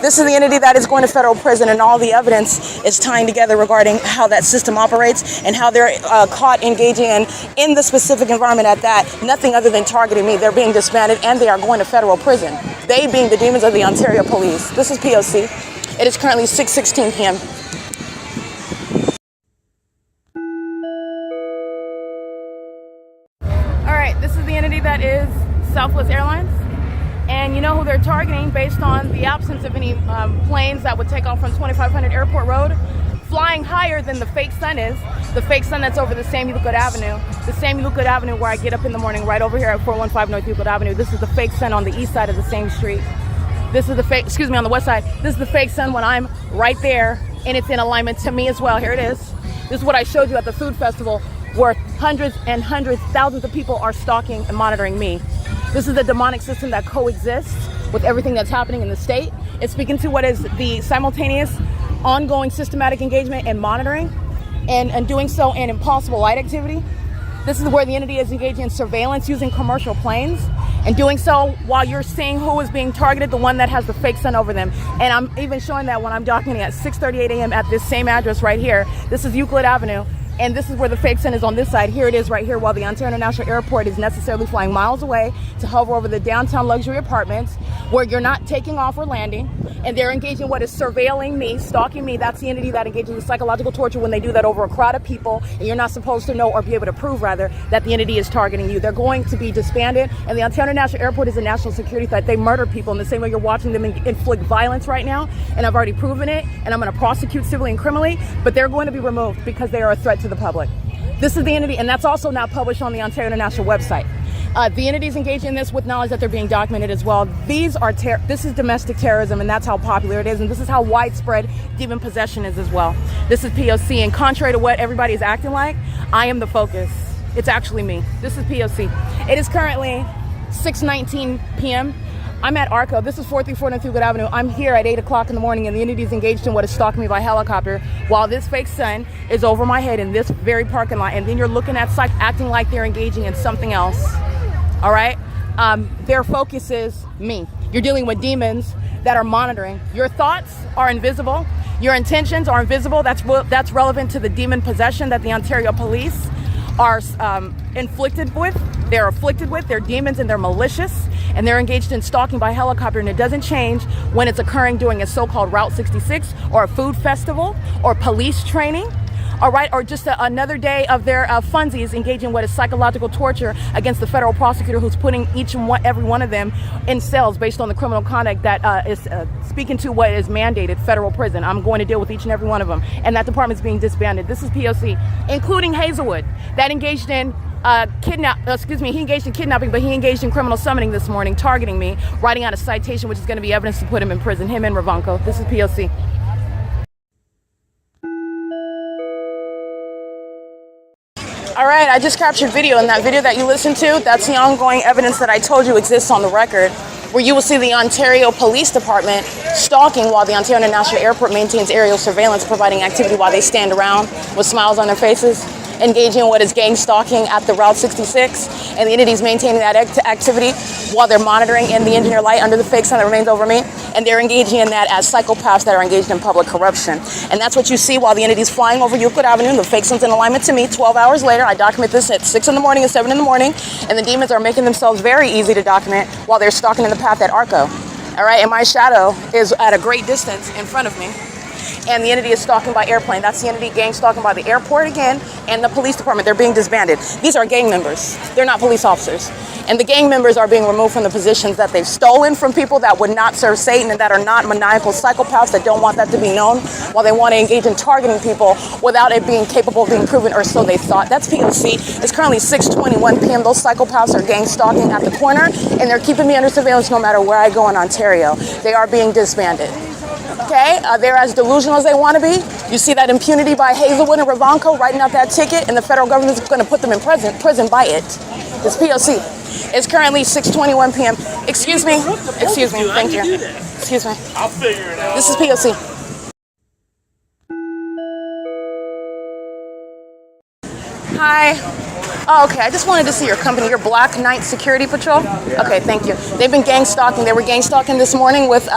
This is the entity that is going to federal prison, and all the evidence is tying together regarding how that system operates and how they're caught engaging in the specific environment at that, nothing other than targeting me. They're being disbanded and they are going to federal prison. They being the demons of the Ontario Police. This is P.O.C. It is currently 6:16 p.m. All right, this is the entity that is Southwest Airlines. And you know who they're targeting based on the absence of any planes that would take off from 2500 Airport Road, flying higher than the fake sun is. The fake sun that's over the same Euclid Avenue. The same Euclid Avenue where I get up in the morning, right over here at 415 North Euclid Avenue. This is the fake sun on the east side of the same street. This is the fake, excuse me, on the west side. This is the fake sun when I'm right there, and it's in alignment to me as well. Here it is. This is what I showed you at the food festival, where hundreds and hundreds, thousands of people are stalking and monitoring me. This is a demonic system that coexists with everything that's happening in the state. It's speaking to what is the simultaneous, ongoing systematic engagement and monitoring, and doing so in impossible light activity. This is where the entity is engaging in surveillance using commercial planes, and doing so while you're seeing who is being targeted, the one that has the fake sun over them. And I'm even showing that when I'm documenting at 6:38 a.m. at this same address right here. This is Euclid Avenue. And this is where the fake sun is on this side. Here it is right here, while the Ontario International Airport is necessarily flying miles away to hover over the downtown luxury apartments where you're not taking off or landing. And they're engaging what is surveilling me, stalking me. That's the entity that engages in psychological torture when they do that over a crowd of people. And you're not supposed to know, or be able to prove rather, that the entity is targeting you. They're going to be disbanded. And the Ontario International Airport is a national security threat. They murder people in the same way you're watching them inflict violence right now. And I've already proven it. And I'm going to prosecute civilly and criminally. But they're going to be removed because they are a threat to the public. This is the entity, and that's also now published on the Ontario International website. The entities engaged in this with knowledge that they're being documented as well. This is domestic terrorism, and that's how popular it is, and this is how widespread demon possession is as well. This is P.O.C., and contrary to what everybody is acting like, I am the focus. It's actually me. This is P.O.C. It is currently 6:19 p.m. I'm at ARCO. This is 434 North Euclid Avenue. I'm here at 8 o'clock in the morning, and the entity is engaged in what is stalking me by helicopter while this fake sun is over my head in this very parking lot. And then you're looking at acting like they're engaging in something else. All right? Their focus is me. You're dealing with demons that are monitoring. Your thoughts are invisible. Your intentions are invisible. That's relevant to the demon possession that the Ontario Police are inflicted with. They're afflicted with. They're demons and they're malicious, and they're engaged in stalking by helicopter, and it doesn't change when it's occurring during a so-called Route 66 or a food festival or police training, all right, or just another day of their funsies engaging in what is psychological torture against the federal prosecutor who's putting every one of them in cells based on the criminal conduct that is speaking to what is mandated federal prison. I'm going to deal with each and every one of them, and that department is being disbanded. This is P.O.C., including Hazelwood, that engaged in he engaged in kidnapping, but he engaged in criminal summoning this morning, targeting me, writing out a citation, which is going to be evidence to put him in prison, him and Ravanko. This is P.O.C. All right, I just captured video, and that video that you listened to, that's the ongoing evidence that I told you exists on the record, where you will see the Ontario Police Department stalking while the Ontario International Airport maintains aerial surveillance, providing activity while they stand around with smiles on their faces, engaging in what is gang stalking at the Route 66, and the entities maintaining that activity while they're monitoring in the engineer light under the fake sun that remains over me, and they're engaging in that as psychopaths that are engaged in public corruption. And that's what you see while the entity's flying over Euclid Avenue, the fake sun's in alignment to me. 12 hours later, I document this at 6 in the morning and 7 in the morning, and the demons are making themselves very easy to document while they're stalking in the path at ARCO. All right, and my shadow is at a great distance in front of me. and the entity is stalking by airplane. That's the entity gang stalking by the airport again, and the police department. They're being disbanded. These are gang members. They're not police officers. And the gang members are being removed from the positions that they've stolen from people that would not serve Satan and that are not maniacal psychopaths that don't want that to be known, while they want to engage in targeting people without it being capable of being proven, or so they thought. That's P.O.C. It's currently 6:21 p.m. Those psychopaths are gang stalking at the corner, and they're keeping me under surveillance no matter where I go in Ontario. They are being disbanded. Okay, they're as delusional as they want to be. You see that impunity by Hazelwood and Ravanco writing out that ticket, and the federal government is going to put them in prison by it. It's P.O.C. It's currently 6:21 p.m. Excuse me. Excuse me. Thank you. Excuse me. I'll figure it out. This is P.O.C. Hi. Oh, okay. I just wanted to see your company, your Black Knight Security Patrol. Okay, thank you. They've been gang stalking. They were gang stalking this morning with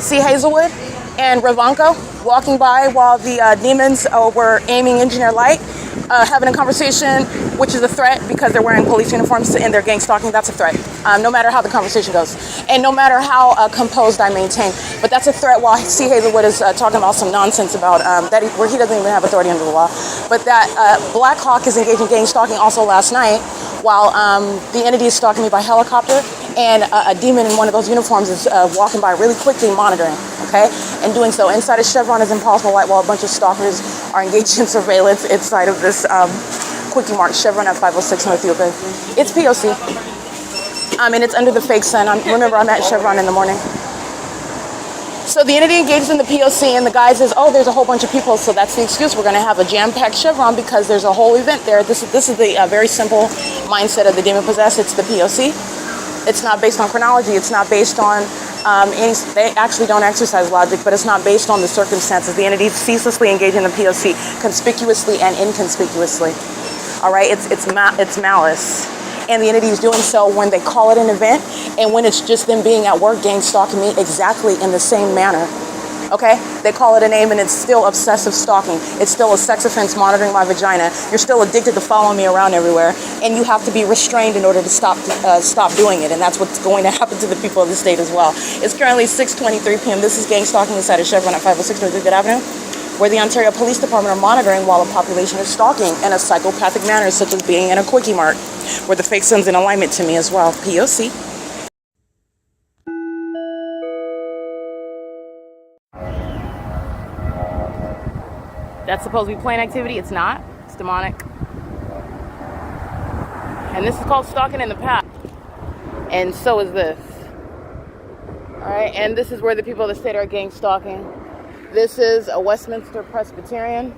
C. Hazelwood and Ravanco, walking by while the demons were aiming engineer light, having a conversation, which is a threat because they're wearing police uniforms and they're gang stalking. That's a threat, no matter how the conversation goes, and no matter how composed I maintain. But that's a threat while C. Hazelwood is talking about some nonsense about where he doesn't even have authority under the law. But that Black Hawk is engaged in gang stalking also last night, while the entity is stalking me by helicopter, and a demon in one of those uniforms is walking by really quickly monitoring, okay? And doing so inside of Chevron is impossible light while a bunch of stalkers are engaged in surveillance inside of this quickie mark Chevron at 506 North Euclid. It's P.O.C. And it's under the fake sun. Remember, I'm at Chevron in the morning. So the entity engages in the P.O.C. and the guy says, oh, there's a whole bunch of people, so that's the excuse. We're going to have a jam-packed Chevron because there's a whole event there. This is the very simple mindset of the demon possessed. It's the P.O.C. It's not based on chronology. It's not based on they actually don't exercise logic, but it's not based on the circumstances. The entity ceaselessly engaged in the P.O.C. conspicuously and inconspicuously. All right, it's malice. And the entity is doing so when they call it an event and when it's just them being at work gang stalking me exactly in the same manner. Okay? They call it a name and it's still obsessive stalking. It's still a sex offense monitoring my vagina. You're still addicted to following me around everywhere. And you have to be restrained in order to stop doing it. And that's what's going to happen to the people of the state as well. It's currently 6:23 p.m. This is gang stalking inside of Chevron at 506 North Euclid Avenue, where the Ontario Police Department are monitoring while a population is stalking in a psychopathic manner, such as being in a quickie mart, where the fake sun's in alignment to me as well. P.O.C. That's supposed to be plain activity. It's not. It's demonic. And this is called stalking in the past. And so is this. All right, and this is where the people of the state are gang stalking. This is a Westminster Presbyterian,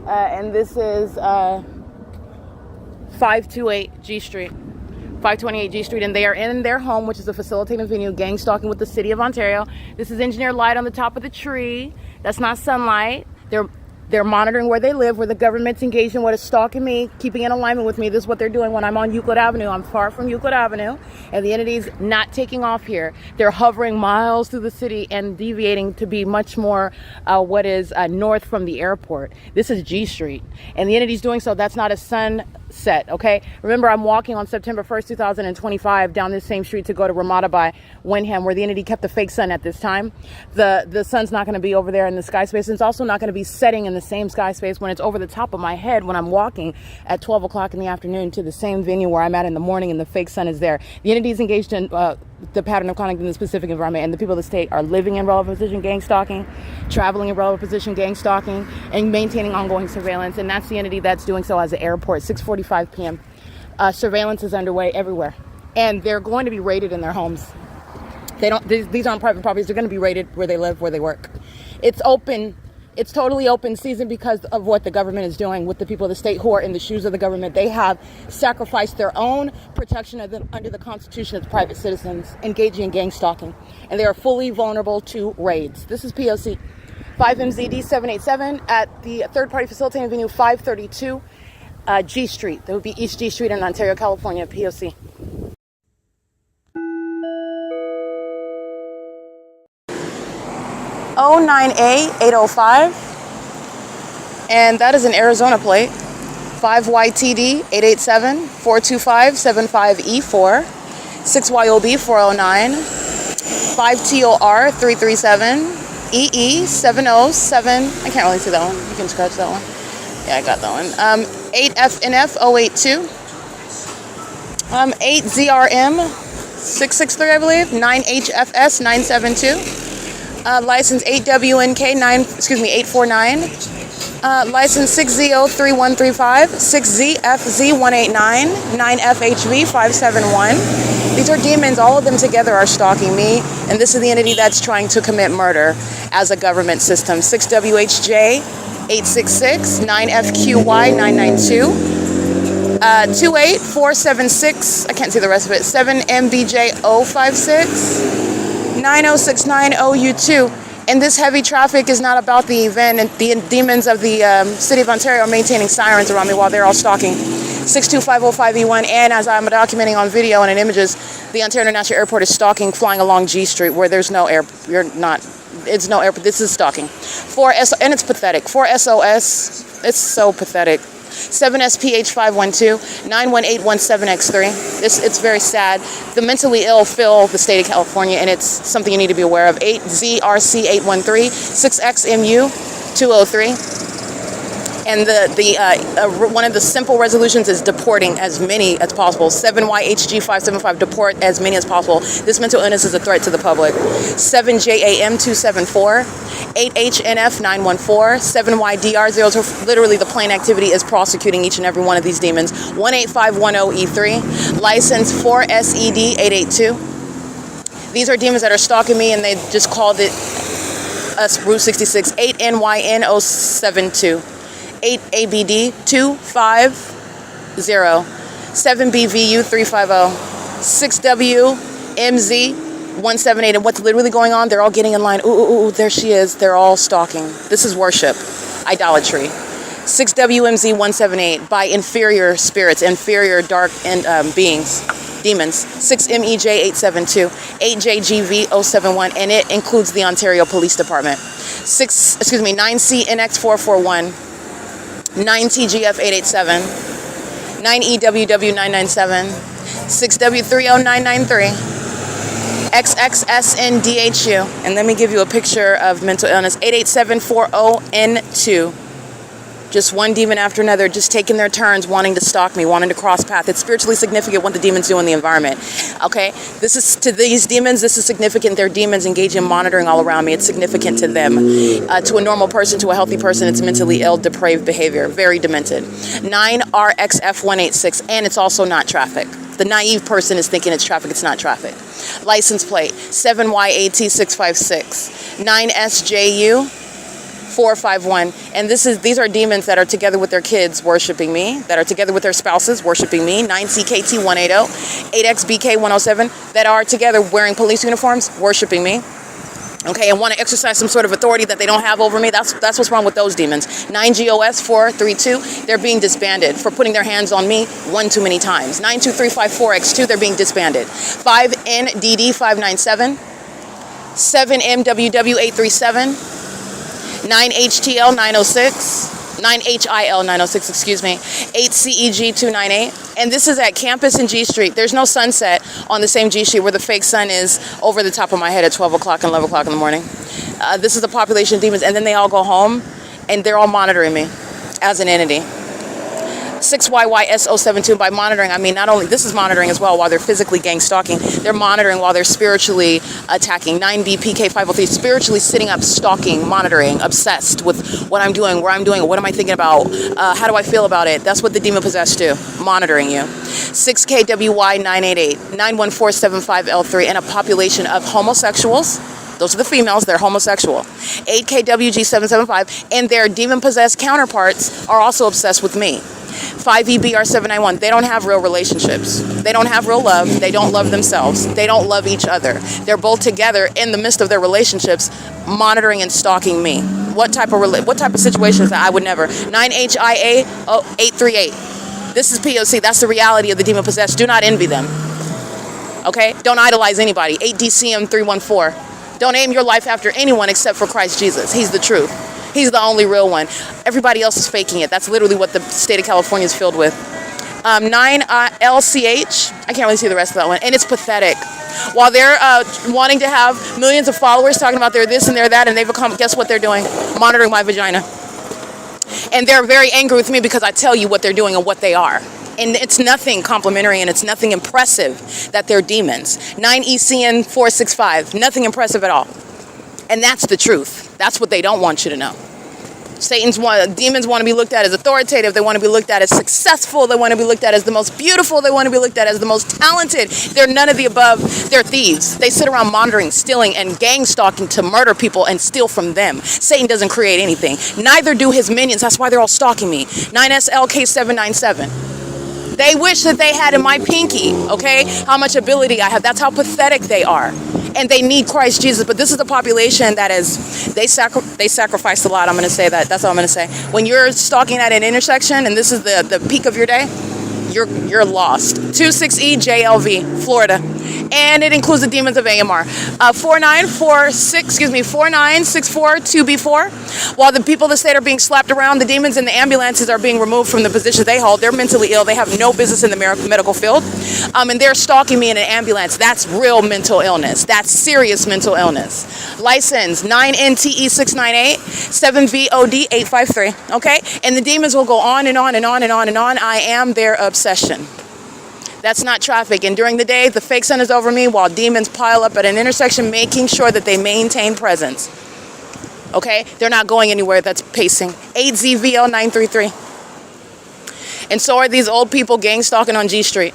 and this is 528 G Street. 528 G Street, and they are in their home, which is a facilitating venue, gang stalking with the city of Ontario. This is engineered light on the top of the tree. That's not sunlight. They're monitoring where they live, where the government's engaged in what is stalking me, keeping in alignment with me. This is what they're doing when I'm on Euclid Avenue. I'm far from Euclid Avenue, and the entity's not taking off here. They're hovering miles through the city and deviating to be much more north from the airport. This is G Street, and the entity's doing so. That's not a sunset, okay? Remember, I'm walking on September 1st, 2025 down this same street to go to RAMADA by WYNDHAM, where the entity kept the fake sun at this time. The sun's not going to be over there in the sky space. It's also not going to be setting in the same sky space when it's over the top of my head when I'm walking at 12 o'clock in the afternoon to the same venue where I'm at in the morning, and the fake sun is there. The entity is engaged in the pattern of conduct in the specific environment, and the people of the state are living in relevant position gang stalking, traveling in relevant position gang stalking, and maintaining ongoing surveillance. And that's the entity that's doing so as the airport. 6:45 p.m. Surveillance is underway everywhere, and they're going to be raided in their homes. These aren't private properties. They're going to be raided where they live, where they work. It's open. It's totally open season because of what the government is doing with the people of the state who are in the shoes of the government. They have sacrificed their own protection of them under the Constitution as private citizens engaging in gang stalking, and they are fully vulnerable to raids. This is P.O.C. 5MZD 787 at the third-party facilitating venue 532 G Street. That would be East G Street in Ontario, California, P.O.C. O9A805, and that is an Arizona plate. 5YTD 887-425-75E4, 6YOB 409, 5TOR 337, EE707. I can't really see that one. You can scratch that one. Yeah, I got that one. 8FNF082. 8ZRM 663, I believe. 9HFS 972. License 8WNK 849. License 6ZO3135, 6ZFZ189, 9FHV 571. These are demons. All of them together are stalking me, and this is the entity that's trying to commit murder as a government system. 6WHJ 866, 9FQY 992. 28476, I can't see the rest of it, 7MBJ056, 90690U2. And this heavy traffic is not about the event, and the demons of the City of Ontario are maintaining sirens around me while they're all stalking. 62505E1, and as I'm documenting on video and in images, the Ontario International Airport is stalking, flying along G Street where there's no air, it's no airport, this is stalking. 4S, and it's pathetic. 4SOS, it's so pathetic. 7SPH512, 91817X3. It's very sad. The mentally ill fill the state of California, and it's something you need to be aware of. 8ZRC813, 6XMU203. And one of the simple resolutions is deporting as many as possible. 7YHG575, deport as many as possible. This mental illness is a threat to the public. 7JAM274, 8HNF914, 7YDR02. Literally, the plain activity is prosecuting each and every one of these demons. 18510E3, license 4SED882. These are demons that are stalking me, and they just called it Route 66. 8NYN072. 8ABD250, 7BVU350, 6WMZ178. And what's literally going on, they're all getting in line. Ooh, there she is. They're all stalking. This is worship, idolatry. 6WMZ178 by inferior spirits, inferior dark beings, demons. 6MEJ872, 8JGV071, and it includes the Ontario Police Department. 9CNX441. 9TGF887, 9EWW997, 6W30993, XXSNDHU, and let me give you a picture of mental illness, 88740N2. Just one demon after another, just taking their turns, wanting to stalk me, wanting to cross path. It's spiritually significant what the demons do in the environment. Okay, this is to these demons. This is significant. They're demons engaging in monitoring all around me. It's significant to them. To a normal person, to a healthy person, it's mentally ill, depraved behavior, very demented. 9RXF186, and it's also not traffic. The naive person is thinking it's traffic. It's not traffic. License plate 7YAT656, 9SJU451, and these are demons that are together with their kids worshiping me, that are together with their spouses worshiping me. 9CKT180, 8XBK107, that are together wearing police uniforms worshiping me. Okay, and want to exercise some sort of authority that they don't have over me. That's what's wrong with those demons. 9GOS432, they're being disbanded for putting their hands on me one too many times. 92354X2, they're being disbanded. 5NDD597, 7MWW837, 9HTL906, 9HIL906, excuse me, 8CEG298, and this is at campus in G Street. There's no sunset on the same G Street where the fake sun is over the top of my head at 12 o'clock and 11 o'clock in the morning. This is a population of demons, and then they all go home, and they're all monitoring me as an entity. 6YYS072, by monitoring, I mean not only, this is monitoring as well while they're physically gang stalking, they're monitoring while they're spiritually attacking. 9BPK503, spiritually sitting up, stalking, monitoring, obsessed with what I'm doing, where I'm doing, what am I thinking about, how do I feel about it. That's what the demon-possessed do, monitoring you. 6KWY988, 91475L3, and a population of homosexuals. Those are the females, they're homosexual. 8KWG775, and their demon-possessed counterparts are also obsessed with me. 5EBR791, they don't have real relationships. They don't have real love. They don't love themselves. They don't love each other. They're both together in the midst of their relationships, monitoring and stalking me. What type of situation is that? I would never. 9HIA838. This is P.O.C. That's the reality of the demon-possessed. Do not envy them. Okay? Don't idolize anybody. 8DCM314. Don't aim your life after anyone except for Christ Jesus. He's the truth. He's the only real one. Everybody else is faking it. That's literally what the state of California is filled with. 9LCH. I can't really see the rest of that one. And it's pathetic. While they're wanting to have millions of followers talking about they're this and they're that, and they've become, guess what they're doing? Monitoring my vagina. And they're very angry with me because I tell you what they're doing and what they are. And it's nothing complimentary and it's nothing impressive that they're demons. 9ECN465, nothing impressive at all. And that's the truth. That's what they don't want you to know. Demons want to be looked at as authoritative. They want to be looked at as successful. They want to be looked at as the most beautiful. They want to be looked at as the most talented. They're none of the above. They're thieves. They sit around monitoring, stealing, and gang stalking to murder people and steal from them. Satan doesn't create anything. Neither do his minions. That's why they're all stalking me. 9SLK797. They wish that they had in my pinky, okay, how much ability I have. That's how pathetic they are. And they need Christ Jesus. But this is the population that is, they sacrifice a lot. I'm going to say that. That's all I'm going to say. When you're stalking at an intersection and this is the peak of your day, you're lost. 26EJLV, Florida. And it includes the demons of AMR. 49642B4. While the people of the state are being slapped around, the demons in the ambulances are being removed from the positions they hold. They're mentally ill. They have no business in the medical field. And they're stalking me in an ambulance. That's real mental illness. That's serious mental illness. License 9NTE698, 7VOD853. Okay? And the demons will go on and on and on and on and on. I am their obsession. That's not traffic. And during the day, the fake sun is over me while demons pile up at an intersection, making sure that they maintain presence. Okay? They're not going anywhere. That's pacing. 8ZVL933. And so are these old people gang stalking on G Street.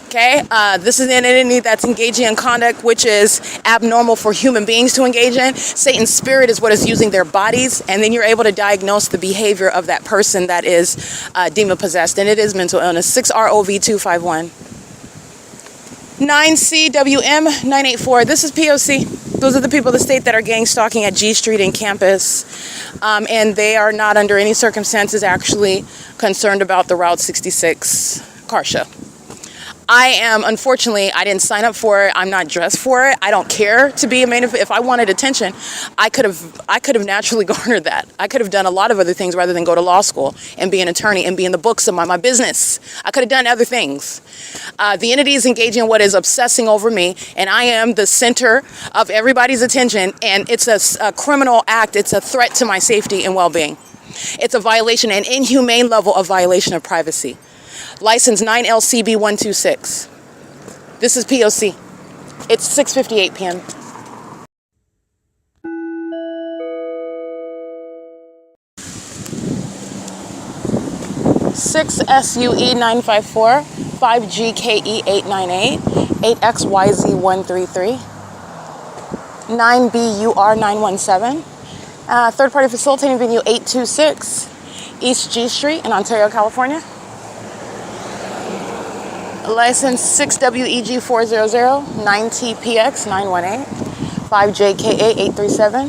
Okay? This is an entity that's engaging in conduct which is abnormal for human beings to engage in. Satan's spirit is what is using their bodies, and then you're able to diagnose the behavior of that person that is demon-possessed, and it is mental illness. 6ROV251. 9CWM984. This is P.O.C. Those are the people of the state that are gang stalking at G Street and campus, and they are not under any circumstances actually concerned about the Route 66 car show. I am, unfortunately, I didn't sign up for it. I'm not dressed for it. I don't care to be a main event. If I wanted attention, I could have naturally garnered that. I could have done a lot of other things rather than go to law school and be an attorney and be in the books of my business. I could have done other things. The entity is engaging in what is obsessing over me, and I am the center of everybody's attention, and it's a criminal act. It's a threat to my safety and well-being. It's a violation, an inhumane level of violation of privacy. License 9LCB126. This is P.O.C. It's 6:58 p.m. (6SUE954), 5GKE898, 8XYZ133, 9BUR917, third-party facilitating venue 826, East G Street in Ontario, California. License 6WEG400, 9TPX918, 5JKA837,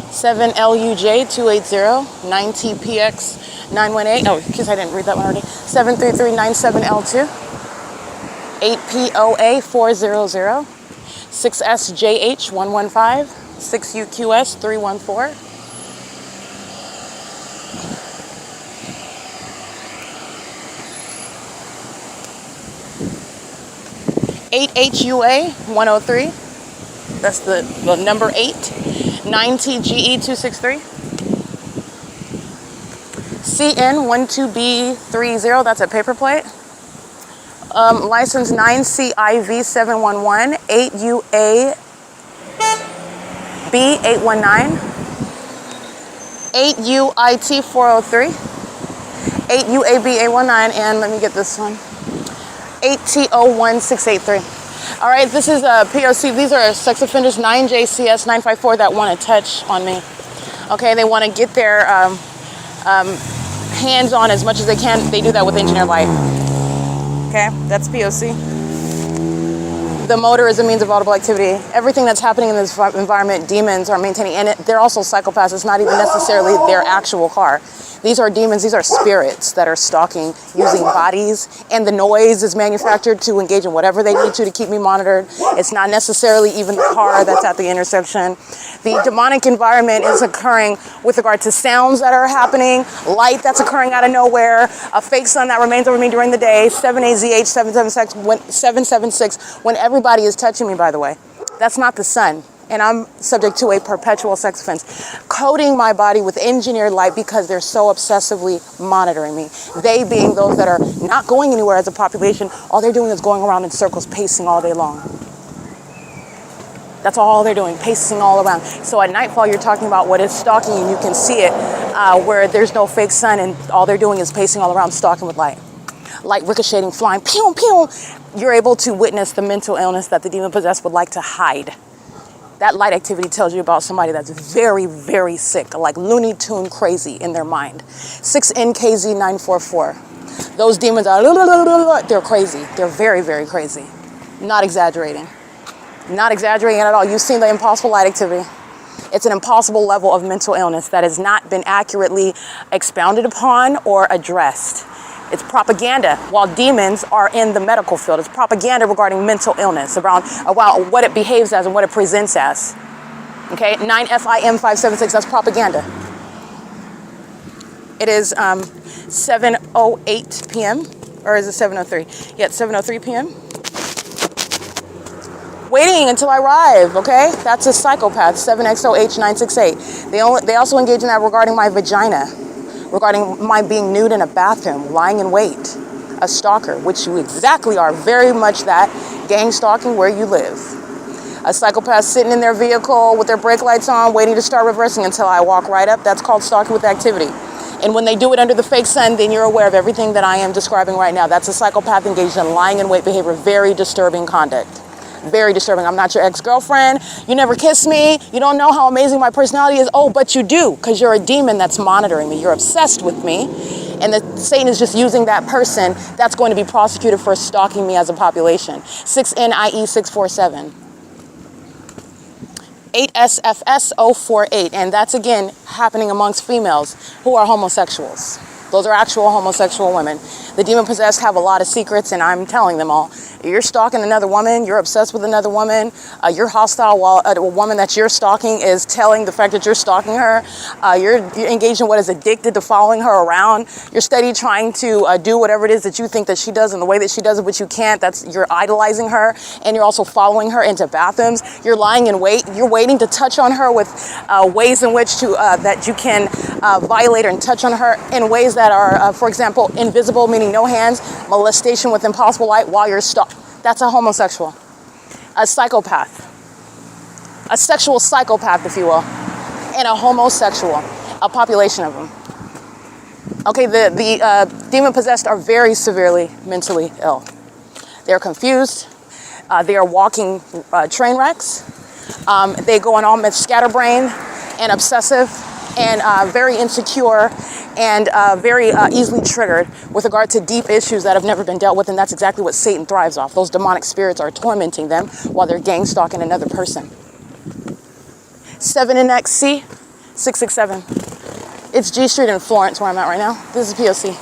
7LUJ280, 9TPX918. Oh, in case I didn't read that one already. 73397L2, 8POA400, 6SJH115, 6UQS314. 8HUA 103, that's the number 8, 9TGE 263, CN12B30, that's a paper plate, license 9CIV711, 8UAB819, 8UIT403, 8UAB819, and let me get this one. 8TO1683. All right, this is a P.O.C. These are sex offenders, 9JCS954 that want to touch on me. Okay, they want to get their hands on as much as they can. They do that with engineer light. Okay, that's P.O.C. The motor is a means of audible activity. Everything that's happening in this environment, demons are maintaining, and they're also psychopaths. It's not even necessarily their actual car. These are demons, these are spirits that are stalking using bodies, and the noise is manufactured to engage in whatever they need to keep me monitored. It's not necessarily even the car that's at the intersection. The demonic environment is occurring with regard to sounds that are happening, light that's occurring out of nowhere, a fake sun that remains over me during the day, 7AZH 776 when everybody is touching me, by the way. That's not the sun. And I'm subject to a perpetual sex offense. Coating my body with engineered light because they're so obsessively monitoring me. They being those that are not going anywhere as a population, all they're doing is going around in circles, pacing all day long. That's all they're doing, pacing all around. So at nightfall, you're talking about what is stalking, and you can see it where there's no fake sun, and all they're doing is pacing all around, stalking with light. Light ricocheting, flying, pew, pew. You're able to witness the mental illness that the demon possessed would like to hide. That light activity tells you about somebody that's very, very sick, like Looney Tune crazy in their mind. 6NKZ944. Those demons are, they're crazy. They're very, very crazy. Not exaggerating. Not exaggerating at all. You've seen the impossible light activity. It's an impossible level of mental illness that has not been accurately expounded upon or addressed. It's propaganda, while demons are in the medical field. It's propaganda regarding mental illness, around what it behaves as and what it presents as. Okay, 9FIM576, that's propaganda. It is 7:08 p.m., or is it 7:03? Yeah, it's 7:03 p.m. Waiting until I arrive, okay? That's a psychopath, 7XOH968. They also engage in that regarding my vagina. Regarding my being nude in a bathroom, lying in wait, a stalker, which you exactly are, very much that, gang stalking where you live. A psychopath sitting in their vehicle with their brake lights on, waiting to start reversing until I walk right up, that's called stalking with activity. And when they do it under the fake sun, then you're aware of everything that I am describing right now. That's a psychopath engaged in lying in wait behavior, very disturbing conduct. Very disturbing. I'm not your ex-girlfriend. You never kissed me. You don't know how amazing my personality is. Oh, but you do, because you're a demon that's monitoring me. You're obsessed with me. And Satan is just using that person that's going to be prosecuted for stalking me as a population. 6NIE647. 8SFS048. And that's, again, happening amongst females who are homosexuals. Those are actual homosexual women. The demon-possessed have a lot of secrets, and I'm telling them all. You're stalking another woman. You're obsessed with another woman. You're hostile while a woman that you're stalking is telling the fact that you're stalking her. You're engaged in what is addicted to following her around. You're steady trying to do whatever it is that you think that she does in the way that she does it, but you can't. You're idolizing her, and you're also following her into bathrooms. You're lying in wait. You're waiting to touch on her with ways in which to that you can violate her and touch on her in ways that are, for example, invisible, meaning no hands, molestation with impossible light while you're stalking. That's a homosexual, a psychopath, a sexual psychopath, if you will, and a homosexual, a population of them. Okay, the demon-possessed are very severely mentally ill. They're confused. They are walking train wrecks. They go on all scatterbrained and obsessive and very insecure and very easily triggered with regard to deep issues that have never been dealt with, and that's exactly what Satan thrives off. Those demonic spirits are tormenting them while they're gang stalking another person. 7NXC 667. It's G Street in Florence where I'm at right now. This is P.O.C.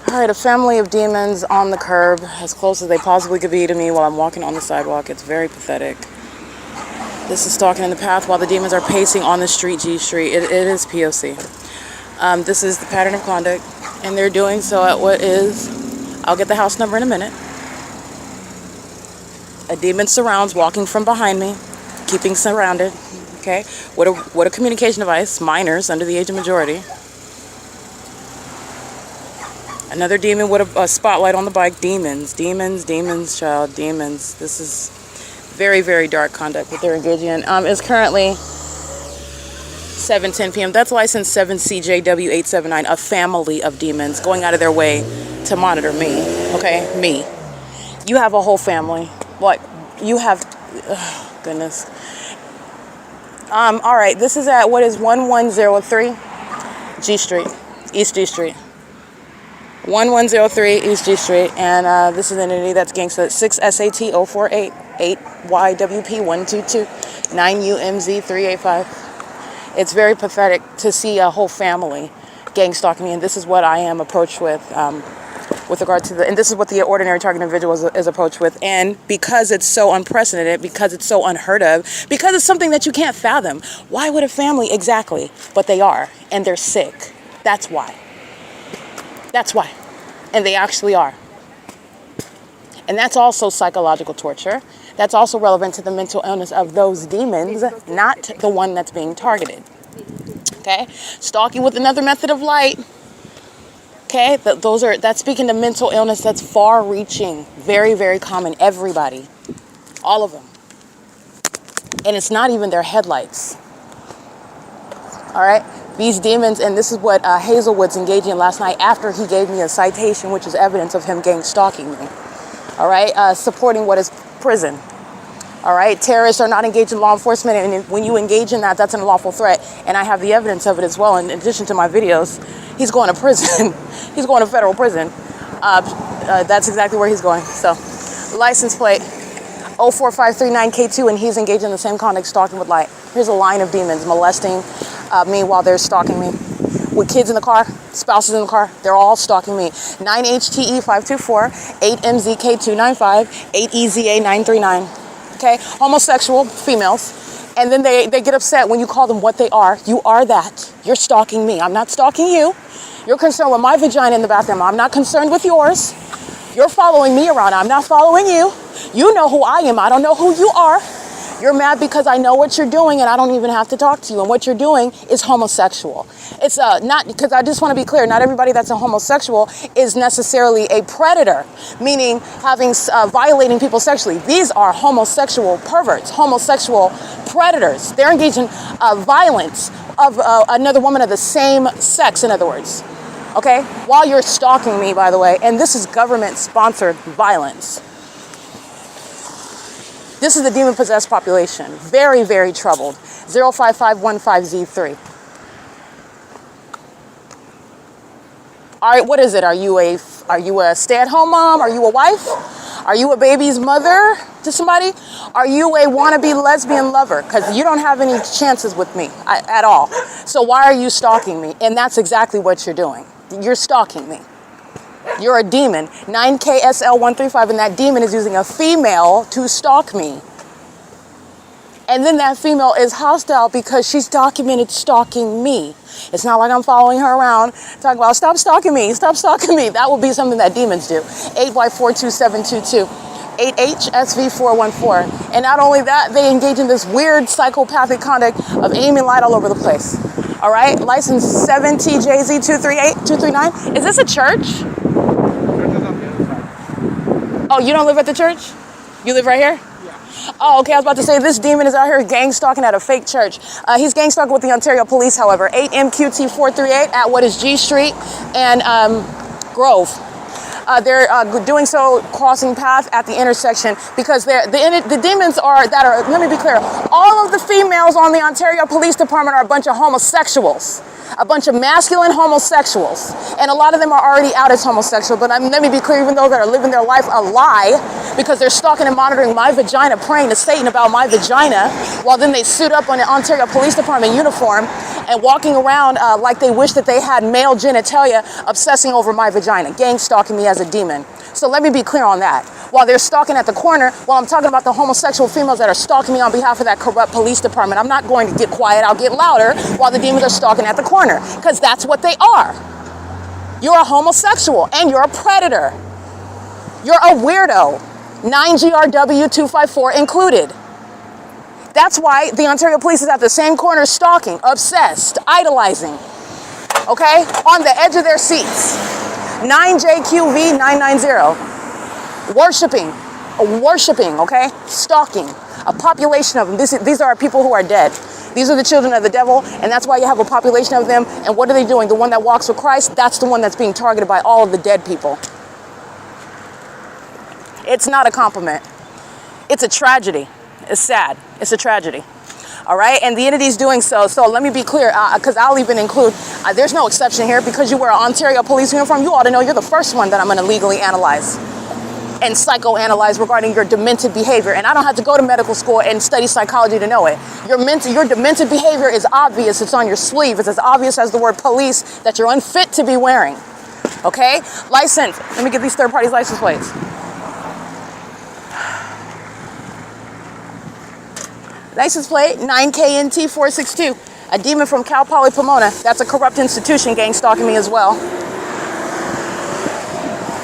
All right, a family of demons on the curb, as close as they possibly could be to me while I'm walking on the sidewalk. It's very pathetic. This is stalking in the path while the demons are pacing on the street, G Street. It is P.O.C. This is the pattern of conduct, and they're doing so at what is, I'll get the house number in a minute. A demon surrounds, walking from behind me, keeping surrounded. Okay, what a communication device. Minors under the age of majority. Another demon with a spotlight on the bike. Demons, child, demons. This is very, very dark conduct that they're engaging in. It's currently 7:10 p.m. That's license 7CJW879, a family of demons going out of their way to monitor me. Okay, me. You have a whole family. Like, you have, oh, goodness. All right, this is at what is 1103 G Street, East G Street. 1103 East G Street, and this is an entity that's gangsta 6SAT 048 8YWP 122 9UMZ 385. It's very pathetic to see a whole family gang stalking me, and this is what I am approached with regard to and this is what the ordinary target individual is approached with. And because it's so unprecedented, because it's so unheard of, because it's something that you can't fathom, why would a family exactly? But they are, and they're sick. That's why. That's why. And they actually are. And that's also psychological torture. That's also relevant to the mental illness of those demons, not the one that's being targeted. Okay? Stalking with another method of light. Okay? That's speaking to mental illness that's far-reaching. Very, very common. Everybody. All of them. And it's not even their headlights. All right? These demons, and this is what Hazelwood's engaging in last night after he gave me a citation, which is evidence of him gang stalking me. All right? Supporting what is prison. All right? Terrorists are not engaged in law enforcement, and when you engage in that, that's an unlawful threat. And I have the evidence of it as well. In addition to my videos, he's going to prison. He's going to federal prison. That's exactly where he's going. So, license plate 04539K2, and he's engaged in the same conduct, stalking with light. Here's a line of demons molesting me while they're stalking me. With kids in the car, spouses in the car, they're all stalking me. 9HTE524, 8MZK295, 8EZA939. Okay, homosexual females. And then they get upset when you call them what they are. You are that. You're stalking me. I'm not stalking you. You're concerned with my vagina in the bathroom. I'm not concerned with yours. You're following me around. I'm not following you. You know who I am. I don't know who you are. You're mad because I know what you're doing and I don't even have to talk to you. And what you're doing is homosexual. It's not, because I just want to be clear, not everybody that's a homosexual is necessarily a predator, meaning violating people sexually. These are homosexual perverts, homosexual predators. They're engaged in violence of another woman of the same sex, in other words. Okay? While you're stalking me, by the way, and this is government-sponsored violence. This is the demon-possessed population. Very, very troubled. 05515Z3. All right, what is it? Are you a stay-at-home mom? Are you a wife? Are you a baby's mother to somebody? Are you a wannabe lesbian lover? Because you don't have any chances with me at all. So why are you stalking me? And that's exactly what you're doing. You're stalking me. You're a demon. 9KSL135, and that demon is using a female to stalk me. And then that female is hostile because she's documented stalking me. It's not like I'm following her around talking about, stop stalking me, stop stalking me. That would be something that demons do. 8Y42722. 8HSV414. And not only that, they engage in this weird psychopathic conduct of aiming light all over the place. All right? License 7TJZ238239. Is this a church? Oh, you don't live at the church? You live right here? Yeah. Oh, okay. I was about to say this demon is out here gang stalking at a fake church. He's gang stalking with the Ontario Police, however. 8MQT438 at what is G Street and Grove. They're doing so crossing path at the intersection because the demons let me be clear, all of the females on the Ontario Police Department are a bunch of homosexuals. A bunch of masculine homosexuals. And a lot of them are already out as homosexual, but let me be clear, even those that are living their life a lie because they're stalking and monitoring my vagina, praying to Satan about my vagina, while then they suit up on an Ontario Police Department uniform and walking around like they wish that they had male genitalia, obsessing over my vagina, gang stalking me as a demon. So let me be clear on that. While they're stalking at the corner, while I'm talking about the homosexual females that are stalking me on behalf of that corrupt police department, I'm not going to get quiet. I'll get louder while the demons are stalking at the corner, because that's what they are. You're a homosexual and you're a predator. You're a weirdo. 9GRW254 included. That's why the Ontario Police is at the same corner stalking, obsessed, idolizing, okay, on the edge of their seats. 9JQV990. Worshipping, okay? Stalking. A population of them. These are people who are dead. These are the children of the devil, and that's why you have a population of them. And what are they doing? The one that walks with Christ, that's the one that's being targeted by all of the dead people. It's not a compliment. It's a tragedy. It's sad. It's a tragedy. All right, and the entity is doing so. So let me be clear, because I'll even include, there's no exception here. Because you wear an Ontario police uniform, you ought to know you're the first one that I'm going to legally analyze and psychoanalyze regarding your demented behavior. And I don't have to go to medical school and study psychology to know it. Your demented behavior is obvious. It's on your sleeve. It's as obvious as the word police that you're unfit to be wearing. Okay? License. Let me get these third parties license plates. License plate 9KNT462. A demon from Cal Poly Pomona. That's a corrupt institution gang stalking me as well.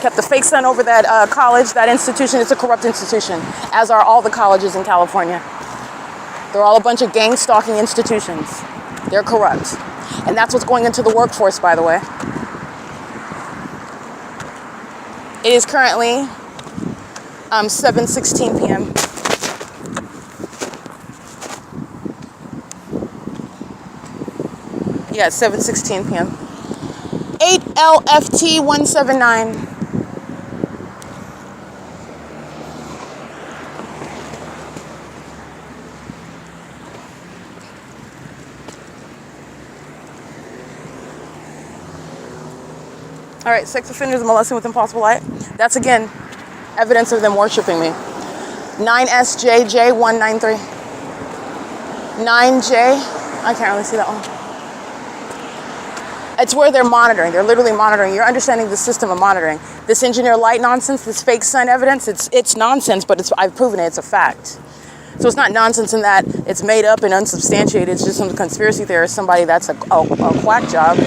Kept the fake sun over that college, that institution. It's a corrupt institution, as are all the colleges in California. They're all a bunch of gang stalking institutions. They're corrupt. And that's what's going into the workforce, by the way. It is currently 7:16 p.m. Yeah, 7:16 p.m. 8LFT179. All right, sex offenders molesting with impossible light. That's, again, evidence of them worshiping me. 9SJJ193. 9J, I can't really see that one. It's where they're monitoring. They're literally monitoring. You're understanding the system of monitoring. This engineer light nonsense, this fake sun evidence, it's nonsense, but I've proven it. It's a fact. So it's not nonsense in that it's made up and unsubstantiated. It's just some conspiracy theorist, somebody that's a quack job.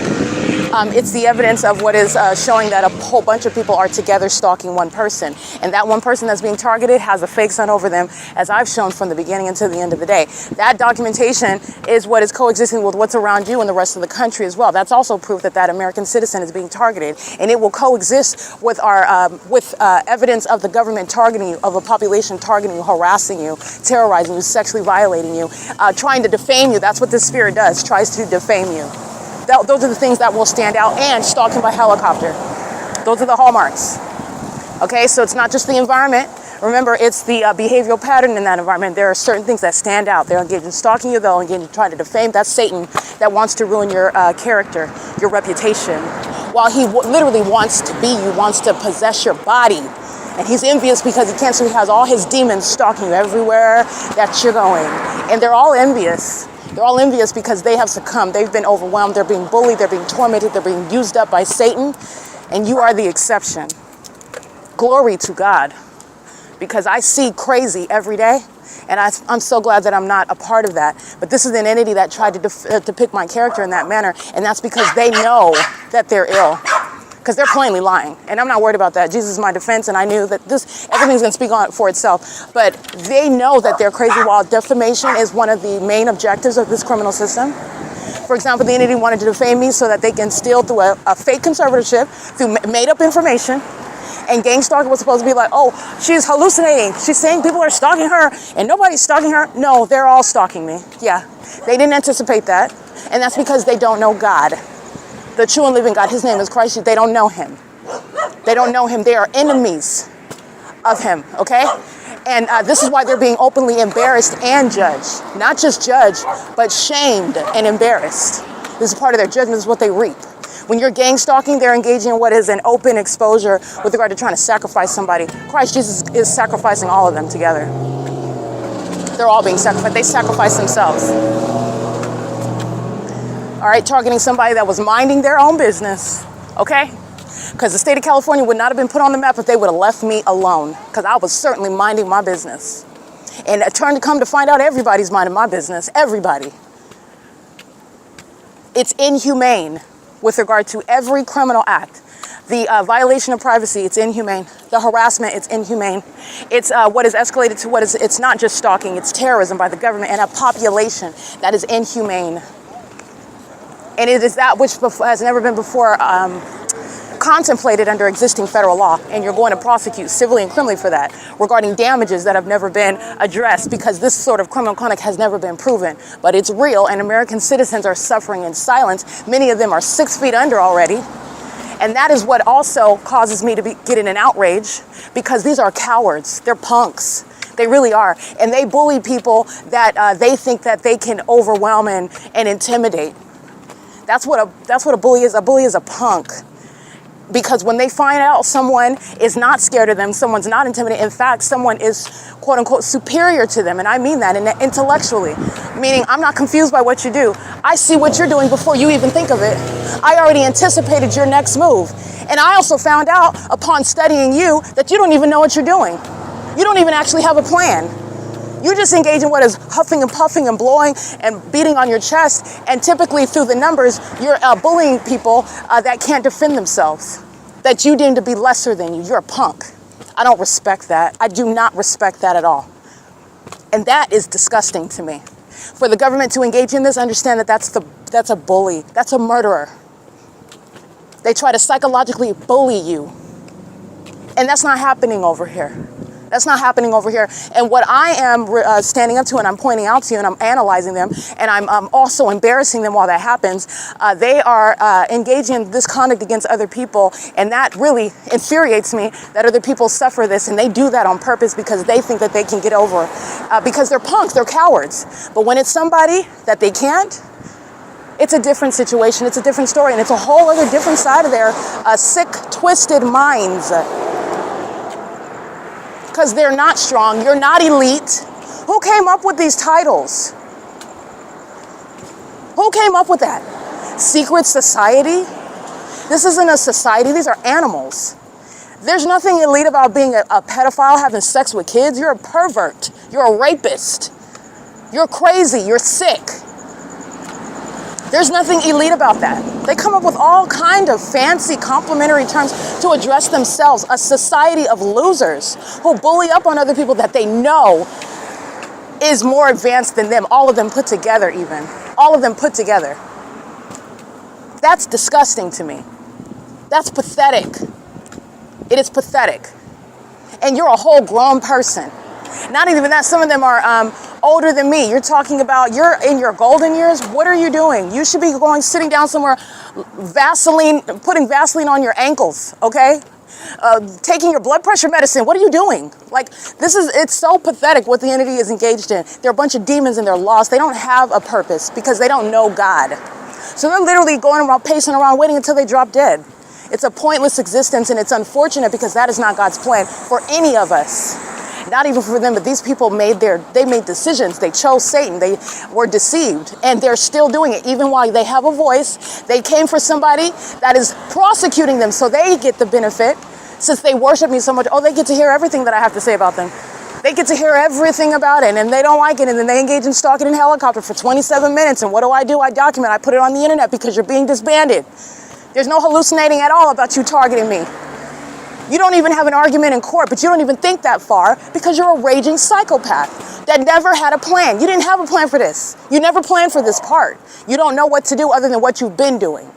It's the evidence of what is showing that a whole bunch of people are together stalking one person. And that one person that's being targeted has a fake sun over them, as I've shown from the beginning until the end of the day. That documentation is what is coexisting with what's around you and the rest of the country as well. That's also proof that that American citizen is being targeted. And it will coexist with our evidence of the government targeting you, of a population targeting you, harassing you, terrorizing you, sexually violating you, trying to defame you. That's what this spirit does, tries to defame you. Those are the things that will stand out, and stalking by helicopter. Those are the hallmarks. Okay, so it's not just the environment. Remember, it's the behavioral pattern in that environment. There are certain things that stand out. They're engaged in stalking you, they'll engage in trying to defame. That's Satan that wants to ruin your character, your reputation. While he literally wants to be you, wants to possess your body. And he's envious because he can't, so he has all his demons stalking you everywhere that you're going. And they're all envious. They're all envious because they have succumbed. They've been overwhelmed. They're being bullied. They're being tormented. They're being used up by Satan. And you are the exception. Glory to God. Because I see crazy every day. And I'm so glad that I'm not a part of that. But this is an entity that tried to depict my character in that manner. And that's because they know that they're ill. Because they're plainly lying. And I'm not worried about that. Jesus is my defense, and I knew that everything's going to speak on it for itself. But they know that they're crazy, while defamation is one of the main objectives of this criminal system. For example, the entity wanted to defame me so that they can steal through a fake conservatorship, through made-up information. And gang stalking was supposed to be like, oh, she's hallucinating. She's saying people are stalking her, and nobody's stalking her. No, they're all stalking me. Yeah, they didn't anticipate that. And that's because they don't know God. The true and living God, his name is Christ. They don't know him. They don't know him. They are enemies of him, okay? And this is why they're being openly embarrassed and judged. Not just judged, but shamed and embarrassed. This is part of their judgment. This is what they reap. When you're gang stalking, they're engaging in what is an open exposure with regard to trying to sacrifice somebody. Christ Jesus is sacrificing all of them together. They're all being sacrificed. They sacrifice themselves. All right, targeting somebody that was minding their own business, okay? Because the state of California would not have been put on the map if they would have left me alone, because I was certainly minding my business. And it turned to come to find out everybody's minding my business, everybody. It's inhumane with regard to every criminal act. The violation of privacy, it's inhumane. The harassment, it's inhumane. It's what is escalated to what is, it's not just stalking, it's terrorism by the government and a population that is inhumane. And it is that which has never been before contemplated under existing federal law. And you're going to prosecute civilly and criminally for that, regarding damages that have never been addressed, because this sort of criminal conduct has never been proven. But it's real, and American citizens are suffering in silence. Many of them are 6 feet under already. And that is what also causes me to get in an outrage, because these are cowards. They're punks. They really are. And they bully people that they think that they can overwhelm and intimidate. That's what a bully is. A bully is a punk. Because when they find out someone is not scared of them, someone's not intimidated, in fact, someone is quote unquote superior to them, and I mean that intellectually, meaning I'm not confused by what you do. I see what you're doing before you even think of it. I already anticipated your next move. And I also found out upon studying you that you don't even know what you're doing. You don't even actually have a plan. You just engage in what is huffing and puffing and blowing and beating on your chest. And typically through the numbers, you're bullying people that can't defend themselves, that you deem to be lesser than you. You're a punk. I don't respect that. I do not respect that at all. And that is disgusting to me. For the government to engage in this, understand that that's a bully. That's a murderer. They try to psychologically bully you. And that's not happening over here. That's not happening over here. And what I am standing up to, and I'm pointing out to you, and I'm analyzing them, and I'm also embarrassing them while that happens, they are engaging in this conduct against other people, and that really infuriates me that other people suffer this, and they do that on purpose because they think that they can get over, because they're punks, they're cowards. But when it's somebody that they can't, it's a different situation, it's a different story, and it's a whole other different side of their sick, twisted minds. Because they're not strong, you're not elite. Who came up with these titles? Who came up with that? Secret society? This isn't a society, these are animals. There's nothing elite about being a pedophile, having sex with kids. You're a pervert, you're a rapist. You're crazy, you're sick. There's nothing elite about that. They come up with all kind of fancy complimentary terms to address themselves, a society of losers who bully up on other people that they know is more advanced than them, all of them put together even. All of them put together. That's disgusting to me. That's pathetic. It is pathetic. And you're a whole grown person. Not even that, some of them are older than me. You're talking about, you're in your golden years. What are you doing? You should be sitting down somewhere, putting Vaseline on your ankles, okay? Taking your blood pressure medicine. What are you doing? Like, it's so pathetic what the entity is engaged in. They're a bunch of demons and they're lost. They don't have a purpose because they don't know God. So they're literally going around, pacing around, waiting until they drop dead. It's a pointless existence, and it's unfortunate because that is not God's plan for any of us. Not even for them, but these people made decisions. They chose Satan. They were deceived, and they're still doing it. Even while they have a voice, they came for somebody that is prosecuting them, so they get the benefit. Since they worship me so much, they get to hear everything that I have to say about them. They get to hear everything about it, and they don't like it, and then they engage in stalking in helicopter for 27 minutes, and what do? I document. I put it on the internet because you're being disbanded. There's no hallucinating at all about you targeting me. You don't even have an argument in court, but you don't even think that far because you're a raging psychopath that never had a plan. You didn't have a plan for this. You never planned for this part. You don't know what to do other than what you've been doing.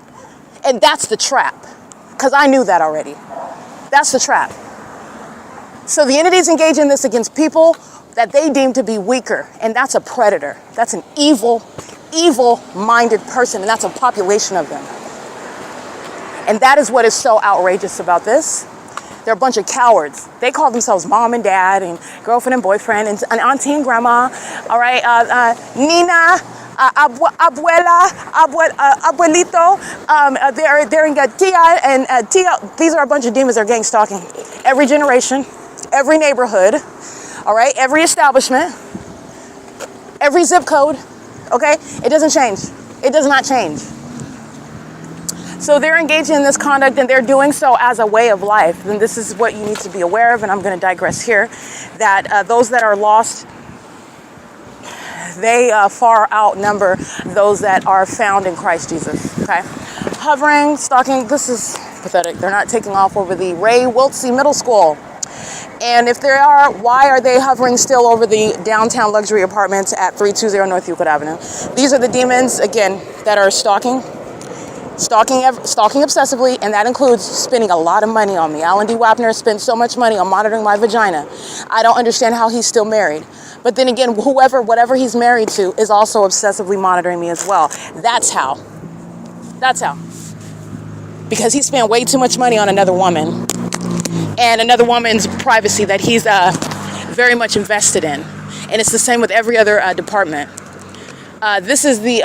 And that's the trap, because I knew that already. That's the trap. So the entities engage in this against people that they deem to be weaker, and that's a predator. That's an evil-minded person, and that's a population of them. And that is what is so outrageous about this. They're a bunch of cowards. They call themselves mom and dad and girlfriend and boyfriend and auntie and grandma. All right, Nina, abuela, abuelito. They're in tia and tia. These are a bunch of demons. They're gang stalking every generation, every neighborhood. All right, every establishment, every zip code. Okay, it doesn't change. It does not change. So they're engaging in this conduct, and they're doing so as a way of life. And this is what you need to be aware of, and I'm going to digress here, that those that are lost, they far outnumber those that are found in Christ Jesus, okay? Hovering, stalking, this is pathetic. They're not taking off over the Ray Wiltsey Middle School. And if they are, why are they hovering still over the downtown luxury apartments at 320 North Euclid Avenue? These are the demons, again, that are stalking obsessively, and that includes spending a lot of money on me. Alan D. WAPNER spent so much money on monitoring my vagina. I don't understand how he's still married. But then again, whatever he's married to is also obsessively monitoring me as well. That's how. Because he spent way too much money on another woman and another woman's privacy that he's very much invested in. And it's the same with every other department. This is the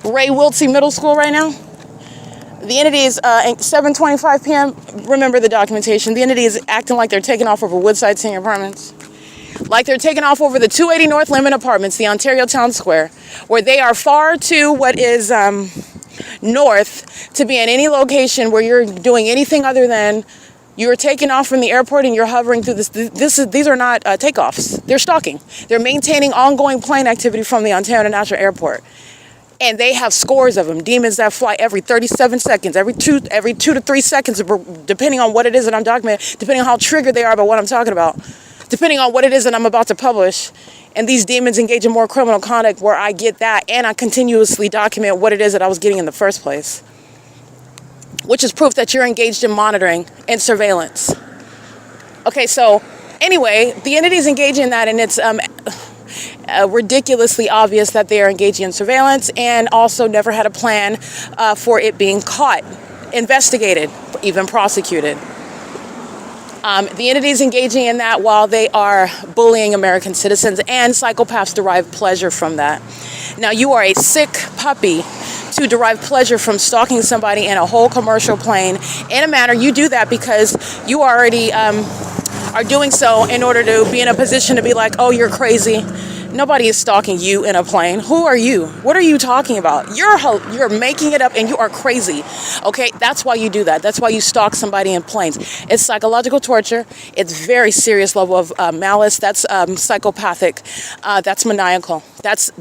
Ray Wiltsey Middle School right now. The entity is 7:25 p.m. Remember the documentation. The entity is acting like they're taking off over Woodside Senior Apartments. Like they're taking off over the 280 North Lemon Apartments, the Ontario Town Square, where they are far to what is north to be in any location where you're doing anything other than you're taking off from the airport and you're hovering through this. These are not takeoffs. They're stalking. They're maintaining ongoing plane activity from the Ontario International Airport. And they have scores of them, demons that fly every 37 seconds, every two to 3 seconds, depending on what it is that I'm documenting, depending on how triggered they are about what I'm talking about, depending on what it is that I'm about to publish. And these demons engage in more criminal conduct where I get that and I continuously document what it is that I was getting in the first place, which is proof that you're engaged in monitoring and surveillance. Okay, so anyway, the entity is engaging in that, and it's ridiculously obvious that they are engaging in surveillance and also never had a plan for it being caught, investigated, even prosecuted. The entity is engaging in that while they are bullying American citizens, and psychopaths derive pleasure from that. Now, you are a sick puppy to derive pleasure from stalking somebody in a whole commercial plane in a manner. You do that because you already are doing so in order to be in a position to be like, oh, you're crazy. Nobody is stalking you in a plane. Who are you? What are you talking about? You're making it up and you are crazy. Okay, that's why you do that. That's why you stalk somebody in planes. It's psychological torture. It's very serious level of malice. That's psychopathic. That's maniacal.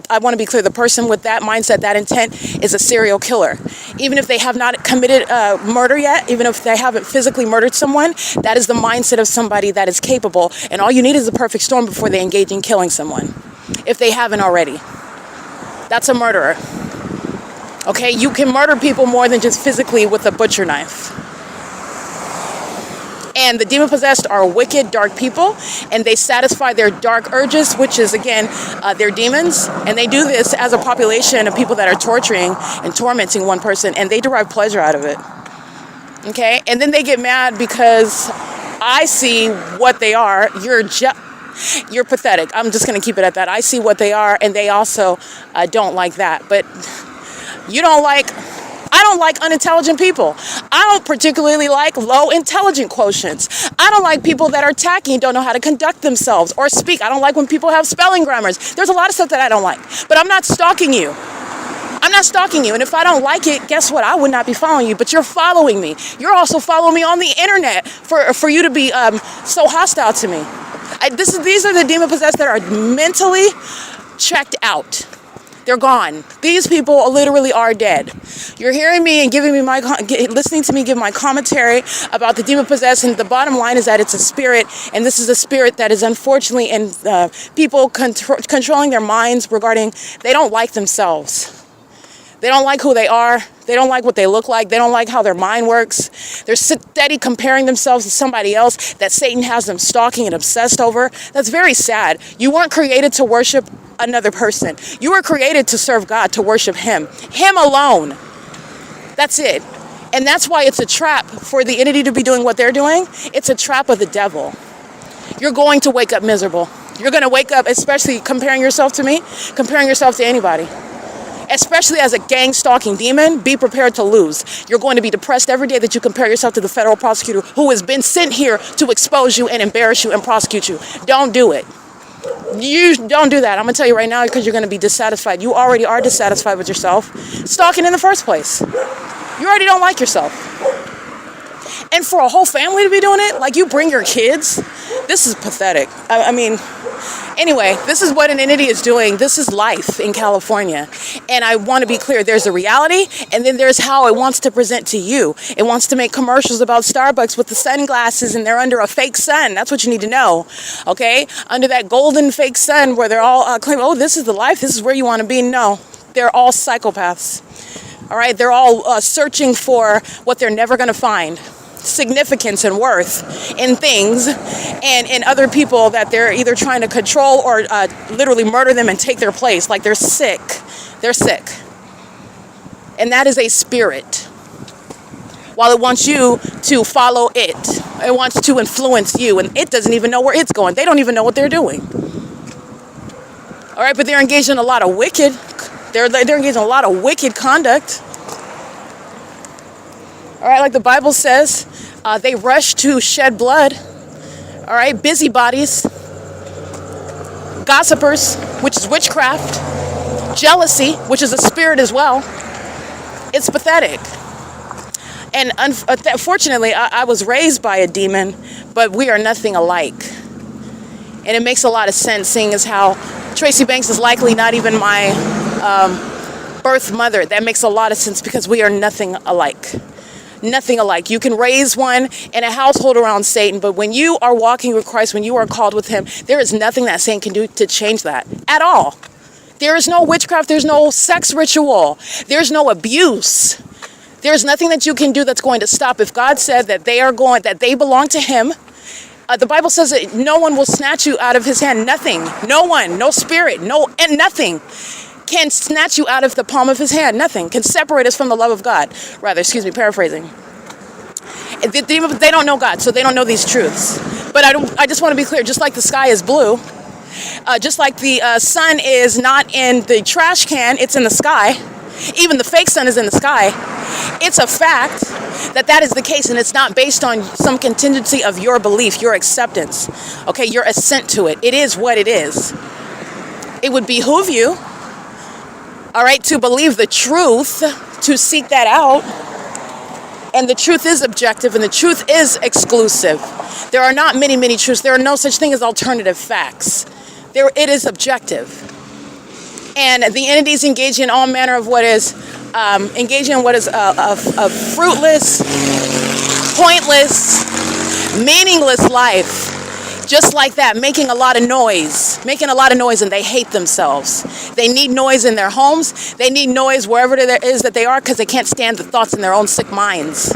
I want to be clear. The person with that mindset, that intent, is a serial killer. Even if they have not committed murder yet, even if they haven't physically murdered someone, that is the mindset of somebody that is capable. And all you need is a perfect storm before they engage in killing someone, if they haven't already. That's a murderer. Okay, you can murder people more than just physically with a butcher knife. And the demon-possessed are wicked, dark people, and they satisfy their dark urges, which is, again, their demons. And they do this as a population of people that are torturing and tormenting one person, and they derive pleasure out of it. Okay? And then they get mad because I see what they are. You're pathetic. I'm just going to keep it at that. I see what they are, and they also don't like that. But I don't like unintelligent people. I don't particularly like low intelligent quotients. I don't like people that are tacky and don't know how to conduct themselves or speak. I don't like when people have spelling grammars. There's a lot of stuff that I don't like. But I'm not stalking you. I'm not stalking you. And if I don't like it, guess what? I would not be following you. But you're following me. You're also following me on the internet for you to be so hostile to me. These are the demon-possessed that are mentally checked out. They're gone. These people literally are dead. You're hearing me and listening to me give my commentary about the demon-possessed, and the bottom line is that it's a spirit, and this is a spirit that is unfortunately in people controlling their minds regarding they don't like themselves. They don't like who they are. They don't like what they look like. They don't like how their mind works. They're steady comparing themselves to somebody else that Satan has them stalking and obsessed over. That's very sad. You weren't created to worship another person. You were created to serve God, to worship Him. Him alone. That's it. And that's why it's a trap for the entity to be doing what they're doing. It's a trap of the devil. You're going to wake up miserable. You're going to wake up, especially comparing yourself to me, comparing yourself to anybody. Especially as a gang stalking demon, be prepared to lose. You're going to be depressed every day that you compare yourself to the federal prosecutor who has been sent here to expose you and embarrass you and prosecute you. Don't do it. You don't do that. I'm going to tell you right now, because you're going to be dissatisfied. You already are dissatisfied with yourself. Stalking in the first place. You already don't like yourself. And for a whole family to be doing it, like you bring your kids, this is pathetic. I mean, anyway, this is what an entity is doing. This is life in California. And I want to be clear, there's a reality, and then there's how it wants to present to you. It wants to make commercials about Starbucks with the sunglasses, and they're under a fake sun. That's what you need to know, okay? Under that golden fake sun where they're all claiming, oh, this is the life, this is where you want to be. No, they're all psychopaths, all right? They're all searching for what they're never going to find. Significance and worth in things and in other people that they're either trying to control or literally murder them and take their place. Like they're sick. They're sick. And that is a spirit. while it wants you to follow it. It wants to influence you, and it doesn't even know where it's going. They don't even know what they're doing. All right, but they're engaged in a lot of wicked. They're engaged in a lot of wicked conduct. All right, like the Bible says, they rush to shed blood. All right, busybodies, gossipers, which is witchcraft, jealousy, which is a spirit as well. It's pathetic. And unfortunately, I was raised by a demon, but we are nothing alike. And it makes a lot of sense, seeing as how Tracy Banks is likely not even my birth mother. That makes a lot of sense because we are nothing alike. Nothing alike. You can raise one in a household around Satan, but when you are walking with Christ, when you are called with him, there is nothing that Satan can do to change that at all. There is no witchcraft. There's no sex ritual. There's no abuse. There's nothing that you can do that's going to stop. If God said that they belong to him, the Bible says that no one will snatch you out of his hand. Nothing. No one. No spirit. And nothing can snatch you out of the palm of his hand. Nothing can separate us from the love of God. Paraphrasing. They don't know God, so they don't know these truths. But I just want to be clear, just like the sky is blue, just like the sun is not in the trash can, it's in the sky. Even the fake sun is in the sky. It's a fact that is the case, and it's not based on some contingency of your belief, your acceptance, okay, your assent to it. It is what it is. It would behoove you, all right, to believe the truth, to seek that out. And the truth is objective, and the truth is exclusive. There are not many truths. There are no such thing as alternative facts. It is objective. And the entities engage in all manner of what is a fruitless, pointless, meaningless life. Just like that, making a lot of noise, and they hate themselves. They need noise in their homes. They need noise wherever it is that they are, because they can't stand the thoughts in their own sick minds.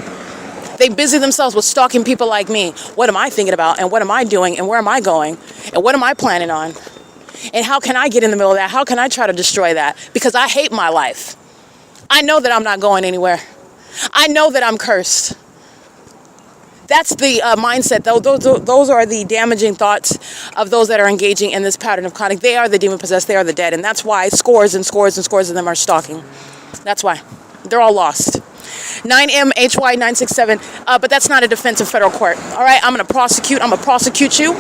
They busy themselves with stalking people like me. What am I thinking about? And what am I doing? And where am I going? And what am I planning on? And how can I get in the middle of that? How can I try to destroy that? Because I hate my life. I know that I'm not going anywhere. I know that I'm cursed. That's the mindset. Those are the damaging thoughts of those that are engaging in this pattern of conduct. They are the demon-possessed. They are the dead. And that's why scores and scores and scores of them are stalking. That's why. They're all lost. 9MHY967. But that's not a defense in federal court. All right? I'm going to prosecute you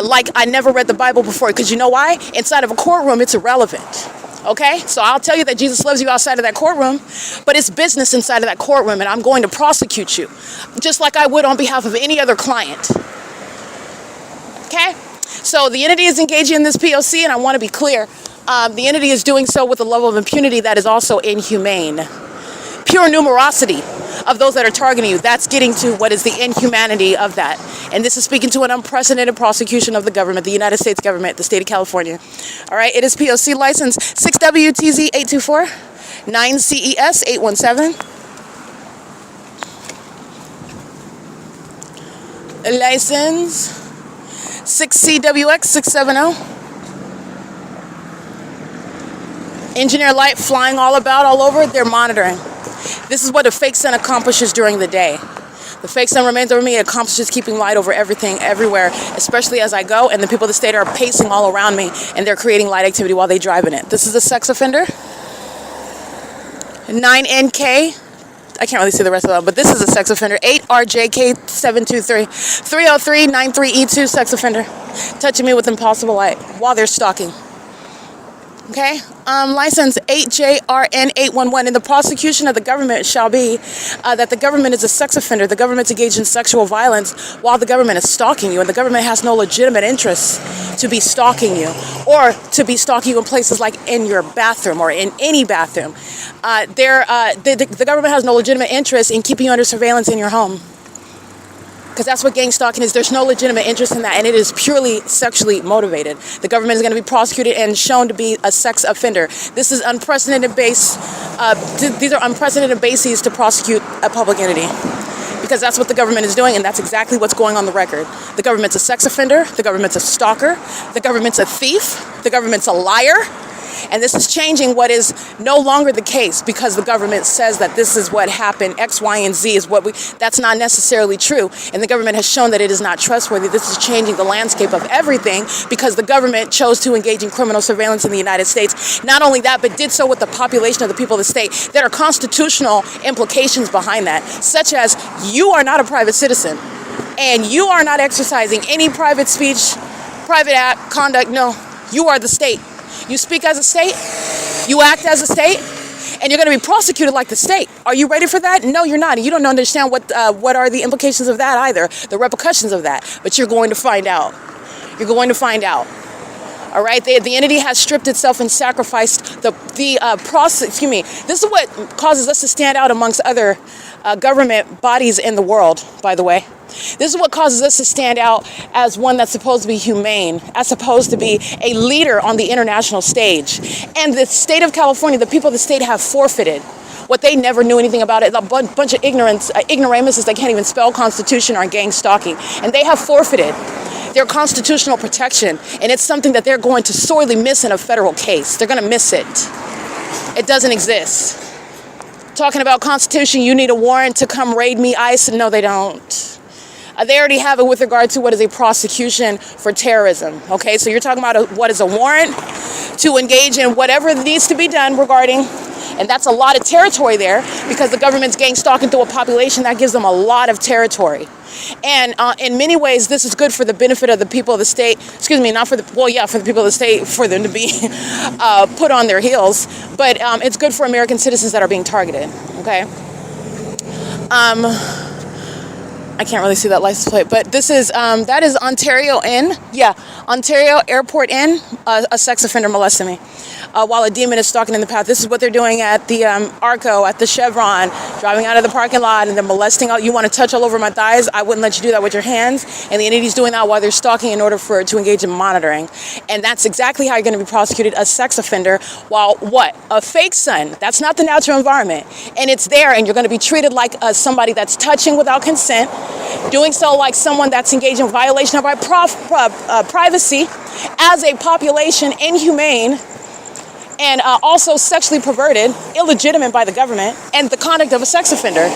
like I never read the Bible before. Because you know why? Inside of a courtroom, it's irrelevant. Okay? So I'll tell you that Jesus loves you outside of that courtroom, but it's business inside of that courtroom, and I'm going to prosecute you, just like I would on behalf of any other client. Okay? So the entity is engaging in this P.O.C., and I want to be clear. The entity is doing so with a level of impunity that is also inhumane. Pure numerosity of those that are targeting you. That's getting to what is the inhumanity of that. And this is speaking to an unprecedented prosecution of the government, the United States government, the state of California. All right, it is P.O.C. license 6WTZ 824, 9CES 817. License 6CWX 670. Engineer light flying all over. They're monitoring. This is what a fake sun accomplishes during the day. The fake sun remains over me. It accomplishes keeping light over everything, everywhere, especially as I go, and the people of the state are pacing all around me, and they're creating light activity while they drive in it. This is a sex offender. 9NK. I can't really see the rest of them, but this is a sex offender. 8RJK723. 30393E2 sex offender. Touching me with impossible light while they're stalking. Okay, license 8JRN811. And the prosecution of the government shall be that the government is a sex offender. The government's engaged in sexual violence while the government is stalking you, and the government has no legitimate interest to be stalking you, or to be stalking you in places like in your bathroom or in any bathroom. The government has no legitimate interest in keeping you under surveillance in your home. Because that's what gang stalking is. There's no legitimate interest in that, and it is purely sexually motivated. The government is going to be prosecuted and shown to be a sex offender. This is unprecedented these are unprecedented bases to prosecute a public entity, because that's what the government is doing, and that's exactly what's going on the record. The government's a sex offender. The government's a stalker. The government's a thief. The government's a liar. And this is changing what is no longer the case because the government says that this is what happened, X, Y, and Z is what that's not necessarily true. And the government has shown that it is not trustworthy. This is changing the landscape of everything because the government chose to engage in criminal surveillance in the United States. Not only that, but did so with the population of the people of the state. There are constitutional implications behind that, such as you are not a private citizen and you are not exercising any private speech, private act, conduct. No, you are the state. You speak as a state, you act as a state, and you're going to be prosecuted like the state. Are you ready for that? No, you're not. You don't understand what are the implications of that either, the repercussions of that. But you're going to find out. You're going to find out. All right, the entity has stripped itself and sacrificed the process. Excuse me. This is what causes us to stand out amongst other government bodies in the world, by the way. This is what causes us to stand out as one that's supposed to be humane, as supposed to be a leader on the international stage. And the state of California, the people of the state have forfeited what they never knew anything about it. A bunch of ignoramuses that can't even spell Constitution or gang stalking. And they have forfeited their constitutional protection. And it's something that they're going to sorely miss in a federal case. They're going to miss it. It doesn't exist. Talking about Constitution, you need a warrant to come raid me, ICE. No, they don't. They already have it with regard to what is a prosecution for terrorism. Okay, so you're talking about what is a warrant to engage in whatever needs to be done regarding, and that's a lot of territory there because the government's gang stalking through a population that gives them a lot of territory. And in many ways, this is good for the benefit of the people of the state. Excuse me, not for the, well, yeah, for the people of the state, for them to be put on their heels. But it's good for American citizens that are being targeted, okay? I can't really see that license plate, but this is, that is Ontario Inn. Yeah, Ontario Airport Inn, a sex offender molested me while a demon is stalking in the path. This is what they're doing at the ARCO, at the Chevron, driving out of the parking lot, and they're molesting. You want to touch all over my thighs? I wouldn't let you do that with your hands. And the entity's doing that while they're stalking in order to engage in monitoring. And that's exactly how you're going to be prosecuted, a sex offender, while what? A fake sun. That's not the natural environment. And it's there, and you're going to be treated like somebody that's touching without consent, doing so like someone that's engaged in violation of our privacy as a population, inhumane, and also sexually perverted, illegitimate by the government, and the conduct of a sex offender.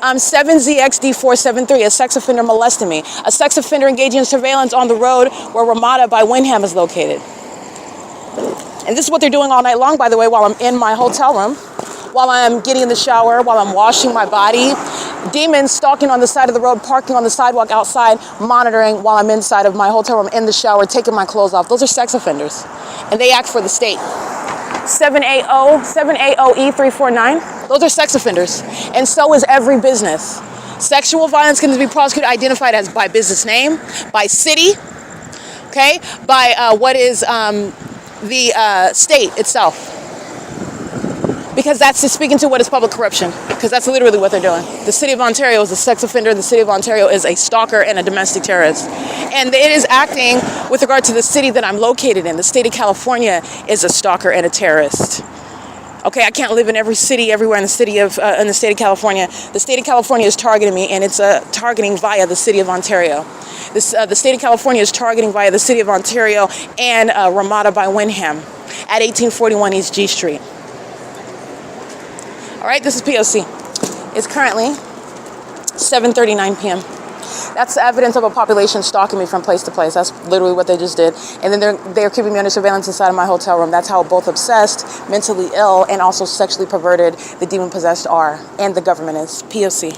7ZXD473, a sex offender molested me. A sex offender engaging in surveillance on the road where RAMADA by WYNDHAM is located. And this is what they're doing all night long, by the way, while I'm in my hotel room, while I'm getting in the shower, while I'm washing my body. Demons stalking on the side of the road, parking on the sidewalk outside, monitoring while I'm inside of my hotel room in the shower, taking my clothes off. Those are sex offenders. And they act for the state. 780E349. Those are sex offenders. And so is every business. Sexual violence can be prosecuted, identified as by business name, by city, okay, by what is the state itself. Because that's just speaking to what is public corruption. Because that's literally what they're doing. The city of Ontario is a sex offender. The city of Ontario is a stalker and a domestic terrorist. And it is acting with regard to the city that I'm located in. The state of California is a stalker and a terrorist. Okay, I can't live in every city, everywhere in the state of California. The state of California is targeting me, and it's targeting via the city of Ontario. The state of California is targeting via the city of Ontario and RAMADA by WYNDHAM at 1841 East G Street. All right, this is P.O.C. It's currently 7:39 p.m. That's the evidence of a population stalking me from place to place. That's literally what they just did. And then they're keeping me under surveillance inside of my hotel room. That's how both obsessed, mentally ill, and also sexually perverted the demon-possessed are. And the government is. P.O.C.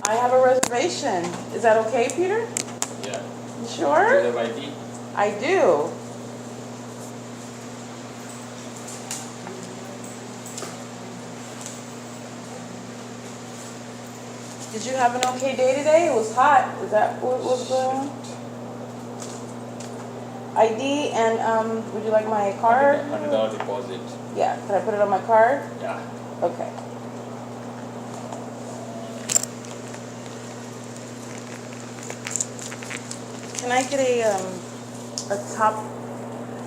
I have a reservation. Is that okay, Peter? Yeah. Sure? Do you have ID? I do. Did you have an okay day today? It was hot. Is that what was going on? ID and would you like my card? $100 deposit. Yeah. Can I put it on my card? Yeah. Okay. Can I get a top?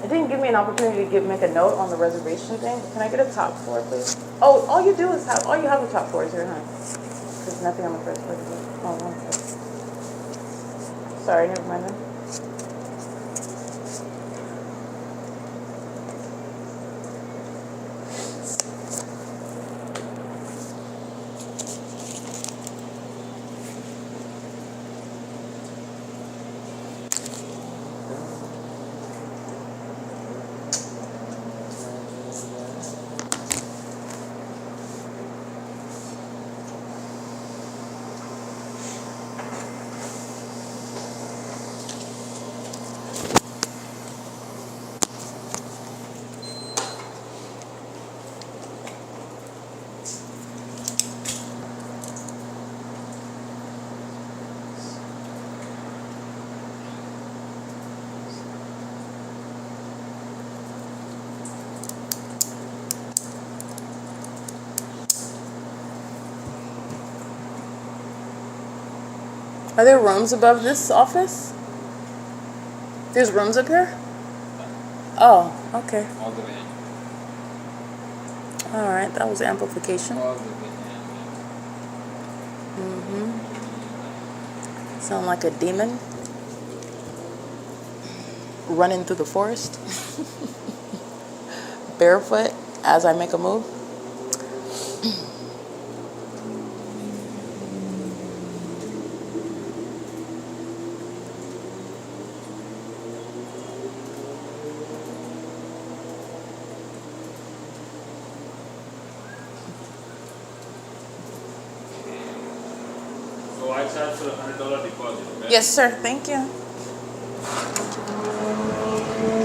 It didn't give me an opportunity to make a note on the reservation thing. Can I get a top floor, please? Oh, all you have a top floor is here, huh? There's nothing on the first page. Oh, one second. Sorry, never mind then. Are there rooms above this office? There's rooms up here? Oh, okay. All the way. All right, that was amplification. All the way. Sound like a demon running through the forest, barefoot as I make a move. So I charge for $100 deposit, okay? Yes, sir. Thank you.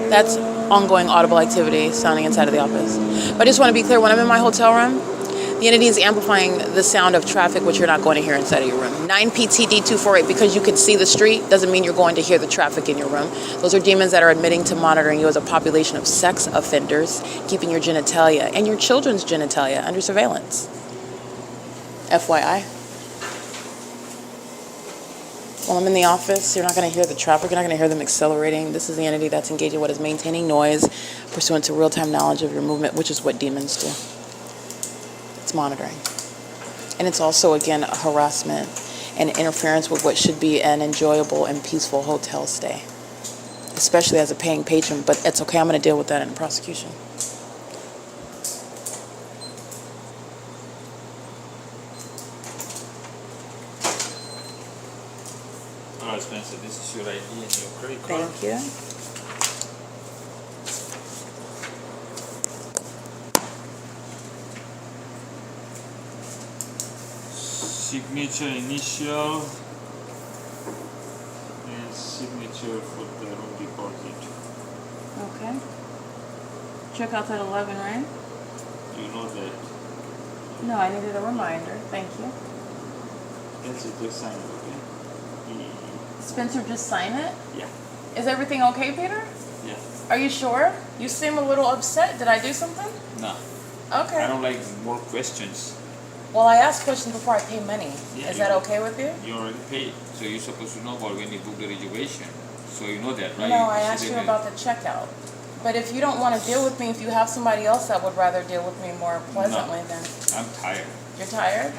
That's ongoing audible activity sounding inside of the office. But I just want to be clear, when I'm in my hotel room, the entity is amplifying the sound of traffic, which you're not going to hear inside of your room. 9PTD248, because you can see the street, doesn't mean you're going to hear the traffic in your room. Those are demons that are admitting to monitoring you as a population of sex offenders, keeping your genitalia and your children's genitalia under surveillance. FYI. While I'm in the office, you're not going to hear the traffic. You're not going to hear them accelerating. This is the entity that's engaging what is maintaining noise pursuant to real-time knowledge of your movement, which is what demons do. It's monitoring. And it's also, again, a harassment and interference with what should be an enjoyable and peaceful hotel stay, especially as a paying patron. But it's okay. I'm going to deal with that in the prosecution. Alright, Spencer, this is your ID and your credit card. Thank you. Signature initial and signature for the room deposit. Okay. Checkout's at 11, right? You know that. No, I needed a reminder. Thank you. That's it, just sign it, okay? Spencer, just sign it? Yeah. Is everything okay, Peter? Yeah. Are you sure? You seem a little upset. Did I do something? No. Okay. I don't like more questions. Well, I ask questions before I pay money. Yeah, Is that okay with you? You already paid, so you're supposed to know about when you book the reservation. So you know that, right? No, I You asked see you the- about the checkout. But if you don't want to deal with me, if you have somebody else that would rather deal with me more pleasantly, then I'm tired. you're tired?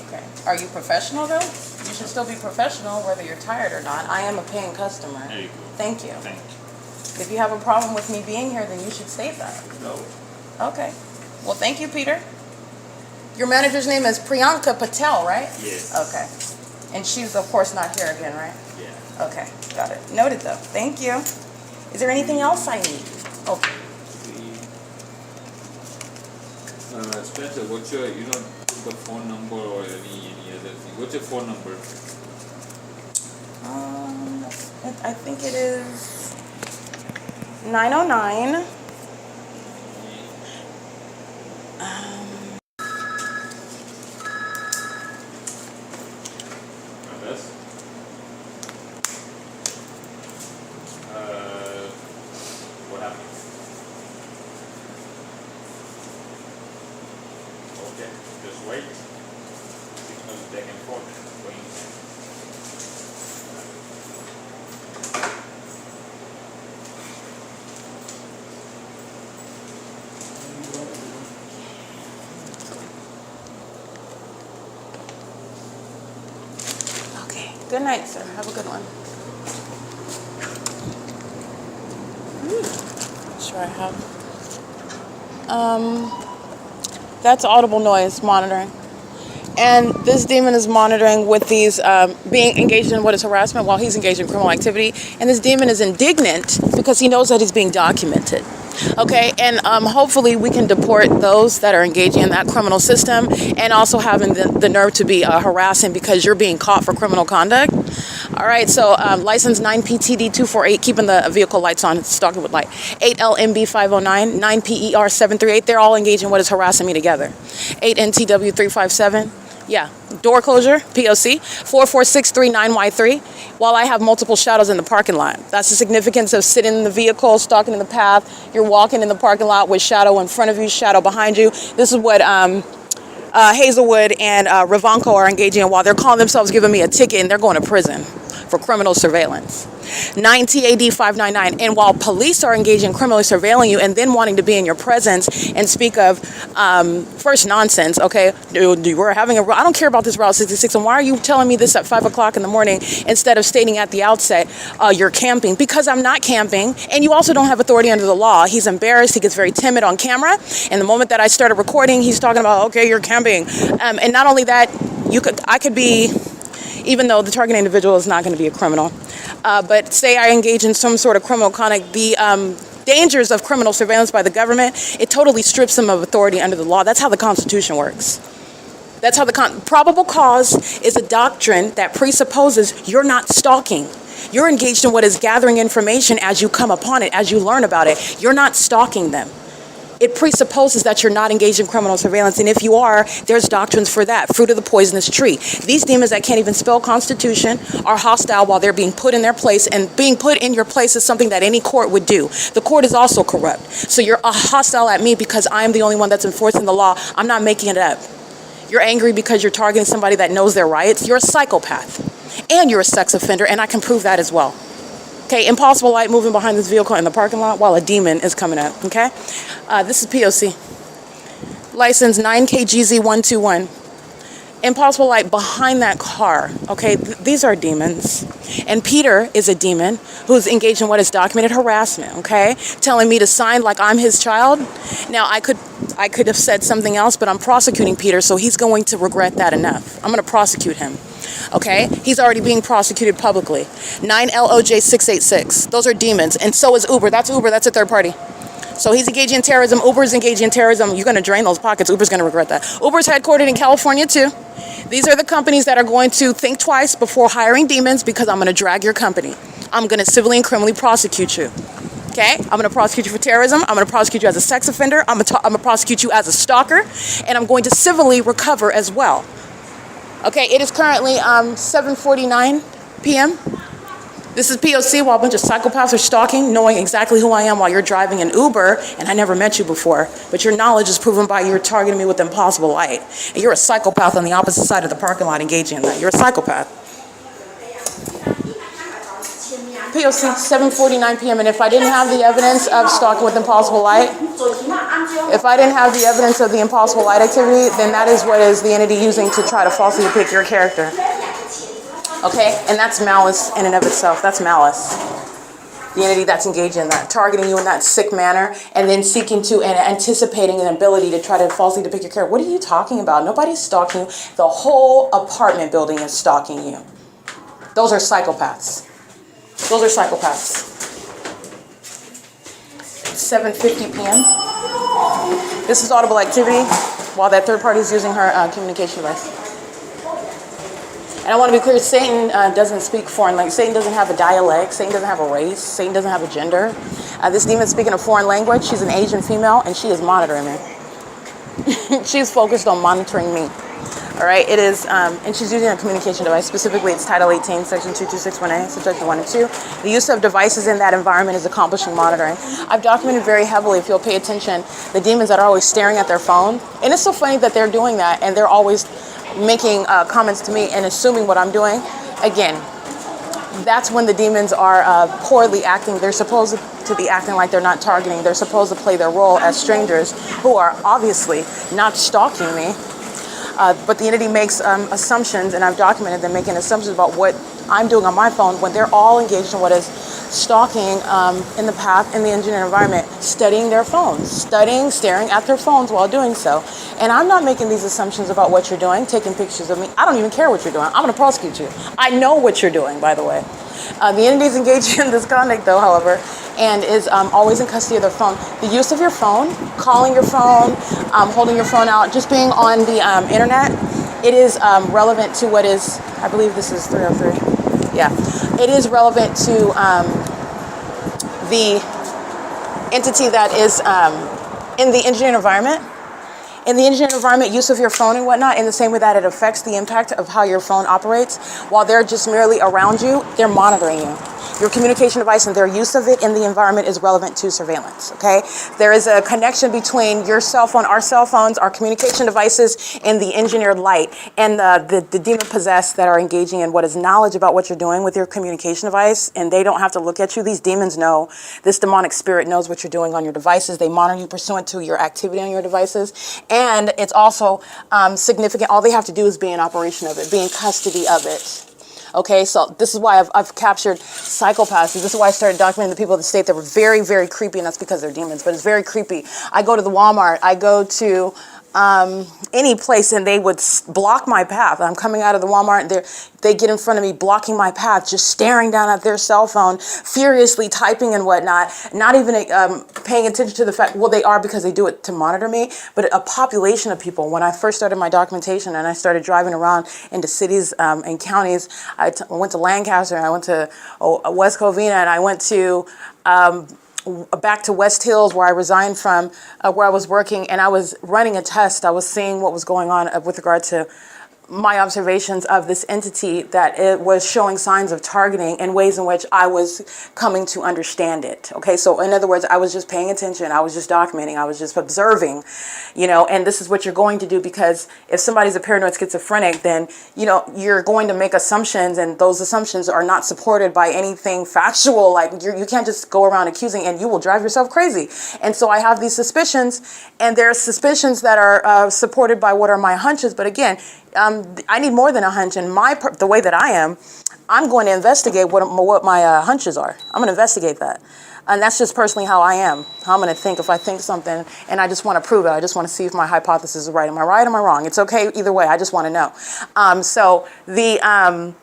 Okay. Are you professional though? You should still be professional whether you're tired or not. I am a paying customer. There you go. Thank you. Thank you. If you have a problem with me being here, then you should state that. No. Okay. Well, thank you, Peter. Your manager's name is Priyanka Patel, right? Yes. Okay. And she's, of course, not here again, right? Yeah. Okay. Got it. Noted, though. Thank you. Is there anything else I need? Okay. Spencer, what's your, you don't put the phone number or any other thing. What's your phone number? I think it is 909. That's what happened? Okay, just wait. Signals back and forth. Going. Good night, sir. Have a good one. Sure, I have. That's audible noise monitoring. And this demon is monitoring with these, being engaged in what is harassment while he's engaged in criminal activity. And this demon is indignant because he knows that he's being documented. Okay, and hopefully we can deport those that are engaging in that criminal system and also having the nerve to be harassing because you're being caught for criminal conduct. All right, so license 9PTD248, keeping the vehicle lights on, stalking with light. 8LMB509, 9PER738, they're all engaged in what is harassing me together. 8NTW357. Yeah, door closure, P.O.C. 44639Y3, while I have multiple shadows in the parking lot. That's the significance of sitting in the vehicle, stalking in the path. You're walking in the parking lot with shadow in front of you, shadow behind you. This is what Hazelwood and Ravanco are engaging in while they're calling themselves giving me a ticket and they're going to prison for criminal surveillance. 9TAD599. And while police are engaged in criminally surveilling you and then wanting to be in your presence and speak of first nonsense, okay, we're having a, I don't care about this Route 66, and why are you telling me this at 5 o'clock in the morning instead of stating at the outset you're camping? Because I'm not camping, and you also don't have authority under the law. He's embarrassed, he gets very timid on camera, and the moment that I started recording, he's talking about, okay, you're camping. And not only that, I could be, even though the target individual is not going to be a criminal, but say I engage in some sort of criminal conduct, the dangers of criminal surveillance by the government, it totally strips them of authority under the law. That's how the Constitution works. That's how probable cause is a doctrine that presupposes you're not stalking. You're engaged in what is gathering information as you come upon it, as you learn about it. You're not stalking them. It presupposes that you're not engaged in criminal surveillance, and if you are, there's doctrines for that. Fruit of the poisonous tree. These demons that can't even spell Constitution are hostile while they're being put in their place, and being put in your place is something that any court would do. The court is also corrupt. So you're hostile at me because I'm the only one that's enforcing the law. I'm not making it up. You're angry because you're targeting somebody that knows their rights. You're a psychopath, and you're a sex offender, and I can prove that as well. Okay, impossible light moving behind this vehicle in the parking lot while a demon is coming up, okay? This is P.O.C. License 9KGZ121. Impossible light behind that car, okay? These are demons. And Peter is a demon who's engaged in what is documented harassment, okay? Telling me to sign like I'm his child. Now, I could have said something else, but I'm prosecuting Peter, so he's going to regret that enough. I'm going to prosecute him. Okay, he's already being prosecuted publicly. 9LOJ686. Those are demons, and so is Uber. That's Uber. That's a third party. So he's engaging in terrorism. Uber's engaging in terrorism. You're going to drain those pockets. Uber's going to regret that. Uber's headquartered in California too. These are the companies that are going to think twice before hiring demons because I'm going to drag your company. I'm going to civilly and criminally prosecute you. Okay, I'm going to prosecute you for terrorism. I'm going to prosecute you as a sex offender. I'm going to prosecute you as a stalker, and I'm going to civilly recover as well. Okay, it is currently 7:49 p.m. This is P.O.C. while a bunch of psychopaths are stalking, knowing exactly who I am while you're driving an Uber, and I never met you before, but your knowledge is proven by you're targeting me with impossible light. And you're a psychopath on the opposite side of the parking lot engaging in that. You're a psychopath. P.O.C. 7:49 p.m. And if I didn't have the evidence of stalking with impossible light, if I didn't have the evidence of the impossible light activity, then that is what is the entity using to try to falsely depict your character. Okay? And that's malice in and of itself. That's malice. The entity that's engaged in that, targeting you in that sick manner, and then seeking to and anticipating an ability to try to falsely depict your character. What are you talking about? Nobody's stalking you. The whole apartment building is stalking you. Those are psychopaths. Those are psychopaths. 7:50 p.m. This is audible activity while that third party is using her communication device. And I want to be clear, Satan doesn't speak foreign language. Satan doesn't have a dialect. Satan doesn't have a race. Satan doesn't have a gender. This demon is speaking a foreign language. She's an Asian female, and she is monitoring me. She's focused on monitoring me. All right, it is, and she's using a communication device. Specifically, it's Title 18, Section 2261A, Subsection 1 and 2. The use of devices in that environment is accomplishing monitoring. I've documented very heavily, if you'll pay attention, the demons that are always staring at their phone. And it's so funny that they're doing that, and they're always making comments to me and assuming what I'm doing. Again, that's when the demons are poorly acting. They're supposed to be acting like they're not targeting. They're supposed to play their role as strangers who are obviously not stalking me. But the entity makes assumptions, and I've documented them making assumptions about what I'm doing on my phone when they're all engaged in what is stalking in the path in the engineered environment, studying their phones, staring at their phones while doing so. And I'm not making these assumptions about what you're doing, taking pictures of me. I don't even care what you're doing. I'm going to prosecute you. I know what you're doing, by the way. The entity is engaged in this conduct, though, however, and is always in custody of their phone. The use of your phone, calling your phone, holding your phone out, just being on the internet, it is relevant to what is, I believe this is 303. Yeah, it is relevant to the entity that is in the engineered environment. In the engineered environment, use of your phone and whatnot, in the same way that it affects the impact of how your phone operates, while they're just merely around you, they're monitoring you. Your communication device and their use of it in the environment is relevant to surveillance, okay? There is a connection between your cell phone, our cell phones, our communication devices, and the engineered light, and the demon-possessed that are engaging in what is knowledge about what you're doing with your communication device, and they don't have to look at you. These demons know, this demonic spirit knows what you're doing on your devices. They monitor you pursuant to your activity on your devices, and it's also significant. All they have to do is be in operation of it, be in custody of it. Okay, so this is why I've captured psychopaths. This is why I started documenting the people of the state that were very, very creepy, and that's because they're demons, but it's very creepy. I go to the Walmart, I go to any place, and they would block my path. I'm coming out of the Walmart, and they get in front of me, blocking my path, just staring down at their cell phone, furiously typing and whatnot, not even paying attention to the fact, well, they are, because they do it to monitor me, but a population of people. When I first started my documentation and I started driving around into cities and counties, I went to Lancaster, and I went to West Covina, and I went to back to West Hills, where I resigned from, where I was working, and I was running a test. I was seeing what was going on with regard to my observations of this entity, that it was showing signs of targeting in ways in which I was coming to understand it. Okay, so in other words, I was just paying attention, I was just documenting, I was just observing, and this is what you're going to do, because if somebody's a paranoid schizophrenic, then, you're going to make assumptions, and those assumptions are not supported by anything factual. Like, you can't just go around accusing, and you will drive yourself crazy. And so I have these suspicions, and there are suspicions that are supported by what are my hunches, but again, I need more than a hunch, and the way that I am, I'm going to investigate what my hunches are. I'm going to investigate that. And that's just personally how I am. How I'm going to think if I think something, and I just want to prove it. I just want to see if my hypothesis is right. Am I right? Am I wrong? It's okay either way. I just want to know. So the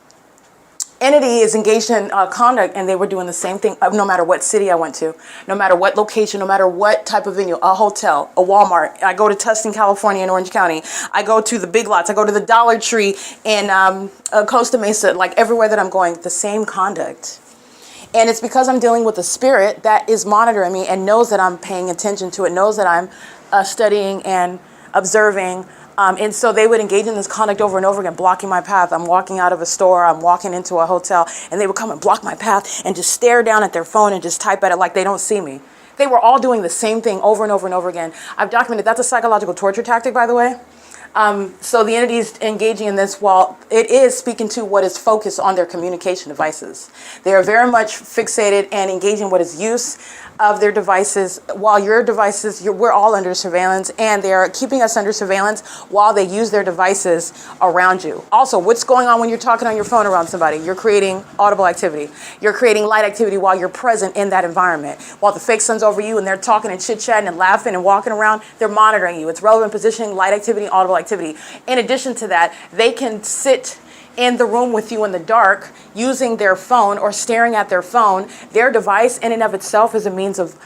entity is engaged in conduct, and they were doing the same thing no matter what city I went to, no matter what location, no matter what type of venue, a hotel, a Walmart. I go to Tustin, California in Orange County. I go to the Big Lots. I go to the Dollar Tree in Costa Mesa, like everywhere that I'm going, the same conduct. And it's because I'm dealing with a spirit that is monitoring me and knows that I'm paying attention to it, knows that I'm studying and observing. And so they would engage in this conduct over and over again, blocking my path. I'm walking out of a store, I'm walking into a hotel, and they would come and block my path and just stare down at their phone and just type at it like they don't see me. They were all doing the same thing over and over and over again. I've documented, that's a psychological torture tactic, by the way. So the entity is engaging in this while it is speaking to what is focused on their communication devices. They are very much fixated and engaging in what is use of their devices, while your devices, we're all under surveillance, and they are keeping us under surveillance while they use their devices around you. Also, what's going on when you're talking on your phone around somebody? You're creating audible activity. You're creating light activity while you're present in that environment. While the fake sun's over you and they're talking and chit-chatting and laughing and walking around, they're monitoring you. It's relevant positioning, light activity, audible activity. In addition to that, they can sit in the room with you in the dark using their phone or staring at their phone. Their device in and of itself is a means of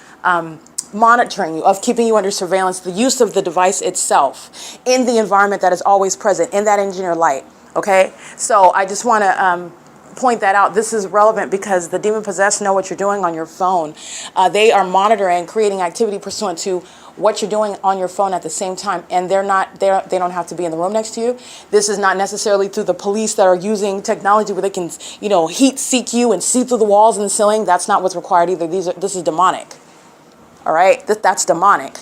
monitoring you, of keeping you under surveillance, the use of the device itself in the environment that is always present, in that engineer light, okay? So I just want to point that out. This is relevant because the demon possessed know what you're doing on your phone. They are monitoring, creating activity pursuant to what you're doing on your phone at the same time, and they don't have to be in the room next to you. This is not necessarily through the police that are using technology where they can, heat seek you and see through the walls and the ceiling. That's not what's required either. This is demonic. All right, that's demonic.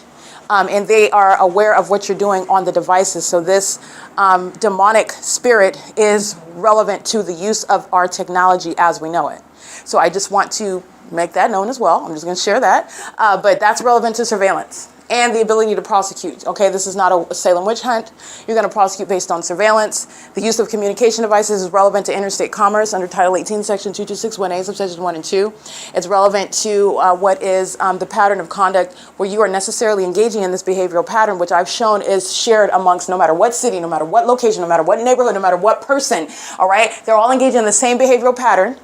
And they are aware of what you're doing on the devices. So this demonic spirit is relevant to the use of our technology as we know it. So I just want to make that known as well. I'm just going to share that. But that's relevant to surveillance. and the ability to prosecute. Okay, this is not a Salem witch hunt. You're going to prosecute based on surveillance. The use of communication devices is relevant to interstate commerce under Title 18, Section 2261A, subsections 1 and 2. It's relevant to what is the pattern of conduct where you are necessarily engaging in this behavioral pattern, which I've shown is shared amongst no matter what city, no matter what location, no matter what neighborhood, no matter what person, all right? They're all engaging in the same behavioral pattern.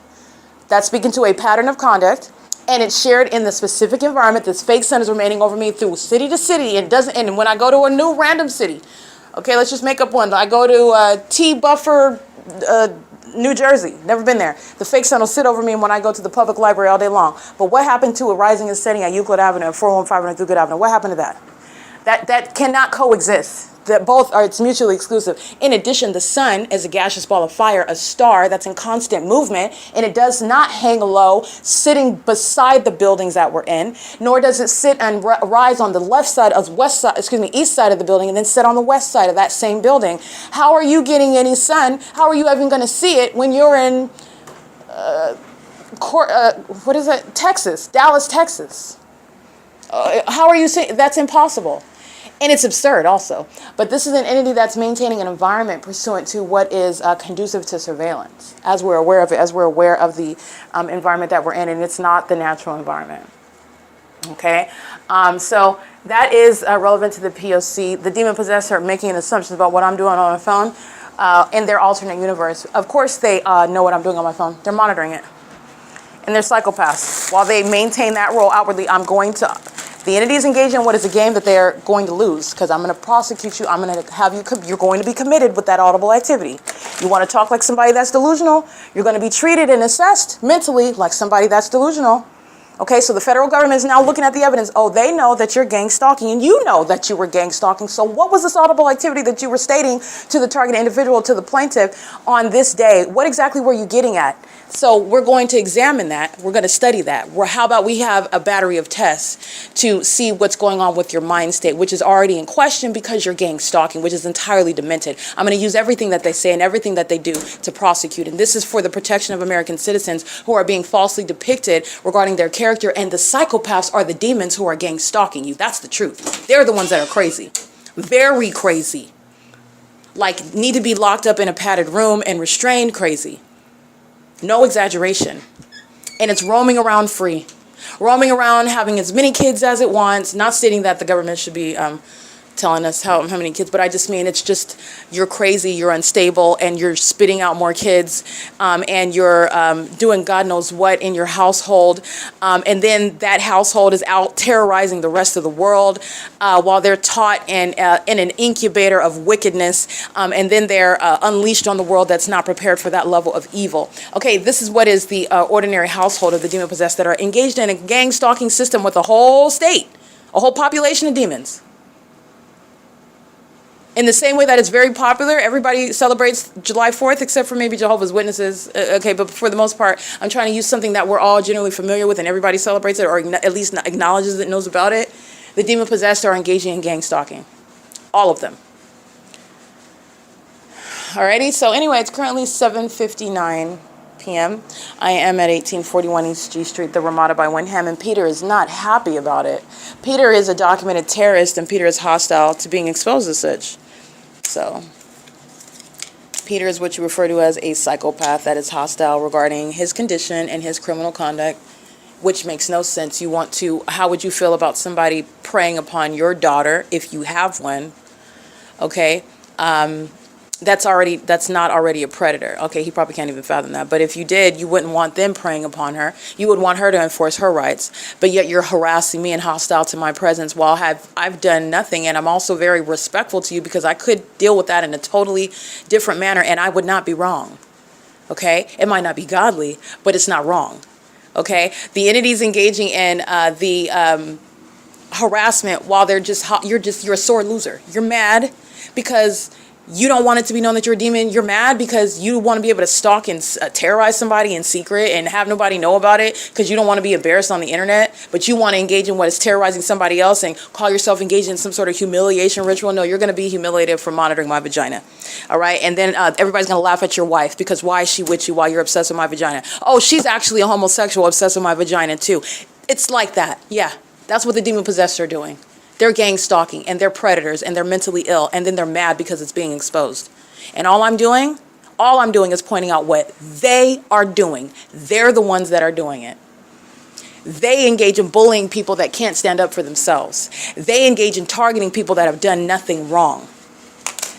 That's speaking to a pattern of conduct. And it's shared in the specific environment. This fake sun is remaining over me through city to city. It doesn't end. And when I go to a new random city, okay, let's just make up one. I go to T. Buffer, New Jersey. Never been there. The fake sun will sit over me when I go to the public library all day long. But what happened to a rising and setting at Euclid Avenue, 415 and Thurgood Avenue? What happened to that? That cannot coexist. That both are, it's mutually exclusive. In addition, the sun is a gaseous ball of fire, a star that's in constant movement, and it does not hang low, sitting beside the buildings that we're in, nor does it sit and rise on the left side of east side of the building, and then sit on the west side of that same building. How are you getting any sun? How are you even going to see it when you're in, Texas, Dallas, Texas? How are you seeing? That's impossible. And it's absurd also. But this is an entity that's maintaining an environment pursuant to what is conducive to surveillance, as we're aware of it, as we're aware of the environment that we're in, and it's not the natural environment. Okay? So that is relevant to the P.O.C. The demon possessor making assumptions about what I'm doing on my phone in their alternate universe. Of course they know what I'm doing on my phone. They're monitoring it. And they're psychopaths. While they maintain that role outwardly, the entity is engaged in what is a game that they're going to lose, because I'm going to prosecute you. I'm going to have you, you're going to be committed with that audible activity. You want to talk like somebody that's delusional, you're going to be treated and assessed mentally like somebody that's delusional. Okay, so the federal government is now looking at the evidence. Oh, they know that you're gang stalking, and you know that you were gang stalking. So what was this audible activity that you were stating to the target individual, to the plaintiff on this day? What exactly were you getting at? So we're going to examine that. We're going to study that. How about we have a battery of tests to see what's going on with your mind state, which is already in question because you're gang stalking, which is entirely demented. I'm going to use everything that they say and everything that they do to prosecute. And this is for the protection of American citizens who are being falsely depicted regarding their character. And the psychopaths are the demons who are gang stalking you. That's the truth. They're the ones that are crazy. Very crazy. Like, need to be locked up in a padded room and restrained crazy. No exaggeration. And it's roaming around free. Roaming around, having as many kids as it wants. Not stating that the government should be telling us how many kids, but I just mean it's just, you're crazy, you're unstable, and you're spitting out more kids, and you're doing God knows what in your household, and then that household is out terrorizing the rest of the world while they're taught in an incubator of wickedness, and then they're unleashed on the world that's not prepared for that level of evil. Okay, this is what is the ordinary household of the demon-possessed that are engaged in a gang stalking system with a whole state, a whole population of demons. In the same way that it's very popular, everybody celebrates July 4th, except for maybe Jehovah's Witnesses. Okay, but for the most part, I'm trying to use something that we're all generally familiar with and everybody celebrates it or at least acknowledges it, knows about it. The demon-possessed are engaging in gang stalking. All of them. Alrighty, so anyway, it's currently 7:59 p.m. I am at 1841 East G Street, the Ramada by WYNDHAM, and Peter is not happy about it. Peter is a documented terrorist, and Peter is hostile to being exposed as such. So, Peter is what you refer to as a psychopath that is hostile regarding his condition and his criminal conduct, which makes no sense. How would you feel about somebody preying upon your daughter if you have one? Okay, that's not already a predator. Okay, he probably can't even fathom that. But if you did, you wouldn't want them preying upon her. You would want her to enforce her rights. But yet you're harassing me and hostile to my presence while I've done nothing. And I'm also very respectful to you because I could deal with that in a totally different manner and I would not be wrong. Okay, it might not be godly, but it's not wrong. Okay, the entities engaging in the harassment while you're a sore loser. You're mad because you don't want it to be known that you're a demon. You're mad because you want to be able to stalk and terrorize somebody in secret and have nobody know about it because you don't want to be embarrassed on the internet, but you want to engage in what is terrorizing somebody else and call yourself engaged in some sort of humiliation ritual. No, you're going to be humiliated for monitoring my vagina. All right. And then everybody's going to laugh at your wife because why is she with you while you're obsessed with my vagina? Oh, she's actually a homosexual obsessed with my vagina too. It's like that. Yeah. That's what the demon possessed are doing. They're gang stalking, and they're predators, and they're mentally ill, and then they're mad because it's being exposed. And all I'm doing is pointing out what they are doing. They're the ones that are doing it. They engage in bullying people that can't stand up for themselves. They engage in targeting people that have done nothing wrong.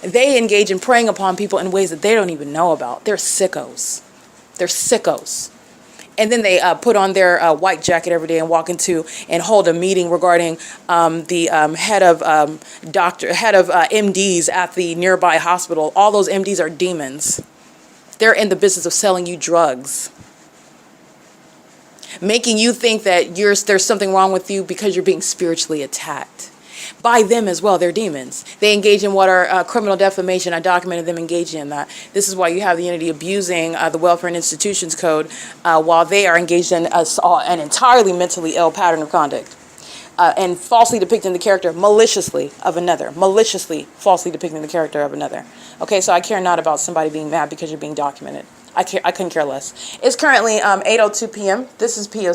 They engage in preying upon people in ways that they don't even know about. They're sickos. They're sickos. And then they put on their white jacket every day and walk into and hold a meeting regarding the head of MDs at the nearby hospital. All those MDs are demons. They're in the business of selling you drugs, making you think that there's something wrong with you because you're being spiritually attacked by them as well. They're demons. They engage in what are criminal defamation. I documented them engaging in that. This is why you have the entity abusing the Welfare and Institutions Code while they are engaged in an entirely mentally ill pattern of conduct and falsely depicting the character maliciously of another. Maliciously, falsely depicting the character of another. Okay, so I care not about somebody being mad because you're being documented. I couldn't care less. It's currently 8:02 p.m. This is P.O.C.